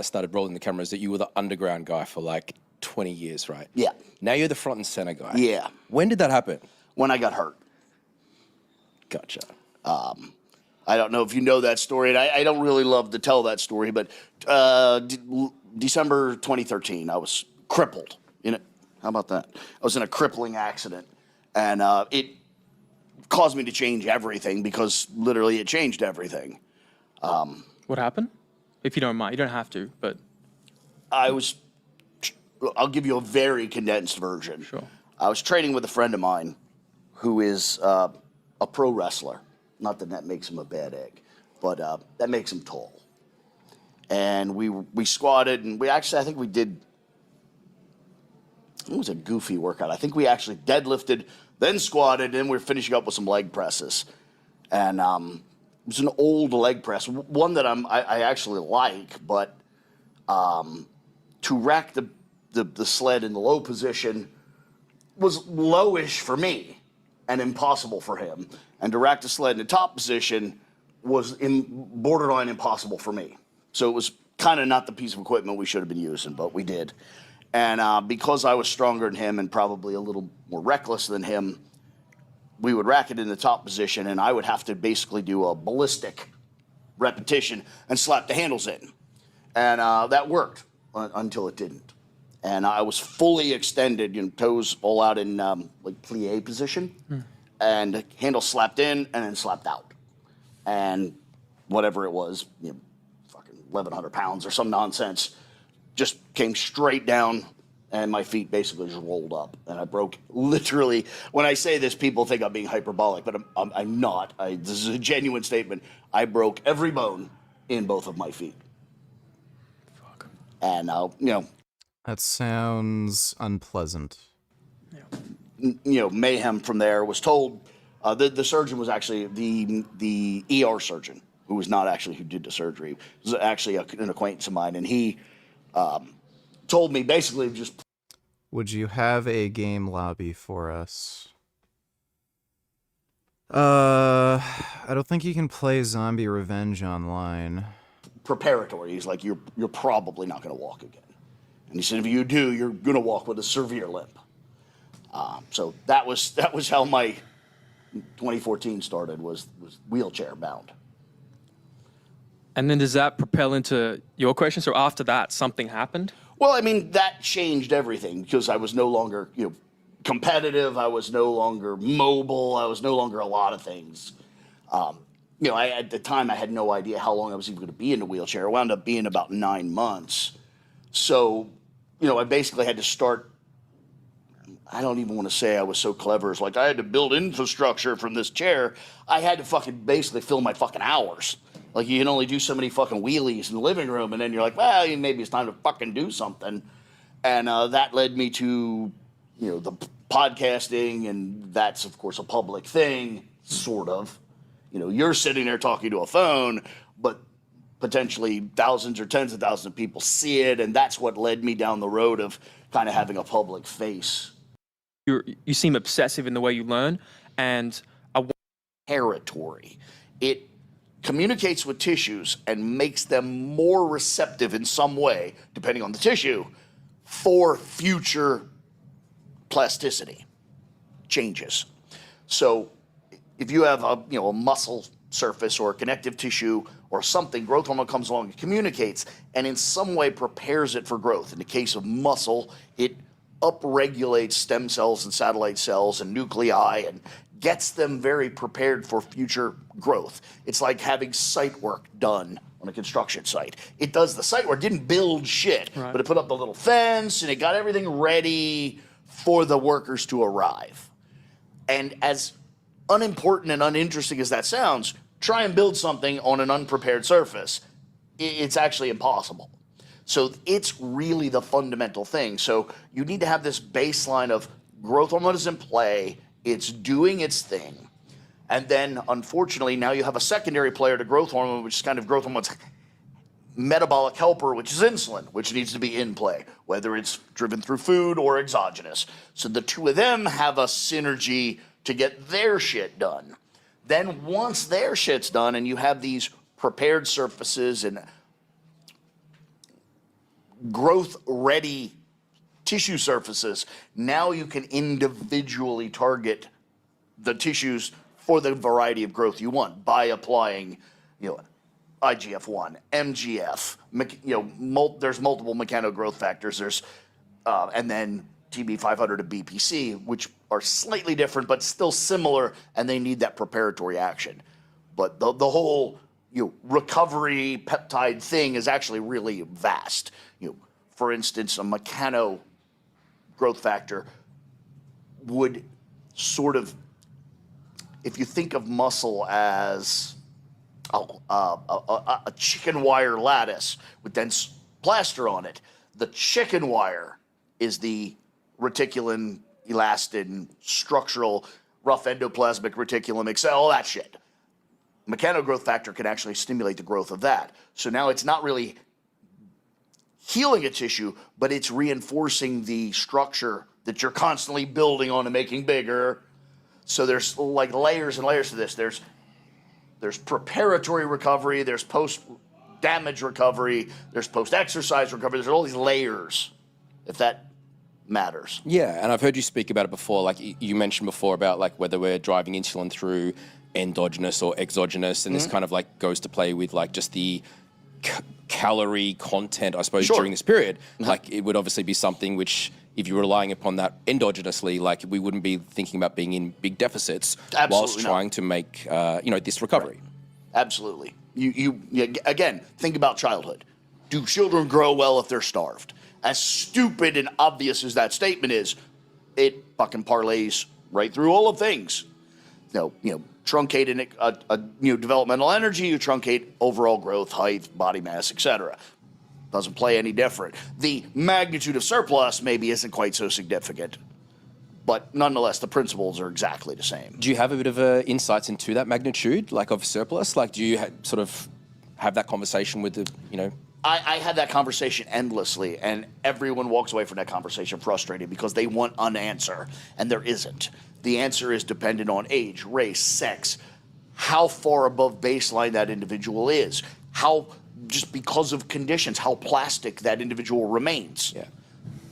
started rolling the cameras that you were the underground guy for like 20 years, right? Yeah. Now you're the front and center guy. Yeah. When did that happen? When I got hurt. Gotcha. I don't know if you know that story, and I don't really love to tell that story, but December 2013, I was crippled. How about that? I was in a crippling accident, and it caused me to change everything because literally it changed everything. What happened? If you don't mind, you don't have to, but I'll give you a very condensed version. Sure. I was training with a friend of mine who is a pro wrestler. Not that makes him a bad egg, but that makes him tall. And we squatted, and I think we did, it was a goofy workout. I think we actually deadlifted, then squatted, and we were finishing up with some leg presses. And it was an old leg press, one that I actually like, but to rack the sled in the low position was lowish for me and impossible for him. And to rack the sled in the top position was borderline impossible for me. So it was kind of not the piece of equipment we should have been using, but we did. And because I was stronger than him and probably a little more reckless than him, we would rack it in the top position, and I would have to basically do a ballistic repetition and slap the handles in. And that worked until it didn't. And I was fully extended, toes all out in like plie position. And handle slapped in and then slapped out. And whatever it was, fucking 1,100 pounds or some nonsense, just came straight down, and my feet basically just rolled up. And I broke, literally, when I say this, people think I'm being hyperbolic, but I'm not. This is a genuine statement. I broke every bone in both of my feet. Fuck. And, That sounds unpleasant. Mayhem from there. Was told the surgeon was actually the ER surgeon who was not actually who did the surgery. It was actually an acquaintance of mine, and he told me basically just. Would you have a game lobby for us? I don't think you can play Zombie Revenge online. Preparatory. He's like, you're probably not going to walk again. And he said, if you do, you're going to walk with a severe limp. So that was how my 2014 started, was wheelchair bound. And then does that propel into your question? So after that, something happened? Well, I mean, that changed everything because I was no longer, competitive. I was no longer mobile. I was no longer a lot of things. At the time, I had no idea how long I was even going to be in the wheelchair. It wound up being about 9 months. So, I basically had to start. I don't even want to say I was so clever. It's like I had to build infrastructure from this chair. I had to fucking basically fill my fucking hours. Like, you can only do so many fucking wheelies in the living room, and then you're like, well, maybe it's time to fucking do something. And that led me to, the podcasting, and that's, of course, a public thing, sort of. You're sitting there talking to a phone, but potentially thousands or tens of thousands of people see it, and that's what led me down the road of kind of having a public face. You seem obsessive in the way you learn, and territory. It communicates with tissues and makes them more receptive in some way, depending on the tissue, for future plasticity changes. So if you have a muscle surface or a connective tissue or something, growth hormone comes along and communicates and in some way prepares it for growth. In the case of muscle, it upregulates stem cells and satellite cells and nuclei and gets them very prepared for future growth. It's like having site work done on a construction site. It does the site work, didn't build shit, Right. but it put up the little fence and it got everything ready for the workers to arrive. And as unimportant and uninteresting as that sounds, try and build something on an unprepared surface. It's actually impossible. So it's really the fundamental thing. So you need to have this baseline of growth hormone is in play, it's doing its thing. And then, unfortunately, now you have a secondary player to growth hormone, which is kind of growth hormone's metabolic helper, which is insulin, which needs to be in play, whether it's driven through food or exogenous. So the two of them have a synergy to get their shit done. Then once their shit's done and you have these prepared surfaces and growth-ready tissue surfaces, now you can individually target the tissues for the variety of growth you want by applying, IGF-1, MGF, there's multiple mechanogrowth factors. There's, and then TB500 and BPC, which are slightly different but still similar, and they need that preparatory action. But the whole recovery peptide thing is actually really vast. For instance, a mechano growth factor would sort of, if you think of muscle as a chicken wire lattice with dense plaster on it, the chicken wire is the reticulin, elastin, structural, rough endoplasmic reticulum, all that shit. Mechanogrowth factor can actually stimulate the growth of that. So now it's not really healing a tissue, but it's reinforcing the structure that you're constantly building on and making bigger. So there's like layers and layers to this. There's preparatory recovery, there's post-damage recovery, there's post-exercise recovery. There's all these layers, if that matters. Yeah, and I've heard you speak about it before. Like you mentioned before about like whether we're driving insulin through endogenous or exogenous, and this kind of like goes to play with like just the calorie content, I suppose, during this period. Like it would obviously be something which, if you were relying upon that endogenously, like we wouldn't be thinking about being in big deficits whilst trying to make, this recovery. Right. Absolutely. You again, think about childhood. Do children grow well if they're starved? As stupid and obvious as that statement is, it fucking parlays right through all of things. Truncate developmental energy, you truncate overall growth, height, body mass, etc. Doesn't play any different. The magnitude of surplus maybe isn't quite so significant, but nonetheless, the principles are exactly the same. Do you have a bit of insights into that magnitude, like of surplus? Like, do you sort of have that conversation with the, I had that conversation endlessly, and everyone walks away from that conversation frustrated because they want an answer, and there isn't. The answer is dependent on age, race, sex, how far above baseline that individual is, how, just because of conditions, how plastic that individual remains. Yeah.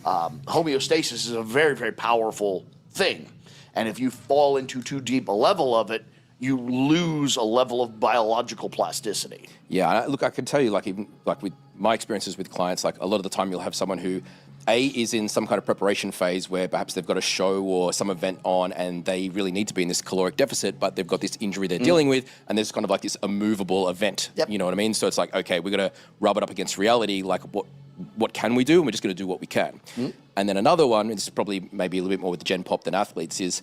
Homeostasis is a very, very powerful thing, and if you fall into too deep a level of it, you lose a level of biological plasticity. Yeah, look, I can tell you, like even like with my experiences with clients, like a lot of the time you'll have someone who is in some kind of preparation phase where perhaps they've got a show or some event on and they really need to be in this caloric deficit, but they've got this injury they're dealing with, and there's kind of like this immovable event. Yep. You know what I mean? So it's like, okay, we're going to rub it up against reality. Like what can we do? And we're just going to do what we can. And then another one, and this is probably maybe a little bit more with Gen Pop than athletes, is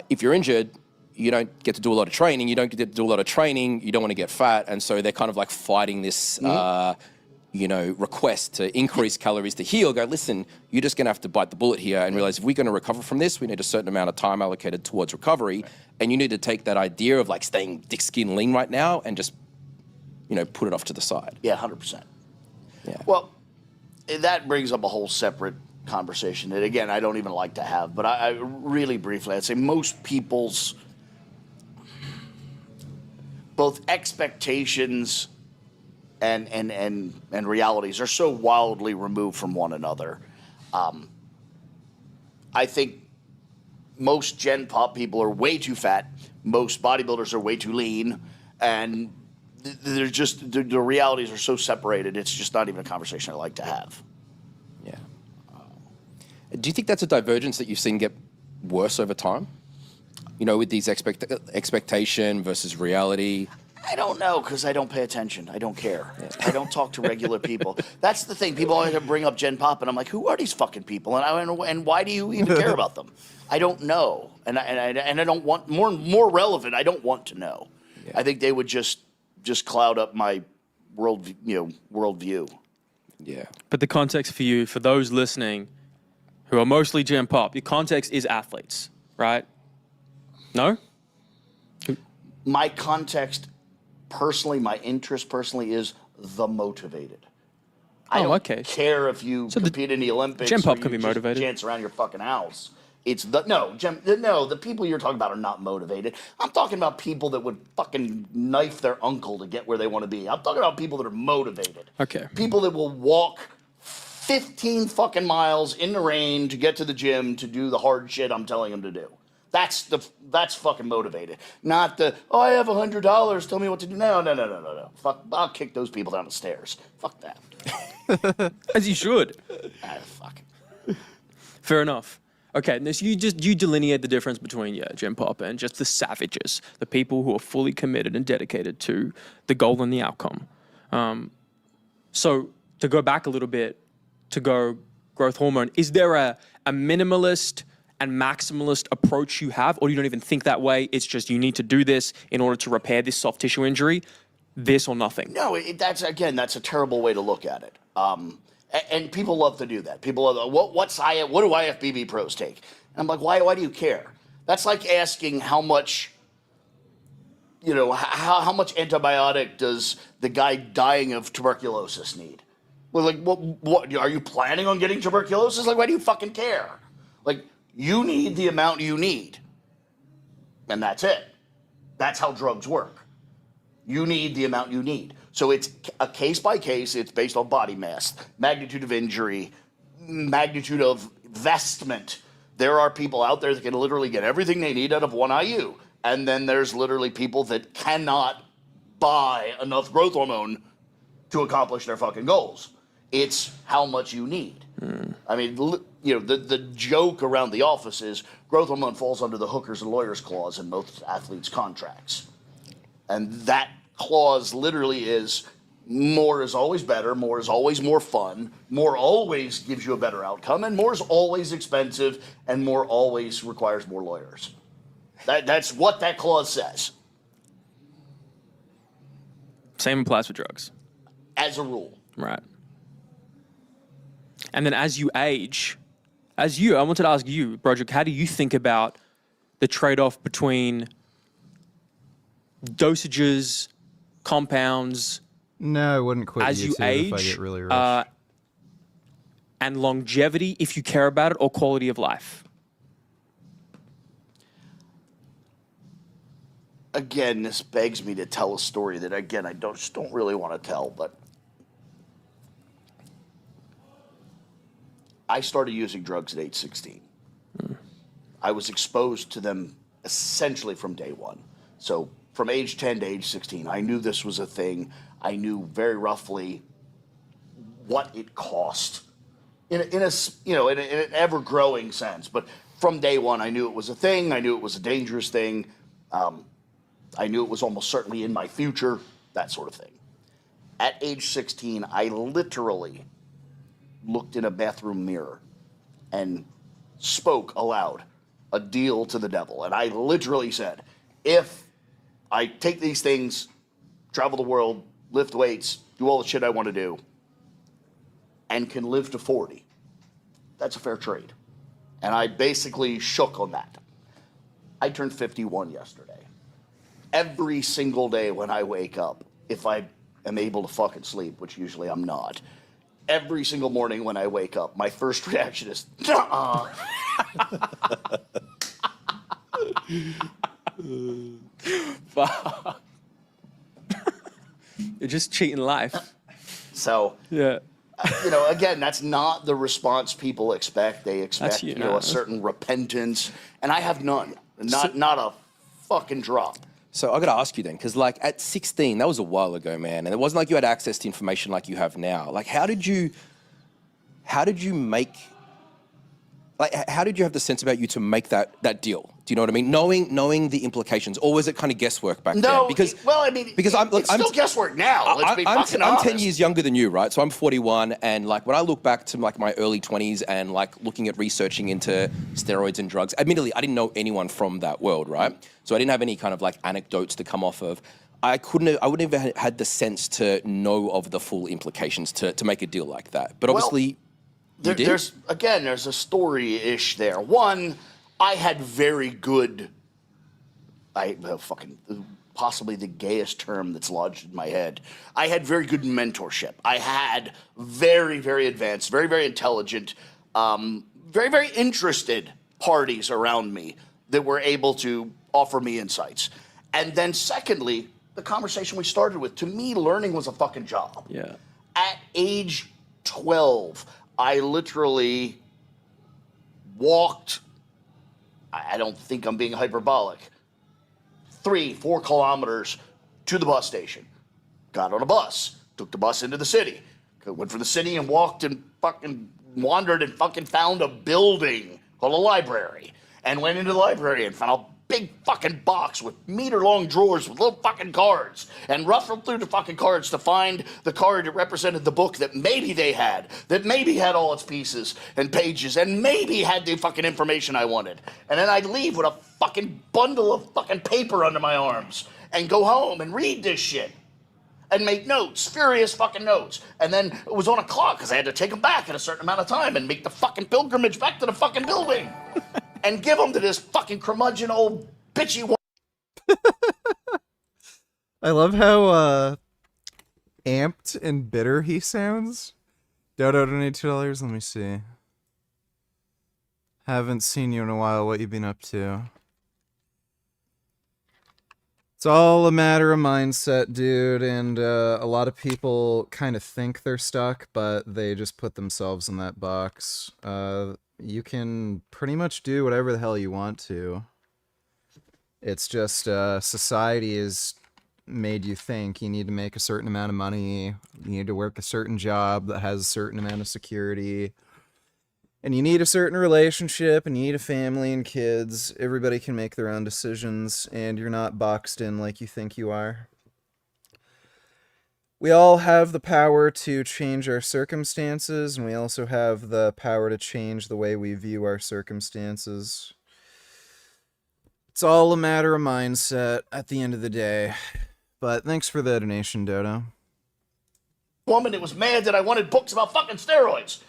if you're injured, you don't get to do a lot of training. You don't get to do a lot of training. You don't want to get fat. And so they're kind of like fighting this, request to increase calories to heal. Go, listen, you're just going to have to bite the bullet here and realize if we're going to recover from this, we need a certain amount of time allocated towards recovery. And you need to take that idea of like staying thick skin lean right now and just, put it off to the side. Yeah, 100%. Yeah. Well, that brings up a whole separate conversation that, again, I don't even like to have. But I really briefly, I'd say most people's both expectations and realities are so wildly removed from one another. I think most Gen Pop people are way too fat. Most bodybuilders are way too lean, and they're just the realities are so separated. It's just not even a conversation I like to have. Yeah. Do you think that's a divergence that you've seen get worse over time? With these expectation versus reality? I don't know, because I don't pay attention. I don't care. Yeah. I don't talk to regular people. That's the thing. People always bring up Gen Pop, and I'm like, who are these fucking people? And why do you even care about them? I don't know. And I don't want, more relevant, I don't want to know. Yeah. I think they would just cloud up my worldview. Yeah. But the context for you, for those listening who are mostly Gen Pop, your context is athletes, right? No? My context, personally, my interest personally is the motivated. I don't care if you compete in the Olympics. Gen Pop or can you be just motivated. Chance around your fucking house. It's the people you're talking about are not motivated. I'm talking about people that would fucking knife their uncle to get where they want to be. I'm talking about people that are motivated. Okay. People that will walk 15 fucking miles in the rain to get to the gym to do the hard shit I'm telling them to do. That's fucking motivated. Not I have $100, tell me what to do. No. Fuck, I'll kick those people down the stairs. Fuck that. As you should. Fuck. Fair enough. Okay, so you delineate the difference between Gen Pop and just the savages, the people who are fully committed and dedicated to the goal and the outcome. So to go back a little bit, to go growth hormone, is there a minimalist and maximalist approach you have, or you don't even think that way? It's just you need to do this in order to repair this soft tissue injury, this or nothing. No, that's a terrible way to look at it. And people love to do that. People are what do IFBB pros take? And I'm like, why do you care? That's like asking how much, how much antibiotic does the guy dying of tuberculosis need? Well, like, what are you planning on getting tuberculosis? Like, why do you fucking care? Like, you need the amount you need, and that's it. That's how drugs work. You need the amount you need. So it's a case by case. It's based on body mass, magnitude of injury, magnitude of vestment. There are people out there that can literally get everything they need out of one IU. And then there's literally people that cannot buy enough growth hormone to accomplish their fucking goals. It's how much you need. I mean, the joke around the office is growth hormone falls under the hookers and lawyers clause in most athletes' contracts. And that clause literally is more is always better, more is always more fun, more always gives you a better outcome, and more is always expensive, and more always requires more lawyers. That's what that clause says. Same applies for drugs. As a rule. Right. And then as you age, I wanted to ask you, Broderick, how do you think about the trade-off between dosages, compounds? No, I wouldn't quit as you YouTube age, if I get really rich. And longevity, if you care about it, or quality of life? Again, this begs me to tell a story that, again, I don't really want to tell, but I started using drugs at age 16. I was exposed to them essentially from day one. So from age 10 to age 16, I knew this was a thing. I knew very roughly what it cost in an ever-growing sense. But from day one, I knew it was a thing. I knew it was a dangerous thing. I knew it was almost certainly in my future, that sort of thing. At age 16, I literally looked in a bathroom mirror and spoke aloud a deal to the devil. And I literally said, if I take these things, travel the world, lift weights, do all the shit I want to do, and can live to 40, that's a fair trade. And I basically shook on that. I turned 51 yesterday. Every single day when I wake up, if I am able to fucking sleep, which usually I'm not, every single morning when I wake up, my first reaction is, nuh-uh. Fuck. You're just cheating life. So, yeah. Again, that's not the response people expect. They expect, a certain repentance, and I have none. Not a fucking drop. So I got to ask you then, because like at 16, that was a while ago, man, and it wasn't like you had access to information like you have now. Like, how did you have the sense about you to make that deal? Do you know what I mean? Knowing the implications, or was it kind of guesswork back then? Because it's still guesswork now. Let's be fucking I'm honest. 10 years younger than you, right? So I'm 41, and like when I look back to like my early 20s and like looking at researching into steroids and drugs, admittedly, I didn't know anyone from that world, right? So I didn't have any kind of like anecdotes to come off of. I wouldn't have had the sense to know of the full implications to make a deal like that. But obviously, you did. There's a story-ish there. One, I had very good, possibly the gayest term that's lodged in my head. I had very good mentorship. I had very, very advanced, very, very intelligent, very, very interested parties around me that were able to offer me insights. And then secondly, the conversation we started with, to me, learning was a fucking job. Yeah. At age 12, I literally walked, I don't think I'm being hyperbolic, 3-4 kilometers to the bus station. Got on a bus, took the bus into the city, went from the city and walked and fucking wandered and fucking found a building called a library, and went into the library and found a big fucking box with meter-long drawers with little fucking cards, and ruffled through the fucking cards to find the card that represented the book that maybe they had, that maybe had all its pieces and pages, and maybe had the fucking information I wanted. And then I'd leave with a fucking bundle of fucking paper under my arms and go home and read this shit and make notes, furious fucking notes. And then it was on a clock because I had to take them back in a certain amount of time and make the fucking pilgrimage back to the fucking building and give them to this fucking curmudgeon old bitchy one. I love how amped and bitter he sounds. Dodo donated $2. Let me see. Haven't seen you in a while. What you been up to? It's all a matter of mindset, dude, and a lot of people kind of think they're stuck, but they just put themselves in that box. You can pretty much do whatever the hell you want to. It's just society has made you think you need to make a certain amount of money, you need to work a certain job that has a certain amount of security, and you need a certain relationship, and you need a family and kids. Everybody can make their own decisions, and you're not boxed in like you think you are. We all have the power to change our circumstances, and we also have the power to change the way we view our circumstances. It's all a matter of mindset at the end of the day. But thanks for the donation, Dodo. Woman that was mad that I wanted books about fucking steroids.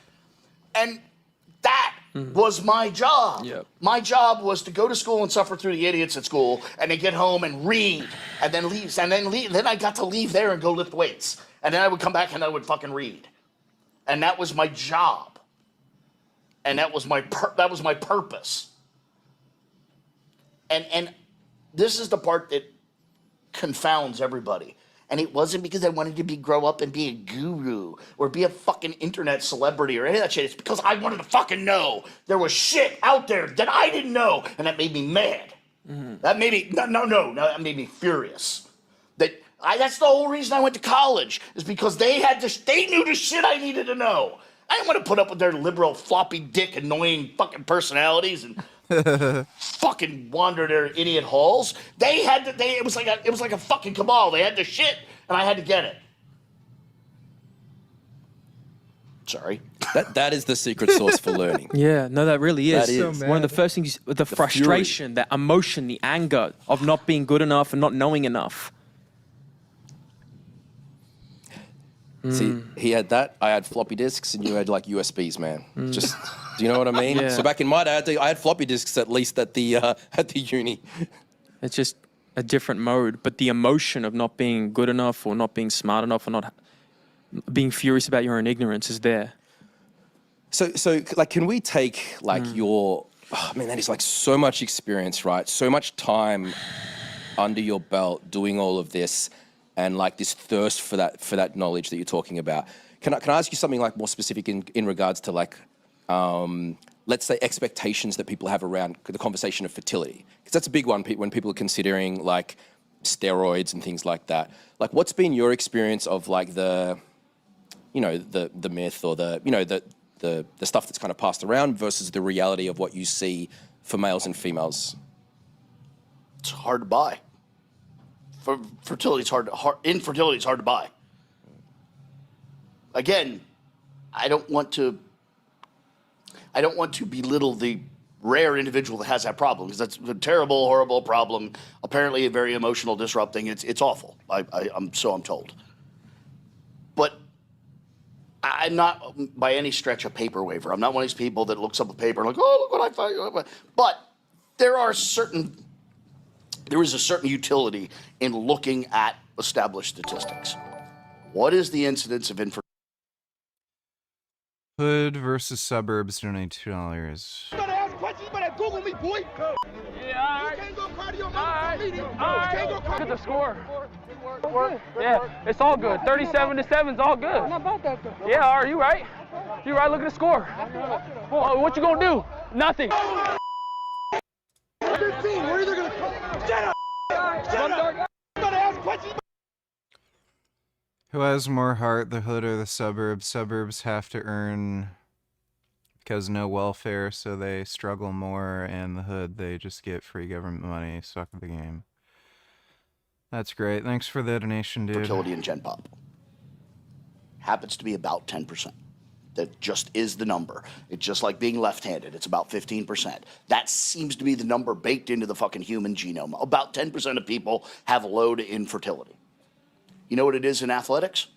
And that was my job. Yep. My job was to go to school and suffer through the idiots at school, and then get home and read, and then leave, then I got to leave there and go lift weights, and then I would come back and I would fucking read, and that was my job, and that was my purpose. And this is the part that confounds everybody. And it wasn't because I wanted to grow up and be a guru or be a fucking internet celebrity or any of that shit. It's because I wanted to fucking know there was shit out there that I didn't know, and that made me mad. That made me that made me furious. That's the whole reason I went to college, is because they knew the shit I needed to know. I didn't want to put up with their liberal, floppy dick, annoying fucking personalities and fucking wander their idiot halls. It was like a fucking cabal. They had the shit, and I had to get it. Sorry. That is the secret sauce for learning. Yeah, no, that really is. That is. One of the first things, the frustration, that emotion, the anger of not being good enough and not knowing enough. See, he had that, I had floppy disks, and you had like USBs, man. Just, do you know what I mean? Yeah. So back in my day, I had floppy disks at least at the uni. It's just a different mode, but the emotion of not being good enough or not being smart enough or not being furious about your own ignorance is there. So like, can we take like your, that is like so much experience, right? So much time under your belt doing all of this, and like this thirst for that knowledge that you're talking about. Can I ask you something like more specific in regards to like, let's say expectations that people have around the conversation of fertility? Because that's a big one when people are considering like steroids and things like that. Like, what's been your experience of like the myth or the stuff that's kind of passed around versus the reality of what you see for males and females? It's hard to buy. Infertility is hard to buy. Again, I don't want to belittle the rare individual that has that problem, because that's a terrible, horrible problem. Apparently, a very emotional, disrupting. It's awful. I'm told. But I'm not by any stretch a paper waver. I'm not one of these people that looks up a paper like, oh, look what I find. But there is a certain utility in looking at established statistics. What is the incidence of infertility? Hood versus suburbs donate $2. I'm gonna ask questions, but I Google boy. Yeah, all right. You can't go cry to your mama for meeting. All right. You can't go cry. Look at the score. Yeah, it's all good. 37-7 is all good. Not about that though. Yeah, are you right? You right? Look at the score. Oh, what you gonna do? Nothing. 15. We're either gonna shut up. Shut up. I'm gonna ask questions. Who has more heart, the hood or the suburbs? Suburbs have to earn because no welfare, so they struggle more, and the hood, they just get free government money, suck the game. That's great. Thanks for the donation, dude. Fertility in Gen Pop happens to be about 10%. That just is the number. It's just like being left-handed. It's about 15%. That seems to be the number baked into the fucking human genome. About 10% of people have low to infertility. You know what it is in athletics?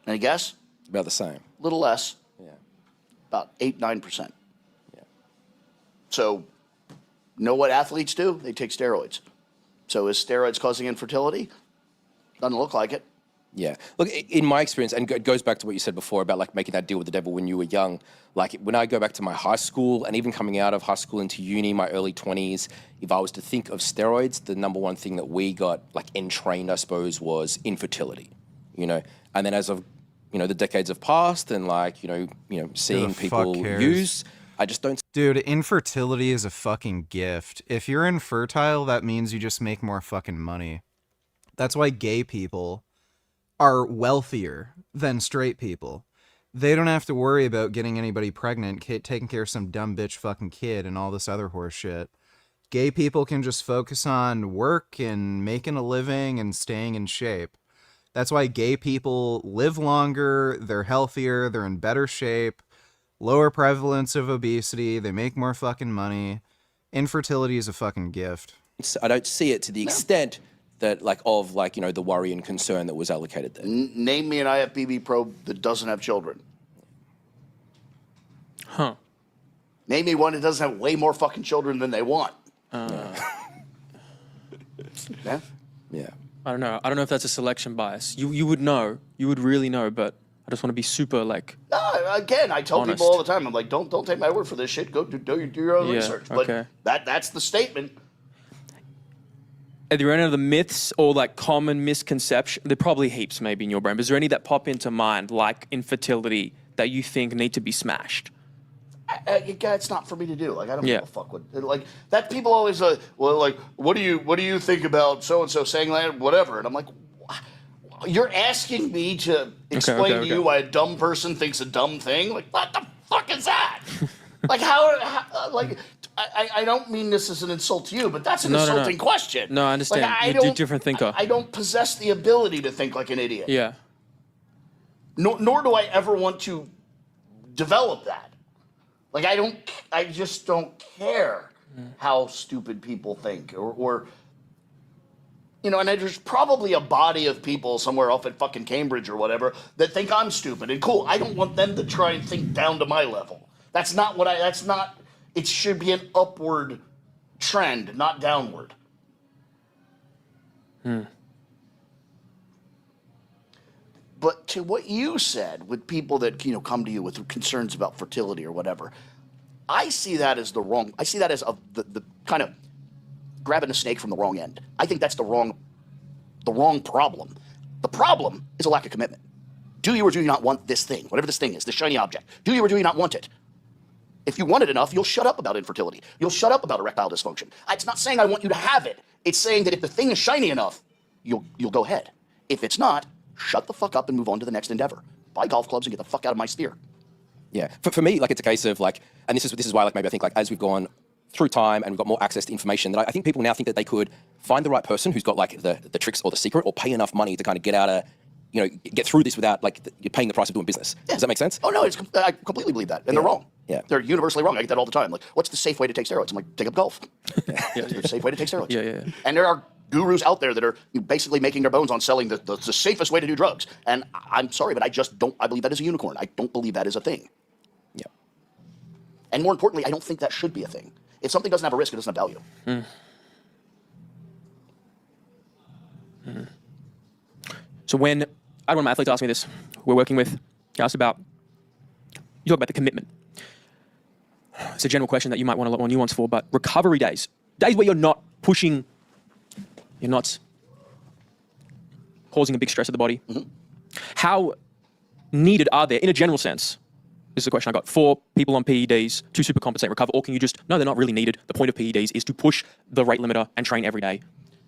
Any guess? About the same. A little less. Yeah. About 8-9%. Yeah. So, know what athletes do? They take steroids. So is steroids causing infertility? Doesn't look like it. Yeah. Look, in my experience, and it goes back to what you said before about like making that deal with the devil when you were young. Like when I go back to my high school and even coming out of high school into uni, my early 20s, if I was to think of steroids, the number one thing that we got like entrained, I suppose, was infertility, you know? And then as of, you know, the decades have passed and like, seeing people use, I just don't. Dude, infertility is a fucking gift. If you're infertile, that means you just make more fucking money. That's why gay people are wealthier than straight people. They don't have to worry about getting anybody pregnant, taking care of some dumb bitch fucking kid and all this other horse shit. Gay people can just focus on work and making a living and staying in shape. That's why gay people live longer, they're healthier, they're in better shape, lower prevalence of obesity, they make more fucking money. Infertility is a fucking gift. I don't see it to the extent that the worry and concern that was allocated there. Name me an IFBB pro that doesn't have children. Huh. Name me one that doesn't have way more fucking children than they want. Yeah? Yeah. I don't know. I don't know if that's a selection bias. You would know. You would really know, but I just want to be super like. No, again, I tell honest. people all the time. I'm like, don't take my word for this shit. Go do your own Yeah, research. But okay. that's the statement. Are there any other myths or like common misconceptions? There are probably heaps maybe in your brain, but is there any that pop into mind, like infertility, that you think need to be smashed? It's not for me to do. Like, I don't give a fuck what. Like, that people always, what do you think about so-and-so saying that, whatever? And I'm like, you're asking me to explain to you why a dumb person thinks a dumb thing? Like, what the fuck is that? Like, I don't mean this as an insult to you, but that's an insulting question. No, I understand. Like, You're a different thinker. I don't possess the ability to think like an idiot. Yeah. Nor do I ever want to develop that. Like, I just don't care how stupid people think or and there's probably a body of people somewhere off at fucking Cambridge or whatever that think I'm stupid and cool. I don't want them to try and think down to my level. That's not it should be an upward trend, not downward. But to what you said with people that, come to you with concerns about fertility or whatever, I see that as the kind of grabbing a snake from the wrong end. I think that's the wrong problem. The problem is a lack of commitment. Do you or do you not want this thing, whatever this thing is, this shiny object? Do you or do you not want it? If you want it enough, you'll shut up about infertility. You'll shut up about erectile dysfunction. It's not saying I want you to have it. It's saying that if the thing is shiny enough, you'll go ahead. If it's not, shut the fuck up and move on to the next endeavor. Buy golf clubs and get the fuck out of my sphere. Yeah. For me, it's a case of and this is why maybe I think as we've gone through time and we've got more access to information, that I think people now think that they could find the right person who's got the tricks or the secret, or pay enough money to kind of get out of, get through this without you're paying the price of doing business. Yeah. Does that make sense? Oh no, I completely believe that, and they're wrong. Yeah. They're universally wrong. I get that all the time. Like, what's the safe way to take steroids? I'm like, take up golf. It's a safe way to take steroids. Yeah. And there are gurus out there that are basically making their bones on selling the safest way to do drugs. And I'm sorry, but I believe that is a unicorn. I don't believe that is a thing. Yeah. And more importantly, I don't think that should be a thing. If something doesn't have a risk, it doesn't have value. So when I had one of my athletes ask me this, we're working with, he asked about, you talk about the commitment. it's a general question that you might want a lot more nuance for, but recovery days where you're not pushing, you're not causing a big stress of the body. How needed are there, in a general sense, this is the question I got, for people on PEDs to supercompensate, recover, or can you just, no, they're not really needed. The point of PEDs is to push the rate limiter and train every day.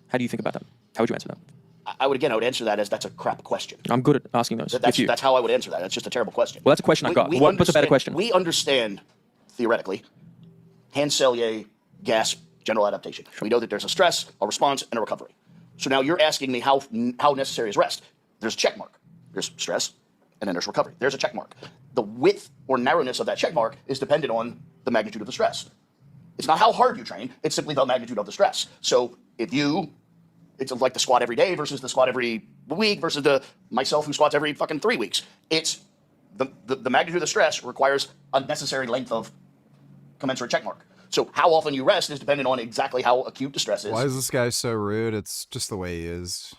How do you think about that? How would you answer that? I would answer that as that's a crap question. I'm good at asking those. That's how I would answer that. That's just a terrible question. Well, that's a question I got. What's a better question? We understand, theoretically, Hans-Selye gas general adaptation. We know that there's a stress, a response, and a recovery. So now you're asking me how necessary is rest. There's a check mark. There's stress, and then there's recovery. There's a check mark. The width or narrowness of that check mark is dependent on the magnitude of the stress. It's not how hard you train. It's simply the magnitude of the stress. So it's like the squat every day versus the squat every week versus myself who squats every fucking 3 weeks. It's the magnitude of the stress requires a necessary length of commensurate check mark. So how often you rest is dependent on exactly how acute the stress is. Why is this guy so rude? It's just the way he is.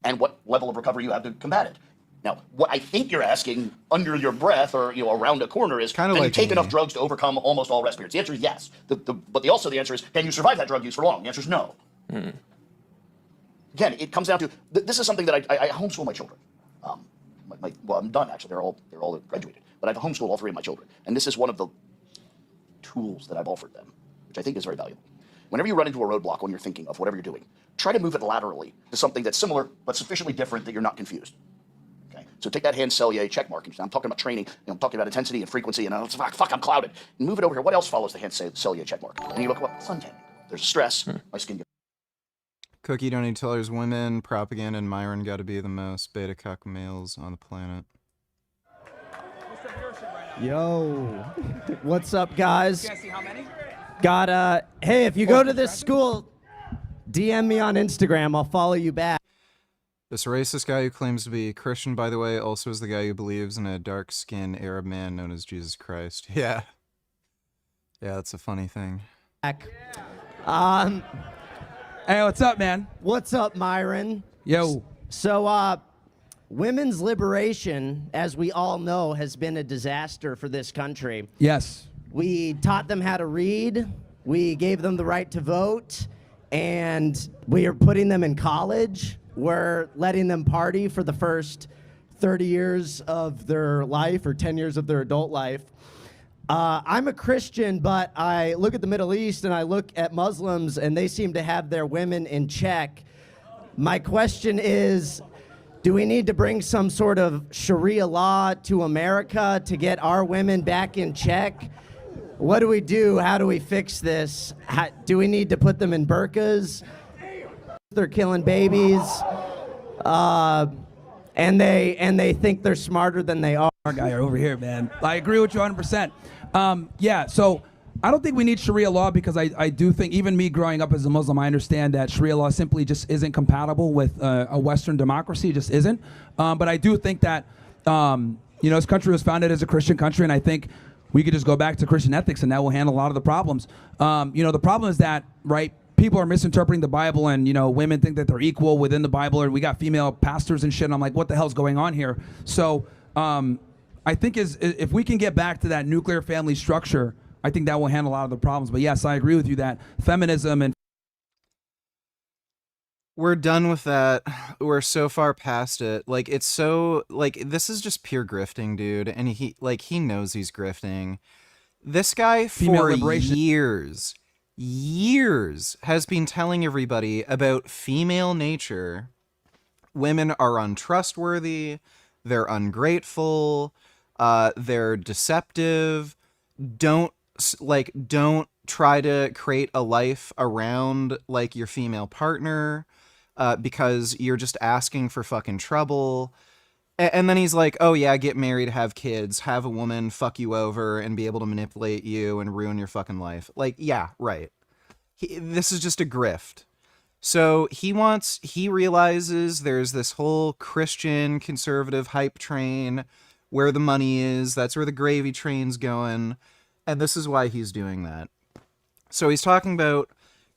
And what level of recovery you have to combat it. Now, what I think you're asking under your breath or around a corner is, can you take enough drugs to overcome almost all rest periods? The answer is yes. But the answer is, can you survive that drug use for long? The answer is no. Again, it comes down to, this is something that I homeschool my children. Well, I'm done, actually. They're all graduated. But I've homeschooled all 3 of my children. And this is one of the tools that I've offered them, which I think is very valuable. Whenever you run into a roadblock when you're thinking of whatever you're doing, try to move it laterally to something that's similar but sufficiently different that you're not confused. Okay? So take that Hans-Selye check mark. I'm talking about training. I'm talking about intensity and frequency. And fuck, I'm clouded. And move it over here. What else follows the Hans-Selye check mark? And you look, well, sun tanning. There's a stress. My skin gets... Cookie don't need tellers, women, propaganda, and Myron got to be the most beta cock males on the planet. Yo, what's up, guys? Got hey, if you go to this school, DM me on Instagram. I'll follow you back. This racist guy who claims to be Christian, by the way, also is the guy who believes in a dark-skinned Arab man known as Jesus Christ. Yeah. Yeah, that's a funny thing. Hey, what's up, man? What's up, Myron? Yo. So, women's liberation, as we all know, has been a disaster for this country. Yes. We taught them how to read, we gave them the right to vote, and we are putting them in college. We're letting them party for the first 30 years of their life or 10 years of their adult life. I'm a Christian, but I look at the Middle East and I look at Muslims and they seem to have their women in check. My question is, do we need to bring some sort of Sharia law to America to get our women back in check? What do we do? How do we fix this? Do we need to put them in burqas? They're killing babies, and they think they're smarter than they are. Our guy over here, man. I agree with you 100%. Yeah, so I don't think we need Sharia law because I do think, even me growing up as a Muslim, I understand that Sharia law simply just isn't compatible with a Western democracy. It just isn't. But I do think that, this country was founded as a Christian country, and I think we could just go back to Christian ethics and that will handle a lot of the problems. The problem is that, right, people are misinterpreting the Bible and, women think that they're equal within the Bible, and we got female pastors and shit, and I'm like, what the hell's going on here? So I think if we can get back to that nuclear family structure, I think that will handle a lot of the problems. But yes, I agree with you that feminism and... We're done with that. We're so far past it. Like, it's so, like, this is just pure grifting, dude. And he knows he's grifting. This guy for years has been telling everybody about female nature. Women are untrustworthy. They're ungrateful. They're deceptive. Don't try to create a life around, like, your female partner. Because you're just asking for fucking trouble. And then he's like, oh yeah, get married, have kids, have a woman fuck you over and be able to manipulate you and ruin your fucking life. Like, yeah, right. This is just a grift. So he realizes there's this whole Christian conservative hype train where the money is. That's where the gravy train's going. And this is why he's doing that. So he's talking about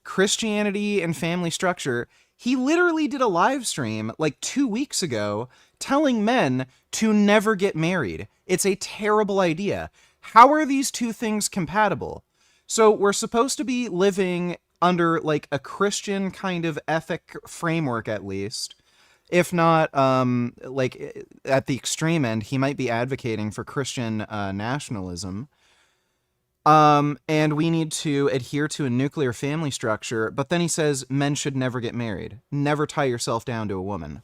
Christianity and family structure. He literally did a live stream like 2 weeks ago telling men to never get married. It's a terrible idea. How are these two things compatible? So we're supposed to be living under like a Christian kind of ethic framework, at least. If not, like at the extreme end, he might be advocating for Christian nationalism. And we need to adhere to a nuclear family structure. But then he says men should never get married. Never tie yourself down to a woman.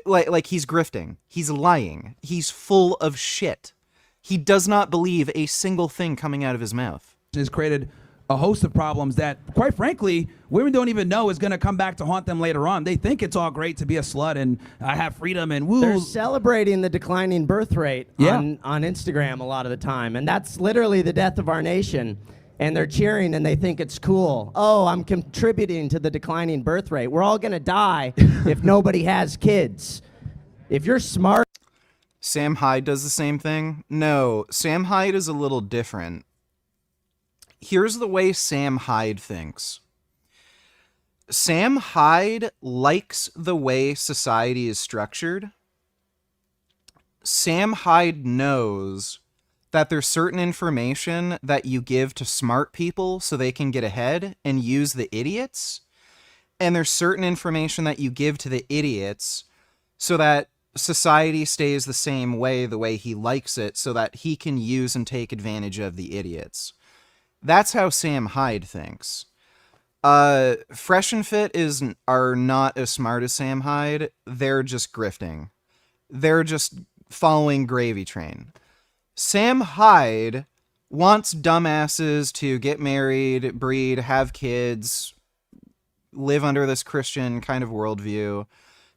Like he's grifting. He's lying. He's full of shit. He does not believe a single thing coming out of his mouth. Has created a host of problems that, quite frankly, women don't even know is going to come back to haunt them later on. They think it's all great to be a slut and have freedom and woo. They're celebrating the declining birth rate on Instagram a lot of the time, and that's literally the death of our nation. And they're cheering and they think it's cool. Oh, I'm contributing to the declining birth rate. We're all going to die if nobody has kids. If you're smart. Sam Hyde does the same thing? No, Sam Hyde is a little different. Here's the way Sam Hyde thinks. Sam Hyde likes the way society is structured. Sam Hyde knows that there's certain information that you give to smart people so they can get ahead and use the idiots. And there's certain information that you give to the idiots so that society stays the same way, the way he likes it, so that he can use and take advantage of the idiots. That's how Sam Hyde thinks. Fresh and Fit are not as smart as Sam Hyde. They're just grifting. They're just following Gravy Train. Sam Hyde wants dumbasses to get married, breed, have kids, live under this Christian kind of worldview,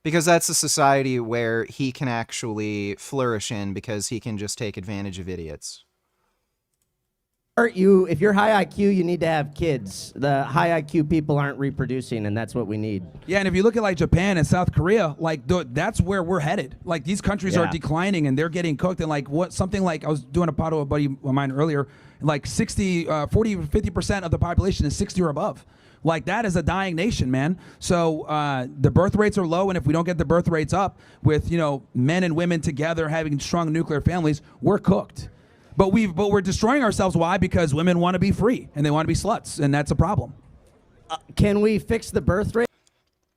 because that's a society where he can actually flourish in, because he can just take advantage of idiots. If you're high IQ, you need to have kids. The high IQ people aren't reproducing, and that's what we need. Yeah, and if you look at like Japan and South Korea, like that's where we're headed. Like these countries are declining and they're getting cooked. And like something like I was doing a pod with a buddy of mine earlier, like 50% of the population is 60 or above. Like that is a dying nation, man. So the birth rates are low, and if we don't get the birth rates up with men and women together having strong nuclear families, we're cooked. But we're destroying ourselves. Why? Because women want to be free and they want to be sluts, and that's a problem. Can we fix the birth rate?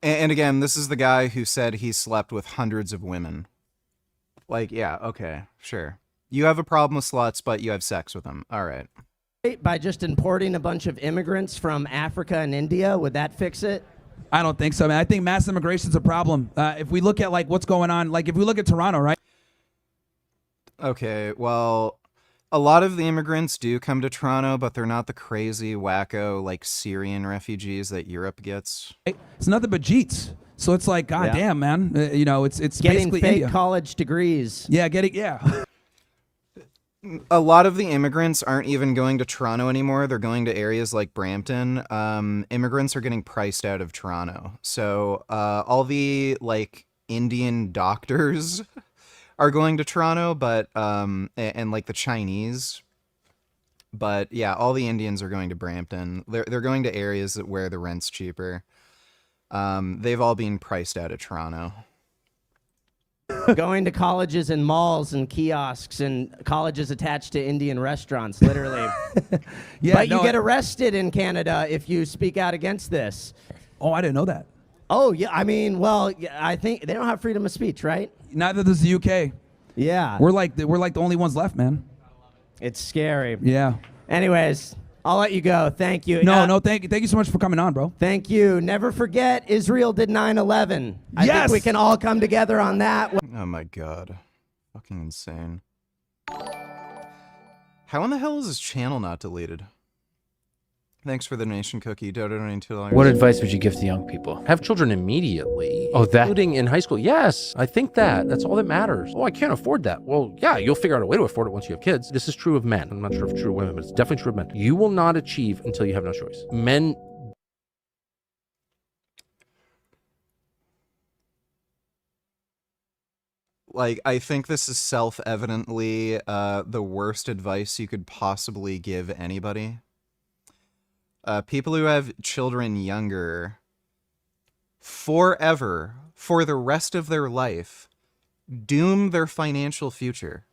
And again, this is the guy who said he slept with hundreds of women. Like, yeah, okay, sure. You have a problem with sluts, but you have sex with them. All right. By just importing a bunch of immigrants from Africa and India, would that fix it? I don't think so, man. I think mass immigration is a problem. If we look at like what's going on, like if we look at Toronto, right? Okay, well, a lot of the immigrants do come to Toronto, but they're not the crazy, wacko, like Syrian refugees that Europe gets. It's nothing but Jeets. So it's like, God damn, man. It's getting basically fake India. college degrees. Yeah, A lot of the immigrants aren't even going to Toronto anymore. They're going to areas like Brampton. Immigrants are getting priced out of Toronto. So all the like Indian doctors are going to Toronto, but and like the Chinese. But yeah, all the Indians are going to Brampton. They're going to areas where the rent's cheaper. They've all been priced out of Toronto. Going to colleges and malls and kiosks and colleges attached to Indian restaurants, literally. But you get arrested in Canada if you speak out against this. Oh, I didn't know that. Oh, yeah. I mean, well, I think they don't have freedom of speech, right? Neither does the UK. Yeah. We're like the only ones left, man. It's scary. Yeah. Anyways, I'll let you go. Thank you. No, thank you so much for coming on, bro. Thank you. Never forget, Israel did 9/11. I think we can all come together on that. Oh my god. Fucking insane. How in the hell is his channel not deleted? Thanks for the donation, Cookie. Donating $2. What advice would you give to young people? Have children immediately. Oh, that? Including in high school. Yes, I think that's all that matters. Oh, I can't afford that. Well, yeah, you'll figure out a way to afford it once you have kids. This is true of men. I'm not sure if it's true of women, but it's definitely true of men. You will not achieve until you have no choice. Men. Like, I think this is self-evidently the worst advice you could possibly give anybody. People who have children younger, forever, for the rest of their life, doom their financial future.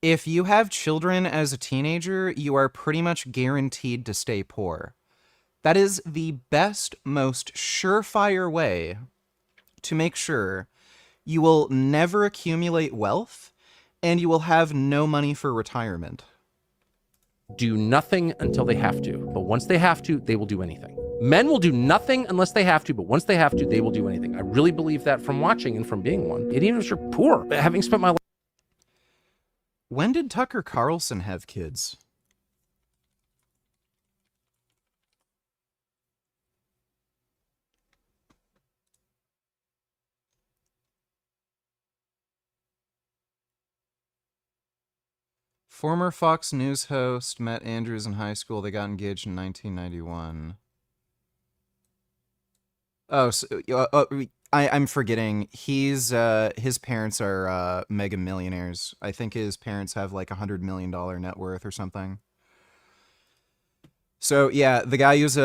If you have children as a teenager, you are pretty much guaranteed to stay poor. That is the best, most surefire way to make sure you will never accumulate wealth and you will have no money for retirement. Do nothing until they have to. But once they have to, they will do anything. Men will do nothing unless they have to, but once they have to, they will do anything. I really believe that from watching and from being one. And even if you're poor, having spent my life. When did Tucker Carlson have kids? Former Fox News host met Andrews in high school. They got engaged in 1991. Oh, so, I'm forgetting. His parents are mega millionaires. I think his parents have like $100 million net worth or something. So yeah, the guy who's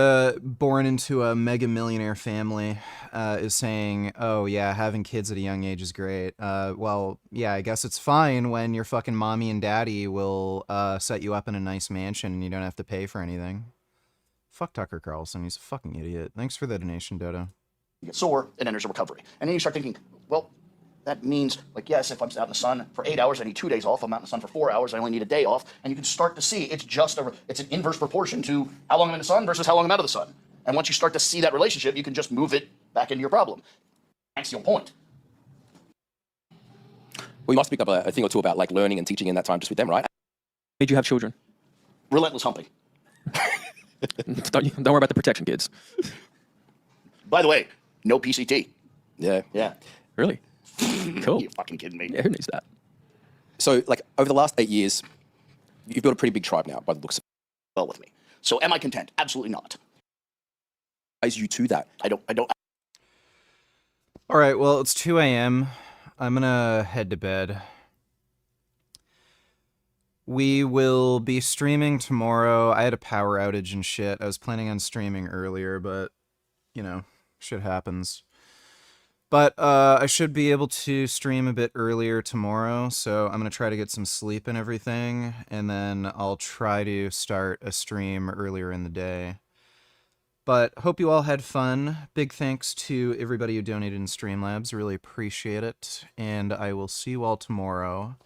born into a mega millionaire family is saying, "Oh yeah, having kids at a young age is great." Well, yeah, I guess it's fine when your fucking mommy and daddy will set you up in a nice mansion and you don't have to pay for anything. Fuck Tucker Carlson, he's a fucking idiot. Thanks for the donation, Dodo. You get sore, it enters a recovery. And then you start thinking, well, that means, like, yes, if I'm out in the sun for 8 hours, I need 2 days off. I'm out in the sun for 4 hours, I only need a day off. And you can start to see it's an inverse proportion to how long I'm in the sun versus how long I'm out of the sun. And once you start to see that relationship, you can just move it back into your problem. Axial point. Well, you must pick up a thing or two about like learning and teaching in that time just with them, right? Made you have children? Relentless humping. Don't worry about the protection, kids. By the way, no PCT. Yeah. Yeah. Really? Cool. You fucking kidding me? Yeah, who needs that? So, like, over the last 8 years, you've built a pretty big tribe now, by the looks of it. Well with me. So am I content? Absolutely not. Is you to that? I don't. All right, well, it's 2 a.m. I'm gonna head to bed. We will be streaming tomorrow. I had a power outage and shit. I was planning on streaming earlier, but, you know, shit happens. But I should be able to stream a bit earlier tomorrow, so I'm going to try to get some sleep and everything, and then I'll try to start a stream earlier in the day. But hope you all had fun. Big thanks to everybody who donated in Streamlabs. Really appreciate it. And I will see you all tomorrow.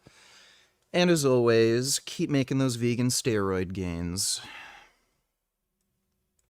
And as always, keep making those vegan steroid gains.